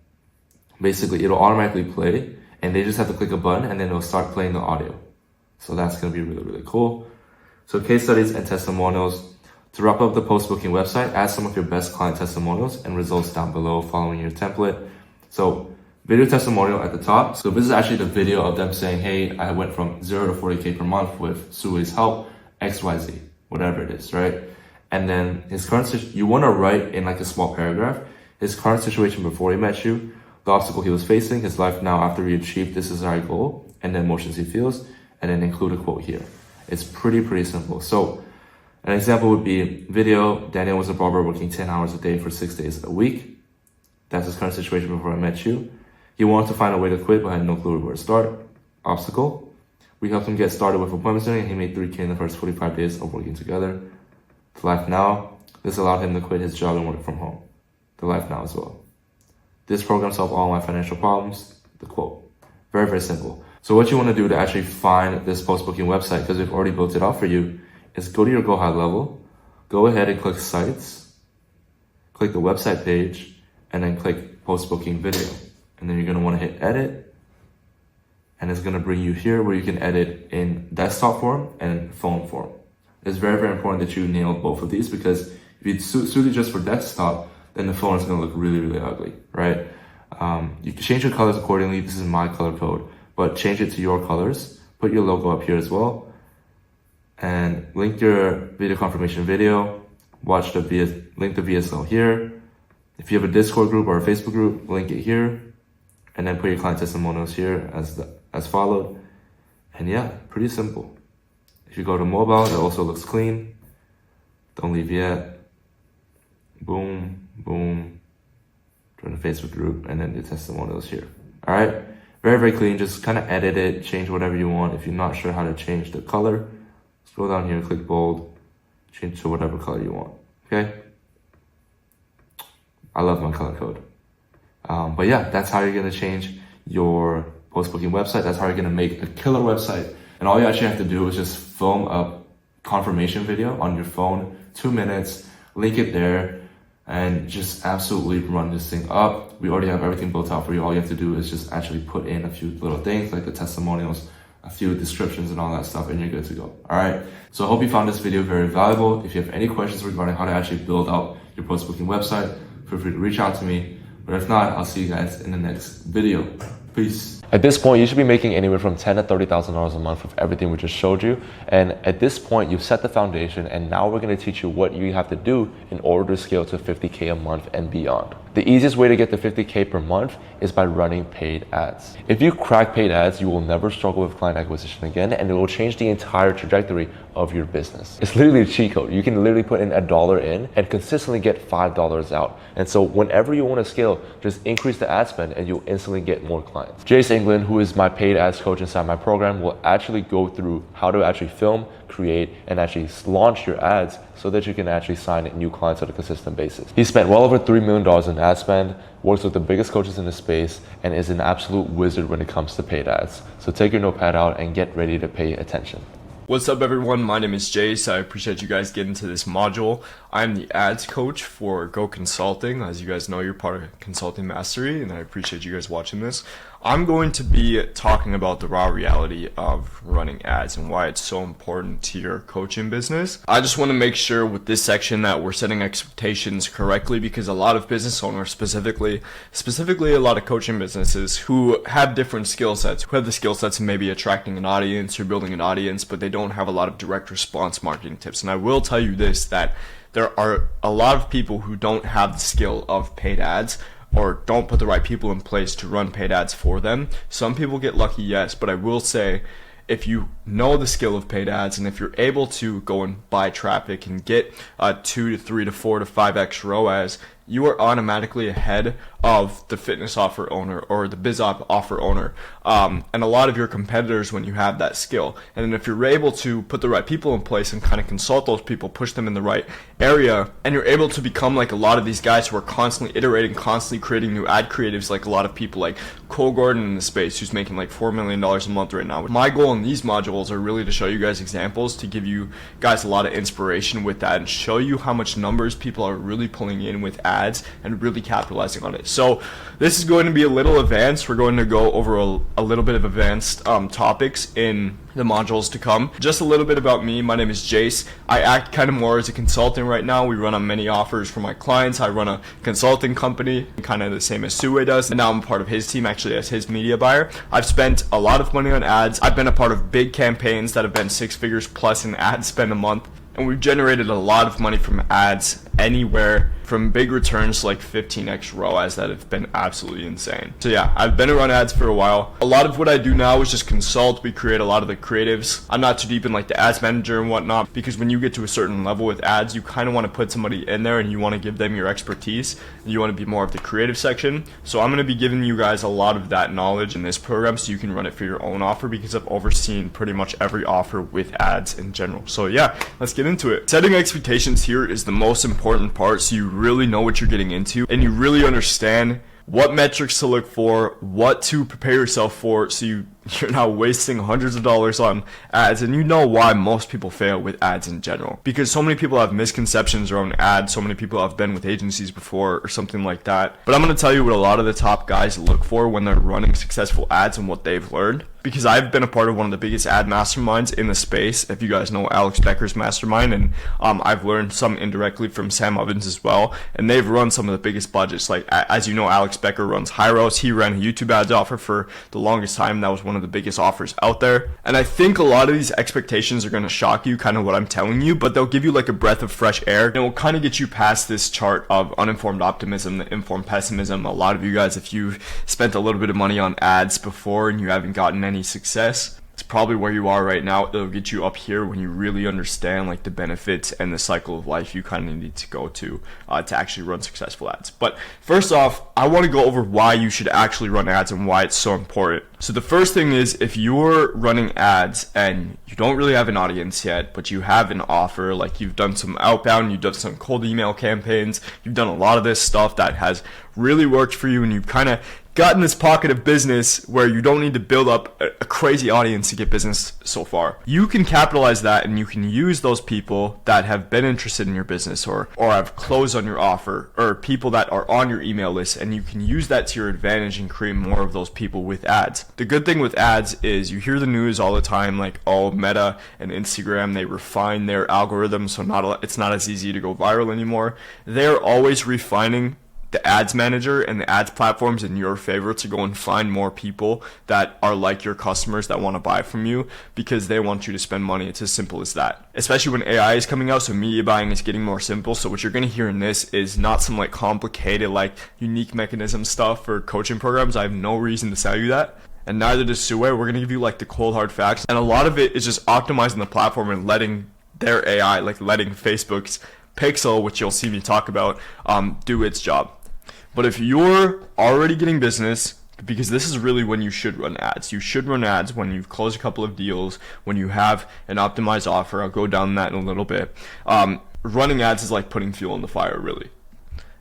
basically it'll automatically play and they just have to click a button and then it'll start playing the audio. So that's going to be really, really cool. So case studies and testimonials. To wrap up the post-booking website, add some of your best client testimonials and results down below following your template. So video testimonial at the top. So this is actually the video of them saying, hey, I went from 0 to 40K per month with Sue's help, XYZ, whatever it is, right? And then his current situation, you want to write in like a small paragraph, his current situation before he met you, the obstacle he was facing, his life now after he achieved this desired goal, and the emotions he feels, and then include a quote here. It's pretty simple. So an example would be video, Daniel was a barber working 10 hours a day for 6 days a week. That's his current situation before I met you. He wanted to find a way to quit, but had no clue where to start. Obstacle. We helped him get started with appointment setting, and he made 3K in the first 45 days of working together. The life now. This allowed him to quit his job and work from home. The life now as well. This program solved all my financial problems. The quote. Very simple. So what you want to do to actually find this post-booking website, because we've already built it out for you, is go to your Go High Level, go ahead and click Sites, click the website page, and then click Post-Booking Video. And then you're going to want to hit edit, and it's going to bring you here where you can edit in desktop form and phone form. It's very important that you nail both of these, because if you suit it just for desktop, then the phone is going to look really ugly, right? You can change your colors accordingly. This is my color code, but change it to your colors. Put your logo up here as well, and link your video confirmation video. Watch the link the VSL here. If you have a Discord group or a Facebook group, link it here. And then put your client testimonials here as followed. And yeah, pretty simple. If you go to mobile, it also looks clean. Don't leave yet. Boom. Join the Facebook group, and then the testimonials here. All right, very clean. Just kind of edit it, change whatever you want. If you're not sure how to change the color, scroll down here, click bold, change to whatever color you want. Okay. I love my color code. But yeah, that's how you're gonna change your post-booking website. That's how you're gonna make a killer website. And all you actually have to do is just film a confirmation video on your phone, 2 minutes, link it there, and just absolutely run this thing up. We already have everything built out for you. All you have to do is just actually put in a few little things like the testimonials, a few descriptions and all that stuff, and you're good to go. All right. So I hope you found this video very valuable. If you have any questions regarding how to actually build out your post-booking website, feel free to reach out to me. But if not, I'll see you guys in the next video. Peace. At this point, you should be making anywhere from $10,000 to $30,000 a month with everything we just showed you. And at this point, you've set the foundation, and now we're going to teach you what you have to do in order to scale to $50K a month and beyond. The easiest way to get to $50K per month is by running paid ads. If you crack paid ads, you will never struggle with client acquisition again, and it will change the entire trajectory of your business. It's literally a cheat code. You can literally put in $1 in and consistently get $5 out. And so whenever you want to scale, just increase the ad spend and you'll instantly get more clients. Jace England, who is my paid ads coach inside my program, will actually go through how to actually film, create, and actually launch your ads so that you can actually sign new clients on a consistent basis. He spent well over $3 million in ad spend, works with the biggest coaches in the space, and is an absolute wizard when it comes to paid ads. So take your notepad out and get ready to pay attention. What's up everyone, my name is Jace. I appreciate you guys getting to this module. I'm the ads coach for Go Consulting. As you guys know, you're part of Consulting Mastery, and I appreciate you guys watching this. I'm going to be talking about the raw reality of running ads and why it's so important to your coaching business. I just want to make sure with this section that we're setting expectations correctly, because a lot of business owners, specifically a lot of coaching businesses who have different skill sets, who have the skill sets of maybe attracting an audience or building an audience, but they don't have a lot of direct response marketing tips. And I will tell you this, that there are a lot of people who don't have the skill of paid ads, or don't put the right people in place to run paid ads for them. Some people get lucky, yes, but I will say, if you know the skill of paid ads, and if you're able to go and buy traffic and get 2 to 3 to 4 to 5x ROAS, you are automatically ahead of the fitness offer owner or the biz offer owner, and a lot of your competitors when you have that skill. And if you're able to put the right people in place and kind of consult those people, push them in the right area, and you're able to become like a lot of these guys who are constantly iterating, constantly creating new ad creatives, like a lot of people like Cole Gordon in the space who's making like $4 million a month right now. My goal in these modules are really to show you guys examples, to give you guys a lot of inspiration with that, and show you how much numbers people are really pulling in with ads and really capitalizing on it. So this is going to be a little advanced. We're going to go over a little bit of advanced topics in the modules to come. Just a little bit about me. My name is Jace. I act kind of more as a consultant right now. We run on many offers for my clients. I run a consulting company, kind of the same as Sue does, and now I'm part of his team actually as his media buyer. I've spent a lot of money on ads. I've been a part of big campaigns that have been 6 figures plus in ad spend a month, and we've generated a lot of money from ads, anywhere from big returns like 15x ROAS that have been absolutely insane. So yeah, I've been around ads for a while. A lot of what I do now is just consult. We create a lot of the creatives. I'm not too deep in like the ads manager and whatnot, because when you get to a certain level with ads, you kind of want to put somebody in there and you want to give them your expertise, and you want to be more of the creative section. So I'm going to be giving you guys a lot of that knowledge in this program so you can run it for your own offer, because I've overseen pretty much every offer with ads in general. So yeah, let's get into it. Setting expectations here is the most important part, so you really know what you're getting into and you really understand what metrics to look for, what to prepare yourself for, so you're not wasting hundreds of dollars on ads. And you know why most people fail with ads in general, because so many people have misconceptions around ads. So many people have been with agencies before or something like that. But I'm going to tell you what a lot of the top guys look for when they're running successful ads and what they've learned, because I've been a part of one of the biggest ad masterminds in the space. If you guys know Alex Becker's mastermind, and I've learned some indirectly from Sam Ovens as well, and they've run some of the biggest budgets. Like, as you know, Alex Becker runs Hyros. He ran a YouTube ads offer for the longest time. That was one of the biggest offers out there. And I think a lot of these expectations are going to shock you, kind of what I'm telling you, but they'll give you like a breath of fresh air, and it will kind of get you past this chart of uninformed optimism, the informed pessimism. A lot of you guys, if you've spent a little bit of money on ads before and you haven't gotten any success, it's probably where you are right now. It'll get you up here when you really understand like the benefits and the cycle of life you kind of need to go to actually run successful ads. But first off, I want to go over why you should actually run ads and why it's so important. So the first thing is, if you're running ads and you don't really have an audience yet, but you have an offer, like you've done some outbound, you've done some cold email campaigns, you've done a lot of this stuff that has really worked for you, and you've kind of gotten this pocket of business where you don't need to build up a crazy audience to get business so far. You can capitalize that, and you can use those people that have been interested in your business or have closed on your offer, or people that are on your email list, and you can use that to your advantage and create more of those people with ads. The good thing with ads is you hear the news all the time, like, oh, Meta and Instagram, they refine their algorithms, so it's not as easy to go viral anymore. They're always refining the ads manager and the ads platforms in your favor to go and find more people that are like your customers that want to buy from you, because they want you to spend money. It's as simple as that. Especially when AI is coming out, so media buying is getting more simple. So what you're going to hear in this is not some like complicated like unique mechanism stuff or coaching programs. I have no reason to sell you that, and neither does Sue. We're going to give you like the cold hard facts, and a lot of it is just optimizing the platform and letting their AI, like letting Facebook's Pixel, which you'll see me talk about, do its job. But if you're already getting business, because this is really when you should run ads. You should run ads when you've closed a couple of deals, when you have an optimized offer. I'll go down that in a little bit. Running ads is like putting fuel in the fire, really.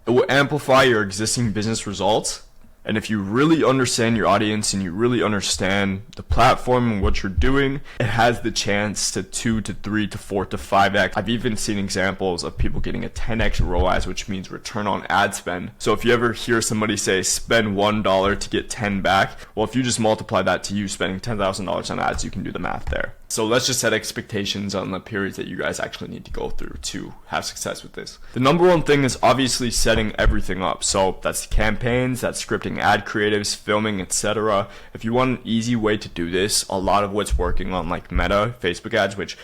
It will amplify your existing business results. And if you really understand your audience and you really understand the platform and what you're doing, it has the chance to 2 to 3 to 4 to 5x. I've even seen examples of people getting a 10x ROAS, which means return on ad spend. So if you ever hear somebody say spend $1 to get 10 back, well, if you just multiply that to you spending $10,000 on ads, you can do the math there. So let's just set expectations on the periods that you guys actually need to go through to have success with this. The number one thing is obviously setting everything up. So that's campaigns, that's scripting ad creatives, filming, etc. If you want an easy way to do this, a lot of what's working on like Meta, Facebook ads, which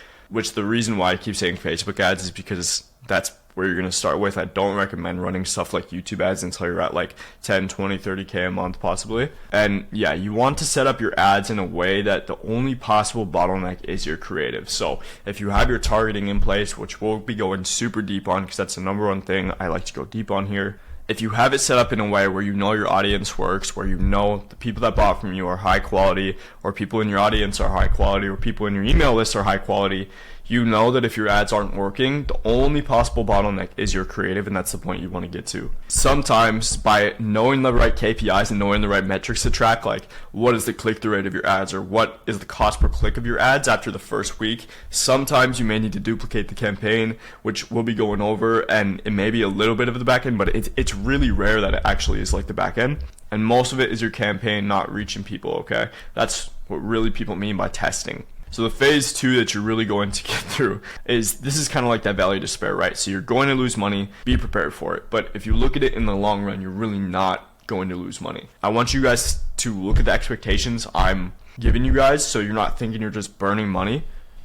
the reason why I keep saying Facebook ads is because that's where you're going to start with. I don't recommend running stuff like YouTube ads until you're at like 10, 20, 30K a month possibly. And yeah, you want to set up your ads in a way that the only possible bottleneck is your creative. So if you have your targeting in place, which we'll be going super deep on because that's the number one thing I like to go deep on here. If you have it set up in a way where you know your audience works, where you know the people that bought from you are high quality, or people in your audience are high quality, or people in your email list are high quality, you know that if your ads aren't working, the only possible bottleneck is your creative, and that's the point you want to get to. Sometimes by knowing the right KPIs and knowing the right metrics to track, like what is the click-through rate of your ads or what is the cost per click of your ads after the first week, sometimes you may need to duplicate the campaign, which we'll be going over, and it may be a little bit of the back end, but it's really rare that it actually is like the back end. And most of it is your campaign not reaching people, okay? That's what really people mean by testing. So the phase 2 that you're really going to get through is, this is kind of like that valley of despair, right? So you're going to lose money, be prepared for it. But if you look at it in the long run, you're really not going to lose money. I want you guys to look at the expectations I'm giving you guys, so you're not thinking you're just burning money.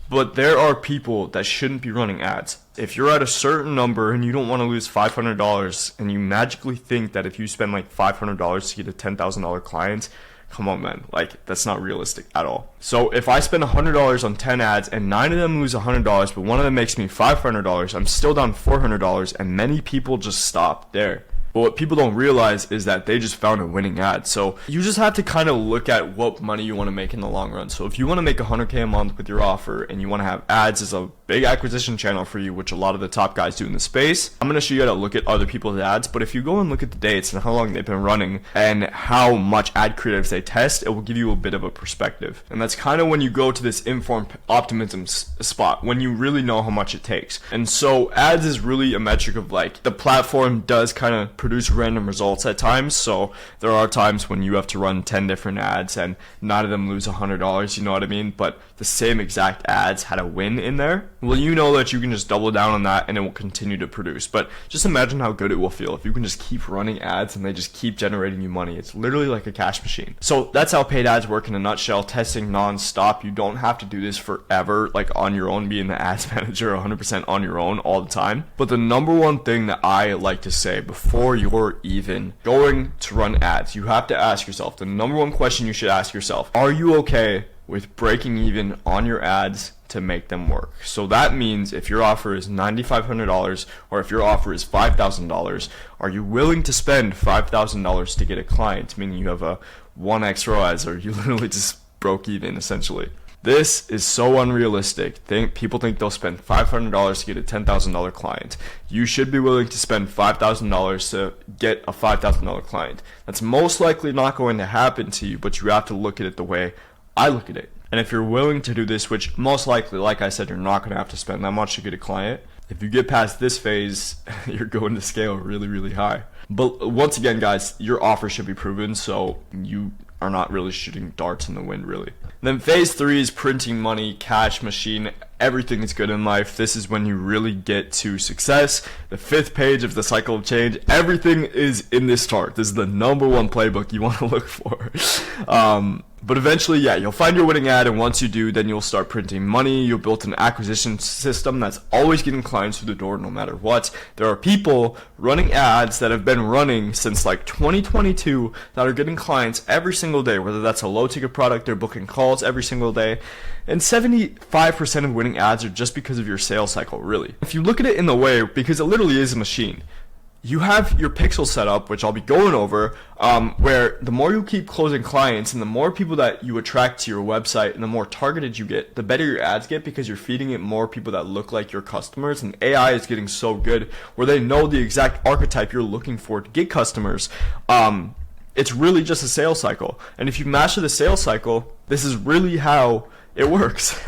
But there are people that shouldn't be running ads. If you're at a certain number and you don't want to lose $500 and you magically think that if you spend like $500 to get a $10,000 client, come on, man, like that's not realistic at all. So if I spend $100 on 10 ads and 9 of them lose $100, but one of them makes me $500, I'm still down $400, and many people just stop there. But what people don't realize is that they just found a winning ad. So you just have to kind of look at what money you want to make in the long run. So if you want to make $100K a month with your offer and you want to have ads as a big acquisition channel for you, which a lot of the top guys do in the space, I'm going to show you how to look at other people's ads. But if you go and look at the dates and how long they've been running and how much ad creatives they test, it will give you a bit of a perspective. And that's kind of when you go to this informed optimism spot, when you really know how much it takes. And so ads is really a metric of like, the platform does kind of produce random results at times. So there are times when you have to run 10 different ads and 9 of them lose $100, you know what I mean? But the same exact ads had a win in there. Well, you know that you can just double down on that and it will continue to produce. But just imagine how good it will feel if you can just keep running ads and they just keep generating you money. It's literally like a cash machine. So that's how paid ads work in a nutshell. Testing non-stop. You don't have to do this forever, like on your own, being the ads manager 100% on your own all the time. But the number one thing that I like to say before you're even going to run ads, you have to ask yourself, the number one question you should ask yourself, are you okay with breaking even on your ads to make them work. So that means if your offer is $9,500 or if your offer is $5,000, are you willing to spend $5,000 to get a client, meaning you have a 1x ROAS, or you literally just broke even essentially? This is so unrealistic. People think they'll spend $500 to get a $10,000 client. You should be willing to spend $5,000 to get a $5,000 client. That's most likely not going to happen to you, but you have to look at it the way I look at it. And if you're willing to do this, which most likely, like I said, you're not going to have to spend that much to get a client, if you get past this phase, you're going to scale really, really high. But once again, guys, your offer should be proven, so you are not really shooting darts in the wind, really. Then phase 3 is printing money, cash machine. Everything is good in life. This is when you really get to success. The 5th page of the cycle of change. Everything is in this chart. This is the #1 playbook you want to look for. But eventually, yeah, you'll find your winning ad, and once you do, then you'll start printing money. You'll build an acquisition system that's always getting clients through the door no matter what. There are people running ads that have been running since like 2022 that are getting clients every single day, whether that's a low ticket product, they're booking calls every single day. And 75% of winning ads are just because of your sales cycle, really. If you look at it in the way, because it literally is a machine, you have your pixel set up, which I'll be going over, where the more you keep closing clients and the more people that you attract to your website and the more targeted you get, the better your ads get, because you're feeding it more people that look like your customers. And AI is getting so good where they know the exact archetype you're looking for to get customers. It's really just a sales cycle. And if you master the sales cycle, this is really how it works.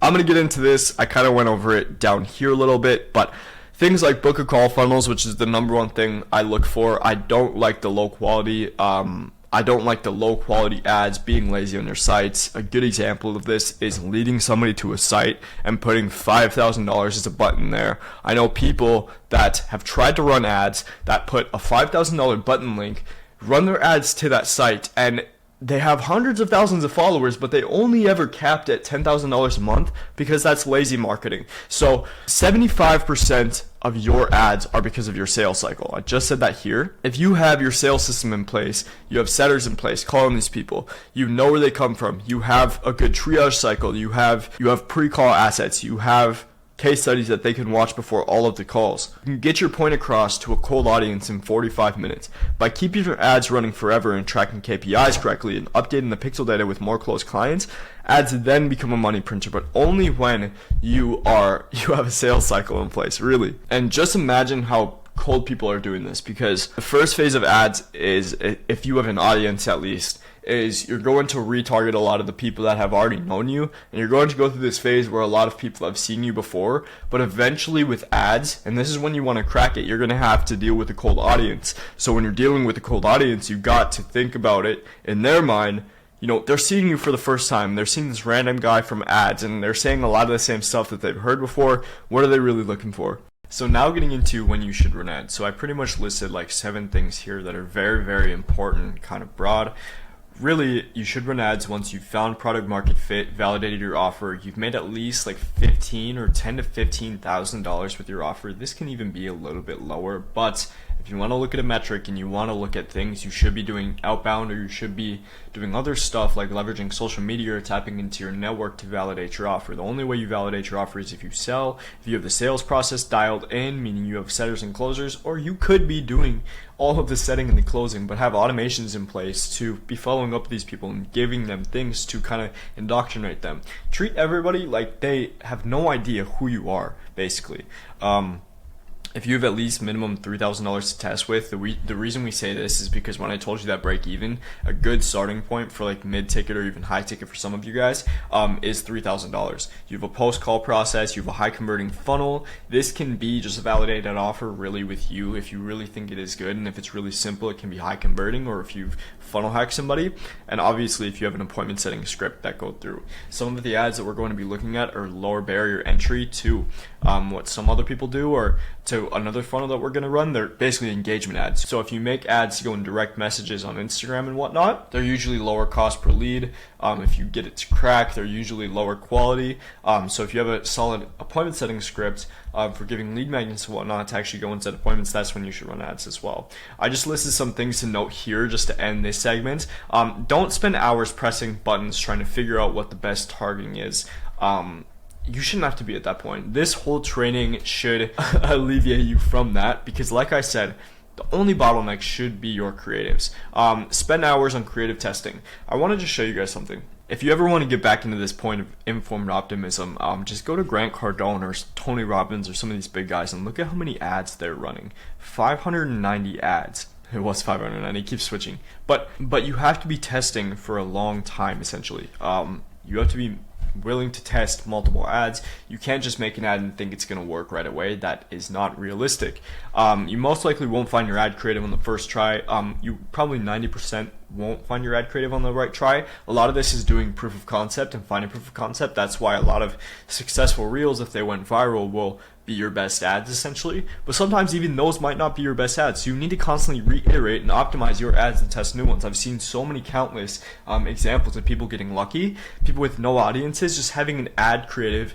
I'm going to get into this. I kind of went over it down here a little bit, but things like book a call funnels, which is the #1 thing I look for. I don't like the low quality. I don't like the low quality ads being lazy on your sites. A good example of this is leading somebody to a site and putting $5,000 as a button there. I know people that have tried to run ads that put a $5,000 button link, run their ads to that site, and they have hundreds of thousands of followers, but they only ever capped at $10,000 a month because that's lazy marketing. So 75% of your ads are because of your sales cycle. I just said that here. If you have your sales system in place, you have setters in place calling these people, you know where they come from, you have a good triage cycle, you have pre-call assets, you have case studies that they can watch before all of the calls. You can get your point across to a cold audience in 45 minutes. By keeping your ads running forever and tracking KPIs correctly and updating the pixel data with more closed clients, ads then become a money printer, but only when you have a sales cycle in place, really. And just imagine how cold people are doing this, because the first phase of ads is, if you have an audience at least, is you're going to retarget a lot of the people that have already known you, and you're going to go through this phase where a lot of people have seen you before. But eventually with ads, and this is when you want to crack it, you're going to have to deal with a cold audience. So when you're dealing with a cold audience, you got to think about it in their mind. You know, they're seeing you for the first time. They're seeing this random guy from ads, and they're saying a lot of the same stuff that they've heard before. What are they really looking for? So now getting into when you should run ads. So I pretty much listed like 7 things here that are very, very important, kind of broad. Really, you should run ads once you've found product market fit, validated your offer, you've made at least like $15,000 or $10,000 to $15,000 with your offer. This can even be a little bit lower, but if you want to look at a metric and you want to look at things you should be doing outbound, or you should be doing other stuff like leveraging social media or tapping into your network to validate your offer. The only way you validate your offer is if you sell, if you have the sales process dialed in, meaning you have setters and closers, or you could be doing all of the setting and the closing, but have automations in place to be following up with these people and giving them things to kind of indoctrinate them. Treat everybody like they have no idea who you are, basically. If you have at least minimum $3,000 to test with, the reason we say this is because when I told you that break even, a good starting point for like mid-ticket or even high ticket for some of you guys is $3,000. You have a post-call process, you have a high converting funnel. This can be just a validated offer really with you if you really think it is good, and if it's really simple, it can be high converting, or if you've funnel hack somebody, and obviously if you have an appointment setting script that go through. Some of the ads that we're going to be looking at are lower barrier entry to what some other people do, or to to another funnel that we're going to run. They're basically engagement ads. So if you make ads to go in direct messages on Instagram and whatnot, they're usually lower cost per lead. If you get it to crack, they're usually lower quality. So if you have a solid appointment setting script for giving lead magnets and whatnot to actually go and set appointments, that's when you should run ads as well. I just listed some things to note here just to end this segment. Don't spend hours pressing buttons trying to figure out what the best targeting is. You shouldn't have to be at that point. This whole training should alleviate you from that, because like I said, the only bottleneck should be your creatives. Spend hours on creative testing. I want to just show you guys something. If you ever want to get back into this point of informed optimism, just go to Grant Cardone or Tony Robbins or some of these big guys and look at how many ads they're running. 590 ads. It was 590, it keeps switching. But you have to be testing for a long time, essentially. You have to be willing to test multiple ads. You can't just make an ad and think it's going to work right away. That is not realistic. You most likely won't find your ad creative on the first try. You probably 90% won't find your ad creative on the right try. A lot of this is doing proof of concept and finding proof of concept. That's why a lot of successful reels, if they went viral, will be your best ads essentially. But sometimes even those might not be your best ads. So you need to constantly reiterate and optimize your ads and test new ones. I've seen so many countless examples of people getting lucky, people with no audiences, just having an ad creative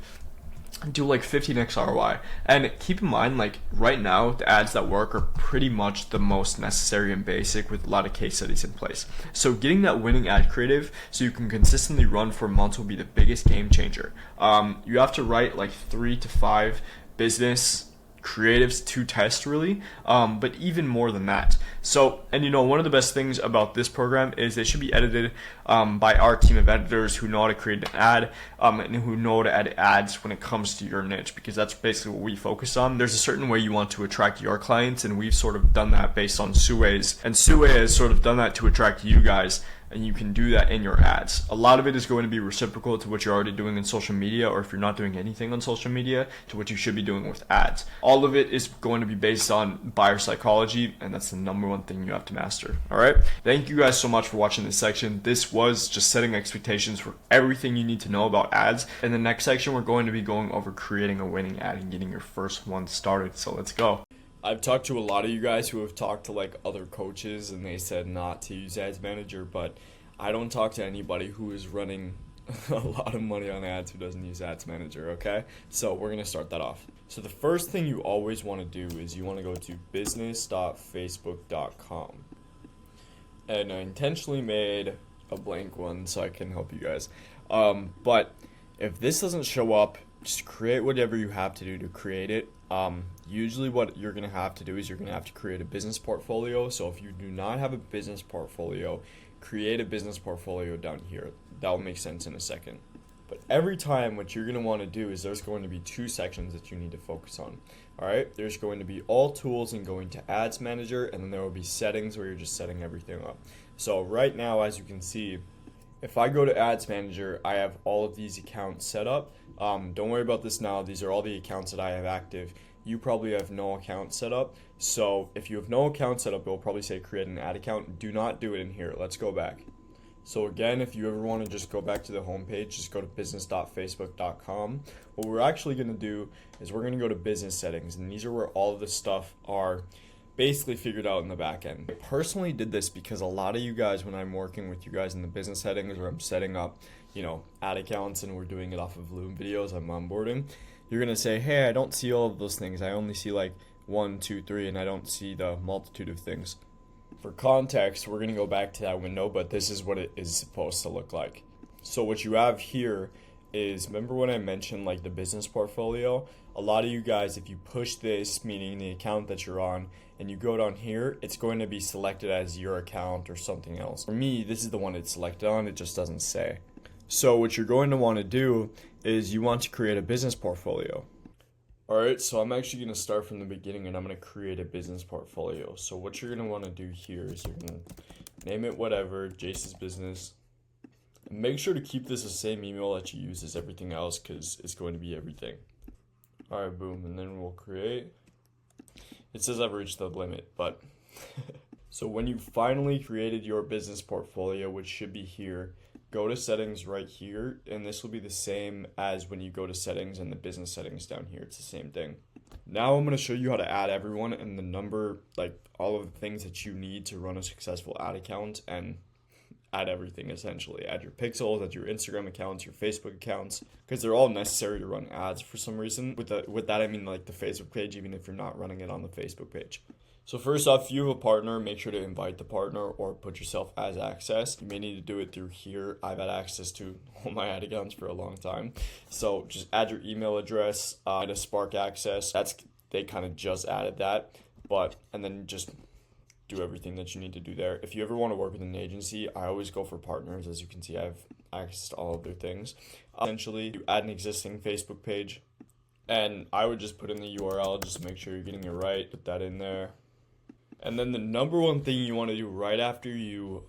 do like 15x ROI. And keep in mind, like right now, the ads that work are pretty much the most necessary and basic with a lot of case studies in place. So getting that winning ad creative so you can consistently run for months will be the biggest game changer. You have to write like 3 to 5 business creatives to test really, but even more than that. So, and you know, one of the best things about this program is they should be edited by our team of editors who know how to create an ad and who know how to add ads when it comes to your niche, because that's basically what we focus on. There's a certain way you want to attract your clients, and we've sort of done that based on Sue's, and Sue has sort of done that to attract you guys. And you can do that in your ads. A lot of it is going to be reciprocal to what you're already doing in social media, or if you're not doing anything on social media, to what you should be doing with ads. All of it is going to be based on buyer psychology, and that's the number one thing you have to master. All right. Thank you guys so much for watching this section. This was just setting expectations for everything you need to know about ads. In the next section, we're going to be going over creating a winning ad and getting your first one started. So let's go. I've talked to a lot of you guys who have talked to like other coaches and they said not to use Ads Manager, but I don't talk to anybody who is running a lot of money on ads who doesn't use Ads Manager, okay? So we're gonna start that off. So the first thing you always wanna do is you wanna go to business.facebook.com. And I intentionally made a blank one so I can help you guys. But if this doesn't show up, just create whatever you have to do to create it. Usually what you're going to have to do is you're going to have to create a business portfolio. So if you do not have a business portfolio, create a business portfolio down here. That will make sense in a second. But every time what you're going to want to do is there's going to be 2 sections that you need to focus on. All right, there's going to be all tools and going to Ads Manager, and then there will be settings where you're just setting everything up. So right now, as you can see, if I go to Ads Manager, I have all of these accounts set up. Don't worry about this now. These are all the accounts that I have active. You probably have no account set up. So if you have no account set up, it will probably say create an ad account. Do not do it in here. Let's go back. So again, if you ever want to just go back to the home page, just go to business.facebook.com. What we're actually going to do is we're going to go to business settings, and these are where all of this stuff are basically figured out in the back end. I personally did this because a lot of you guys, when I'm working with you guys in the business settings where I'm setting up, ad accounts and we're doing it off of Loom videos, I'm onboarding, you're going to say, hey, I don't see all of those things. I only see like 1, 2, 3, and I don't see the multitude of things. For context, we're going to go back to that window, but this is what it is supposed to look like. So what you have here is, remember when I mentioned like the business portfolio? A lot of you guys, if you push this, meaning the account that you're on, and you go down here, it's going to be selected as your account or something else. For me, this is the one it's selected on, it just doesn't say. So what you're going to want to do is you want to create a business portfolio. Alright, so I'm actually going to start from the beginning and I'm going to create a business portfolio. So what you're going to want to do here is you're going to name it whatever, Jace's Business. And make sure to keep this the same email that you use as everything else, because it's going to be everything. Alright, boom, and then we'll create. It says I've reached the limit, but so when you finally created your business portfolio, which should be here, go to settings right here, and this will be the same as when you go to settings and the business settings down here. It's the same thing. Now I'm going to show you how to add everyone and the number, like all of the things that you need to run a successful ad account and add everything essentially. Add your pixels, add your Instagram accounts, your Facebook accounts, because they're all necessary to run ads for some reason. With that I mean like the Facebook page, even if you're not running it on the Facebook page. So first off, if you have a partner, make sure to invite the partner or put yourself as access. You may need to do it through here. I've had access to all my ad accounts for a long time. So just add your email address, and a Spark access. They kind of just added that, and then just do everything that you need to do there. If you ever want to work with an agency, I always go for partners. As you can see, I have access to all of their things. Essentially, you add an existing Facebook page, and I would just put in the URL, just make sure you're getting it right, put that in there. And then the number one thing you want to do right after you,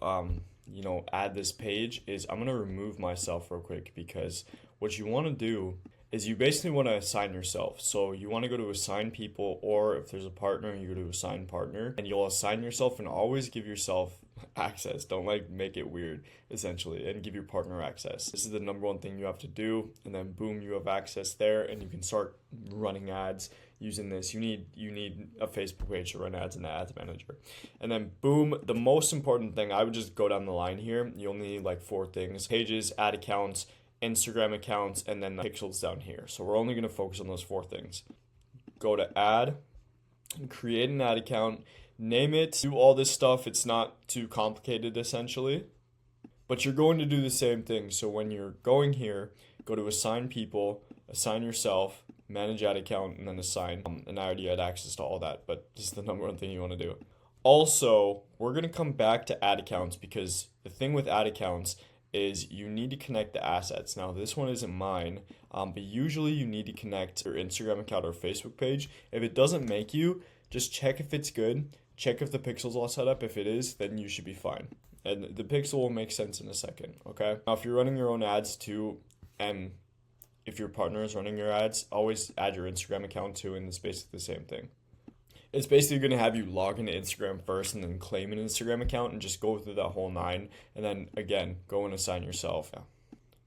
add this page is I'm going to remove myself real quick, because what you want to do is you basically want to assign yourself. So you want to go to assign people, or if there's a partner, you go to assign partner, and you'll assign yourself and always give yourself access. Don't make it weird, essentially, and give your partner access. This is the number one thing you have to do, and then boom, you have access there, and you can start running ads using this. You need a Facebook page to run ads in the ads manager. And then boom, the most important thing, I would just go down the line here. You only need like 4 things: pages, ad accounts, Instagram accounts, and then the pixels down here. So we're only going to focus on those 4 things. Go to add and create an ad account, name it, do all this stuff. It's not too complicated essentially, but you're going to do the same thing. So when you're going here, go to assign people, assign yourself, manage ad account, and then assign. And I already had access to all that, but this is the number one thing you want to do. Also, we're going to come back to ad accounts, because the thing with ad accounts is you need to connect the assets. Now, this one isn't mine, but usually you need to connect your Instagram account or Facebook page. If it doesn't make you, just check if it's good. Check if the pixel's all set up. If it is, then you should be fine. And the pixel will make sense in a second, okay? Now, if you're running your own ads too, and if your partner is running your ads, always add your Instagram account too, and it's basically the same thing. It's basically going to have you log into Instagram first and then claim an Instagram account and just go through that whole 9. And then, again, go and assign yourself.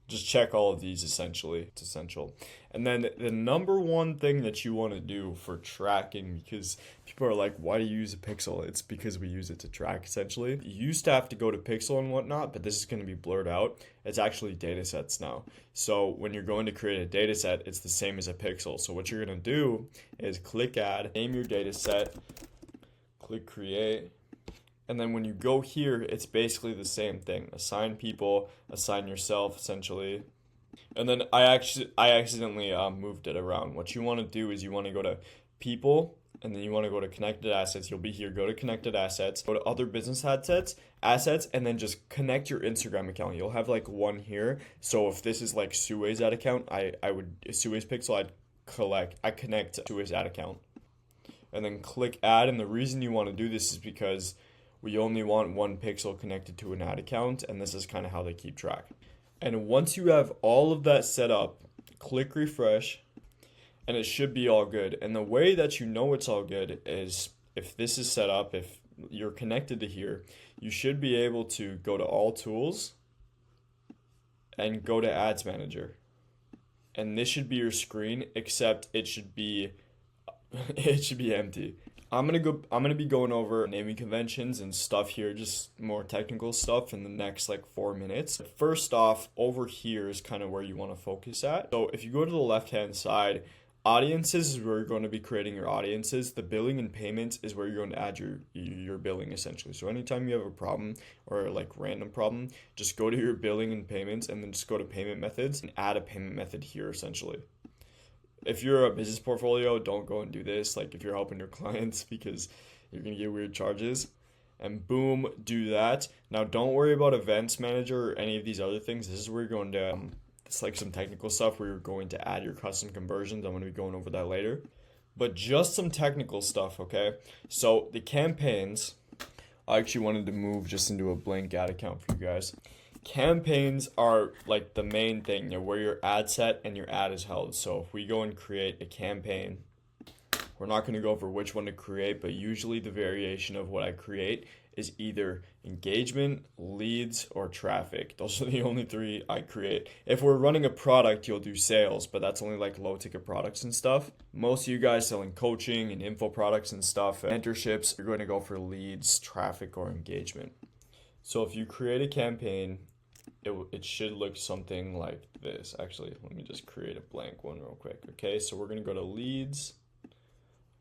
Just check all of these, essentially. It's essential. And then the number one thing that you want to do for tracking, because people are like, why do you use a pixel? It's because we use it to track, essentially. You used to have to go to pixel and whatnot, but this is going to be blurred out. It's actually data sets now. So when you're going to create a data set, it's the same as a pixel. So what you're going to do is click add, name your data set, click create. And then when you go here, it's basically the same thing. Assign people, assign yourself, essentially. And then I accidentally moved it around. What you want to do is you want to go to people, and then you want to go to connected assets. You'll be here, go to connected assets, go to other business assets, and then just connect your Instagram account. You'll have like one here. So if this is like Sue's ad account, I would, Sue's pixel, I connect Sue's ad account. And then click add. And the reason you want to do this is because we only want one pixel connected to an ad account, and this is kind of how they keep track. And once you have all of that set up, click refresh, and it should be all good. And the way that you know it's all good is if this is set up, if you're connected to here, you should be able to go to all tools and go to ads manager. And this should be your screen, except it should be empty. I'm gonna be going over naming conventions and stuff here, just more technical stuff in the next like 4 minutes. First off, over here is kind of where you want to focus at. So if you go to the left hand side, audiences is where you're going to be creating your audiences. The billing and payments is where you're going to add your billing, essentially. So anytime you have a problem or like random problem, just go to your billing and payments, and then just go to payment methods and add a payment method here, essentially. If you're a business portfolio, don't go and do this, like if you're helping your clients, because you're going to get weird charges. And boom, do that. Now don't worry about events manager or any of these other things. This is where you're going to, it's like some technical stuff where you're going to add your custom conversions. I'm going to be going over that later. But just some technical stuff, okay? So the campaigns, I actually wanted to move just into a blank ad account for you guys. Campaigns are like the main thing. They're where your ad set and your ad is held. So if we go and create a campaign, We're not going to go over which one to create, but usually the variation of what I create is either engagement, leads, or traffic. Those are the only three I create. If we're running a product, you'll do sales, but that's only like low ticket products and stuff. Most of you guys selling coaching and info products and stuff, mentorships, you're going to go for leads, traffic, or engagement. So if you create a campaign, it should look something like this. Actually, let me just create a blank one real quick. Okay, so we're going to go to leads.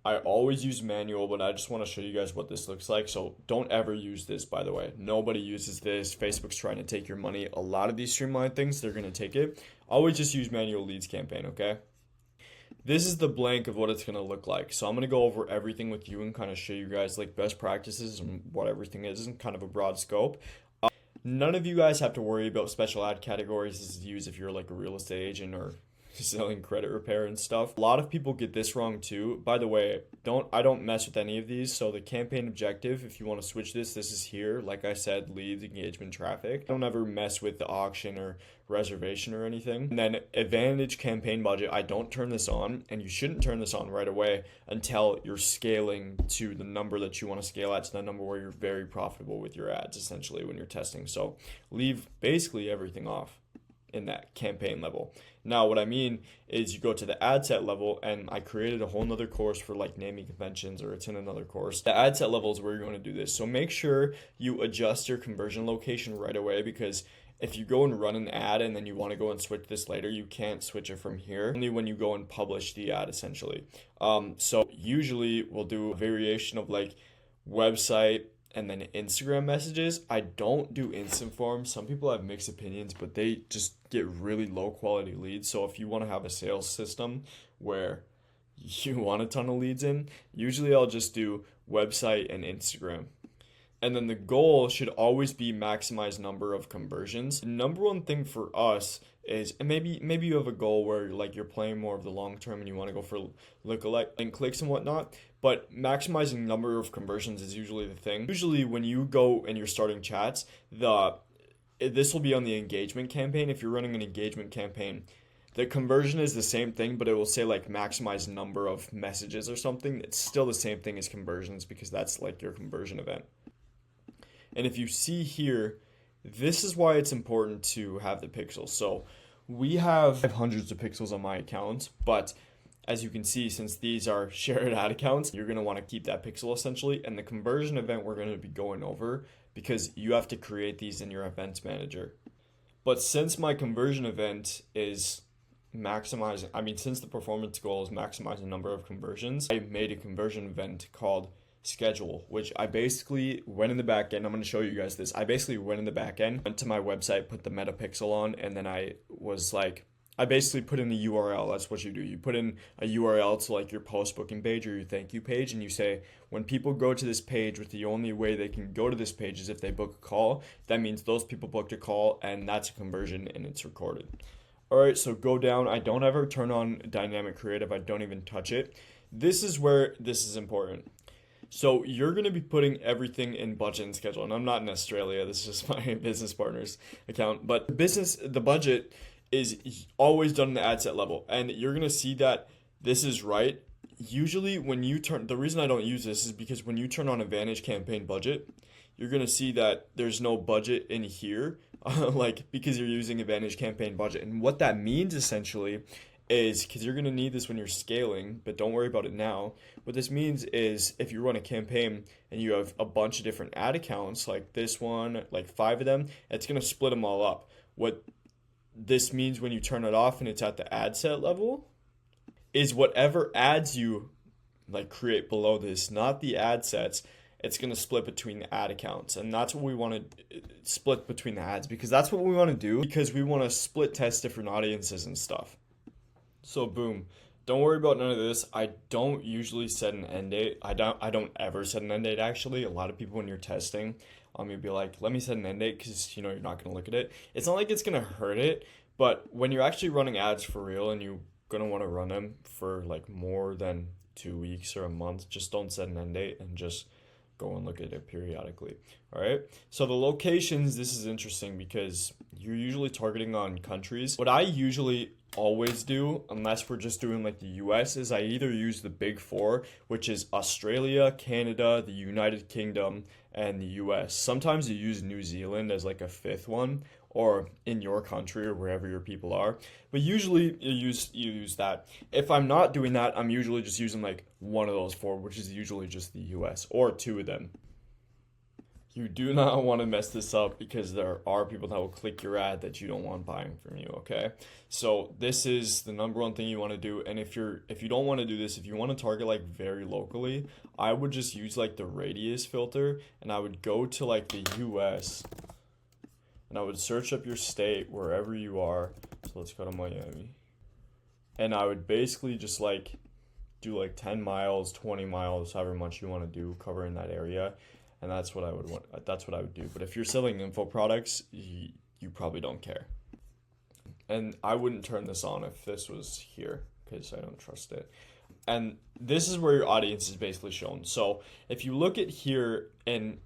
I always use manual, but I just want to show you guys what this looks like. So don't ever use this, by the way. Nobody uses this. Facebook's trying to take your money. A lot of these streamlined things, they're going to take it. Always just use manual leads campaign, okay? This is the blank of what it's going to look like. So I'm going to go over everything with you and kind of show you guys like best practices and what everything is in kind of a broad scope. None of you guys have to worry about special ad categories as used if you're like a real estate agent or selling credit repair and stuff. A lot of people get this wrong too. By the way, I don't mess with any of these. So the campaign objective, if you want to switch this is here. Like I said, leads, engagement, traffic. Don't ever mess with the auction or reservation or anything. And then advantage campaign budget, I don't turn this on, and you shouldn't turn this on right away until you're scaling to the number that you want to scale at, to the number where you're very profitable with your ads essentially when you're testing. So leave basically everything off in that campaign level. Now what I mean is you go to the ad set level, and I created a whole nother course for like naming conventions, or it's in another course. The ad set level is where you're going to do this. So make sure you adjust your conversion location right away, because if you go and run an ad and then you want to go and switch this later, you can't switch it from here, only when you go and publish the ad essentially. So usually we'll do a variation of like website and then Instagram messages. I don't do instant forms. Some people have mixed opinions, but they just get really low quality leads. So if you want to have a sales system where you want a ton of leads in, usually I'll just do website and Instagram. And then the goal should always be maximize number of conversions. The number one thing for us is, and maybe you have a goal where like you're playing more of the long term and you want to go for lookalike and clicks and whatnot, but maximizing number of conversions is usually the thing. Usually when you go and you're starting chats, this will be on the engagement campaign. If you're running an engagement campaign, the conversion is the same thing, but it will say like maximize number of messages or something. It's still the same thing as conversions, because that's like your conversion event. And if you see here, this is why it's important to have the pixels. So we have hundreds of pixels on my account, but as you can see, since these are shared ad accounts, you're going to want to keep that pixel essentially. And the conversion event we're going to be going over, because you have to create these in your events manager. But since my conversion event is maximizing, since the performance goal is maximizing the number of conversions, I made a conversion event called schedule, which I basically went in the back end. I'm going to show you guys this. I basically went in the back end, went to my website, put the meta pixel on, and then I basically put in the URL. That's what you do. You put in a URL to like your post booking page or your thank you page, and you say, when people go to this page, with the only way they can go to this page is if they book a call. That means those people booked a call, and that's a conversion, and it's recorded. All right, so go down. I don't ever turn on dynamic creative. I don't even touch it. This is where this is important. So you're going to be putting everything in budget and schedule. And I'm not in Australia. This is just my business partner's account. But the budget is always done in the ad set level. And you're going to see that this is right. Usually when you the reason I don't use this is because when you turn on Advantage campaign budget, you're going to see that there's no budget in here, because you're using Advantage campaign budget. And what that means essentially is, because you're going to need this when you're scaling, but don't worry about it now. What this means is, if you run a campaign and you have a bunch of different ad accounts, like this one, like 5 of them, it's going to split them all up. What this means when you turn it off and it's at the ad set level is whatever ads you like create below this, not the ad sets, it's going to split between the ad accounts. And that's what we want to split between the ads, because that's what we want to do, because we want to split test different audiences and stuff. So boom, don't worry about none of this. I don't usually set an end date. I don't ever set an end date actually. A lot of people when you're testing, you'll be like, let me set an end date, because you're not gonna look at it. It's not like it's gonna hurt it, but when you're actually running ads for real and you're gonna want to run them for like more than 2 weeks or a month, just don't set an end date and just go and look at it periodically. All right. So the locations, this is interesting because you're usually targeting on countries. What I usually always do, unless we're just doing like the US, is I either use the big four, which is Australia, Canada, the United Kingdom, and the US. Sometimes you use New Zealand as like a fifth one, or in your country or wherever your people are. But usually you use that. If I'm not doing that, I'm usually just using like one of those four, which is usually just the US, or two of them. You do not want to mess this up because there are people that will click your ad that you don't want buying from you, okay? So this is the number one thing you want to do. And if you don't want to do this, if you want to target like very locally, I would just use like the radius filter, and I would go to like the US, and I would search up your state wherever you are. So let's go to Miami. And I would basically just like do like 10 miles, 20 miles, however much you want to do covering that area. And that's what I would want. That's what I would do. But if you're selling info products, you probably don't care. And I wouldn't turn this on if this was here because I don't trust it. And this is where your audience is basically shown. So if you look at here in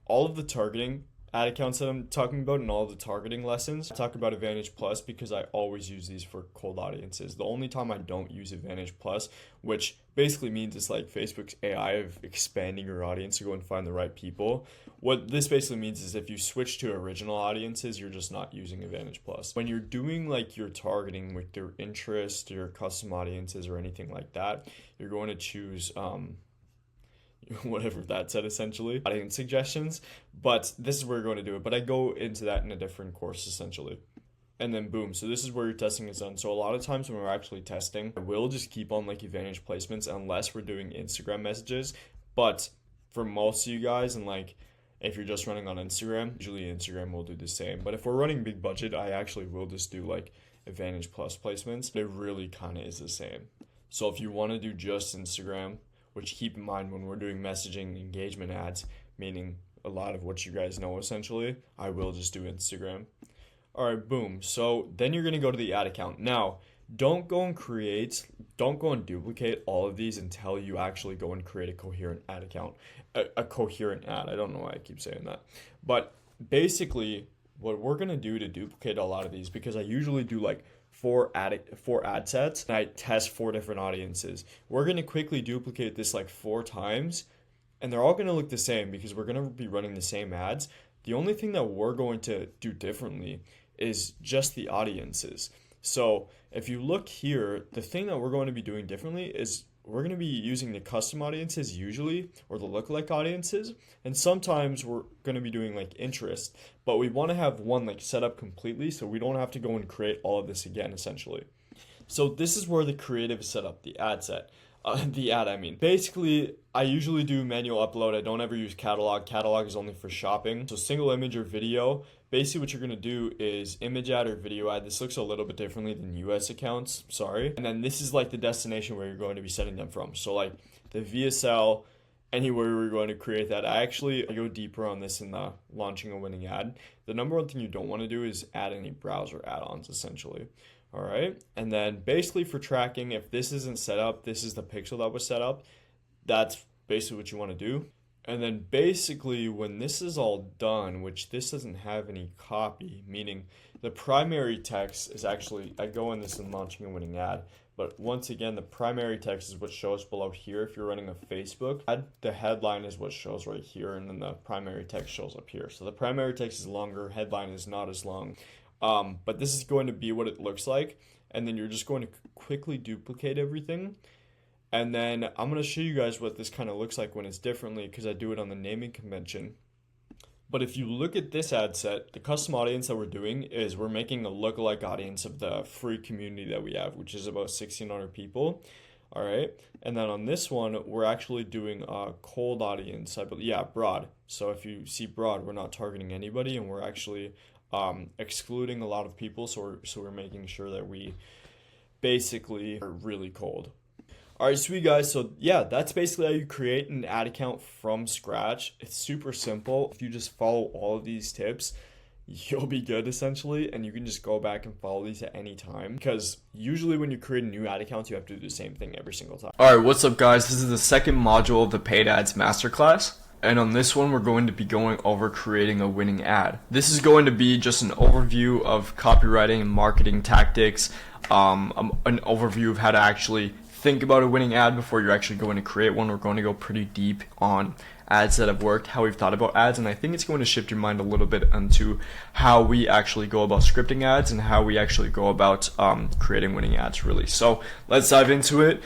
all of the targeting ad accounts that I'm talking about and all the targeting lessons, I talk about Advantage Plus because I always use these for cold audiences. The only time I don't use Advantage Plus, which basically means it's like Facebook's AI of expanding your audience to go and find the right people. What this basically means is if you switch to original audiences, you're just not using Advantage Plus. When you're doing like your targeting with your interest, your custom audiences or anything like that, you're going to choose whatever that said, essentially audience suggestions. But this is where you're going to do it, but I go into that in a different course essentially. And then boom, so this is where your testing is done. So a lot of times when we're actually testing, I will just keep on like Advantage placements unless we're doing Instagram messages. But for most of you guys, and like if you're just running on Instagram, usually Instagram will do the same. But if we're running big budget, I actually will just do like Advantage Plus placements. It really kind of is the same. So if you want to do just Instagram, which keep in mind when we're doing messaging engagement ads, meaning a lot of what you guys know essentially, I will just do Instagram. All right, boom. So then you're going to go to the ad account. Now, don't go and duplicate all of these until you actually go and create a coherent ad account. A coherent ad. I don't know why I keep saying that. But basically, what we're going to do to duplicate a lot of these, because I usually do like four ad sets, and I test 4 different audiences. We're going to quickly duplicate this like 4 times, and they're all going to look the same because we're going to be running the same ads. The only thing that we're going to do differently is just the audiences. So if you look here, the thing that we're going to be doing differently is we're going to be using the custom audiences usually, or the lookalike audiences, and sometimes we're going to be doing like interest, but we want to have one like set up completely so we don't have to go and create all of this again essentially. So this is where the creative is set up, the ad set. Basically, I usually do manual upload. I don't ever use catalog. Catalog is only for shopping. So single image or video. Basically what you're going to do is image ad or video ad. This looks a little bit differently than US accounts, sorry. And then this is like the destination where you're going to be setting them from. So like the VSL, anywhere we're going to create that. I go deeper on this in the launching a winning ad. The number one thing you don't want to do is add any browser add-ons essentially. All right. And then basically for tracking, if this isn't set up, this is the pixel that was set up. That's basically what you want to do. And then basically when this is all done, which this doesn't have any copy, meaning the primary text is actually, I go in this in launching a winning ad, but once again, the primary text is what shows below here. If you're running a Facebook ad, the headline is what shows right here, and then the primary text shows up here. So the primary text is longer, headline is not as long. But this is going to be what it looks like, and then you're just going to quickly duplicate everything. And then I'm going to show you guys what this kind of looks like when it's differently, because I do it on the naming convention. But if you look at this ad set, the custom audience that we're doing is we're making a lookalike audience of the free community that we have, which is about 1,600 people. All right. And then on this one, we're actually doing a cold audience. Broad. So if you see broad, we're not targeting anybody, and we're actually excluding a lot of people. So we're making sure that we basically are really cold. All right, sweet guys. So yeah, that's basically how you create an ad account from scratch. It's super simple. If you just follow all of these tips, you'll be good essentially, and you can just go back and follow these at any time, because usually when you create a new ad account, you have to do the same thing every single time. All right, what's up guys? This is the second module of the paid ads masterclass. and on this one we're going to be going over creating a winning ad. This is going to be just an overview of copywriting and marketing tactics, an overview of how to actually think about a winning ad before you're actually going to create one. We're going to go pretty deep on ads that have worked, how we've thought about ads, and I think it's going to shift your mind a little bit into how we actually go about scripting ads and how we actually go about creating winning ads, really. So let's dive into it.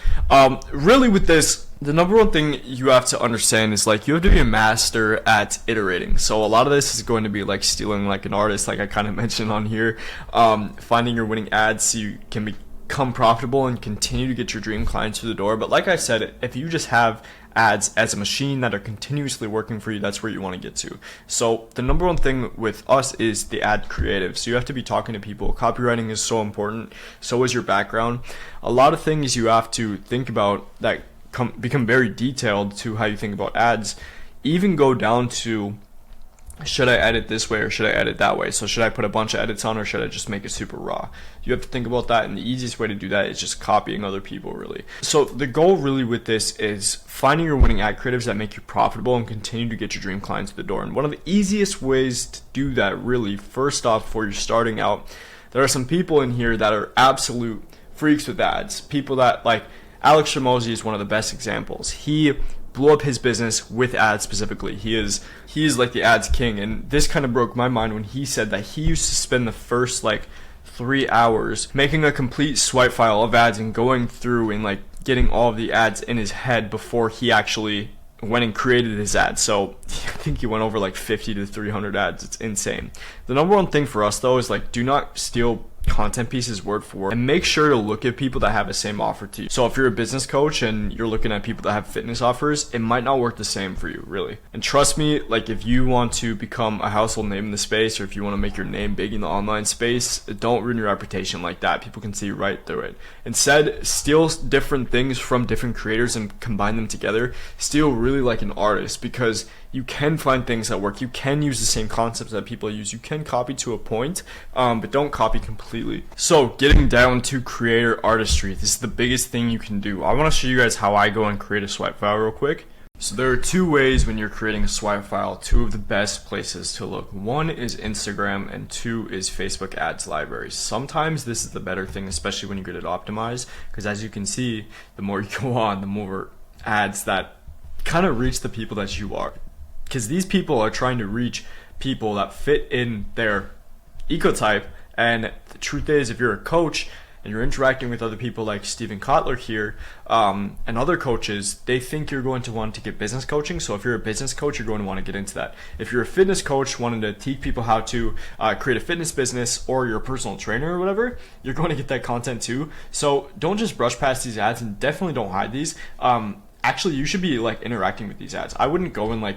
Really with this, the number one thing you have to understand is like you have to be a master at iterating. So a lot of this is going to be like stealing like an artist, like I kind of mentioned on here, finding your winning ads so you can become profitable and continue to get your dream clients through the door. But like I said, if you just have ads as a machine that are continuously working for you, that's where you want to get to. So the number one thing with us is the ad creative. So you have to be talking to people. Copywriting is so important. So is your background. A lot of things you have to think about that become very detailed to how you think about ads, even go down to, should I edit this way or should I edit that way? So should I put a bunch of edits on or should I just make it super raw? You have to think about that, and the easiest way to do that is just copying other people, really. So the goal really with this is finding your winning ad creatives that make you profitable and continue to get your dream clients to the door. And one of the easiest ways to do that, really, first off, before you're starting out, there are some people in here that are absolute freaks with ads. People that, like, Alex Shamosi is one of the best examples. He blew up his business with ads specifically. He is like the ads king, and this kind of broke my mind when he said that he used to spend the first like 3 hours making a complete swipe file of ads and going through and like getting all of the ads in his head before he actually went and created his ads. So I think he went over like 50 to 300 ads. It's insane. The number one thing for us though is like, do not steal content pieces word for word, and make sure to look at people that have the same offer to you. So if you're a business coach and you're looking at people that have fitness offers, it might not work the same for you, really. And trust me, like if you want to become a household name in the space, or if you want to make your name big in the online space, don't ruin your reputation like that. People can see right through it. Instead, steal different things from different creators and combine them together. Steal really like an artist, because you can find things that work. You can use the same concepts that people use. You can copy to a point, but don't copy completely. So getting down to creator artistry, this is the biggest thing you can do. I want to show you guys how I go and create a swipe file real quick. So there are two ways when you're creating a swipe file, two of the best places to look. One is Instagram and two is Facebook ads libraries. Sometimes this is the better thing, especially when you get it optimized, because as you can see, the more you go on, the more ads that kind of reach the people that you are. Because these people are trying to reach people that fit in their ecotype, and the truth is, if you're a coach and you're interacting with other people like Steven Kotler here, and other coaches, they think you're going to want to get business coaching. So if you're a business coach, you're going to want to get into that. If you're a fitness coach wanting to teach people how to create a fitness business, or you're a personal trainer or whatever, you're going to get that content too. So don't just brush past these ads, and definitely don't hide these. Actually, you should be like interacting with these ads. I wouldn't go and like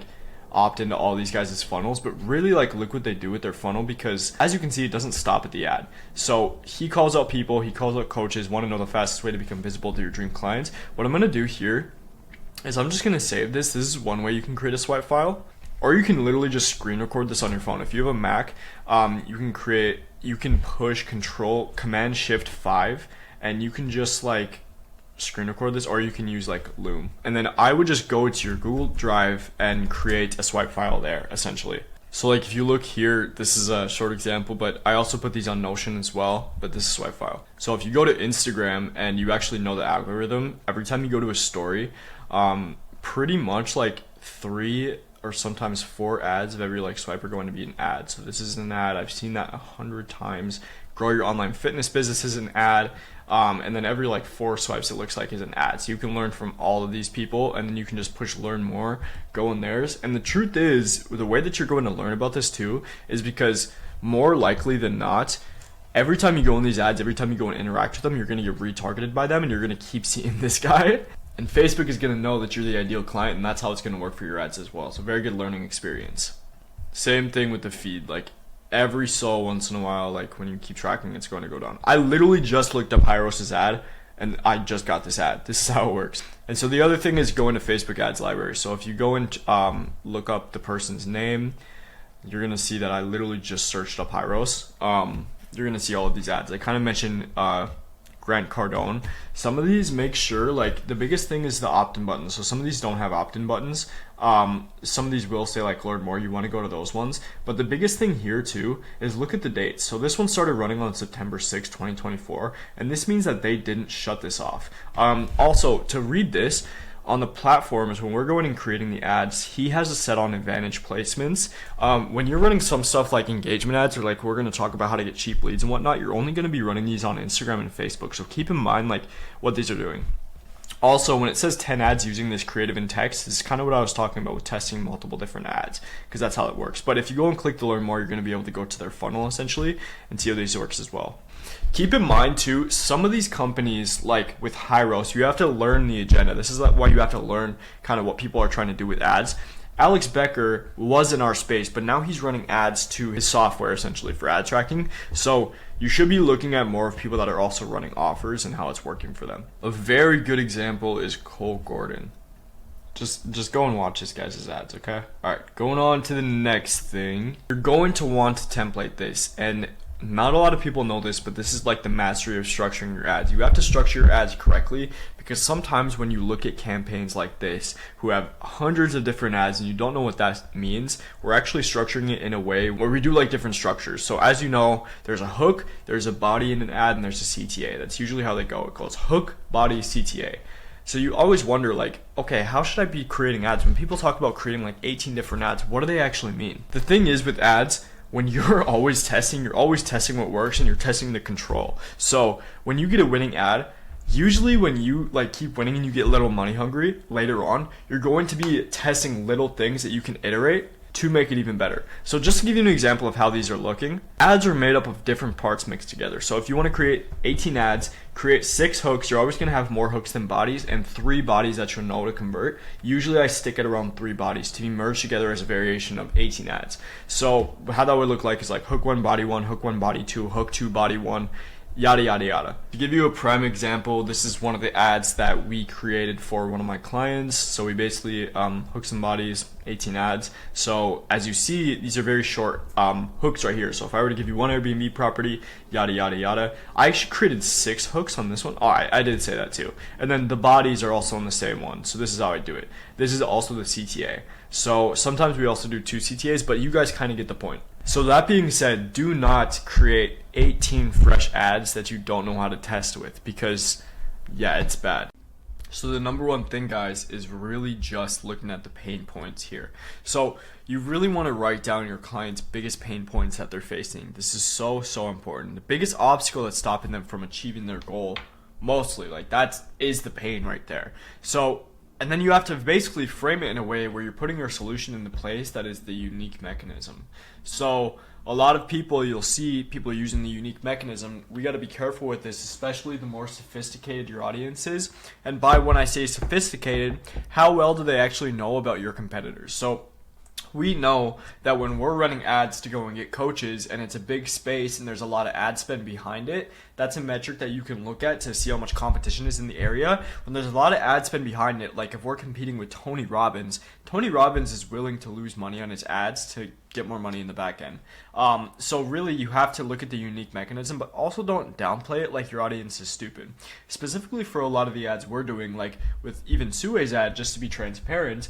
opt into all these guys' funnels, but really like look what they do with their funnel, because as you can see, it doesn't stop at the ad. So he calls out people, he calls out coaches, want to know the fastest way to become visible to your dream clients. What I'm going to do here is I'm just going to save this. This is one way you can create a swipe file, or you can literally just screen record this on your phone. If you have a Mac, you can push Command Shift 5, and you can just like screen record this, or you can use like Loom, and then I would just go to your Google Drive and create a swipe file there, essentially. So like if you look here, this is a short example, but I also put these on Notion as well, but this is swipe file. So if you go to Instagram and you actually know the algorithm, every time you go to a story, pretty much like 3 or sometimes 4 ads of every like swipe are going to be an ad. So this is an ad. I've seen that 100 times. Grow your online fitness business is an ad. And then every like 4 swipes, it looks like, is an ad. So you can learn from all of these people, and then you can just push learn more, go in theirs. And the truth is, the way that you're going to learn about this too is because more likely than not, every time you go in these ads, every time you go and interact with them, you're going to get retargeted by them, and you're going to keep seeing this guy. And Facebook is going to know that you're the ideal client, and that's how it's going to work for your ads as well. So very good learning experience. Same thing with the feed. Like every so once in a while, like when you keep tracking, it's going to go down. I literally just looked up Hyros' ad, and I just got this ad. This is how it works. And so the other thing is go into Facebook ads library. So if you go and look up the person's name, you're going to see that I literally just searched up Hyros. You're going to see all of these ads. I kind of mentioned Grant Cardone. Some of these, make sure, like, the biggest thing is the opt-in buttons. So some of these don't have opt-in buttons. Some of these will say like learn more. You want to go to those ones. But the biggest thing here too is look at the dates. So this one started running on September 6, 2024, and this means that they didn't shut this off. Also, to read this, on the platforms, when we're going and creating the ads, he has a set on advantage placements. When you're running some stuff like engagement ads, or like we're going to talk about how to get cheap leads and whatnot, you're only going to be running these on Instagram and Facebook. So keep in mind like what these are doing. Also, when it says 10 ads using this creative in text, this is kind of what I was talking about with testing multiple different ads, because that's how it works. But if you go and click to learn more, you're going to be able to go to their funnel essentially and see how these works as well. Keep in mind too, some of these companies, like with Hyros, you have to learn the agenda. This is why you have to learn kind of what people are trying to do with ads. Alex Becker was in our space, but now he's running ads to his software essentially for ad tracking. So you should be looking at more of people that are also running offers and how it's working for them. A very good example is Cole Gordon. Just go and watch this guy's ads, okay? All right, going on to the next thing. You're going to want to template this, and not a lot of people know this, but this is like the mastery of structuring your ads. You have to structure your ads correctly, because sometimes when you look at campaigns like this who have hundreds of different ads and you don't know what that means, we're actually structuring it in a way where we do like different structures. So as you know, there's a hook, there's a body in an ad, and there's a CTA. That's usually how they go. It goes hook, body, CTA. So you always wonder like, okay, how should I be creating ads? When people talk about creating like 18 different ads, what do they actually mean? The thing is with ads, when you're always testing what works, and you're testing the control. So when you get a winning ad, usually when you like keep winning and you get a little money hungry later on, you're going to be testing little things that you can iterate to make it even better. So just to give you an example of how these are looking, ads are made up of different parts mixed together. So if you want to create 18 ads, create 6 hooks, you're always going to have more hooks than bodies, and 3 bodies that you'll know to convert. Usually I stick at around 3 bodies to be merged together as a variation of 18 ads. So how that would look like is like hook 1, body 1, hook 1, body 2, hook 2, body 1, yada yada yada. To give you a prime example, this is one of the ads that we created for one of my clients. So we basically hooks and bodies, 18 ads. So as you see, these are very short hooks right here. So if I were to give you one Airbnb property, yada yada yada, I actually created 6 hooks on this one. Oh, I did say that too. And then the bodies are also on the same one. So this is how I do it. This is also the CTA. So sometimes we also do 2 CTAs, but you guys kind of get the point. So that being said, do not create 18 fresh ads that you don't know how to test with, because yeah, it's bad. So the number one thing, guys, is really just looking at the pain points here. So you really want to write down your client's biggest pain points that they're facing. This is so important. The biggest obstacle that's stopping them from achieving their goal, mostly, like that is the pain right there. So, and then you have to basically frame it in a way where you're putting your solution into place that is the unique mechanism. So a lot of people, you'll see people using the unique mechanism. We got to be careful with this, especially the more sophisticated your audience is. And by when I say sophisticated, how well do they actually know about your competitors? So we know that when we're running ads to go and get coaches, and it's a big space and there's a lot of ad spend behind it, that's a metric that you can look at to see how much competition is in the area. When there's a lot of ad spend behind it, like if we're competing with Tony Robbins is willing to lose money on his ads to get more money in the back end. So really you have to look at the unique mechanism, but also don't downplay it like your audience is stupid. Specifically for a lot of the ads we're doing, like with even Sue's ad, just to be transparent,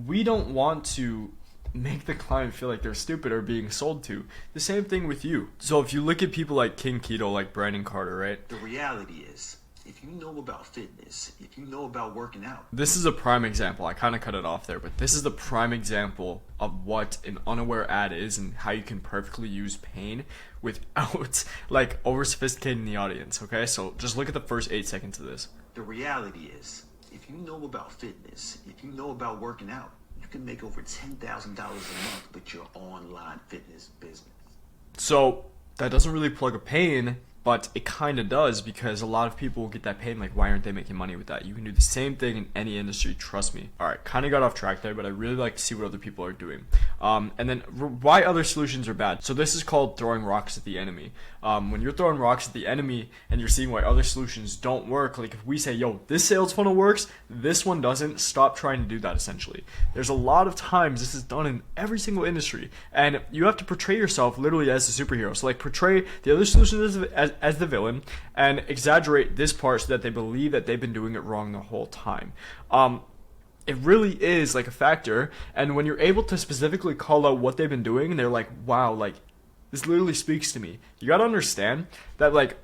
we don't want to make the client feel like they're stupid or being sold to. The same thing with you. So if you look at people like King Keto, like Brandon Carter, right? The reality is, if you know about fitness, if you know about working out. This is a prime example. I kind of cut it off there, but this is the prime example of what an unaware ad is and how you can perfectly use pain without like over sophisticating the audience, okay? So just look at the first 8 seconds of this. The reality is, if you know about fitness, if you know about working out, you can make over $10,000 a month with your online fitness business. So that doesn't really plug a pain, but it kind of does, because a lot of people will get that pain, like why aren't they making money with that? You can do the same thing in any industry, trust me. All right, kind of got off track there, but I really like to see what other people are doing. And then why other solutions are bad. So this is called throwing rocks at the enemy. When you're throwing rocks at the enemy and you're seeing why other solutions don't work, like if we say, yo, this sales funnel works, this one doesn't, stop trying to do that essentially. There's a lot of times this is done in every single industry, and you have to portray yourself literally as a superhero. So like portray the other solutions as the villain and exaggerate this part so that they believe that they've been doing it wrong the whole time. It really is like a factor, and when you're able to specifically call out what they've been doing and they're like, wow, like this literally speaks to me. You gotta understand that like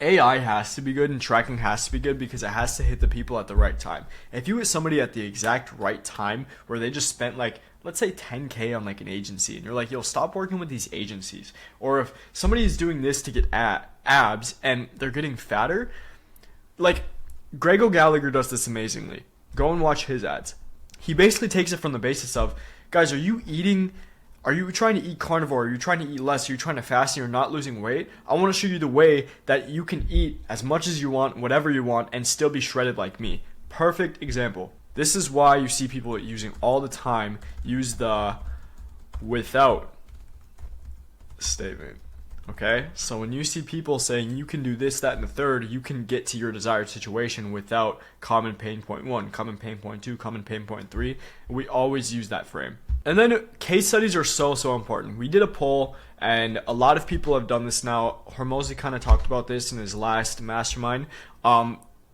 AI has to be good and tracking has to be good because it has to hit the people at the right time. If you hit somebody at the exact right time where they just spent like, let's say 10K on like an agency, and you're like, yo, stop working with these agencies. Or if somebody is doing this to get abs and they're getting fatter, like Greg O'Gallagher does this amazingly. Go and watch his ads. He basically takes it from the basis of, guys, are you trying to eat carnivore? Are you trying to eat less? Are you trying to fast and you're not losing weight? I want to show you the way that you can eat as much as you want, whatever you want, and still be shredded like me. Perfect example. This is why you see people using all the time use the without statement. Okay? So when you see people saying you can do this, that, and the third, you can get to your desired situation without common pain point 1, common pain point 2, common pain point 3. We always use that frame. And then case studies are so important. We did a poll, and a lot of people have done this now. Hormozy kind of talked about this in his last mastermind.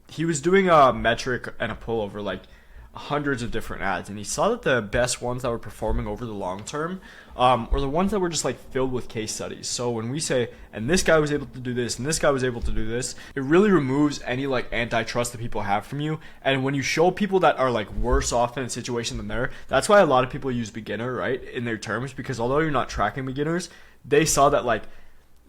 He was doing a metric and a poll over like hundreds of different ads, and he saw that the best ones that were performing over the long term were the ones that were just like filled with case studies. So when we say, and this guy was able to do this, and this guy was able to do this, it really removes any like antitrust that people have from you. And when you show people that are like worse off in a situation than they're, that's why a lot of people use beginner, right, in their terms, because although you're not tracking beginners, they saw that like,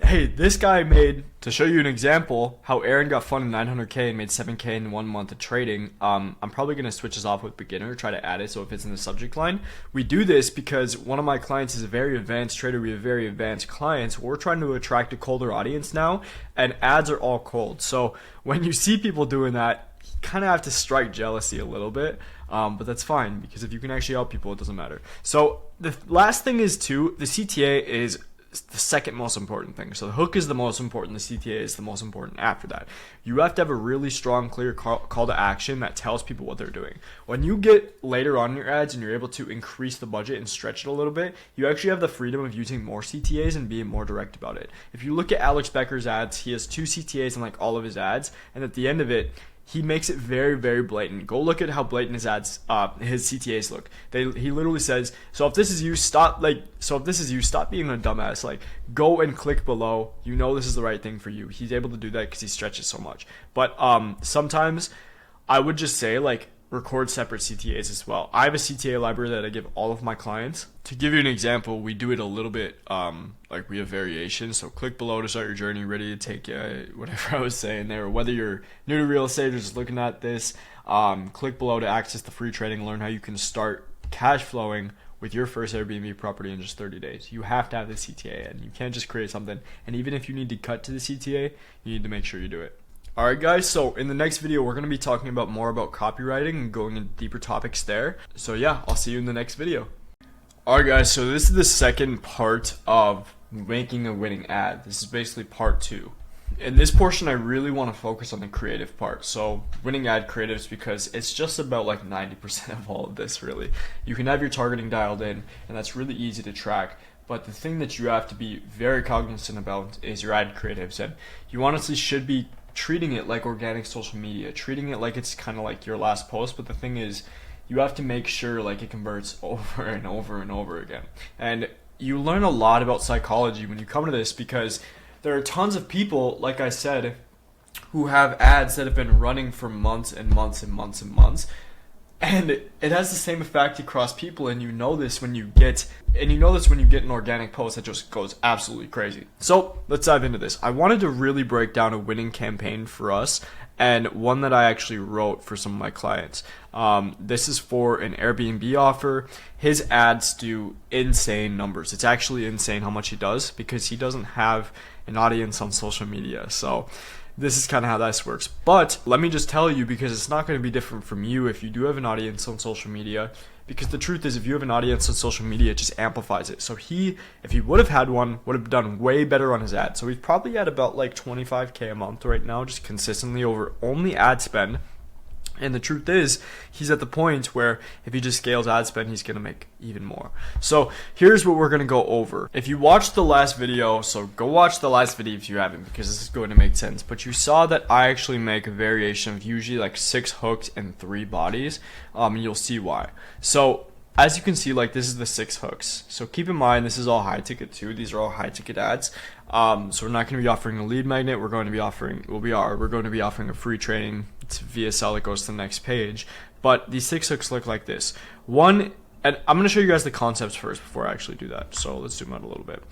hey, this guy made, to show you an example, how Aaron got funded 900K and made 7K in 1 month of trading. I'm probably going to switch this off with beginner, try to add it so it fits in the subject line. We do this because one of my clients is a very advanced trader. We have very advanced clients. We're trying to attract a colder audience now, and ads are all cold. So when you see people doing that, you kind of have to strike jealousy a little bit. But that's fine, because if you can actually help people, it doesn't matter. So the last thing is too, the CTA is the second most important thing. So the hook is the most important, the CTA is the most important after that. You have to have a really strong, clear call to action that tells people what they're doing. When you get later on in your ads and you're able to increase the budget and stretch it a little bit, you actually have the freedom of using more CTAs and being more direct about it. If you look at Alex Becker's ads, he has 2 CTAs in like all of his ads, and at the end of it, he makes it very, very blatant. Go look at how blatant his ads, his CTAs look. He literally says, so if this is you, stop being a dumbass. Like, go and click below. You know this is the right thing for you. He's able to do that because he stretches so much. But sometimes I would just say, like, record separate CTAs as well. I have a CTA library that I give all of my clients. To give you an example, we do it a little bit like we have variations. So click below to start your journey, ready to take whatever I was saying there. Whether you're new to real estate or just looking at this, click below to access the free training, learn how you can start cash flowing with your first Airbnb property in just 30 days. You have to have the CTA, and you can't just create something. And even if you need to cut to the CTA, you need to make sure you do it. Alright guys, so in the next video we're going to be talking about more about copywriting and going into deeper topics there. So yeah, I'll see you in the next video. Alright guys, so this is the second part of making a winning ad. This is basically part 2. In this portion I really want to focus on the creative part. So winning ad creatives, because it's just about like 90% of all of this really. You can have your targeting dialed in, and that's really easy to track. But the thing that you have to be very cognizant about is your ad creatives, and you honestly should be treating it like organic social media, treating it like it's kind of like your last post. But the thing is, you have to make sure like it converts over and over and over again. And you learn a lot about psychology when you come to this, because there are tons of people, like I said, who have ads that have been running for months and months and months and months. And it has the same effect across people, and you know this when you get an organic post that just goes absolutely crazy. So let's dive into this. I wanted to really break down a winning campaign for us, and one that I actually wrote for some of my clients. This is for an Airbnb offer. His ads do insane numbers. It's actually insane how much he does, because he doesn't have an audience on social media. So this is kind of how this works. But let me just tell you, because it's not going to be different from you if you do have an audience on social media, because the truth is, if you have an audience on social media, it just amplifies it. So if he would have had one, would have done way better on his ad. So he's probably at about like 25K a month right now, just consistently over only ad spend. And the truth is, he's at the point where if he just scales ad spend, he's going to make even more. So here's what we're going to go over. If you watched the last video, so go watch the last video if you haven't, because this is going to make sense. But you saw that I actually make a variation of usually like 6 hooks and 3 bodies. And you'll see why. So as you can see, like this is the 6 hooks. So keep in mind, this is all high ticket too. These are all high ticket ads. So we're not going to be offering a lead magnet. We're going to be offering, we're going to be offering a free training. It's VSL that goes to the next page. But these 6 hooks look like this. One, and I'm going to show you guys the concepts first before I actually do that. So let's zoom out a little bit.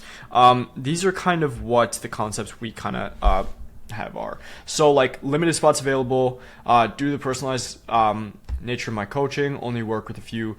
These are kind of what the concepts we kind of have are. So like limited spots available, due to the personalized nature of my coaching, only work with a few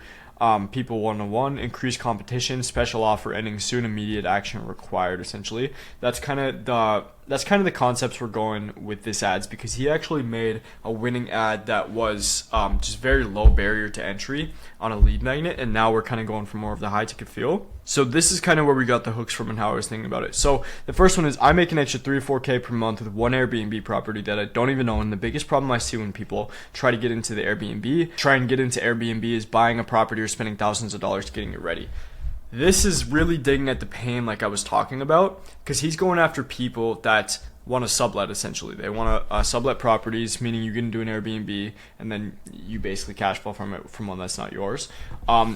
people one-on-one, increased competition, special offer ending soon, immediate action required. Essentially, that's kind of the concepts we're going with this ads, because he actually made a winning ad that was just very low barrier to entry on a lead magnet, and now we're kind of going for more of the high ticket feel. So this is kind of where we got the hooks from and how I was thinking about it. So the first one is I make an extra 3 to 4K per month with one Airbnb property that I don't even own. And the biggest problem I see when people try to get into the Airbnb is buying a property or spending thousands of dollars getting it ready. This is really digging at the pain like I was talking about, because he's going after people that want to sublet. Essentially, they want to sublet properties, meaning you can do an Airbnb and then you basically cash flow from it from one that's not yours.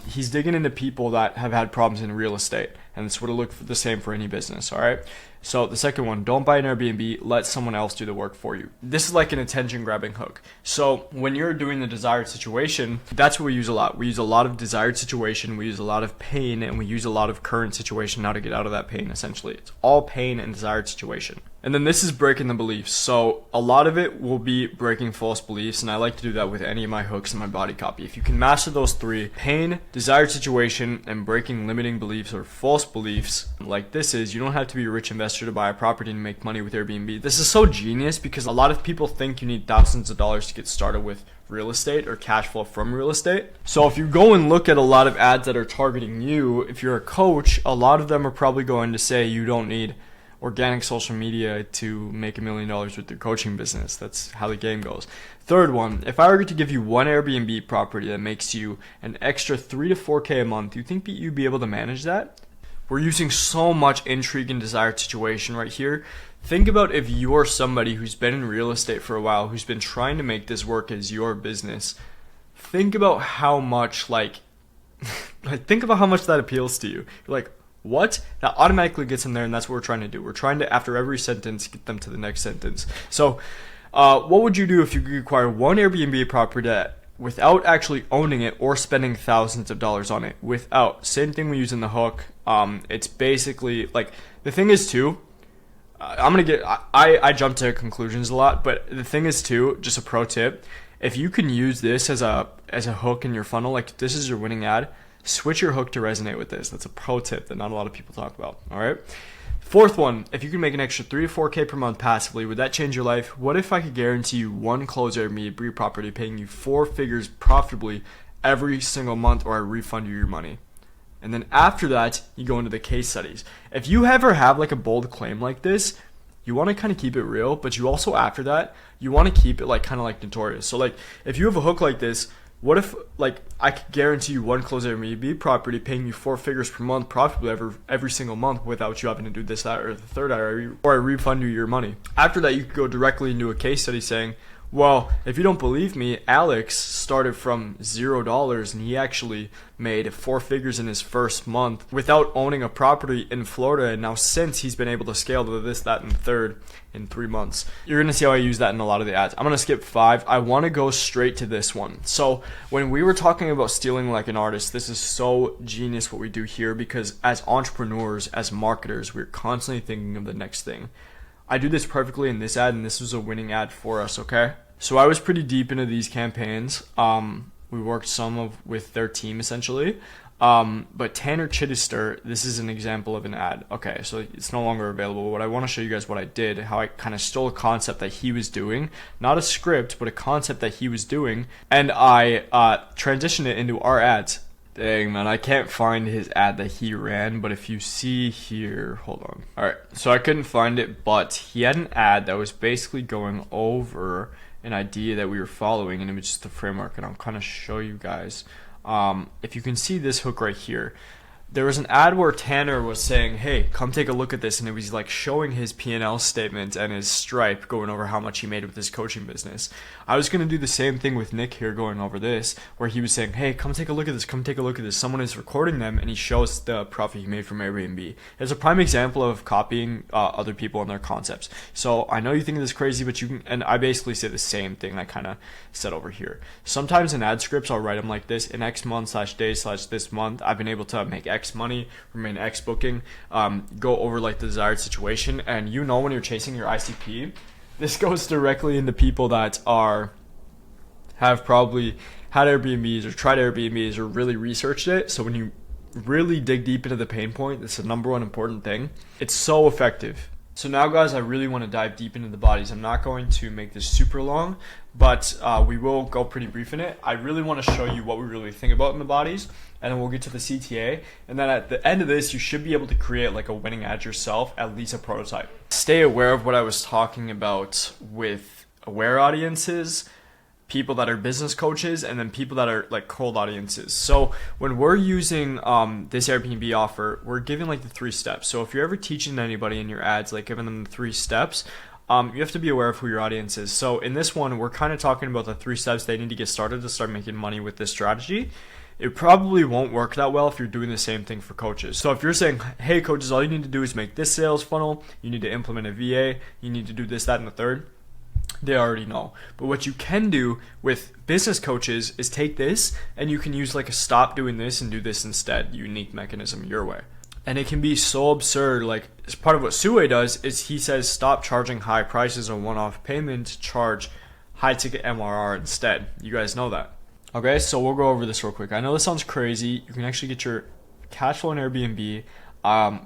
He's digging into people that have had problems in real estate, and it's sort of look the same for any business. All right. So the second one, don't buy an Airbnb, let someone else do the work for you. This is like an attention grabbing hook. So when you're doing the desired situation, that's what we use a lot. We use a lot of desired situation, we use a lot of pain, and we use a lot of current situation now to get out of that pain. Essentially, it's all pain and desired situation. And then this is breaking the beliefs. So a lot of it will be breaking false beliefs, and I like to do that with any of my hooks in my body copy. If you can master those 3, pain, desired situation, and breaking limiting beliefs or false beliefs like this is, you don't have to be a rich investor to buy a property and make money with Airbnb. This is so genius because a lot of people think you need thousands of dollars to get started with real estate or cash flow from real estate. So if you go and look at a lot of ads that are targeting you, if you're a coach, a lot of them are probably going to say you don't need organic social media to make $1 million with your coaching business. That's how the game goes. Third one, if I were to give you one Airbnb property that makes you an extra 3 to 4K a month, do you think that you'd be able to manage that? We're using so much intrigue and desired situation right here. Think about if you're somebody who's been in real estate for a while, who's been trying to make this work as your business. Think about how much think about how much that appeals to you. You're like, what? That automatically gets them there, and that's what we're trying to do. We're trying to, after every sentence, get them to the next sentence. So what would you do if you could acquire one Airbnb property that, without actually owning it or spending thousands of dollars on it? Without. Same thing we use in the hook. It's basically like, the thing is too, I jump to conclusions a lot, but the thing is too, just a pro tip, if you can use this as a hook in your funnel, like this is your winning ad, switch your hook to resonate with this. That's a pro tip that not a lot of people talk about. All right. Fourth one, if you can make an extra 3 to 4K per month passively, would that change your life? What if I could guarantee you one closed Airbnb property paying you 4 figures profitably every single month, or I refund you your money? And then after that, you go into the case studies. If you ever have like a bold claim like this, you want to kind of keep it real, but you also, after that, you want to keep it like kind of like notorious. So like if you have a hook like this, what if like I could guarantee you one closed Airbnb property paying you 4 figures per month profitably every single month without you having to do this, that, or the third, or I refund you your money. After that, you could go directly into a case study saying, well, if you don't believe me, Alex started from $0 and he actually made 4 figures in his first month without owning a property in Florida. And now since he's been able to scale to this, that, and third in 3 months. You're going to see how I use that in a lot of the ads. I'm going to skip 5. I want to go straight to this one. So when we were talking about stealing like an artist, this is so genius what we do here, because as entrepreneurs, as marketers, we're constantly thinking of the next thing. I do this perfectly in this ad, and this was a winning ad for us, okay? So I was pretty deep into these campaigns. We worked with their team essentially. But Tanner Chittister, this is an example of an ad. Okay, so it's no longer available. What I want to show you guys what I did, how I kind of stole a concept that he was doing, not a script, but a concept that he was doing, and I transitioned it into our ads. Dang, man, I can't find his ad that he ran, but if you see here, hold on. All right, so I couldn't find it, but he had an ad that was basically going over an idea that we were following, and it was just the framework, and I'll kind of show you guys. If you can see this hook right here, there was an ad where Tanner was saying, hey, come take a look at this, and it was like showing his P&L statement and his Stripe, going over how much he made with his coaching business. I was going to do the same thing with Nick here, going over this, where he was saying, hey, come take a look at this, come take a look at this. Someone is recording them, and he shows the profit he made from Airbnb. It's a prime example of copying other people and their concepts. So I know you think this is crazy, but you can, and I basically say the same thing I kind of said over here. Sometimes in ad scripts, I'll write them like this: in X month / day / this month, I've been able to make X money from an X booking, go over like the desired situation. And you know, when you're chasing your ICP, this goes directly into people that have probably had Airbnbs or tried Airbnbs or really researched it. So when you really dig deep into the pain point, it's the number one important thing. It's so effective. So now, guys, I really want to dive deep into the bodies. I'm not going to make this super long, but we will go pretty brief in it. I really want to show you what we really think about in the bodies, and then we'll get to the CTA. And then at the end of this, you should be able to create like a winning ad yourself, at least a prototype. Stay aware of what I was talking about with aware audiences, people that are business coaches, and then people that are like cold audiences. So when we're using this Airbnb offer, we're giving like the 3 steps. So if you're ever teaching anybody in your ads, like giving them the 3 steps, you have to be aware of who your audience is. So in this one, we're kind of talking about the 3 steps they need to get started to start making money with this strategy. It probably won't work that well if you're doing the same thing for coaches. So if you're saying, hey coaches, all you need to do is make this sales funnel, you need to implement a VA, you need to do this, that, and the third, they already know. But what you can do with business coaches is take this and you can use like a stop doing this and do this instead, unique mechanism your way. And it can be so absurd. Like, as part of what Sue does is he says stop charging high prices on one-off payment, charge high ticket MRR instead. You guys know that. Okay, so we'll go over this real quick. I know this sounds crazy. You can actually get your cash flow in Airbnb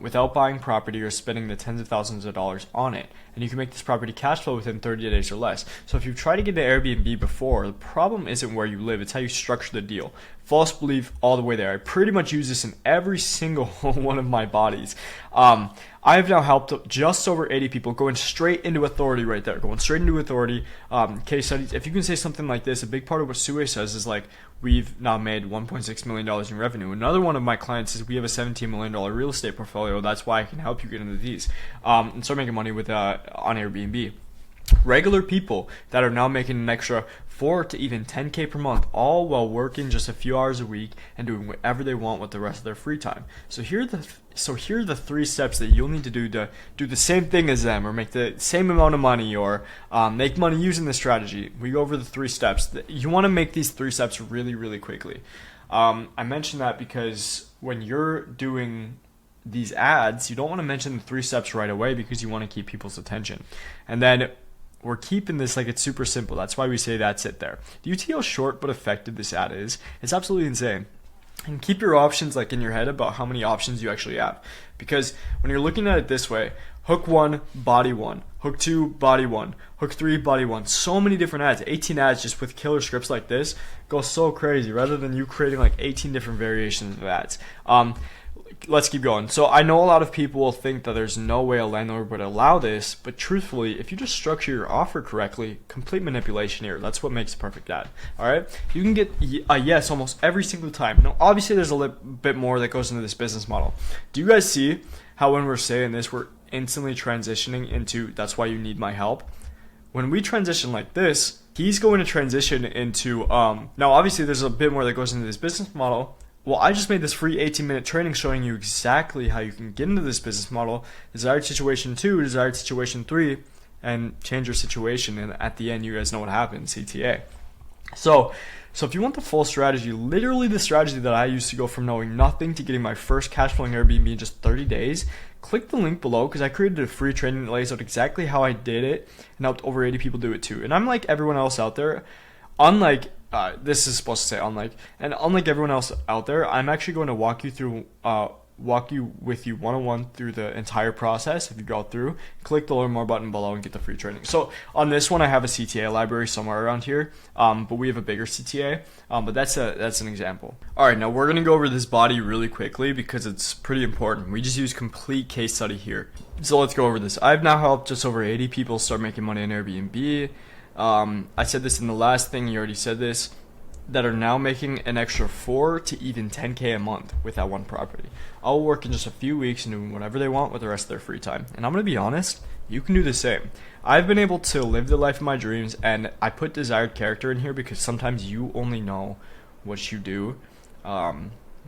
without buying property or spending the tens of thousands of dollars on it. And you can make this property cash flow within 30 days or less. So if you've tried to get to Airbnb before, the problem isn't where you live, it's how you structure the deal. False belief all the way there. I pretty much use this in every single one of my bodies. I have now helped just over 80 people going straight into authority right there. Going straight into authority. Case studies. If you can say something like this, a big part of what Sue says is like, we've now made $1.6 million in revenue. Another one of my clients is we have a $17 million real estate portfolio. That's why I can help you get into these and start making money with on Airbnb. Regular people that are now making an extra 4 to even 10K per month, all while working just a few hours a week and doing whatever they want with the rest of their free time. So here are the 3 steps that you'll need to do the same thing as them, or make the same amount of money, or make money using this strategy. We go over the 3 steps. You want to make these 3 steps really, really quickly. I mentioned that because when you're doing these ads, you don't want to mention the 3 steps right away because you want to keep people's attention. And then we're keeping this like it's super simple. That's why we say that's it there. Do you see how short but effective this ad is? It's absolutely insane. And keep your options like in your head about how many options you actually have. Because when you're looking at it this way, hook 1, body 1, hook 2, body 1, hook 3, body 1. So many different ads, 18 ads just with killer scripts like this go so crazy rather than you creating like 18 different variations of ads. Let's keep going. So I know a lot of people will think that there's no way a landlord would allow this, but truthfully, if you just structure your offer correctly, complete manipulation here. That's what makes a perfect ad. All right, you can get a yes almost every single time. Now, obviously, there's a little bit more that goes into this business model. Do you guys see how when we're saying this, we're instantly transitioning into that's why you need my help? When we transition like this, he's going to transition into now obviously there's a bit more that goes into this business model. Well, I just made this free 18-minute training showing you exactly how you can get into this business model, desired situation 2, desired situation 3, and change your situation. And at the end, you guys know what happens, CTA. So if you want the full strategy, literally the strategy that I used to go from knowing nothing to getting my first cash flowing Airbnb in just 30 days, click the link below because I created a free training that lays out exactly how I did it and helped over 80 people do it too. And I'm like everyone else out there, unlike this is supposed to say unlike everyone else out there, I'm actually going to walk you with you one-on-one through the entire process. If you go through, click the learn more button below and get the free training. So on this one, I have a CTA library somewhere around here, but we have a bigger CTA, but that's an example. All right, now we're going to go over this body really quickly because it's pretty important. We just use complete case study here. So let's go over this. I've now helped just over 80 people start making money on Airbnb. I said this in the last thing, you already said this, that are now making an extra 4 to even 10K a month with that one property. I'll work in just a few weeks and doing whatever they want with the rest of their free time. And I'm going to be honest, you can do the same. I've been able to live the life of my dreams, and I put desired character in here because sometimes you only know what you do.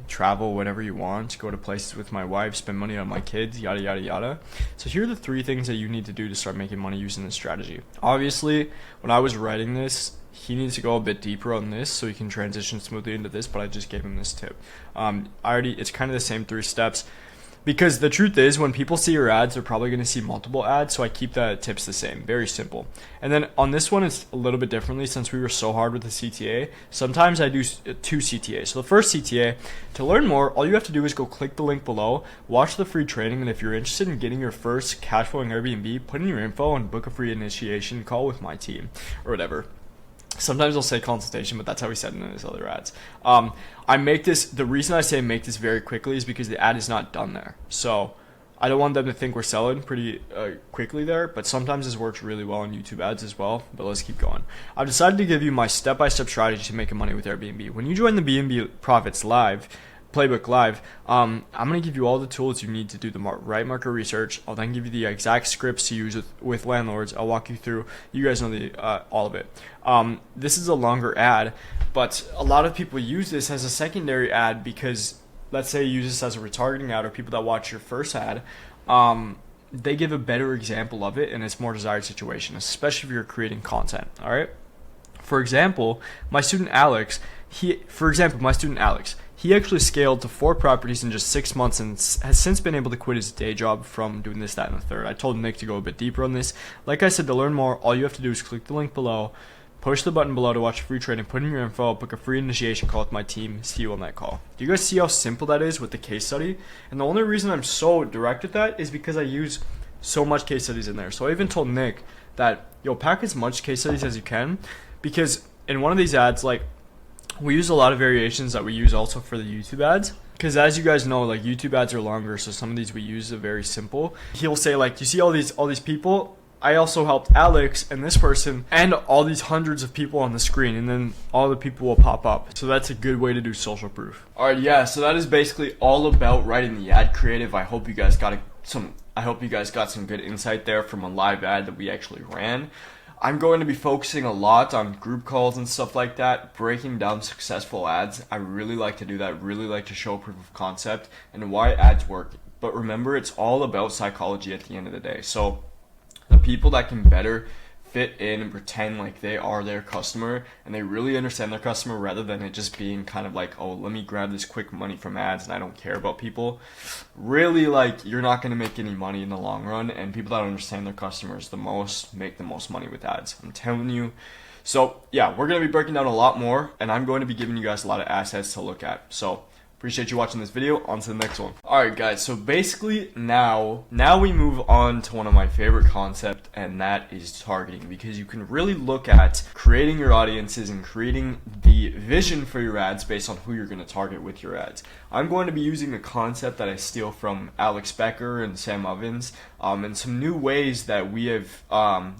Travel whenever you want, go to places with my wife, spend money on my kids, yada yada yada. So here are the 3 things that you need to do to start making money using this strategy. Obviously, when I was writing this, he needs to go a bit deeper on this so he can transition smoothly into this, but I just gave him this tip. It's kind of the same 3 steps. Because the truth is, when people see your ads, they're probably going to see multiple ads, so I keep the tips the same. Very simple. And then on this one, it's a little bit differently since we were so hard with the CTA. Sometimes I do 2 CTAs. So the first CTA, to learn more, all you have to do is go click the link below, watch the free training, and if you're interested in getting your first cash flowing Airbnb, put in your info and book a free initiation call with my team or whatever. Sometimes I'll say consultation, but that's how we said it in his other ads. I make this, the reason I say make this very quickly is because the ad is not done there. So I don't want them to think we're selling pretty quickly there, but sometimes this works really well on YouTube ads as well. But let's keep going. I've decided to give you my step-by-step strategy to making money with Airbnb. When you join the B&B Profits Live, Playbook Live, I'm going to give you all the tools you need to do the right market research. I'll then give you the exact scripts to use with landlords. I'll walk you through. You guys know all of it. This is a longer ad, but a lot of people use this as a secondary ad because, let's say you use this as a retargeting ad, or people that watch your first ad, they give a better example of it, and it's more desired situation, especially if you're creating content. All right. For example, my student Alex, he actually scaled to 4 properties in just 6 months and has since been able to quit his day job from doing this, that, and the third. I told Nick to go a bit deeper on this. Like I said, to learn more, all you have to do is click the link below, push the button below to watch a free training, put in your info, book a free initiation call with my team. See you on that call. Do you guys see how simple that is with the case study? And the only reason I'm so direct with that is because I use so much case studies in there. So I even told Nick that, pack as much case studies as you can, because in one of these ads, we use a lot of variations that we use also for the YouTube ads. Because as you guys know, YouTube ads are longer, so some of these we use are very simple. He'll say you see all these people? I also helped Alex and this person and all these hundreds of people on the screen, and then all the people will pop up. So that's a good way to do social proof. Alright, yeah, so that is basically all about writing the ad creative. I hope you guys got some good insight there from a live ad that we actually ran. I'm going to be focusing a lot on group calls and stuff like that, breaking down successful ads. I really like to do that, really like to show proof of concept and why ads work. But remember, it's all about psychology at the end of the day. So the people that can better fit in and pretend like they are their customer and they really understand their customer, rather than it just being kind of oh, let me grab this quick money from ads and I don't care about people. Really, you're not going to make any money in the long run, and people that understand their customers the most make the most money with ads. I'm telling you. So yeah, we're going to be breaking down a lot more, and I'm going to be giving you guys a lot of assets to look at. So appreciate you watching this video. On to the next one. Alright guys, so basically now we move on to one of my favorite concepts, and that is targeting, because you can really look at creating your audiences and creating the vision for your ads based on who you're going to target with your ads. I'm going to be using a concept that I steal from Alex Becker and Sam Ovens, and some new ways that we have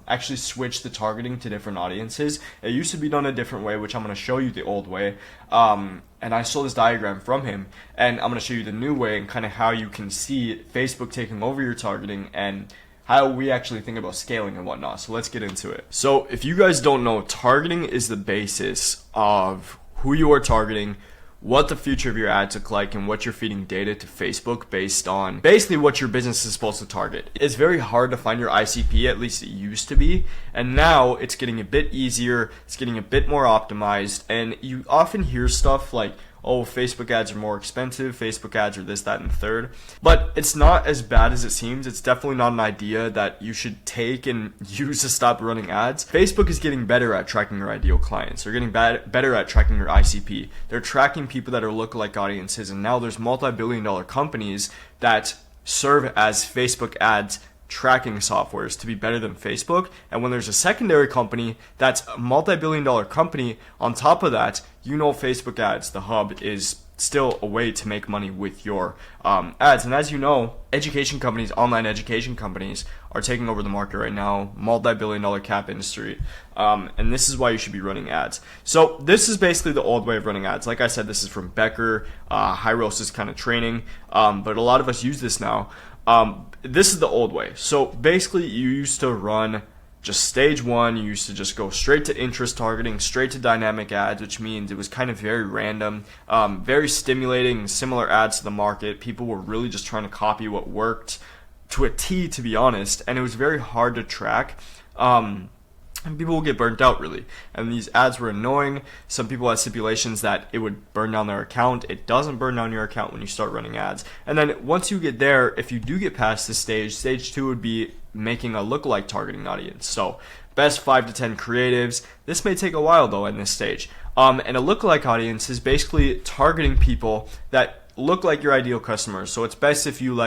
actually switched the targeting to different audiences. It used to be done a different way, which I'm going to show you the old way. And I stole this diagram from him, and I'm going to show you the new way and kind of how you can see Facebook taking over your targeting and how we actually think about scaling and whatnot. So let's get into it. So if you guys don't know, targeting is the basis of who you are targeting, what the future of your ads look like, and what you're feeding data to Facebook based on basically what your business is supposed to target. It's very hard to find your ICP, at least it used to be, and now it's getting a bit easier, it's getting a bit more optimized, and you often hear stuff like, oh, Facebook ads are more expensive, Facebook ads are this, that, and the third. But it's not as bad as it seems. It's definitely not an idea that you should take and use to stop running ads. Facebook is getting better at tracking your ideal clients. They're getting better at tracking your ICP. They're tracking people that are lookalike audiences, and now there's multi-billion-dollar companies that serve as Facebook ads tracking softwares to be better than Facebook. And when there's a secondary company that's a multi-billion-dollar company on top of that, you know Facebook ads, the hub, is still a way to make money with your ads. And as you know, education companies, online education companies, are taking over the market right now, multi-billion-dollar cap industry, and this is why you should be running ads. So this is basically the old way of running ads. Like I said, this is from Becker, Hyros' kind of training, but a lot of us use this now. This is the old way. So basically, you used to run just stage one. You used to just go straight to interest targeting, straight to dynamic ads, which means it was kind of very random, very stimulating, similar ads to the market. People were really just trying to copy what worked to a T, to be honest, and it was very hard to track. And people will get burnt out, really. And these ads were annoying. Some people had stipulations that it would burn down their account. It doesn't burn down your account when you start running ads. And then once you get there, if you do get past this stage, stage 2 would be making a lookalike targeting audience. So best 5 to 10 creatives. This may take a while, though, in this stage. And a lookalike audience is basically targeting people that look like your ideal customers. So it's best if you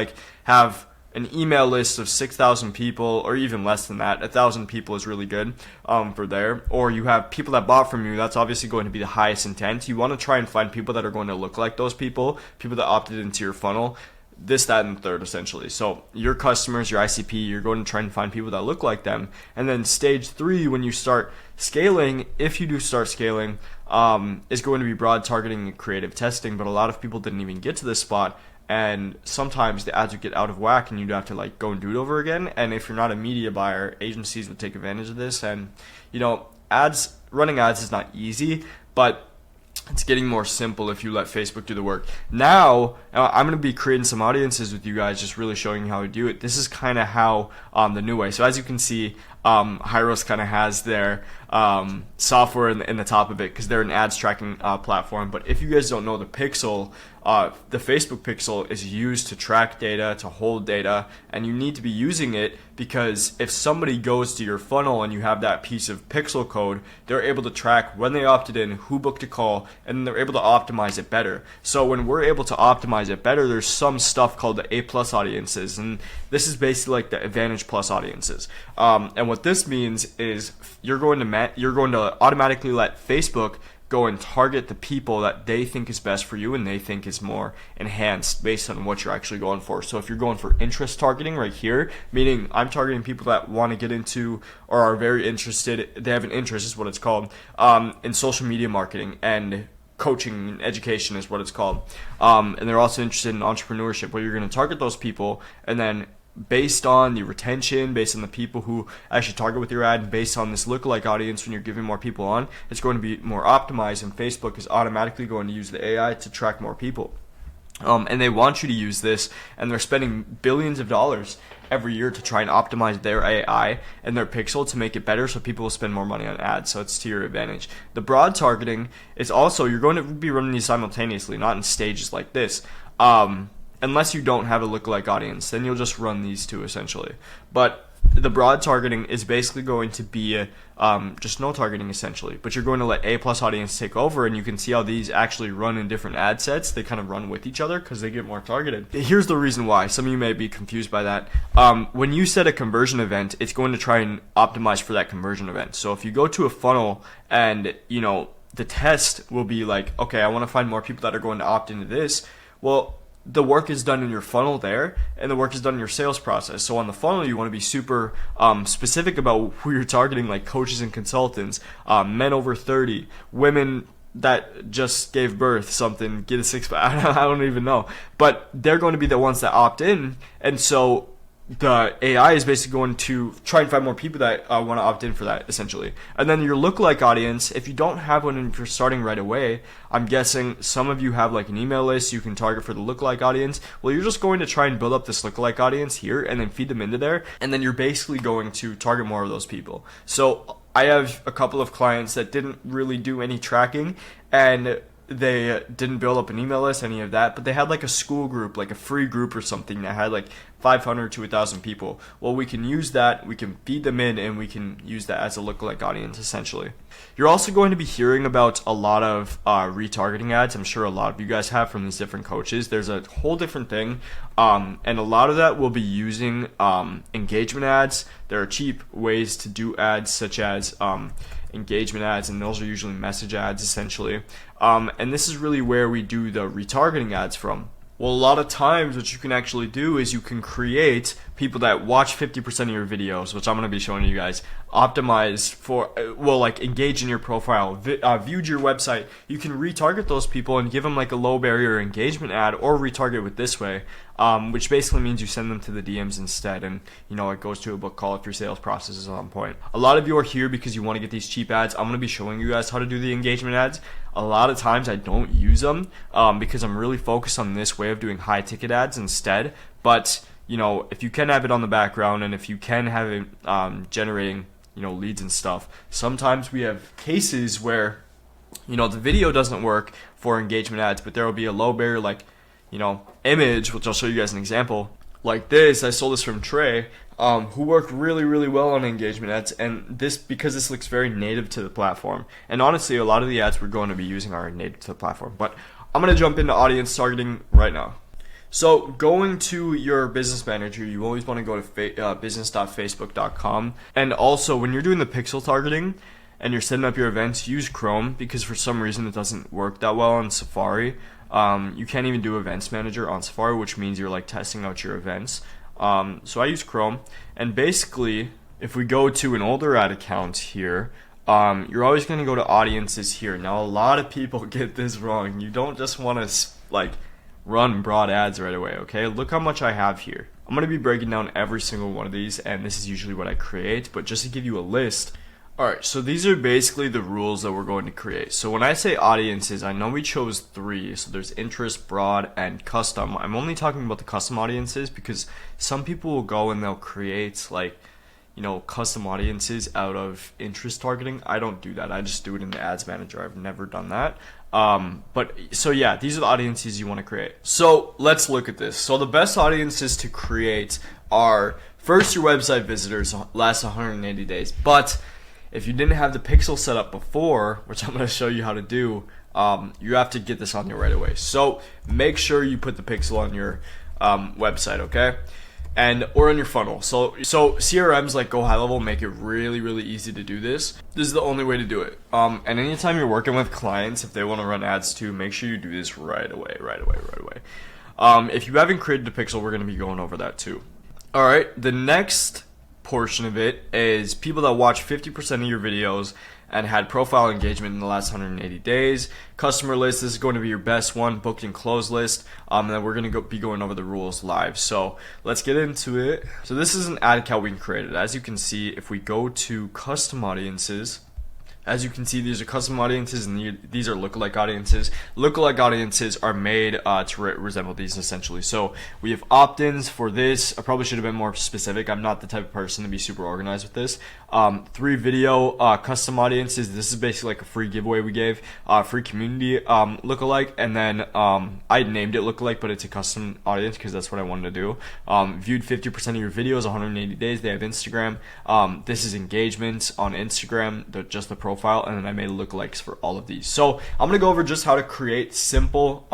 have an email list of 6,000 people, or even less than that. 1,000 people is really good for there. Or you have people that bought from you. That's obviously going to be the highest intent. You want to try and find people that are going to look like those people that opted into your funnel. This, that, and third, essentially. So your customers, your ICP, you're going to try and find people that look like them. And then stage 3, when you start scaling, if you do start scaling, is going to be broad targeting and creative testing. But a lot of people didn't even get to this spot. And sometimes the ads would get out of whack and you'd have to go and do it over again. And if you're not a media buyer, agencies would take advantage of this. And running ads is not easy, but it's getting more simple if you let Facebook do the work. Now, I'm going to be creating some audiences with you guys, just really showing you how to do it. This is kind of how the new way. So as you can see, Hyros kind of has their software in the top of it because they're an ads tracking platform. But if you guys don't know, the pixel, the Facebook pixel is used to track data, to hold data, and you need to be using it because if somebody goes to your funnel and you have that piece of pixel code, they're able to track when they opted in, who booked a call, and they're able to optimize it better. So when we're able to optimize it better, there's some stuff called the A+ audiences, and this is basically like the Advantage Plus audiences. And what this means is you're going to automatically let Facebook go and target the people that they think is best for you and they think is more enhanced based on what you're actually going for. So if you're going for interest targeting right here, meaning I'm targeting people that want to get into or are very interested, they have an interest is what it's called, in social media marketing and coaching and education is what it's called. And they're also interested in entrepreneurship, where you're going to target those people, and then based on the retention, based on the people who actually target with your ad, and based on this lookalike audience, when you're giving more people on, it's going to be more optimized, and Facebook is automatically going to use the AI to track more people. And they want you to use this, and they're spending billions of dollars every year to try and optimize their AI and their pixel to make it better so people will spend more money on ads. So it's to your advantage. The broad targeting is also, you're going to be running these simultaneously, not in stages like this. Unless you don't have a lookalike audience, then you'll just run these two essentially. But the broad targeting is basically going to be just no targeting essentially, but you're going to let A+ audience take over, and you can see how these actually run in different ad sets. They kind of run with each other because they get more targeted. Here's the reason why. Some of you may be confused by that. When you set a conversion event, it's going to try and optimize for that conversion event. So if you go to a funnel and the test will be like, okay, I want to find more people that are going to opt into this. Well, the work is done in your funnel there, and the work is done in your sales process. So on the funnel, you want to be super specific about who you're targeting, like coaches and consultants, men over 30, women that just gave birth, something, get a six-pack, I don't even know. But they're going to be the ones that opt in, and so the AI is basically going to try and find more people that want to opt in for that, essentially. And then your lookalike audience, if you don't have one and if you're starting right away, I'm guessing some of you have like an email list you can target for the lookalike audience. Well, you're just going to try and build up this lookalike audience here and then feed them into there, and then you're basically going to target more of those people. So I have a couple of clients that didn't really do any tracking, and they didn't build up an email list, any of that, but they had like a school group, like a free group or something that had like 500 to 1,000 people. Well, we can use that, we can feed them in, and we can use that as a lookalike audience, essentially. You're also going to be hearing about a lot of retargeting ads. I'm sure a lot of you guys have from these different coaches. There's a whole different thing, and a lot of that will be using engagement ads. There are cheap ways to do ads, such as engagement ads, and those are usually message ads, essentially. And this is really where we do the retargeting ads from. Well, a lot of times what you can actually do is you can create people that watch 50% of your videos, which I'm going to be showing you guys, optimize for, well, like engage in your profile, viewed your website. You can retarget those people and give them like a low barrier engagement ad, or retarget with this way, which basically means you send them to the DMs instead, and you know, it goes to a book call if your sales process is on point. A lot of you are here because you want to get these cheap ads. I'm going to be showing you guys how to do the engagement ads. A lot of times I don't use them because I'm really focused on this way of doing high ticket ads instead. But you know, if you can have it on the background, and if you can have it generating, you know, leads and stuff, sometimes we have cases where, you know, the video doesn't work for engagement ads, but there will be a low barrier, like, you know, image, which I'll show you guys an example like this. I sold this from Trey, who worked really, really well on engagement ads, and this, because this looks very native to the platform. And honestly, a lot of the ads we're going to be using are native to the platform. But I'm going to jump into audience targeting right now. So going to your business manager, you always want to go to business.facebook.com. And also, when you're doing the pixel targeting and you're setting up your events, use Chrome, because for some reason it doesn't work that well on Safari. You can't even do Events Manager on Safari, which means you're like testing out your events. So I use Chrome, and basically, if we go to an older ad account here, you're always going to go to audiences here. Now, a lot of people get this wrong. You don't just want to like run broad ads right away, okay? Look how much I have here. I'm going to be breaking down every single one of these, and this is usually what I create, but just to give you a list. Alright, so these are basically the rules that we're going to create. So when I say audiences, I know we chose 3. So there's interest, broad, and custom. I'm only talking about the custom audiences because some people will go and they'll create like, you know, custom audiences out of interest targeting. I don't do that. I just do it in the ads manager. I've never done that. But so yeah, these are the audiences you want to create. So let's look at this. So the best audiences to create are, first, your website visitors, last 180 days. But if you didn't have the pixel set up before, which I'm going to show you how to do, you have to get this on there right away. So make sure you put the pixel on your website, okay? And or in your funnel. So CRMs like Go High Level make it really, really easy to do this. This is the only way to do it. And anytime you're working with clients, if they want to run ads too, make sure you do this right away. If you haven't created a pixel, we're going to be going over that too. All right, the next portion of it is people that watch 50% of your videos and had profile engagement in the last 180 days. Customer list, this is going to be your best one, booked and closed list. And then we're going to be going over the rules live. So let's get into it. So this is an ad account we created. As you can see, if we go to custom audiences, as you can see, these are custom audiences, and these are lookalike audiences. Lookalike audiences are made to resemble these, essentially. So we have opt-ins for this. I probably should have been more specific. I'm not the type of person to be super organized with this. 3 video custom audiences. This is basically like a free giveaway we gave. Free community lookalike, and then I named it lookalike, but it's a custom audience because that's what I wanted to do. Viewed 50% of your videos, 180 days. They have Instagram. This is engagement on Instagram, just the profile, and then I made lookalikes for all of these. So I'm gonna go over just how to create simple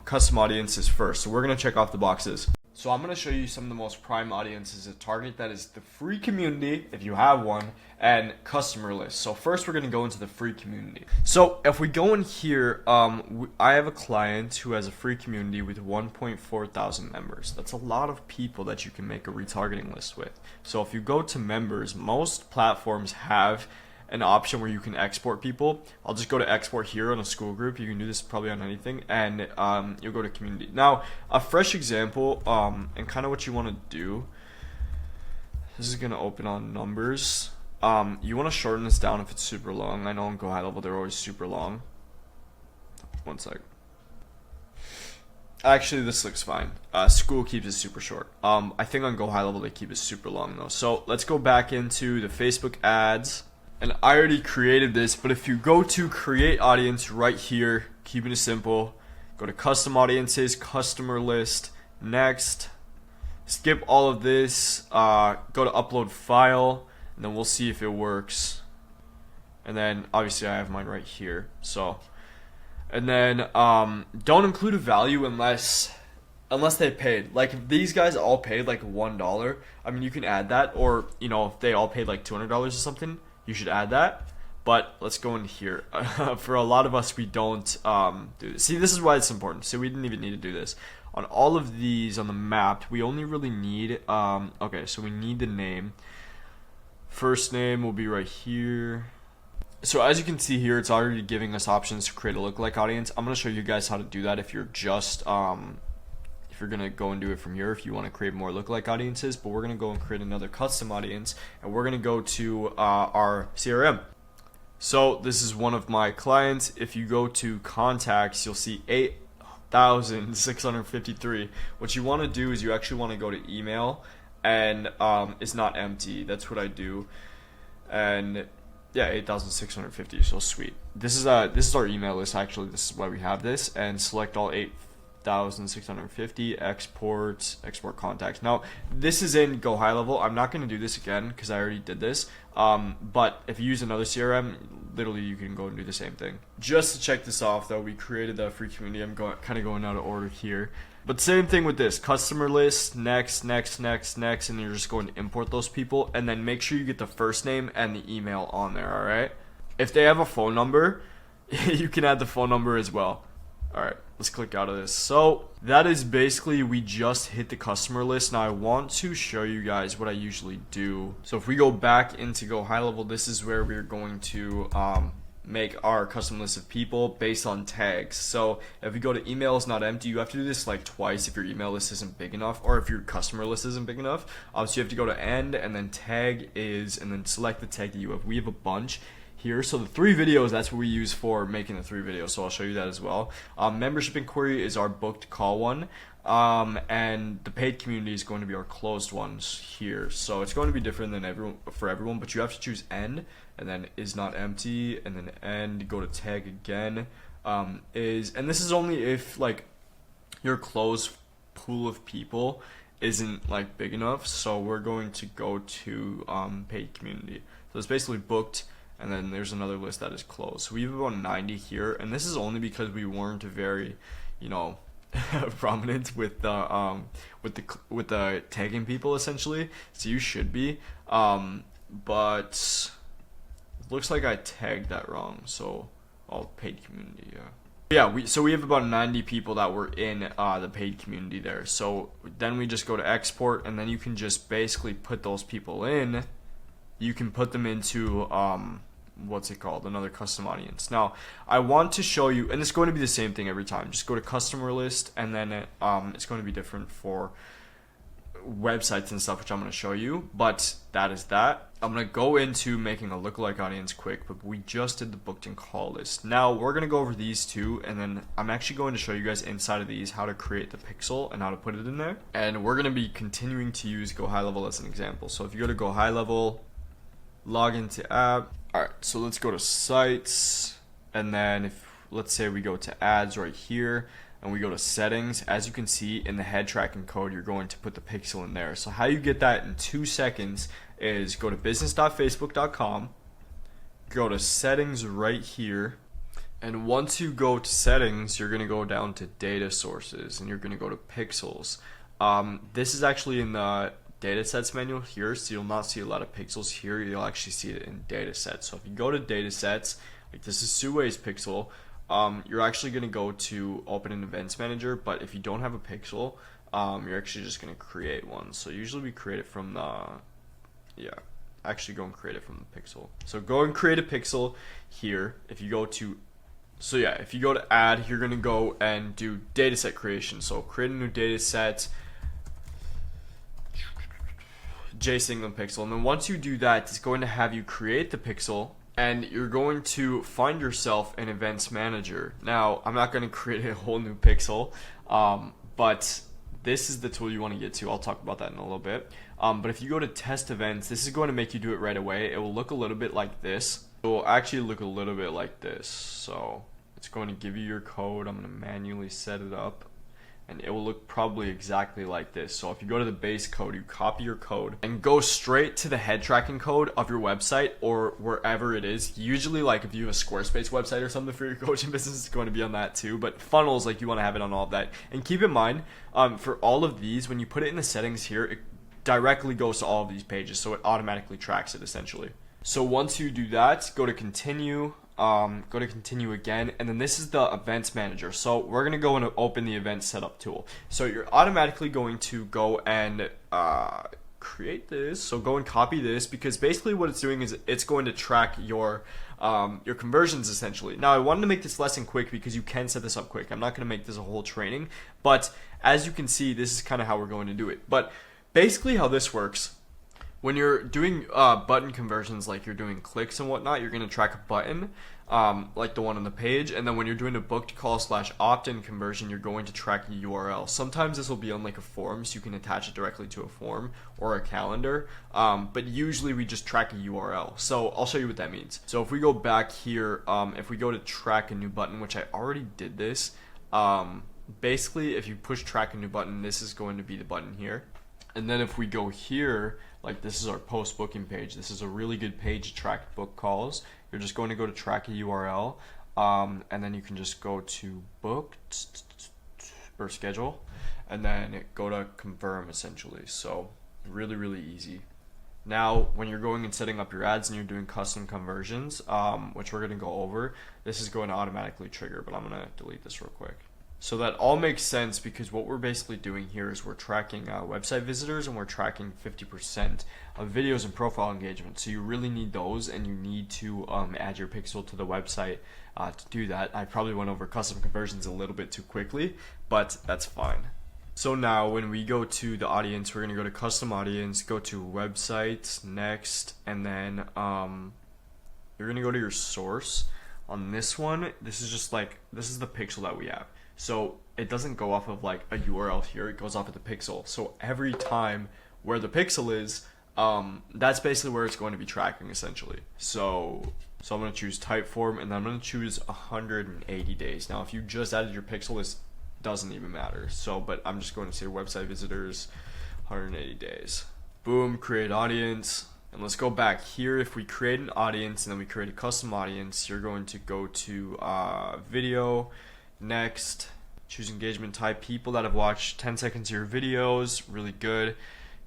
custom audiences first. So we're gonna check off the boxes. So I'm going to show you some of the most prime audiences to target. That is the free community, if you have one, and customer list. So first we're going to go into the free community. So if we go in here, I have a client who has a free community with 1.4 thousand members. That's a lot of people that you can make a retargeting list with. So if you go to members, most platforms have an option where you can export people. I'll just go to export here on a school group. You can do this probably on anything, and you'll go to community. Now, a fresh example, and kind of what you want to do, this is going to open on numbers. You want to shorten this down if it's super long. I know on Go High Level they're always super long. One sec. Actually, this looks fine. School keeps it super short. I think on Go High Level they keep it super long though. So let's go back into the Facebook ads. And I already created this, but if you go to create audience right here, keeping it simple. Go to custom audiences, customer list, next. Skip all of this, go to upload file, and then we'll see if it works. And then obviously I have mine right here. So, and then don't include a value unless they paid. Like if these guys all paid like $1, I mean you can add that, or you know if they all paid like $200 or something, you should add that. But let's go in here. For a lot of us, we don't do this. See, this is why it's important. So we didn't even need to do this. On all of these on the map, we only really need, okay, so we need the name. First name will be right here. So as you can see here, it's already giving us options to create a lookalike audience. I'm going to show you guys how to do that if you're just, if you're going to go and do it from here, if you want to create more lookalike audiences. But we're going to go and create another custom audience, and we're going to go to our CRM. So this is one of my clients. If you go to contacts, you'll see 8,653. What you want to do is you actually want to go to email, and it's not empty. That's what I do. And yeah, 8,650. So sweet. This is our email list. Actually, this is why we have this. And select all 8,650. Export contacts. Now this is in Go High Level. I'm not going to do this again because I already did this. But if you use another CRM, literally you can go and do the same thing. Just to check this off though, we created the free community. I'm kind of going out of order here. But same thing with this, customer list, next, and then you're just going to import those people, and then make sure you get the first name and the email on there, alright? If they have a phone number, you can add the phone number as well. Alright, let's click out of this. So that is basically, we just hit the customer list. Now I want to show you guys what I usually do. So if we go back into Go High Level, this is where we're going to make our custom list of people based on tags. So if you go to emails not empty, you have to do this like twice if your email list isn't big enough, or if your customer list isn't big enough. So you have to go to end, and then tag is, and then select the tag that you have. We have a bunch here. So the 3 videos, that's what we use for making the 3 videos. So I'll show you that as well. Membership inquiry is our booked call one. And the paid community is going to be our closed ones here. So it's going to be different than everyone, but you have to choose end, and then is not empty, and then end, go to tag again, and this is only if like your closed pool of people isn't like big enough. So we're going to go to paid community. So it's basically booked, and then there's another list that is closed. So we have about 90 here, and this is only because we weren't very, you know, prominent with the tagging people essentially. So you should be, but it looks like I tagged that wrong. So all paid community, yeah. We have about 90 people that were in the paid community there. So then we just go to export, and then you can just basically put those people in. You can put them into what's it called, another custom audience. Now I want to show you, and it's going to be the same thing every time. Just go to customer list, and then it's going to be different for websites and stuff, which I'm going to show you, but that is that. I'm going to go into making a lookalike audience quick, but we just did the booked and call list. Now we're going to go over these two, and then I'm actually going to show you guys inside of these how to create the pixel and how to put it in there. And we're going to be continuing to use Go High Level as an example. So if you go to Go High Level, log into app. Alright, so let's go to sites, and then if let's say we go to ads right here, and we go to settings, as you can see in the head tracking code, you're going to put the pixel in there. So how you get that in 2 seconds is go to business.facebook.com, go to settings right here, and once you go to settings, you're going to go down to data sources, and you're going to go to pixels. This is actually in the datasets menu here, so you'll not see a lot of pixels here. You'll actually see it in datasets. So if you go to datasets, like this is Suwei's pixel, you're actually going to go to open an events manager, but if you don't have a pixel, you're actually just going to create one. So usually we create it from the, actually go and create it from the pixel. So go and create a pixel here. If you go to, if you go to add, you're going to go and do dataset creation. So create a new dataset, JSingling pixel, and then once you do that, it's going to have you create the pixel, and you're going to find yourself an events manager. Now I'm not going to create a whole new pixel, but this is the tool you want to get to. I'll talk about that in a little bit, but if you go to test events, this is going to make you do it right away. It will look a little bit like this. It will actually look a little bit like this. So It's going to give you your code. I'm going to manually set it up, and it will look probably exactly like this. So if you go to the base code, you copy your code and go straight to the head tracking code of your website or wherever it is. Usually, like if you have a Squarespace website or something for your coaching business, it's going to be on that too. But funnels, like you want to have it on all of that. And keep in mind, for all of these, when you put it in the settings here, it directly goes to all of these pages, so it automatically tracks it essentially. So once you do that, go to continue. Go to continue again, and then this is the events manager. So we're gonna go and open the event setup tool. So you're automatically going to go and create this. So go and copy this, because basically what it's doing is it's going to track your conversions essentially. Now I wanted to make this lesson quick because you can set this up quick. I'm not gonna make this a whole training, but as you can see, this is kind of how we're going to do it. But basically how this works, when you're doing button conversions, like you're doing clicks and whatnot, you're going to track a button, like the one on the page. And then when you're doing a booked call / opt-in conversion, you're going to track a URL. Sometimes this will be on like a form, so you can attach it directly to a form or a calendar. But usually we just track a URL. So I'll show you what that means. So if we go back here, if we go to track a new button, which I already did this, basically if you push track a new button, this is going to be the button here. And then if we go here, like this is our post booking page. This is a really good page to track book calls. You're just going to go to track a URL, and then you can just go to book or schedule, and then go to confirm essentially. So really, really easy. Now, when you're going and setting up your ads and you're doing custom conversions, which we're going to go over, this is going to automatically trigger, but I'm going to delete this real quick. So that all makes sense, because what we're basically doing here is we're tracking website visitors, and we're tracking 50% of videos and profile engagement. So you really need those, and you need to add your pixel to the website to do that. I probably went over custom conversions a little bit too quickly, but that's fine. So now when we go to the audience, we're going to go to custom audience, go to website, next, and then you're going to go to your source. On this one, this is just like, this is the pixel that we have. So it doesn't go off of like a URL here, it goes off of the pixel. So every time where the pixel is, that's basically where it's going to be tracking essentially. So I'm going to choose type form, and then I'm going to choose 180 days. Now if you just added your pixel, this doesn't even matter. So, but I'm just going to say website visitors, 180 days. Boom, create audience. And let's go back here. If we create an audience and then we create a custom audience, you're going to go to video, next, choose engagement type, people that have watched 10 seconds of your videos, really good.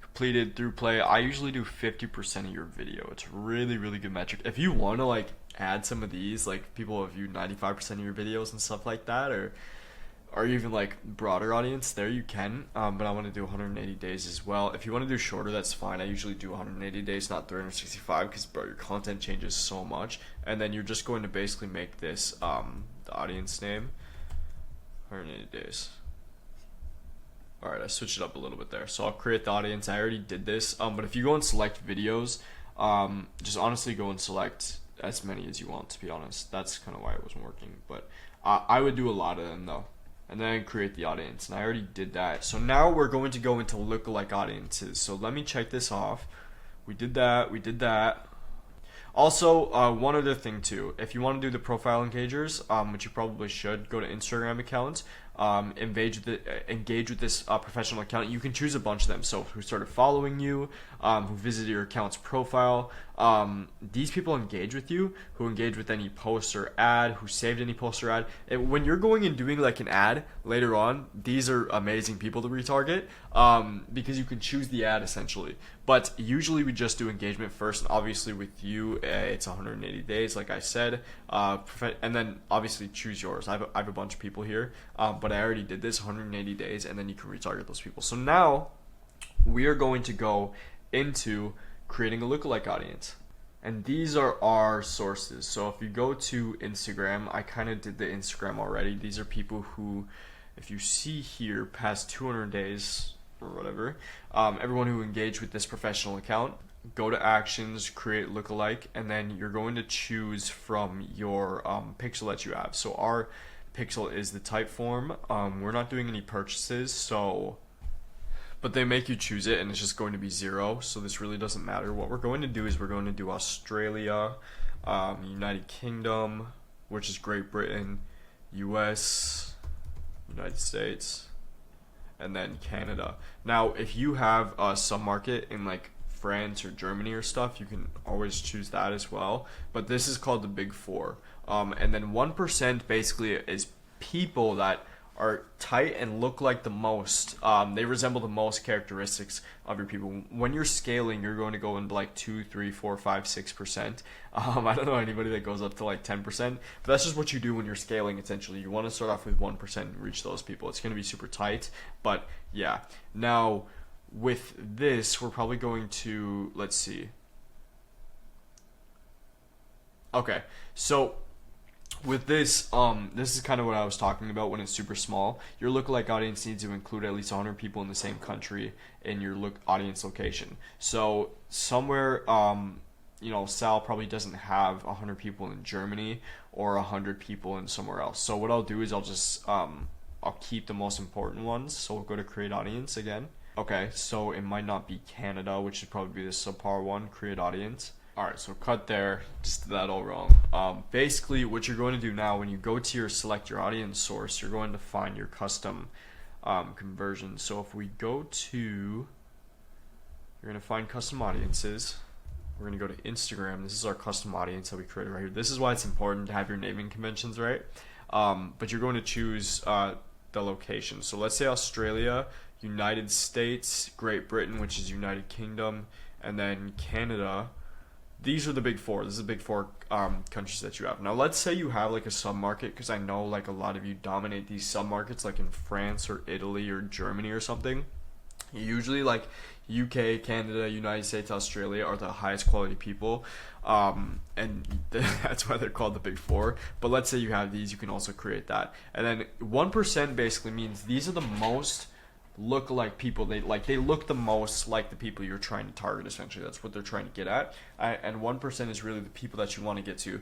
Completed through play. I usually do 50% of your video. It's really, really good metric. If you want to like add some of these, like people have viewed 95% of your videos and stuff like that, or even like broader audience, there you can, but I want to do 180 days as well. If you want to do shorter, that's fine. I usually do 180 days, not 365, because bro, your content changes so much. And then you're just going to basically make this the audience name, 180 days. Alright, I switched it up a little bit there. So I'll create the audience. I already did this, but if you go and select videos, just honestly go and select as many as you want, to be honest. That's kind of why it wasn't working, but I would do a lot of them though. And then create the audience, and I already did that. So now we're going to go into lookalike audiences. So let me check this off. We did that. Also, one other thing too, if you want to do the profile engagers, which you probably should, go to Instagram accounts, engage with this professional account. You can choose a bunch of them. So who started following you, who visited your account's profile. These people engage with you, who engage with any post or ad, who saved any post or ad. And when you're going and doing like an ad later on, these are amazing people to retarget, because you can choose the ad essentially. But usually we just do engagement first, and obviously with you, it's 180 days, like I said, and then obviously choose yours. I have a bunch of people here, but I already did this 180 days, and then you can retarget those people. So now we are going to go into creating a lookalike audience, and these are our sources. So if you go to Instagram, I kind of did the Instagram already. These are people who, if you see here, past 200 days or whatever, everyone who engaged with this professional account. Go to actions, create lookalike, and then you're going to choose from your pixel that you have. So our pixel is the type form. We're not doing any purchases, so, but they make you choose it, and it's just going to be 0, so this really doesn't matter. What we're going to do is we're going to do Australia, United Kingdom, which is Great Britain, US, United States, and then Canada. Now, if you have a sub-market in like France or Germany or stuff, you can always choose that as well. But this is called the Big Four. And then 1% basically is people that are tight and look like the most. They resemble the most characteristics of your people. When you're scaling, you're going to go into like 2, 3, 4, 5, 6%. I don't know anybody that goes up to like 10%, but that's just what you do when you're scaling. Essentially, you want to start off with 1% and reach those people. It's going to be super tight, but yeah. Now, with this, we're probably going to, let's see. Okay, so with this, this is kind of what I was talking about when it's super small. Your lookalike audience needs to include at least 100 people in the same country in your audience location. So somewhere, you know, Sal probably doesn't have 100 people in Germany or 100 people in somewhere else. So what I'll do is I'll just, I'll keep the most important ones. So we'll go to create audience again. Okay, so it might not be Canada, which should probably be the subpar one, create audience. Alright, so cut there, just did that all wrong. Basically, what you're going to do now, when you go to your select your audience source, you're going to find your custom conversion. So if we go to, you're going to find custom audiences. We're going to go to Instagram. This is our custom audience that we created right here. This is why it's important to have your naming conventions right. But you're going to choose the location. So let's say Australia, United States, Great Britain, which is United Kingdom, and then Canada. These are the big four. This is the big four countries that you have. Now, let's say you have like a sub-market, because I know like a lot of you dominate these sub-markets, like in France or Italy or Germany or something. Usually like UK, Canada, United States, Australia are the highest quality people, and that's why they're called the big four. But let's say you have these, you can also create that. And then 1% basically means these are the most look-alike people. They look the most like the people you're trying to target. Essentially, that's what they're trying to get at. And 1% is really the people that you want to get to.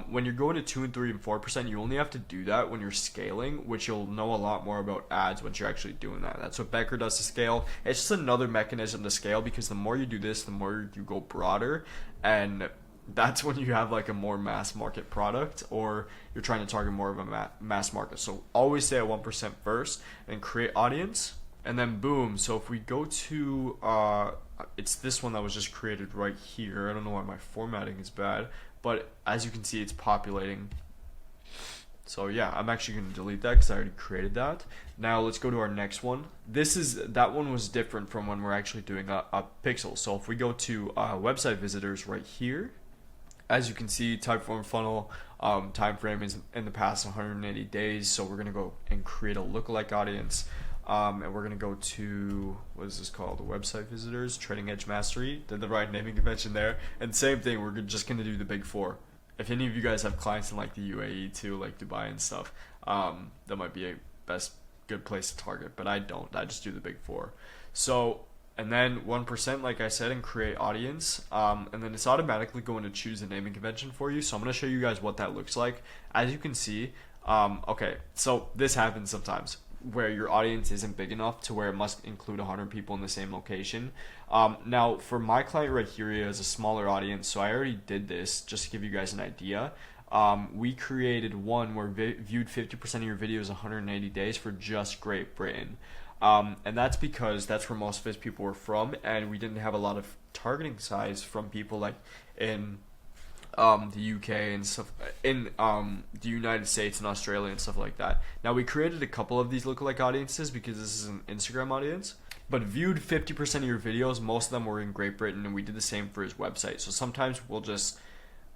When you're going to 2 and 3 and 4%, you only have to do that when you're scaling, which you'll know a lot more about ads once you're actually doing that. That's what Becker does to scale. It's just another mechanism to scale, because the more you do this, the more you go broader, and that's when you have like a more mass market product, or you're trying to target more of a mass market. So always stay at 1% first and create audience. And then boom, so if we go to, it's this one that was just created right here. I don't know why my formatting is bad, but as you can see, it's populating. So yeah, I'm actually going to delete that because I already created that. Now let's go to our next one. That one was different from when we're actually doing a pixel. So if we go to website visitors right here, as you can see, Typeform funnel, time frame is in the past 180 days. So we're going to go and create a lookalike audience. And we're going to go to, what is this called? Website visitors, Trading Edge Mastery. Did the right naming convention there. And same thing, we're just going to do the big four. If any of you guys have clients in like the UAE too, like Dubai and stuff, that might be a good place to target. But I don't. I just do the big four. So, and then 1%, like I said, and create audience. And then it's automatically going to choose a naming convention for you. So I'm going to show you guys what that looks like. As you can see, okay, so this happens sometimes, where your audience isn't big enough to where it must include 100 people in the same location. Now, for my client right here, he has a smaller audience, so I already did this just to give you guys an idea. We created one where viewed 50% of your videos 180 days for just Great Britain. And that's because that's where most of his people were from, and we didn't have a lot of targeting size from people like in the UK and stuff, in the United States and Australia and stuff like that. Now, we created a couple of these lookalike audiences because this is an Instagram audience, but viewed 50% of your videos, most of them were in Great Britain, and we did the same for his website. So sometimes we'll just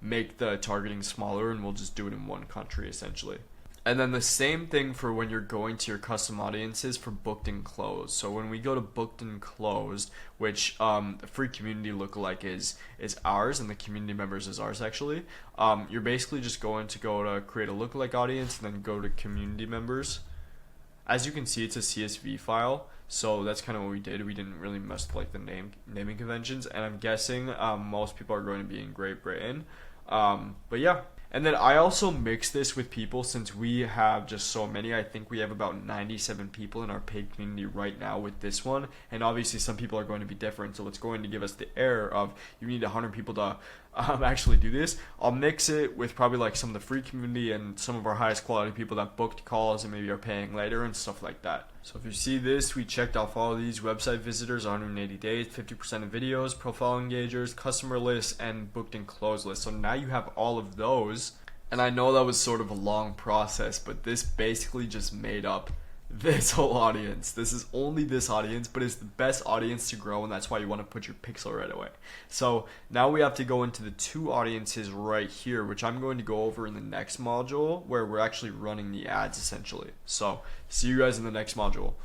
make the targeting smaller and we'll just do it in one country essentially. And then the same thing for when you're going to your custom audiences for booked and closed. So when we go to booked and closed, which the free community lookalike is ours, and the community members is ours actually. You're basically just going to go to create a lookalike audience and then go to community members. As you can see, it's a CSV file. So that's kind of what we did. We didn't really mess with like the naming conventions, and I'm guessing most people are going to be in Great Britain. But yeah. And then I also mix this with people, since we have just so many. I think we have about 97 people in our paid community right now with this one. And obviously some people are going to be different. So it's going to give us the error of you need 100 people to actually do this. I'll mix it with probably like some of the free community and some of our highest quality people that booked calls and maybe are paying later and stuff like that. So if you see this, we checked off all of these: website visitors, 180 days, 50% of videos, profile engagers, customer lists, and booked and closed lists. So now you have all of those. And I know that was sort of a long process, but this basically just made up this whole audience. This is only this audience, but it's the best audience to grow, and that's why you want to put your pixel right away. So now we have to go into the two audiences right here, which I'm going to go over in the next module, where we're actually running the ads essentially. So see you guys in the next module.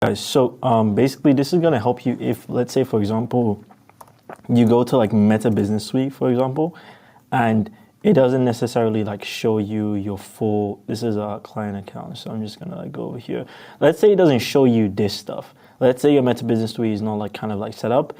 Guys, so basically this is going to help you if, let's say, for example, you go to like Meta Business Suite, for example, and it doesn't necessarily like show you your full, this is a client account, so I'm just gonna like go over here. Let's say it doesn't show you this stuff. Let's say your Meta Business Suite is not like kind of like set up.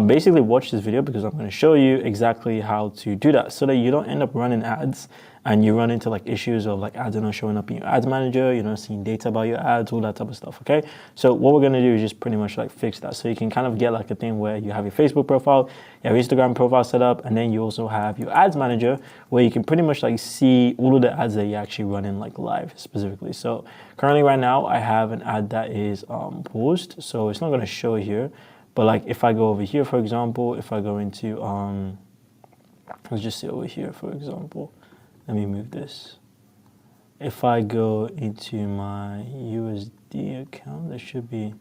Basically watch this video because I'm gonna show you exactly how to do that so that you don't end up running ads and you run into like issues of like ads are not showing up in your ads manager, you're not seeing data about your ads, all that type of stuff, okay? So what we're gonna do is just pretty much like fix that. So you can kind of get like a thing where you have your Facebook profile, you have Instagram profile set up, and then you also have your ads manager where you can pretty much like see all of the ads that you're actually running like live specifically. So currently right now I have an ad that is paused, so it's not gonna show here. But like if I go over here, for example, if I go into, let's just say over here, for example, let me move this. If I go into my USD account, there should be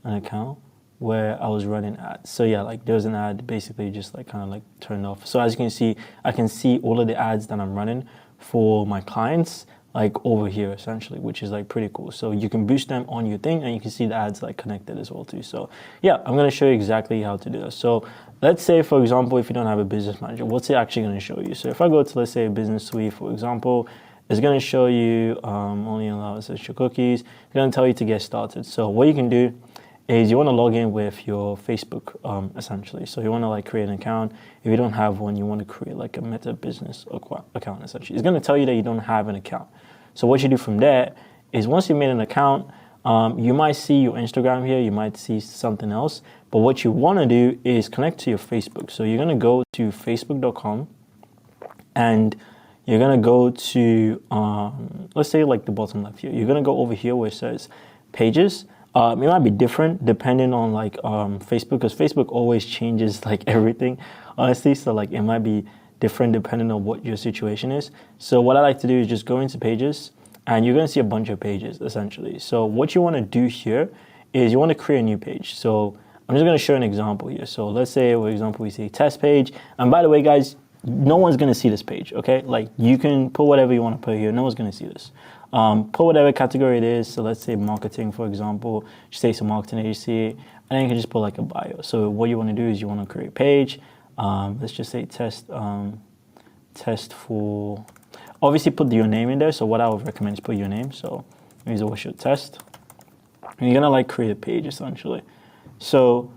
an account where I was running ads. So yeah, like there's an ad basically just like kind of like turned off. So as you can see, I can see all of the ads that I'm running for my clients like over here essentially, which is like pretty cool. So you can boost them on your thing and you can see the ads like connected as well too. So yeah, I'm gonna show you exactly how to do that. So let's say, for example, if you don't have a business manager, what's it actually gonna show you? So if I go to, let's say, a business suite, for example, it's gonna show you only allow essential cookies. It's gonna tell you to get started. So what you can do is you wanna log in with your Facebook essentially. So you wanna like create an account. If you don't have one, you wanna create like a Meta Business account essentially. It's gonna tell you that you don't have an account. So what you do from there is once you made an account, you might see your Instagram here, you might see something else, but what you want to do is connect to your Facebook. So you're going to go to facebook.com and you're going to go to, let's say like the bottom left here. You're going to go over here where it says pages. It might be different depending on like Facebook, because Facebook always changes like everything, honestly. So like it might be different depending on what your situation is. So what I like to do is just go into pages and you're going to see a bunch of pages essentially. So what you want to do here is you want to create a new page. So I'm just going to show an example here. So let's say, for example, we say test page. And by the way, guys, no one's going to see this page, okay? Like you can put whatever you want to put here. No one's going to see this. Put whatever category it is. So let's say marketing, for example, just say some marketing agency, and then you can just put like a bio. So what you want to do is you want to create a page. Let's just say test for, obviously put your name in there. So what I would recommend is put your name. So here's what should test. And you're gonna like create a page essentially. So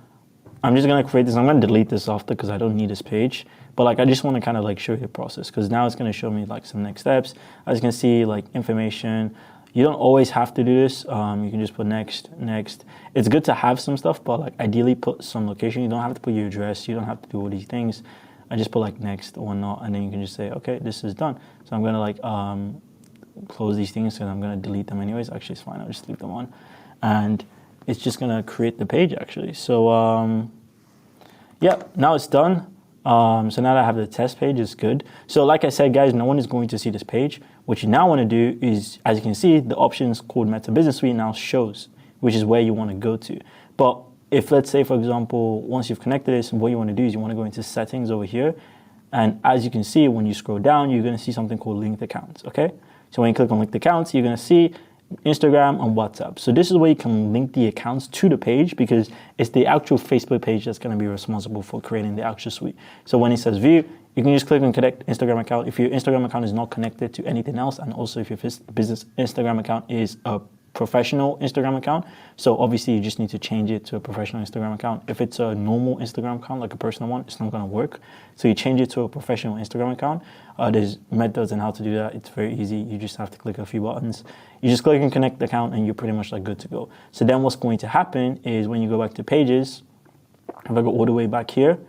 I'm just gonna create this. I'm gonna delete this after because I don't need this page. But like I just want to kind of like show you the process because now it's gonna show me like some next steps. As you can see, like information. You don't always have to do this. You can just put next. It's good to have some stuff, but like ideally put some location. You don't have to put your address. You don't have to do all these things. I just put like next or not, and then you can just say, okay, this is done. So I'm gonna like close these things because I'm gonna delete them anyways. Actually, it's fine. I'll just leave them on, and it's just gonna create the page actually. So yeah, now it's done. So now that I have the test page, it's good. So like I said, guys, no one is going to see this page. What you now want to do is, as you can see, the options called Meta Business Suite now shows, which is where you want to go to. But if let's say, for example, once you've connected this, what you want to do is you want to go into settings over here. And as you can see, when you scroll down, you're going to see something called linked accounts, okay? So when you click on linked accounts, you're going to see Instagram and WhatsApp. So this is where you can link the accounts to the page because it's the actual Facebook page that's going to be responsible for creating the actual suite. So when it says view, you can just click on connect Instagram account. If your Instagram account is not connected to anything else, and also if your business Instagram account is a professional Instagram account, so obviously you just need to change it to a professional Instagram account. If it's a normal Instagram account, like a personal one, it's not going to work. So you change it to a professional Instagram account. There's methods and how to do that. It's very easy. You just have to click a few buttons. You just click and connect the account and you're pretty much like good to go. So then what's going to happen is when you go back to pages, if I go all the way back here,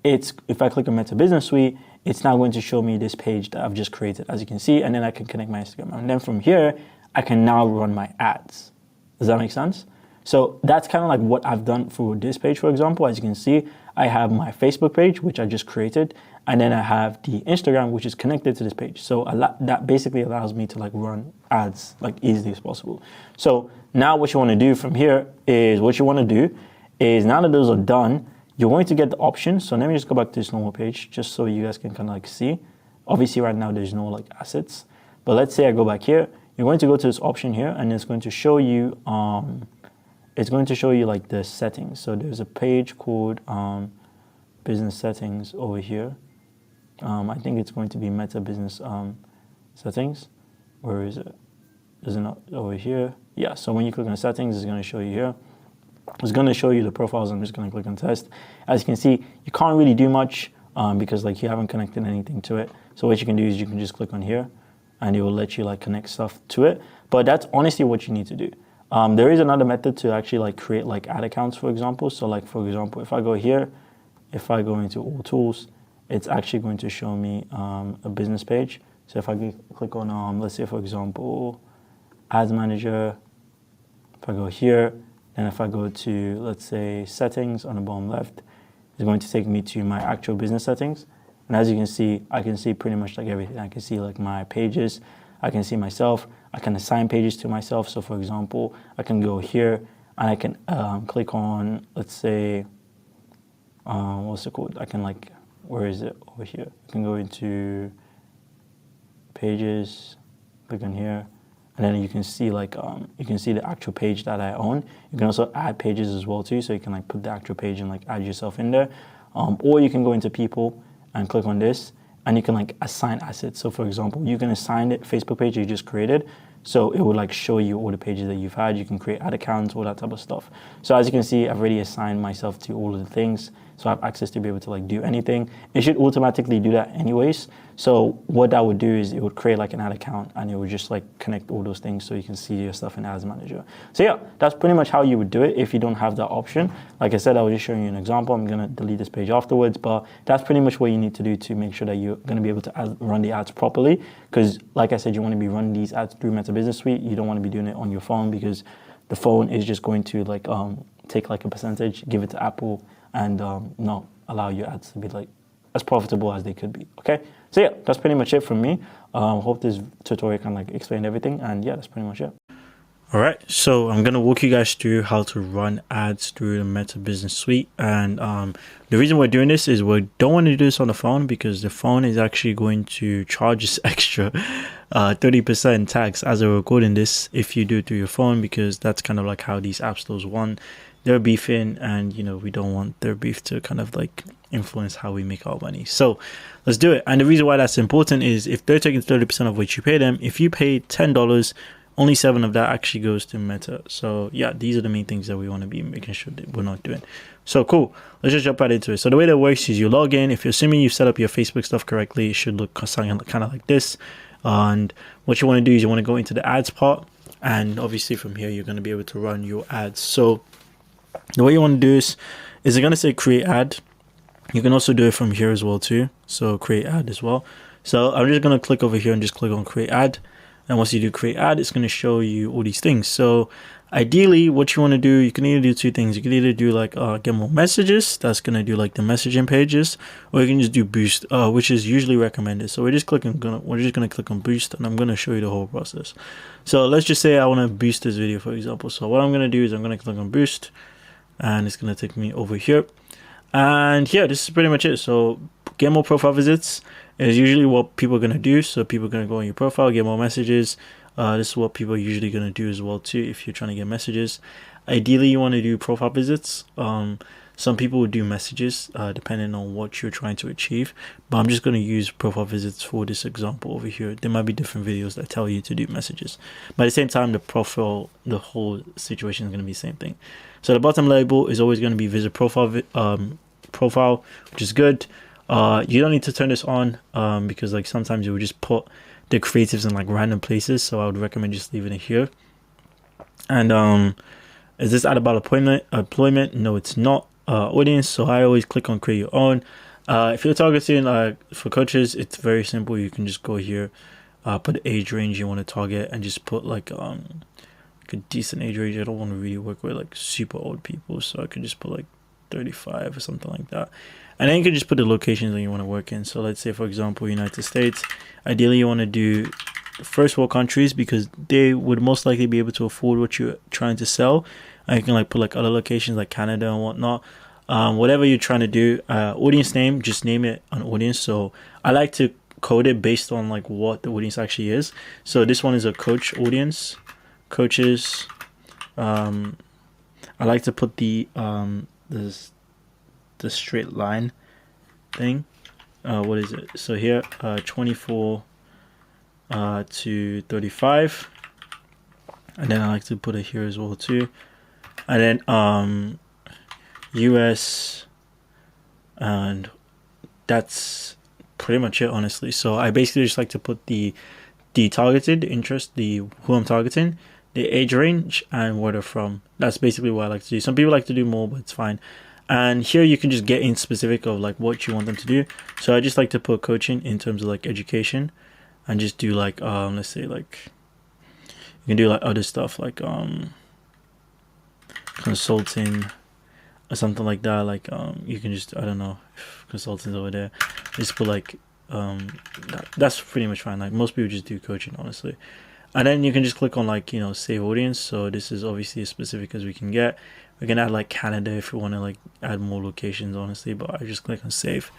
if I click on Meta Business Suite, it's now going to show me this page that I've just created, as you can see, and then I can connect my Instagram. And then from here, I can now run my ads. Does that make sense? So that's kind of like what I've done for this page, for example. As you can see, I have my Facebook page, which I just created, and then I have the Instagram, which is connected to this page. So that basically allows me to like run ads like easily as possible. So now what you want to do from here is now that those are done, you're going to get the option. So let me just go back to this normal page just so you guys can kind of like see. Obviously right now there's no like assets, but let's say I go back here, you're going to go to this option here and it's going to show you like the settings. So there's a page called business settings over here. I think it's going to be Meta Business settings. Where is it? Is it not over here? Yeah, so when you click on settings, it's going to show you here. It's going to show you the profiles. I'm just going to click on test. As you can see, you can't really do much because like you haven't connected anything to it. So what you can do is you can just click on here and it will let you like connect stuff to it. But that's honestly what you need to do. There is another method to actually like create like ad accounts, for example. So like, for example, if I go here, if I go into all tools, it's actually going to show me a business page. So if I click on, let's say, for example, Ads Manager, if I go here, and if I go to, let's say, settings on the bottom left, it's going to take me to my actual business settings. And as you can see, I can see pretty much like everything. I can see like my pages, I can see myself, I can assign pages to myself. So for example, I can go here and I can click on, let's say, what's it called? I can like, where is it? Over here. I can go into pages, click on here, and then you can see like you can see the actual page that I own. You can also add pages as well too, so you can like put the actual page and like add yourself in there, or you can go into people and click on this, and you can like assign assets. So for example, you can assign the Facebook page you just created, so it will like show you all the pages that you've had. You can create ad accounts, all that type of stuff. So as you can see, I've already assigned myself to all of the things, so I have access to be able to like do anything. It should automatically do that anyways. So what that would do is it would create like an ad account and it would just like connect all those things so you can see your stuff in Ads Manager. So yeah, that's pretty much how you would do it if you don't have that option. Like I said, I was just showing you an example. I'm gonna delete this page afterwards, but that's pretty much what you need to do to make sure that you're gonna be able to run the ads properly. Because like I said, you wanna be running these ads through Meta Business Suite. You don't wanna be doing it on your phone because the phone is just going to like take like a percentage, give it to Apple, and not allow your ads to be like as profitable as they could be. Okay, so yeah, that's pretty much it from me. Hope this tutorial can like explain everything, and yeah, that's pretty much it. All right, so I'm gonna walk you guys through how to run ads through the Meta Business Suite, and the reason we're doing this is we don't want to do this on the phone because the phone is actually going to charge us extra 30% tax as we're recording this if you do it through your phone, because that's kind of like how these app stores run. They're beefing, and you know we don't want their beef to kind of like influence how we make our money. So let's do it. And the reason why that's important is if they're taking 30% of what you pay them, if you pay $10, only 7 of that actually goes to Meta. So yeah, these are the main things that we want to be making sure that we're not doing. So cool, let's just jump right into it. So the way that works is you log in. If you're assuming you've set up your Facebook stuff correctly, it should look kind of like this. And what you want to do is you want to go into the ads part, and obviously from here you're going to be able to run your ads. So the way you want to do is it's going to say create ad. You can also do it from here as well too. So create ad as well. So I'm just going to click over here and just click on create ad. And once you do create ad, it's going to show you all these things. So ideally what you want to do, you can either do 2 things. You can either do like get more messages. That's going to do like the messaging pages, or you can just do boost, which is usually recommended. So we're just going to click on boost, and I'm going to show you the whole process. So let's just say I want to boost this video, for example. So what I'm going to do is I'm going to click on boost, and it's going to take me over here. And yeah, this is pretty much it. So get more profile visits is usually what people are going to do. So people are going to go on your profile, get more messages. This is what people are usually going to do as well too if you're trying to get messages. Ideally, you want to do profile visits. Some people will do messages depending on what you're trying to achieve. But I'm just going to use profile visits for this example over here. There might be different videos that tell you to do messages. But at the same time, the whole situation is going to be the same thing. So the bottom label is always going to be visit profile, which is good. You don't need to turn this on because like sometimes you would just put the creatives in like random places. So I would recommend just leaving it here. And is this ad about employment? No, it's not. Audience. So I always click on create your own. If you're targeting for coaches, it's very simple. You can just go here, put the age range you want to target, and just put like a decent age range. I don't want to really work with like super old people, so I can just put like 35 or something like that. And then you can just put the locations that you want to work in. So let's say, for example, United States. Ideally, you want to do first world countries because they would most likely be able to afford what you're trying to sell. And you can like put like other locations like Canada and whatnot. Whatever you're trying to do, audience name, just name it an audience. So I like to code it based on like what the audience actually is. So this one is a coach audience, coaches. I like to put the straight line thing. What is it? So here, 24 to 35, and then I like to put it here as well too. And then US, and that's pretty much it, honestly. So I basically just like to put the targeted interest, who I'm targeting, the age range, and where they're from. That's basically what I like to do. Some people like to do more, but it's fine. And here you can just get in specific of like what you want them to do. So I just like to put coaching in terms of like education, and just do like let's say like you can do like other stuff like consulting or something like that. Like you can just, I don't know if consultants over there, just put like that's pretty much fine. Like most people just do coaching, honestly. And then you can just click on like, save audience. So this is obviously as specific as we can get. We can add like Canada if we want to like add more locations, honestly, but I just click on save.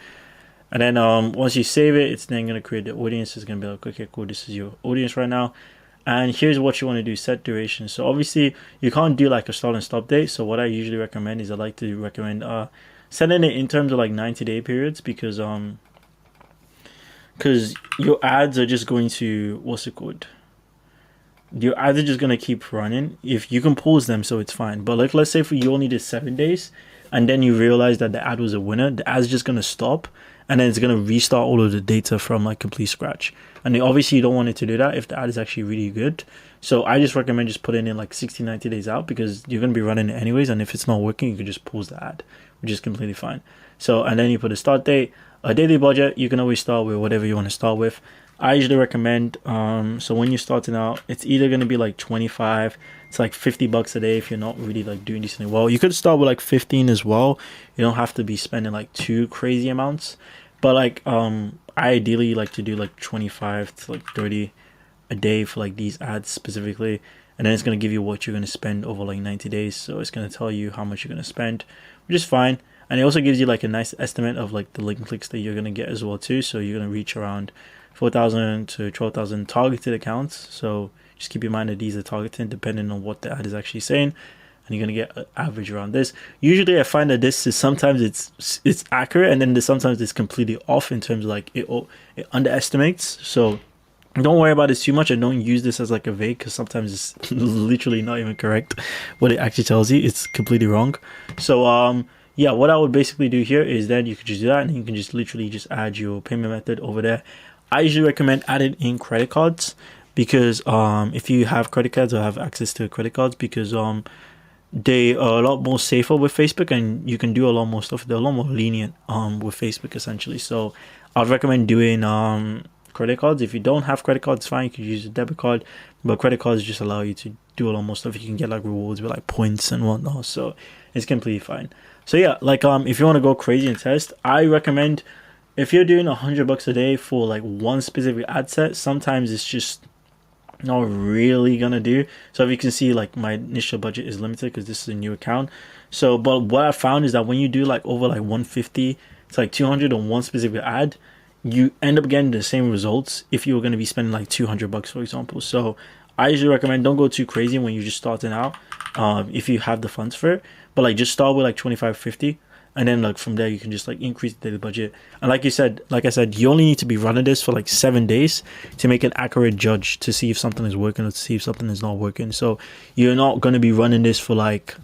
And then once you save it, it's then going to create the audience. It's going to be like, okay, cool, this is your audience right now. And here's what you want to do, set duration. So obviously you can't do like a start and stop date. So what I usually recommend is I like to recommend setting it in terms of like 90-day periods, because your ads are just going to, what's it called? Your ads are just going to keep running. If you can pause them, so it's fine. But like, let's say if you only did 7 days and then you realize that the ad was a winner, the ad's just going to stop, and then it's going to restart all of the data from like complete scratch. And obviously you don't want it to do that if the ad is actually really good. So I just recommend just putting in like 60, 90 days out, because you're going to be running it anyways. And if it's not working, you can just pause the ad, which is completely fine. So, and then you put a start date, a daily budget. You can always start with whatever you want to start with. I usually recommend, so when you're starting out, it's either going to be like 25 to like $50 a day if you're not really like doing decently well. You could start with like 15 as well. You don't have to be spending like too crazy amounts. But like, I ideally like to do like 25 to like 30 a day for like these ads specifically. And then it's going to give you what you're going to spend over like 90 days. So it's going to tell you how much you're going to spend, which is fine. And it also gives you like a nice estimate of like the link clicks that you're going to get as well too. So you're going to reach around 4,000 to 12,000 targeted accounts. So just keep in mind that these are targeted depending on what the ad is actually saying, and you're gonna get an average around this. Usually I find that this is sometimes it's accurate, and then sometimes it's completely off in terms of like it underestimates. So don't worry about this too much, and don't use this as like a vague, because sometimes it's literally not even correct what it actually tells you. It's completely wrong. So yeah, what I would basically do here is that you could just do that, and you can just literally just add your payment method over there. I usually recommend adding in credit cards, because if you have credit cards or have access to credit cards, because they are a lot more safer with Facebook, and you can do a lot more stuff. They're a lot more lenient with Facebook essentially. So I'd recommend doing credit cards. If you don't have credit cards, fine, you can use a debit card, but credit cards just allow you to do a lot more stuff. You can get like rewards with like points and whatnot, so it's completely fine. So yeah, like if you want to go crazy and test, I recommend, if you're doing $100 a day for like one specific ad set, sometimes it's just not really gonna do. So if you can see, like my initial budget is limited because this is a new account. So but what I found is that when you do like over like 150, it's like 200 on one specific ad, you end up getting the same results if you were going to be spending like $200, for example. So I usually recommend don't go too crazy when you're just starting out, if you have the funds for it, but like just start with like 25, 50. And then like from there you can just like increase the daily budget. And like I said, you only need to be running this for like 7 days to make an accurate judge to see if something is working or to see if something is not working. So you're not going to be running this for like,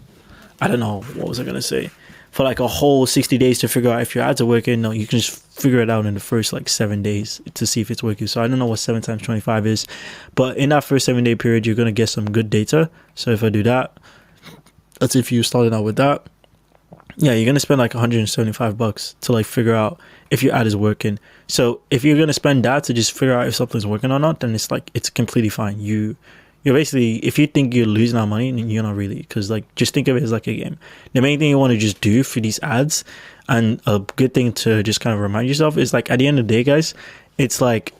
I don't know, what was I going to say? For like a whole 60 days to figure out if your ads are working. No, you can just figure it out in the first like 7 days to see if it's working. So I don't know what 7 times 25 is, but in that first 7 day period, you're going to get some good data. So if I do that, that's if you started out with that. yeah, you're gonna spend like $175 to like figure out if your ad is working. So if you're gonna spend that to just figure out if something's working or not, then it's like it's completely fine. You're basically, if you think you're losing out money, then you're not really, because like just think of it as like a game. The main thing you want to just do for these ads, and a good thing to just kind of remind yourself, is like at the end of the day, guys, it's like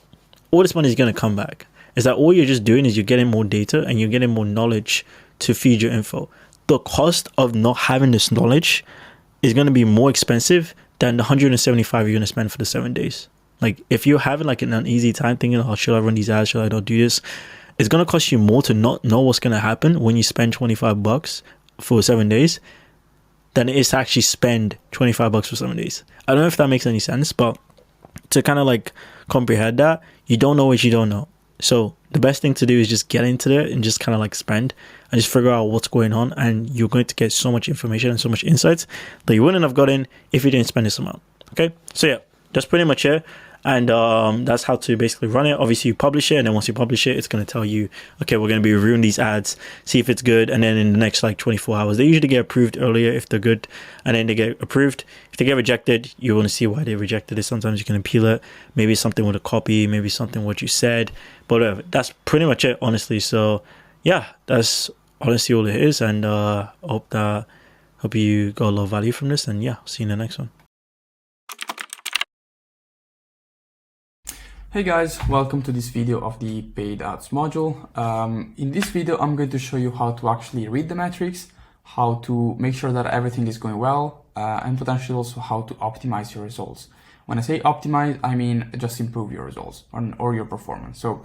all this money is gonna come back. Is that all you're just doing is you're getting more data and you're getting more knowledge to feed your info. The cost of not having this knowledge is going to be more expensive than the $175 you're going to spend for the 7 days. Like if you're having like an uneasy time thinking, oh, should I run these ads? Should I not do this? It's going to cost you more to not know what's going to happen when you spend $25 for 7 days than it is to actually spend $25 for 7 days. I don't know if that makes any sense, but to kind of like comprehend that, you don't know what you don't know. So the best thing to do is just get into it and just kind of like spend and just figure out what's going on, and you're going to get so much information and so much insights that you wouldn't have gotten if you didn't spend this amount. Okay, so yeah, that's pretty much it. And that's how to basically run it. Obviously you publish it, and then once you publish it, it's going to tell you, okay, we're going to be reviewing these ads, see if it's good, and then in the next like 24 hours, they usually get approved earlier if they're good, and then they get approved. If they get rejected, you want to see why they rejected it. Sometimes you can appeal it, maybe something with a copy, maybe something what you said, but whatever. That's pretty much it, honestly. So yeah, that's honestly all it is, and hope you got a lot of value from this, and yeah, see you in the next one. Hey guys, welcome to this video of the paid ads module. In this video, I'm going to show you how to actually read the metrics, how to make sure that everything is going well, and potentially also how to optimize your results. When I say optimize, I mean just improve your results or your performance. So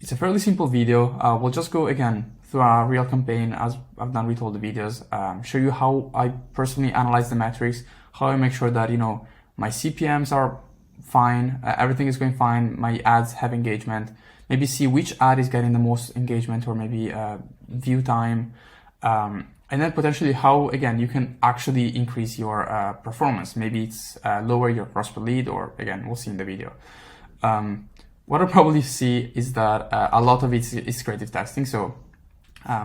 it's a fairly simple video. We'll just go again through a real campaign as I've done with all the videos, show you how I personally analyze the metrics, how I make sure that, you know, my CPMs are fine, everything is going fine, my ads have engagement, maybe see which ad is getting the most engagement or maybe view time, and then potentially how, again, you can actually increase your performance. Maybe it's lower your cost per lead, or again, we'll see in the video. What I'll probably see is that a lot of it is creative testing. So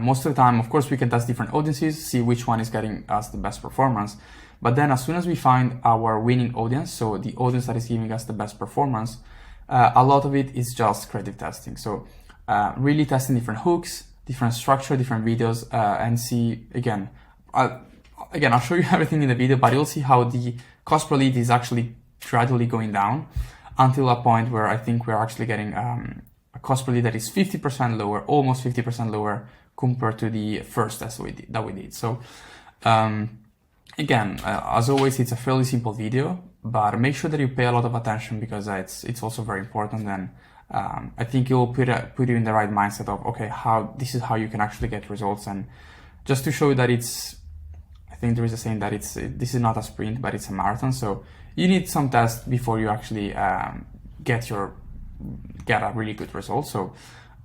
most of the time, of course, we can test different audiences, see which one is getting us the best performance. But then as soon as we find our winning audience, so the audience that is giving us the best performance, a lot of it is just creative testing. So really testing different hooks, different structure, different videos, and see, again, I'll show you everything in the video, but you'll see how the cost per lead is actually gradually going down until a point where I think we're actually getting a cost per lead that is 50% lower, almost 50% lower compared to the first test that we did. So, again, as always, it's a fairly simple video, but make sure that you pay a lot of attention because it's also very important. And I think it will put you in the right mindset of, okay, this is how you can actually get results. And just to show you that I think there is a saying that this is not a sprint, but it's a marathon. So you need some tests before you actually get a really good result. So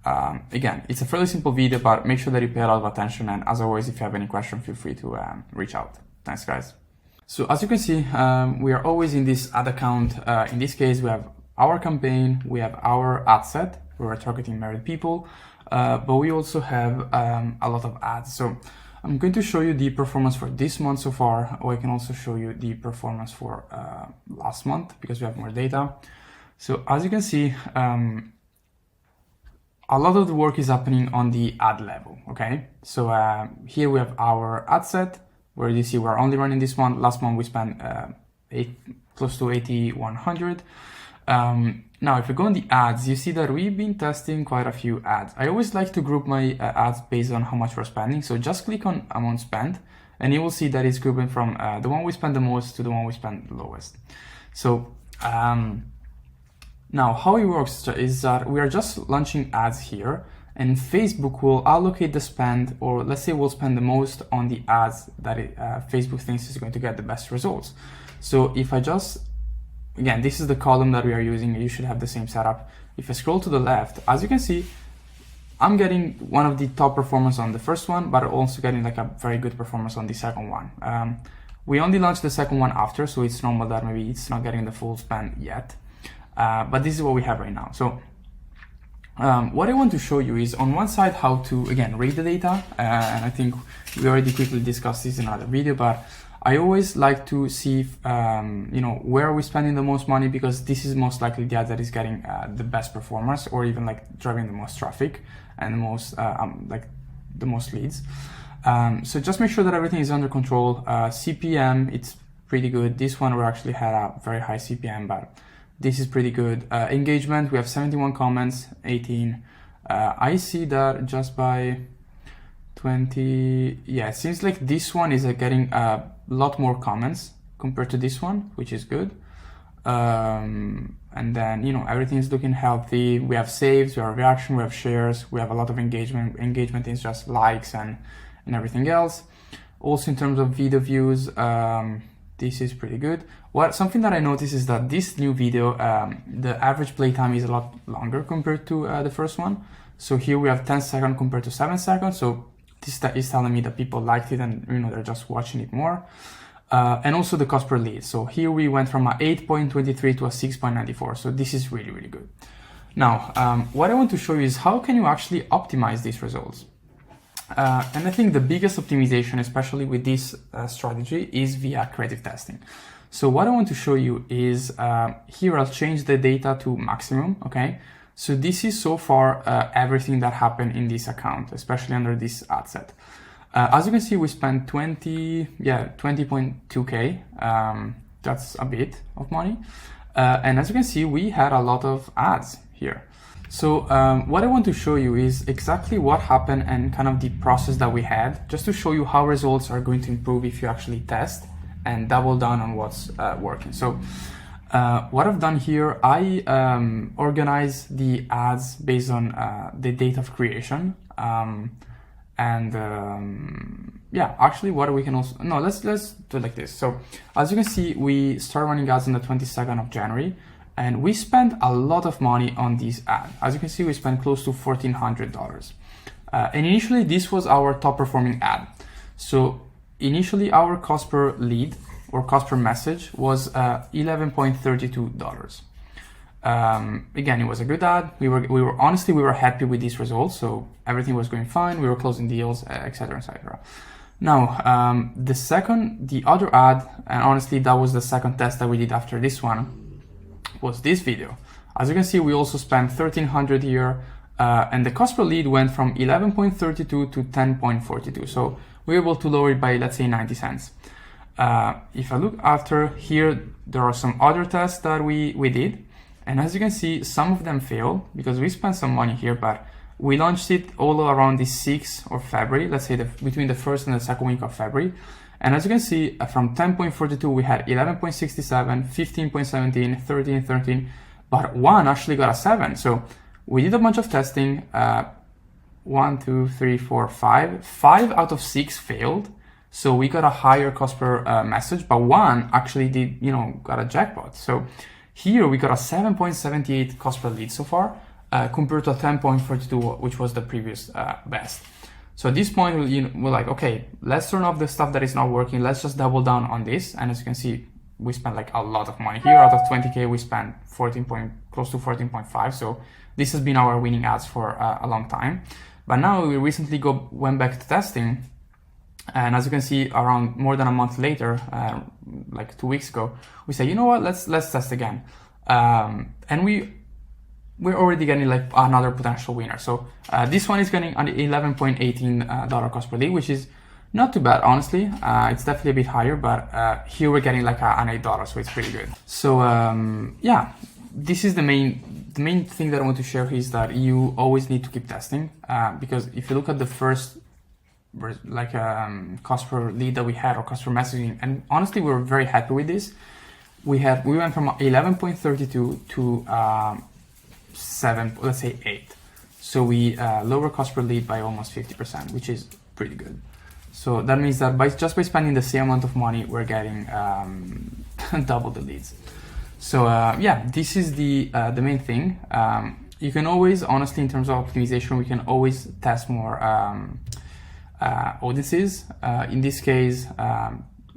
again, it's a fairly simple video, but make sure that you pay a lot of attention. And as always, if you have any question, feel free to reach out. Thanks, guys. So as you can see, we are always in this ad account. In this case, we have our campaign, we have our ad set, where we're targeting married people, but we also have a lot of ads. So I'm going to show you the performance for this month so far, or I can also show you the performance for last month because we have more data. So as you can see, a lot of the work is happening on the ad level, okay? So here we have our ad set, where you see we're only running this month. Last month we spent close to 8,100. Now, if we go on the ads, you see that we've been testing quite a few ads. I always like to group my ads based on how much we're spending. So just click on amount spent, and you will see that it's grouping from the one we spend the most to the one we spend the lowest. So now how it works is that we are just launching ads here, and Facebook will allocate the spend, or let's say we'll spend the most on the ads that Facebook thinks is going to get the best results. So if I just, again, this is the column that we are using. You should have the same setup. If I scroll to the left, as you can see, I'm getting one of the top performance on the first one, but also getting like a very good performance on the second one. We only launched the second one after, so it's normal that maybe it's not getting the full spend yet. But this is what we have right now. So what I want to show you is on one side how to, again, read the data, and I think we already quickly discussed this in another video, but I always like to see if, you know, where are we spending the most money, because this is most likely the ad that is getting the best performance, or even like driving the most traffic and the most like the most leads. So just make sure that everything is under control. CPM, it's pretty good. This one we actually had a very high CPM, but this is pretty good. Engagement, we have 71 comments, 18. I see that just by 20, yeah, it seems like this one is getting a lot more comments compared to this one, which is good. And then, you know, everything is looking healthy. We have saves, we have reaction, we have shares, we have a lot of engagement. Engagement is just likes and everything else. Also, in terms of video views, this is pretty good. Something that I noticed is that this new video, the average playtime is a lot longer compared to the first one. So here we have 10 seconds compared to 7 seconds. So this is telling me that people liked it and, you know, they're just watching it more. And also the cost per lead. So here we went from a 8.23 to a 6.94. So this is really, really good. Now, what I want to show you is how can you actually optimize these results? And I think the biggest optimization, especially with this strategy, is via creative testing. So what I want to show you is here I'll change the data to maximum, okay? So this is so far everything that happened in this account, especially under this ad set. As you can see, we spent 20.2K. That's a bit of money. And as you can see, we had a lot of ads here. So what I want to show you is exactly what happened and kind of the process that we had, just to show you how results are going to improve if you actually test and double down on what's working. So what I've done here, I organize the ads based on the date of creation. Yeah, actually what we can also, no, let's do it like this. So as you can see, we start running ads on the 22nd of January. And we spent a lot of money on this ad. As you can see, we spent close to $1,400. And initially, this was our top performing ad. So initially, our cost per lead or cost per message was $11.32. Again, it was a good ad. We were honestly, we were happy with these results. So everything was going fine. We were closing deals, etc., etc. Now, the other ad, and honestly, that was the second test that we did after this one, was this video. As you can see, we also spent $1,300 here, and the cost per lead went from 11.32 to 10.42. So we were able to lower it by, let's say, 90 cents. If I look after here, there are some other tests that we did. And as you can see, some of them failed because we spent some money here, but we launched it all around the 6th of February, let's say between the first and the second week of February. And as you can see, from 10.42, we had 11.67, 15.17, 13, but one actually got a 7. So we did a bunch of testing. 1, 2, 3, 4, 5. 5 out of 6 failed. So we got a higher cost per message, but one actually did, you know, got a jackpot. So here we got a 7.78 cost per lead so far, compared to a 10.42, which was the previous best. So at this point, we're like, okay, let's turn off the stuff that is not working. Let's just double down on this. And as you can see, we spent like a lot of money here. Out of 20K, we spent close to 14.5. So this has been our winning ads for a long time. But now we recently went back to testing. And as you can see, around more than a month later, like 2 weeks ago, we said, you know what, let's test again. And we're already getting like another potential winner. So this one is getting an $11.18 cost per lead, which is not too bad, honestly. It's definitely a bit higher, but here we're getting like an $8, so it's pretty good. So yeah, this is the main thing that I want to share is that you always need to keep testing, because if you look at the first like cost per lead that we had or cost per messaging, and honestly, we were very happy with this. We went from 11.32 to 7, let's say 8. So we lower cost per lead by almost 50%, which is pretty good. So that means that just by spending the same amount of money, we're getting double the leads. So yeah, this is the main thing. You can always, honestly, in terms of optimization, we can always test more audiences. In this case,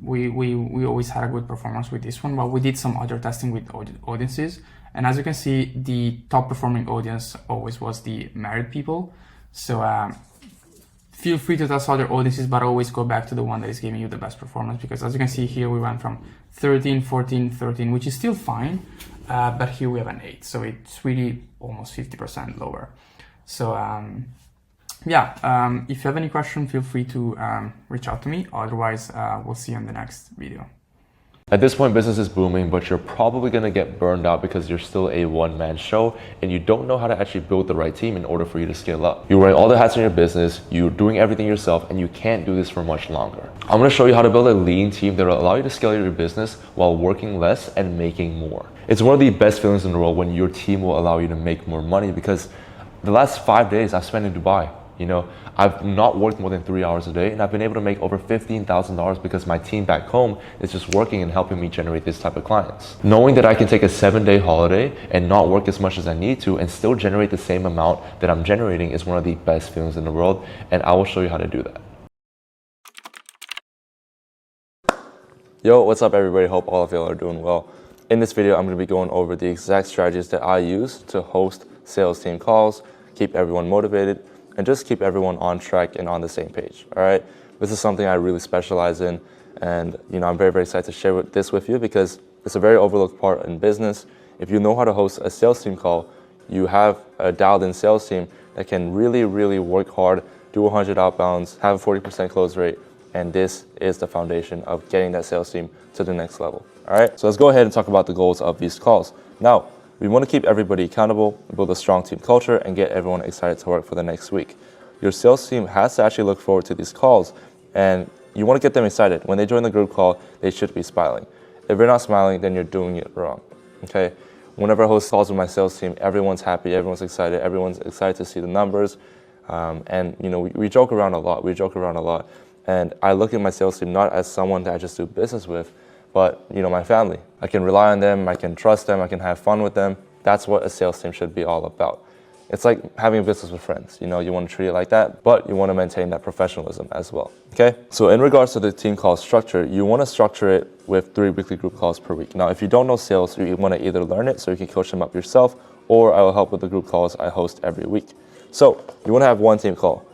we always had a good performance with this one, but we did some other testing with audiences. And as you can see, the top performing audience always was the married people. So Feel free to test other audiences, but always go back to the one that is giving you the best performance, because as you can see here, we went from 13, 14, 13, which is still fine, but here we have an 8, so it's really almost 50% lower. So if you have any question, feel free to reach out to me. Otherwise, we'll see you in the next video. At this point, business is booming, but you're probably going to get burned out because you're still a one-man show and you don't know how to actually build the right team in order for you to scale up. You're wearing all the hats in your business, you're doing everything yourself, and you can't do this for much longer. I'm going to show you how to build a lean team that will allow you to scale your business while working less and making more. It's one of the best feelings in the world when your team will allow you to make more money, because the last 5 days I've spent in Dubai. You know, I've not worked more than 3 hours a day, and I've been able to make over $15,000 because my team back home is just working and helping me generate this type of clients. Knowing that I can take a 7-day holiday and not work as much as I need to and still generate the same amount that I'm generating is one of the best feelings in the world, and I will show you how to do that. Yo, what's up everybody? Hope all of y'all are doing well. In this video, I'm going to be going over the exact strategies that I use to host sales team calls, keep everyone motivated, and just keep everyone on track and on the same page. All right, this is something I really specialize in, and I'm very, very excited to share this with you because it's a very overlooked part in business. If you know how to host a sales team call, you have a dialed-in sales team that can really, really work hard, do 100 outbounds, have a 40% close rate, and this is the foundation of getting that sales team to the next level. All right, so let's go ahead and talk about the goals of these calls. Now, we want to keep everybody accountable, build a strong team culture, and get everyone excited to work for the next week. Your sales team has to actually look forward to these calls, and you want to get them excited. When they join the group call, they should be smiling. If you're not smiling, then you're doing it wrong, okay? Whenever I host calls with my sales team, everyone's happy, everyone's excited to see the numbers, and we joke around a lot. And I look at my sales team not as someone that I just do business with, but my family. I can rely on them, I can trust them, I can have fun with them. That's what a sales team should be all about. It's like having a business with friends. You want to treat it like that, but you want to maintain that professionalism as well, okay? So in regards to the team call structure, you want to structure it with 3 weekly group calls per week. Now, if you don't know sales, you want to either learn it so you can coach them up yourself, or I will help with the group calls I host every week. So you want to have one team call.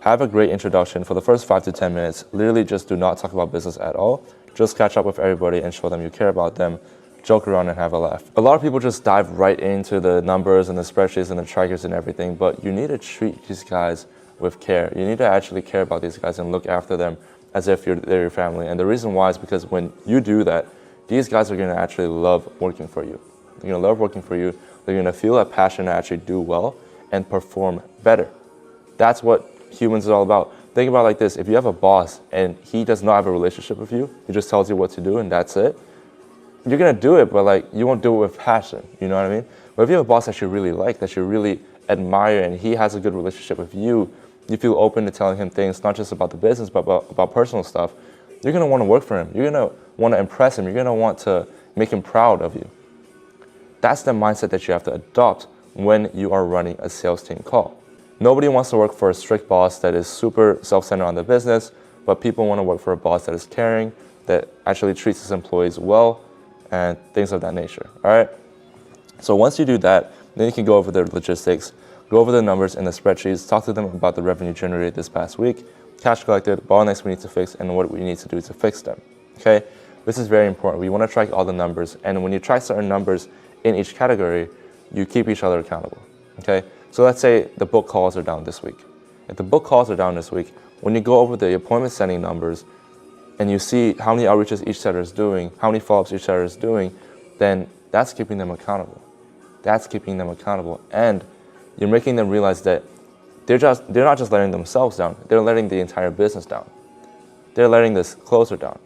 Have a great introduction for the first 5 to 10 minutes. Literally just do not talk about business at all. Just catch up with everybody and show them you care about them. Joke around and have a laugh. A lot of people just dive right into the numbers and the spreadsheets and the trackers and everything, but you need to treat these guys with care. You need to actually care about these guys and look after them as if they're your family. And the reason why is because when you do that, these guys are going to actually love working for you. They're going to love working for you. They're going to feel a passion to actually do well and perform better. That's what humans is all about. Think about it like this. If you have a boss and he does not have a relationship with you, he just tells you what to do and that's it, you're going to do it, but you won't do it with passion. You know what I mean? But if you have a boss that you really like, that you really admire, and he has a good relationship with you, you feel open to telling him things, not just about the business, but about personal stuff, you're going to want to work for him. You're going to want to impress him. You're going to want to make him proud of you. That's the mindset that you have to adopt when you are running a sales team call. Nobody wants to work for a strict boss that is super self-centered on the business, but people want to work for a boss that is caring, that actually treats his employees well, and things of that nature, all right? So once you do that, then you can go over the logistics, go over the numbers in the spreadsheets, talk to them about the revenue generated this past week, cash collected, bottlenecks we need to fix, and what we need to do to fix them, okay? This is very important. We want to track all the numbers, and when you track certain numbers in each category, you keep each other accountable, okay? So let's say the book calls are down this week. If the book calls are down this week, when you go over the appointment setting numbers and you see how many outreaches each setter is doing, how many follow-ups each setter is doing, then that's keeping them accountable. That's keeping them accountable. And you're making them realize that they're not just letting themselves down, they're letting the entire business down. They're letting this closer down.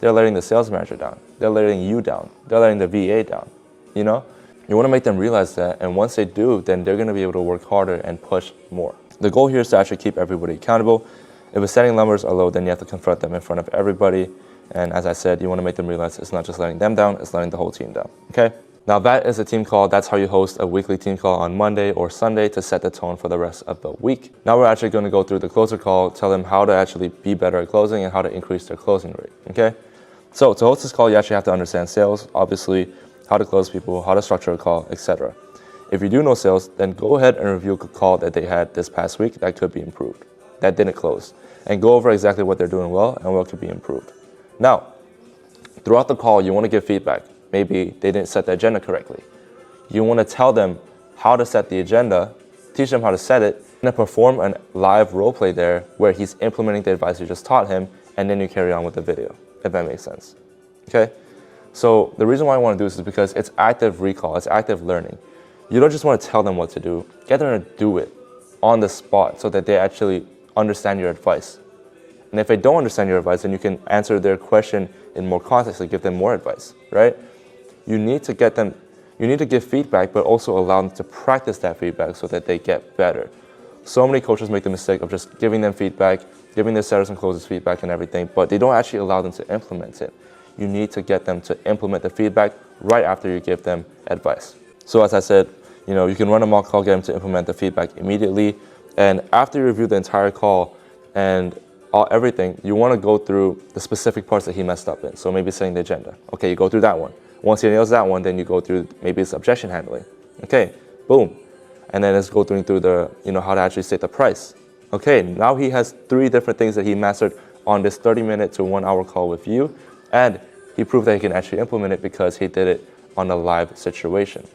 They're letting the sales manager down. They're letting you down. They're letting the VA down, You want to make them realize that, and once they do, then they're going to be able to work harder and push more. The goal here is to actually keep everybody accountable. If the setting numbers are low, then you have to confront them in front of everybody. And as I said, you want to make them realize it's not just letting them down, it's letting the whole team down, okay? Now that is a team call. That's how you host a weekly team call on Monday or Sunday to set the tone for the rest of the week. Now we're actually going to go through the closer call, tell them how to actually be better at closing and how to increase their closing rate, okay? So to host this call, you actually have to understand sales, obviously, how to close people, how to structure a call, etc. If you do know sales, then go ahead and review a call that they had this past week that could be improved. that didn't close, and go over exactly what they're doing well and what could be improved. Now, throughout the call, you want to give feedback. Maybe they didn't set the agenda correctly. You want to tell them how to set the agenda, teach them how to set it, and then perform a live role play there where he's implementing the advice you just taught him, and then you carry on with the video, if that makes sense. Okay? So the reason why I want to do this is because it's active recall, it's active learning. You don't just want to tell them what to do, get them to do it on the spot so that they actually understand your advice. And if they don't understand your advice, then you can answer their question in more context and give them more advice, right? You need to give feedback, but also allow them to practice that feedback so that they get better. So many coaches make the mistake of just giving them feedback, giving their setters and closers feedback and everything, but they don't actually allow them to implement it. You need to get them to implement the feedback right after you give them advice. So as I said, you can run a mock call, get them to implement the feedback immediately, and after you review the entire call and everything, you want to go through the specific parts that he messed up in. So maybe setting the agenda. Okay, you go through that one. Once he nails that one, then you go through maybe it's objection handling. Okay, boom. And then let's go through the, how to actually state the price. Okay, now he has 3 different things that he mastered on this 30-minute to 1-hour call with you. And he proved that he can actually implement it because he did it on a live situation.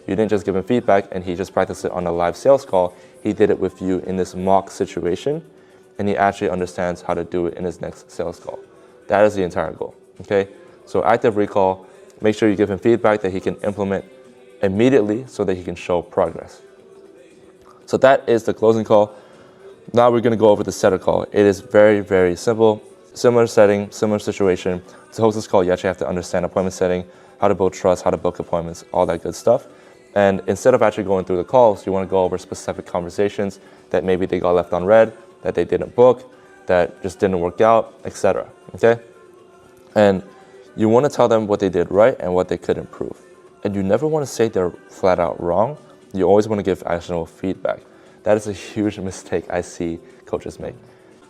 You didn't just give him feedback and he just practiced it on a live sales call. He did it with you in this mock situation, and he actually understands how to do it in his next sales call. That is the entire goal, okay? So active recall, make sure you give him feedback that he can implement immediately so that he can show progress. So that is the closing call. Now we're gonna go over the setter call. It is very, very simple. Similar setting, similar situation. To host this call, you actually have to understand appointment setting, how to build trust, how to book appointments, all that good stuff. And instead of actually going through the calls, you want to go over specific conversations that maybe they got left unread, that they didn't book, that just didn't work out, etc. Okay? And you want to tell them what they did right and what they could improve. And you never want to say they're flat out wrong. You always want to give actionable feedback. That is a huge mistake I see coaches make.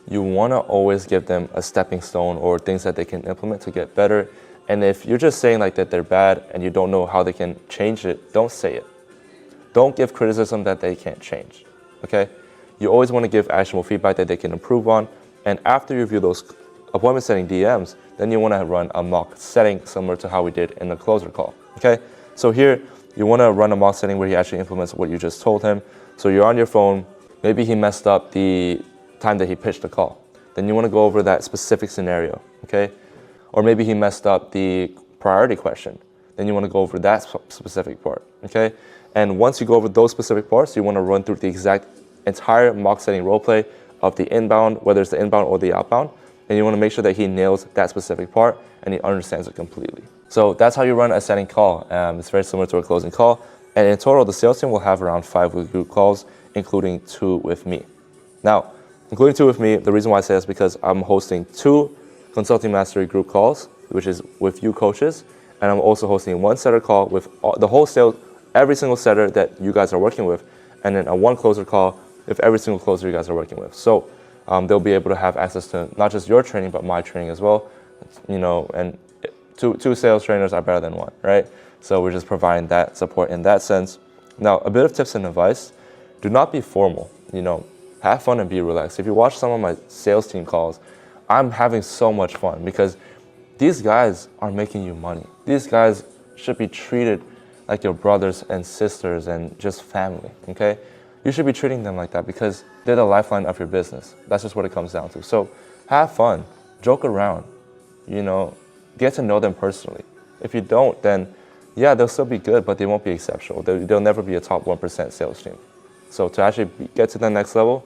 You want to always give them a stepping stone or things that they can implement to get better. And if you're just saying like that they're bad and you don't know how they can change it, don't say it. Don't give criticism that they can't change, okay? You always want to give actionable feedback that they can improve on. And after you review those appointment setting DMs, then you want to run a mock setting similar to how we did in the closer call, okay? So here, you want to run a mock setting where he actually implements what you just told him. So you're on your phone, maybe he messed up the time that he pitched the call. Then you want to go over that specific scenario, okay? Or maybe he messed up the priority question. Then you want to go over that specific part, okay? And once you go over those specific parts, you want to run through the exact entire mock setting role play of the inbound, whether it's the inbound or the outbound. And you want to make sure that he nails that specific part and he understands it completely. So that's how you run a setting call. It's very similar to a closing call. And in total, the sales team will have around 5 group calls, including 2 with me. Now, including 2 with me, the reason why I say this is because I'm hosting 2 Consulting Mastery group calls, which is with you coaches, and I'm also hosting 1 setter call with the whole sales, every single setter that you guys are working with, and then a 1 closer call with every single closer you guys are working with. So they'll be able to have access to not just your training, but my training as well. And two sales trainers are better than 1, right? So we're just providing that support in that sense. Now, a bit of tips and advice: do not be formal. Have fun and be relaxed. If you watch some of my sales team calls, I'm having so much fun because these guys are making you money. These guys should be treated like your brothers and sisters and just family, okay? You should be treating them like that because they're the lifeline of your business. That's just what it comes down to. So have fun, joke around, get to know them personally. If you don't, then yeah, they'll still be good, but they won't be exceptional. They'll never be a top 1% sales team. So to actually get to the next level,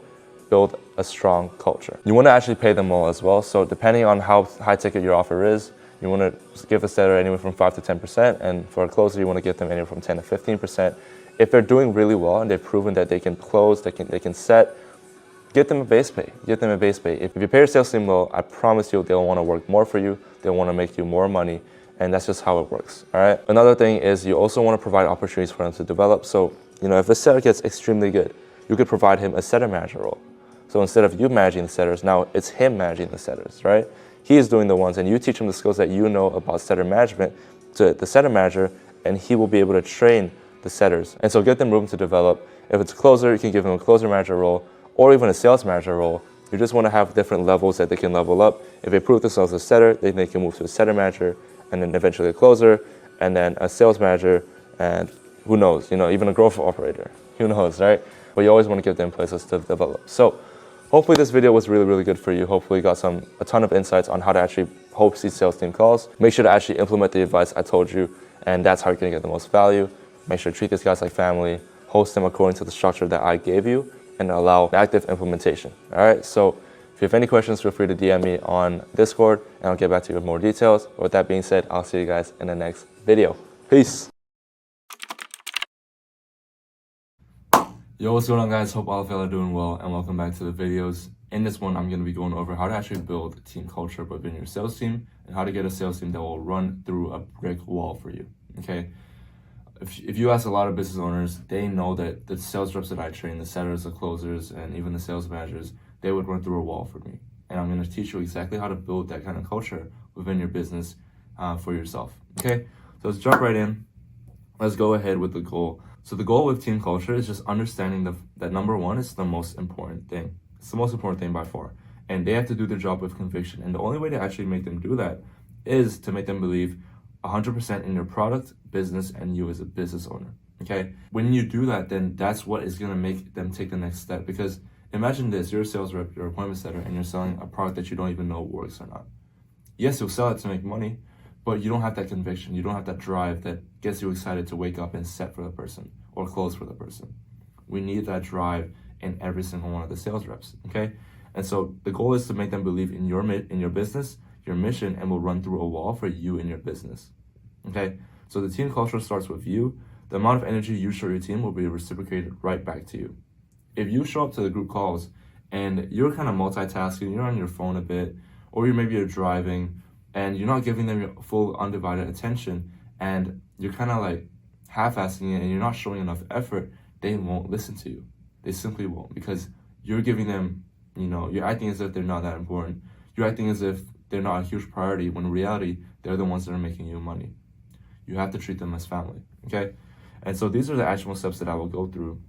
build a strong culture. You want to actually pay them well as well. So depending on how high ticket your offer is, you want to give a setter anywhere from 5 to 10%, and for a closer, you want to give them anywhere from 10 to 15%. If they're doing really well and they've proven that they can close, they can set, get them a base pay. Get them a base pay. If you pay your sales team well, I promise you they'll want to work more for you. They'll want to make you more money, and that's just how it works. All right. Another thing is you also want to provide opportunities for them to develop. So if a setter gets extremely good, you could provide him a setter manager role. So instead of you managing the setters, now it's him managing the setters, right? He is doing the ones, and you teach him the skills that you know about setter management to the setter manager, and he will be able to train the setters. And so get them room to develop. If it's a closer, you can give him a closer manager role, or even a sales manager role, you just want to have different levels that they can level up. If they prove themselves as a setter, then they can move to a setter manager, and then eventually a closer, and then a sales manager, and who knows, even a growth operator. Who knows, right? But you always want to give them places to develop. So hopefully this video was really, really good for you. Hopefully you got a ton of insights on how to actually host these sales team calls. Make sure to actually implement the advice I told you, and that's how you're going to get the most value. Make sure to treat these guys like family, host them according to the structure that I gave you, and allow active implementation. All right, so if you have any questions, feel free to DM me on Discord, and I'll get back to you with more details. But with that being said, I'll see you guys in the next video. Peace. Yo, what's going on, guys? Hope all of y'all are doing well, and welcome back to the videos. In this one, I'm going to be going over how to actually build team culture within your sales team, and how to get a sales team that will run through a brick wall for you, okay? If you ask a lot of business owners, they know that the sales reps that I train, the setters, the closers, and even the sales managers, they would run through a wall for me. And I'm going to teach you exactly how to build that kind of culture within your business for yourself, okay? So let's jump right in. Let's go ahead with the goal. So the goal with team culture is just understanding that number one is the most important thing. It's the most important thing by far. And they have to do their job with conviction. And the only way to actually make them do that is to make them believe 100% in your product, business, and you as a business owner, okay? When you do that, then that's what is gonna make them take the next step. Because imagine this, you're a sales rep, you're an appointment setter, and you're selling a product that you don't even know works or not. Yes, you'll sell it to make money, but you don't have that conviction, you don't have that drive that gets you excited to wake up and set for the person or close for the person. We need that drive in every single one of the sales reps, okay? And so the goal is to make them believe in your business, your mission, and will run through a wall for you and your business, okay? So the team culture starts with you. The amount of energy you show your team will be reciprocated right back to you. If you show up to the group calls and you're kind of multitasking, you're on your phone a bit, or you're driving, and you're not giving them your full undivided attention, and you're kind of like half-assing it, and you're not showing enough effort, they won't listen to you. They simply won't, because you're giving them, you're acting as if they're not that important. You're acting as if they're not a huge priority, when in reality, they're the ones that are making you money. You have to treat them as family, okay? And so these are the actionable steps that I will go through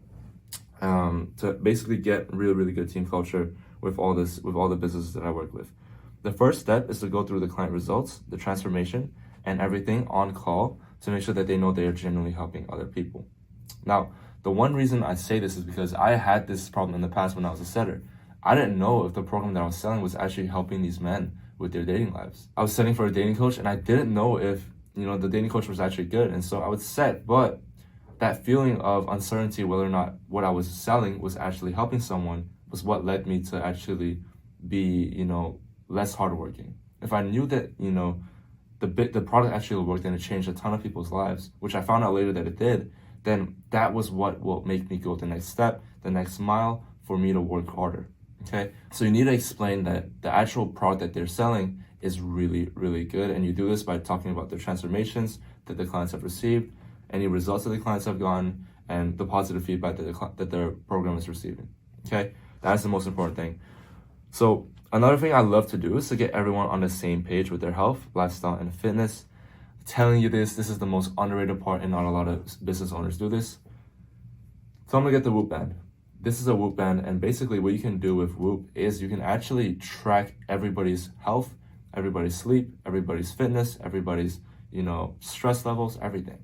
to basically get really, really good team culture with all the businesses that I work with. The first step is to go through the client results, the transformation, and everything on call to make sure that they know they are genuinely helping other people. Now, the one reason I say this is because I had this problem in the past when I was a setter. I didn't know if the program that I was selling was actually helping these men with their dating lives. I was setting for a dating coach, and I didn't know if the dating coach was actually good. And so I would set, but that feeling of uncertainty whether or not what I was selling was actually helping someone was what led me to actually be, less hardworking. If I knew that, the product actually worked and it changed a ton of people's lives, which I found out later that it did, then that was what will make me go the next step, the next mile for me to work harder, okay? So you need to explain that the actual product that they're selling is really, really good. And you do this by talking about the transformations that the clients have received, any results that the clients have gotten, and the positive feedback that their program is receiving, okay? That's the most important thing. So another thing I love to do is to get everyone on the same page with their health, lifestyle, and fitness. Telling you this is the most underrated part, and not a lot of business owners do this. So I'm gonna get the Whoop band. This is a Whoop band, and basically what you can do with Whoop is you can actually track everybody's health, everybody's sleep, everybody's fitness, everybody's stress levels, everything.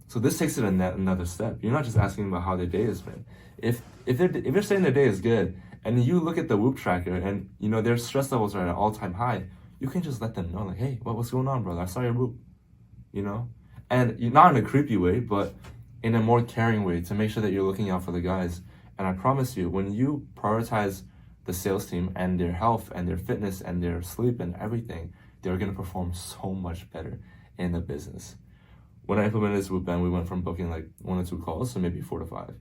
So this takes it another step. You're not just asking about how their day has been. If they're saying their day is good, and you look at the Whoop tracker and their stress levels are at an all-time high, you can just let them know, like, hey, what's going on, brother? I saw your Whoop, and you're not in a creepy way, but in a more caring way, to make sure that you're looking out for the guys. And I promise you, when you prioritize the sales team and their health and their fitness and their sleep and everything, they're going to perform so much better in the business. When I implemented this Whoop band, we went from booking like 1 or 2 calls to maybe 4 to 5.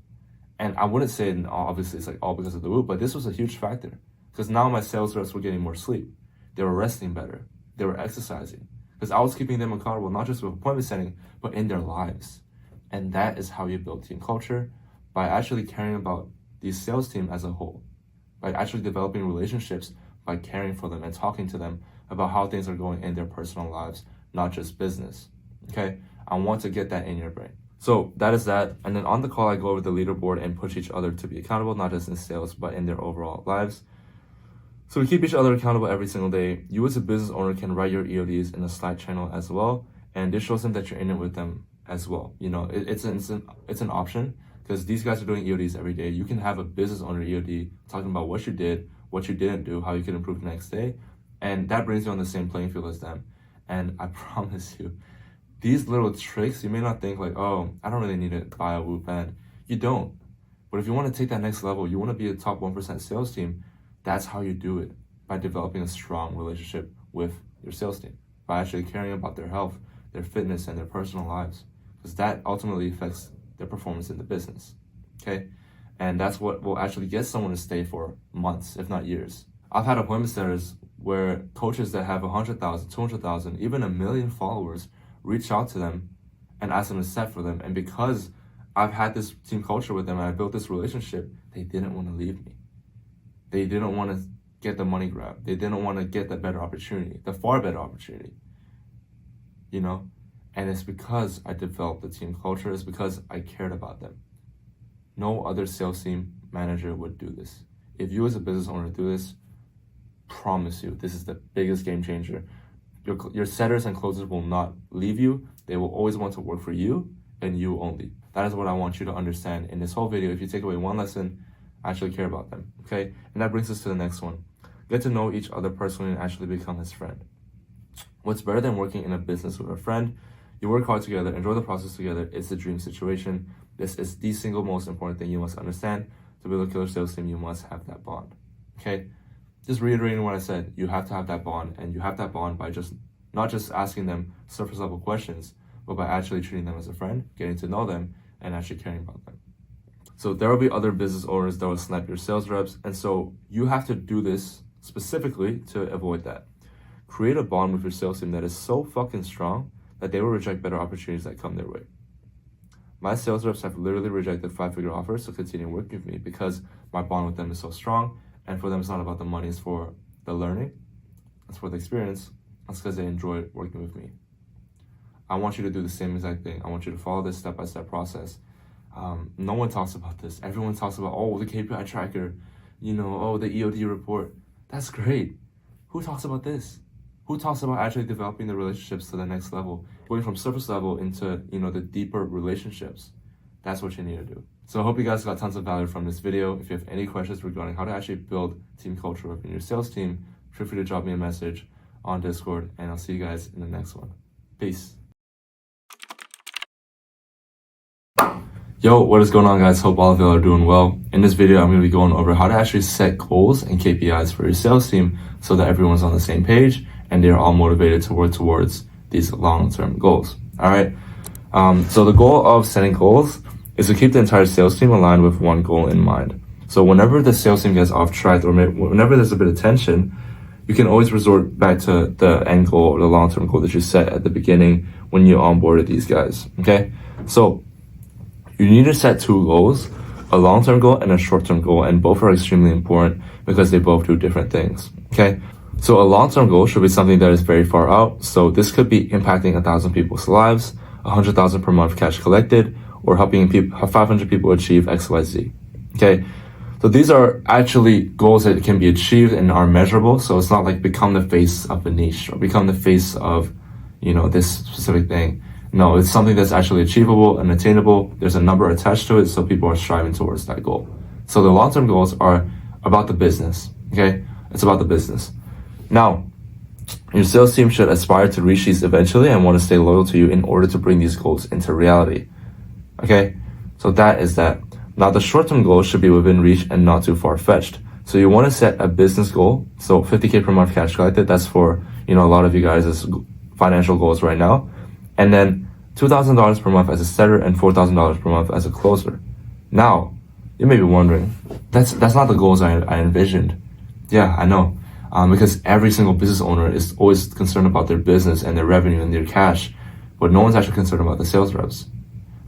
And I wouldn't say, obviously, it's like all because of the Whoop, but this was a huge factor, because now my sales reps were getting more sleep. They were resting better. They were exercising, because I was keeping them accountable, not just with appointment setting, but in their lives. And that is how you build team culture, by actually caring about the sales team as a whole, by actually developing relationships, by caring for them and talking to them about how things are going in their personal lives, not just business, okay? I want to get that in your brain. So that is that. And then on the call, I go over the leaderboard and push each other to be accountable, not just in sales, but in their overall lives. So we keep each other accountable every single day. You as a business owner can write your EODs in a Slack channel as well. And this shows them that you're in it with them as well. You know, it's an option, because these guys are doing EODs every day. You can have a business owner EOD talking about what you did, what you didn't do, how you can improve the next day. And that brings you on the same playing field as them. And I promise you, these little tricks, you may not think like, oh, I don't really need to buy a Whoop band. You don't. But if you want to take that next level, you want to be a top 1% sales team, that's how you do it, by developing a strong relationship with your sales team, by actually caring about their health, their fitness, and their personal lives, because that ultimately affects their performance in the business, okay? And that's what will actually get someone to stay for months, if not years. I've had appointment setters where coaches that have 100,000, 200,000, even 1 million followers reach out to them and ask them to set for them. And because I've had this team culture with them and I built this relationship, they didn't want to leave me. They didn't want to get the money grab. They didn't want to get the better opportunity, the far better opportunity, you know? And it's because I developed the team culture. It's because I cared about them. No other sales team manager would do this. If you as a business owner do this, promise you, this is the biggest game changer. Your setters and closers will not leave you. They will always want to work for you and you only. That is what I want you to understand in this whole video. If you take away one lesson, actually care about them, okay? And that brings us to the next one. Get to know each other personally and actually become his friend. What's better than working in a business with a friend? You work hard together, enjoy the process together. It's a dream situation. This is the single most important thing you must understand. To build a killer sales team, you must have that bond, okay? Just reiterating what I said, you have to have that bond, and you have that bond by just not just asking them surface level questions, but by actually treating them as a friend, getting to know them, and actually caring about them. So there will be other business owners that will snipe your sales reps, and so you have to do this specifically to avoid that. Create a bond with your sales team that is so fucking strong that they will reject better opportunities that come their way. My sales reps have literally rejected 5-figure offers to continue working with me because my bond with them is so strong, and for them it's not about the money, it's for the learning, it's for the experience, it's because they enjoy working with me. I want you to do the same exact thing. I want you to follow this step-by-step process. No one talks about this. Everyone talks about, oh, the KPI tracker, you know, oh, the EOD report. That's great. Who talks about this? Who talks about actually developing the relationships to the next level? Going from surface level into, you know, the deeper relationships. That's what you need to do. So I hope you guys got tons of value from this video. If you have any questions regarding how to actually build team culture within your sales team, feel free to drop me a message on Discord, and I'll see you guys in the next one. Peace. Yo, what is going on, guys? Hope all of you are doing well. In this video, I'm going to be going over how to actually set goals and KPIs for your sales team so that everyone's on the same page and they're all motivated to work towards these long-term goals. All right. So the goal of setting goals is to keep the entire sales team aligned with one goal in mind. So whenever the sales team gets off track or whenever there's a bit of tension, you can always resort back to the end goal or the long-term goal that you set at the beginning when you onboarded these guys. Okay. So you need to set two goals, a long-term goal and a short-term goal, and both are extremely important because they both do different things, okay? So a long-term goal should be something that is very far out. So this could be impacting 1,000 people's lives, 100,000 per month cash collected, or helping 500 people achieve XYZ, okay? So these are actually goals that can be achieved and are measurable. So it's not like become the face of a niche or become the face of, you know, this specific thing. No, it's something that's actually achievable and attainable. There's a number attached to it, so people are striving towards that goal. So the long-term goals are about the business, okay? It's about the business. Now, your sales team should aspire to reach these eventually and want to stay loyal to you in order to bring these goals into reality, okay? So that is that. Now, the short-term goals should be within reach and not too far-fetched. So you want to set a business goal. So 50K per month cash collected, that's for, you know, a lot of you guys' as financial goals right now. And then $2,000 per month as a setter and $4,000 per month as a closer. Now, you may be wondering, that's not the goals I envisioned. Yeah, I know. Because every single business owner is always concerned about their business and their revenue and their cash, but no one's actually concerned about the sales reps.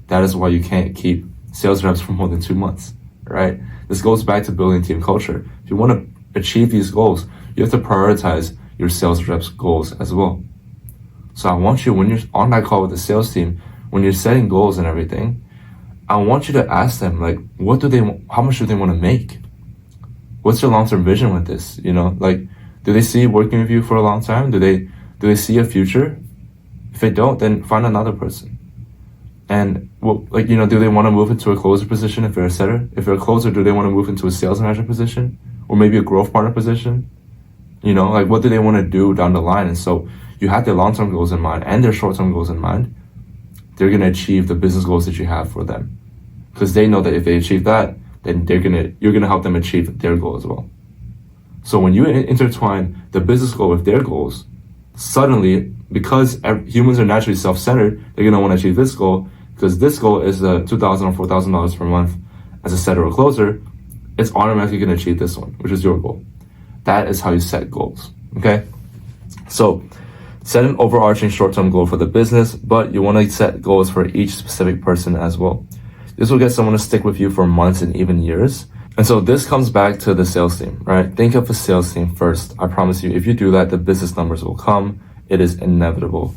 That is why you can't keep sales reps for more than 2 months, right? This goes back to building team culture. If you want to achieve these goals, you have to prioritize your sales reps' goals as well. So I want you, when you're on that call with the sales team, when you're setting goals and everything, I want you to ask them, like, how much do they want to make? What's your long-term vision with this? You know, like, do they see working with you for a long time? Do they see a future? If they don't, then find another person. And like, you know, do they want to move into a closer position if they're a setter? If they're a closer, do they want to move into a sales manager position or maybe a growth partner position? You know, like, what do they want to do down the line? And so you have their long-term goals in mind and their short-term goals in mind. They're going to achieve the business goals that you have for them, because they know that if they achieve that, then you're going to help them achieve their goal as well. So when you intertwine the business goal with their goals, suddenly, because humans are naturally self-centered, they're going to want to achieve this goal, because this goal is $2,000 or $4,000 per month as a setter or closer. It's automatically going to achieve this one, which is your goal. That is how you set goals, okay? So set an overarching short-term goal for the business, but you want to set goals for each specific person as well. This will get someone to stick with you for months and even years. And so this comes back to the sales team, right? Think of the sales team first. I promise you, if you do that, the business numbers will come. It is inevitable.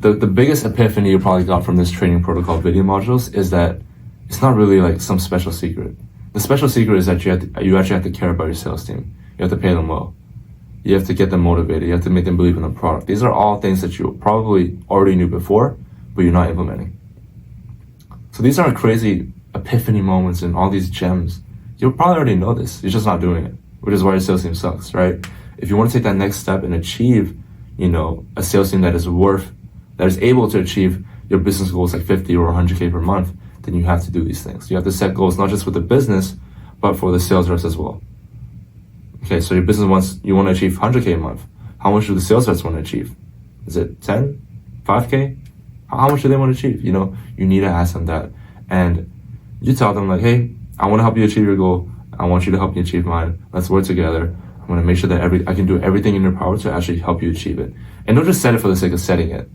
The biggest epiphany you probably got from this training protocol video modules is that it's not really like some special secret. The special secret is that you actually have to care about your sales team. You have to pay them well. You have to get them motivated. You have to make them believe in the product. These are all things that you probably already knew before, but you're not implementing. So these aren't crazy epiphany moments and all these gems. You'll probably already know this. You're just not doing it, which is why your sales team sucks, right? If you want to take that next step and achieve, you know, a sales team that is able to achieve your business goals like 50 or 100K per month, then you have to do these things. You have to set goals not just for the business, but for the sales reps as well. Okay, so your business you want to achieve 100K a month. How much do the sales reps want to achieve? Is it 10, 5K? How much do they want to achieve? You know, you need to ask them that. And you tell them like, hey, I want to help you achieve your goal. I want you to help me achieve mine. Let's work together. I'm going to make sure that I can do everything in your power to actually help you achieve it. And don't just set it for the sake of setting it.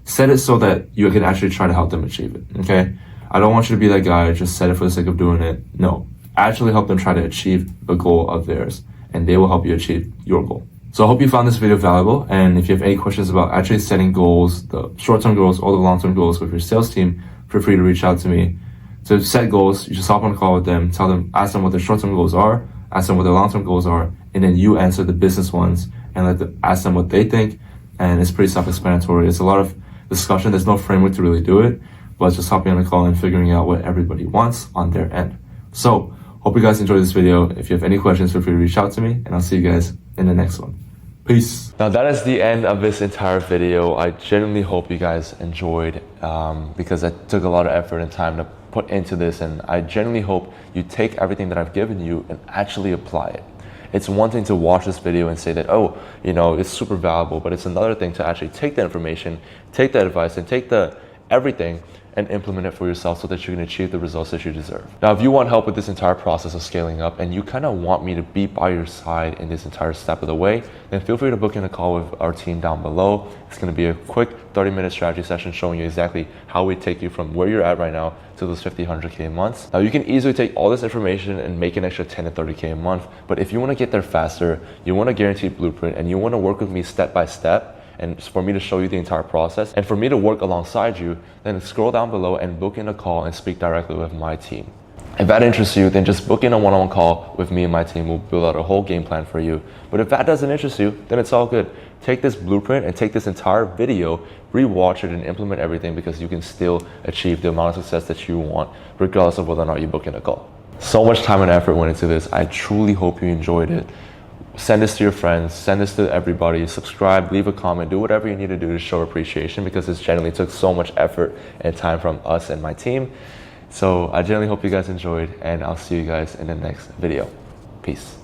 Set it so that you can actually try to help them achieve it, okay? I don't want you to be that guy, just set it for the sake of doing it. No, actually help them try to achieve a goal of theirs, and they will help you achieve your goal. So I hope you found this video valuable, and if you have any questions about actually setting goals, the short-term goals or the long-term goals with your sales team, feel free to reach out to me. To set goals, you just hop on a call with them, ask them what their short-term goals are, ask them what their long-term goals are, and then you answer the business ones and ask them what they think, and it's pretty self-explanatory. It's a lot of discussion. There's no framework to really do it, but it's just hopping on a call and figuring out what everybody wants on their end. So hope you guys enjoyed this video. If you have any questions, feel free to reach out to me, and I'll see you guys in the next one. Peace. Now that is the end of this entire video. I genuinely hope you guys enjoyed because I took a lot of effort and time to put into this, and I genuinely hope you take everything that I've given you and actually apply it. It's one thing to watch this video and say that, oh, you know, it's super valuable, but it's another thing to actually take the information, take the advice, and take the everything and implement it for yourself so that you can achieve the results that you deserve. Now, if you want help with this entire process of scaling up and you kind of want me to be by your side in this entire step of the way, then feel free to book in a call with our team down below. It's gonna be a quick 30-minute strategy session showing you exactly how we take you from where you're at right now to those 50, 100K a month. Now, you can easily take all this information and make an extra 10 to 30K a month, but if you wanna get there faster, you want a guaranteed blueprint, and you wanna work with me step by step, and for me to show you the entire process and for me to work alongside you, then scroll down below and book in a call and speak directly with my team. If that interests you, then just book in a one-on-one call with me and my team. We'll build out a whole game plan for you. But if that doesn't interest you, then it's all good. Take this blueprint and take this entire video, rewatch it and implement everything, because you can still achieve the amount of success that you want, regardless of whether or not you book in a call. So much time and effort went into this. I truly hope you enjoyed it. Send this to your friends, send this to everybody, subscribe, leave a comment, do whatever you need to do to show appreciation, because this genuinely took so much effort and time from us and my team. So I genuinely hope you guys enjoyed, and I'll see you guys in the next video. Peace.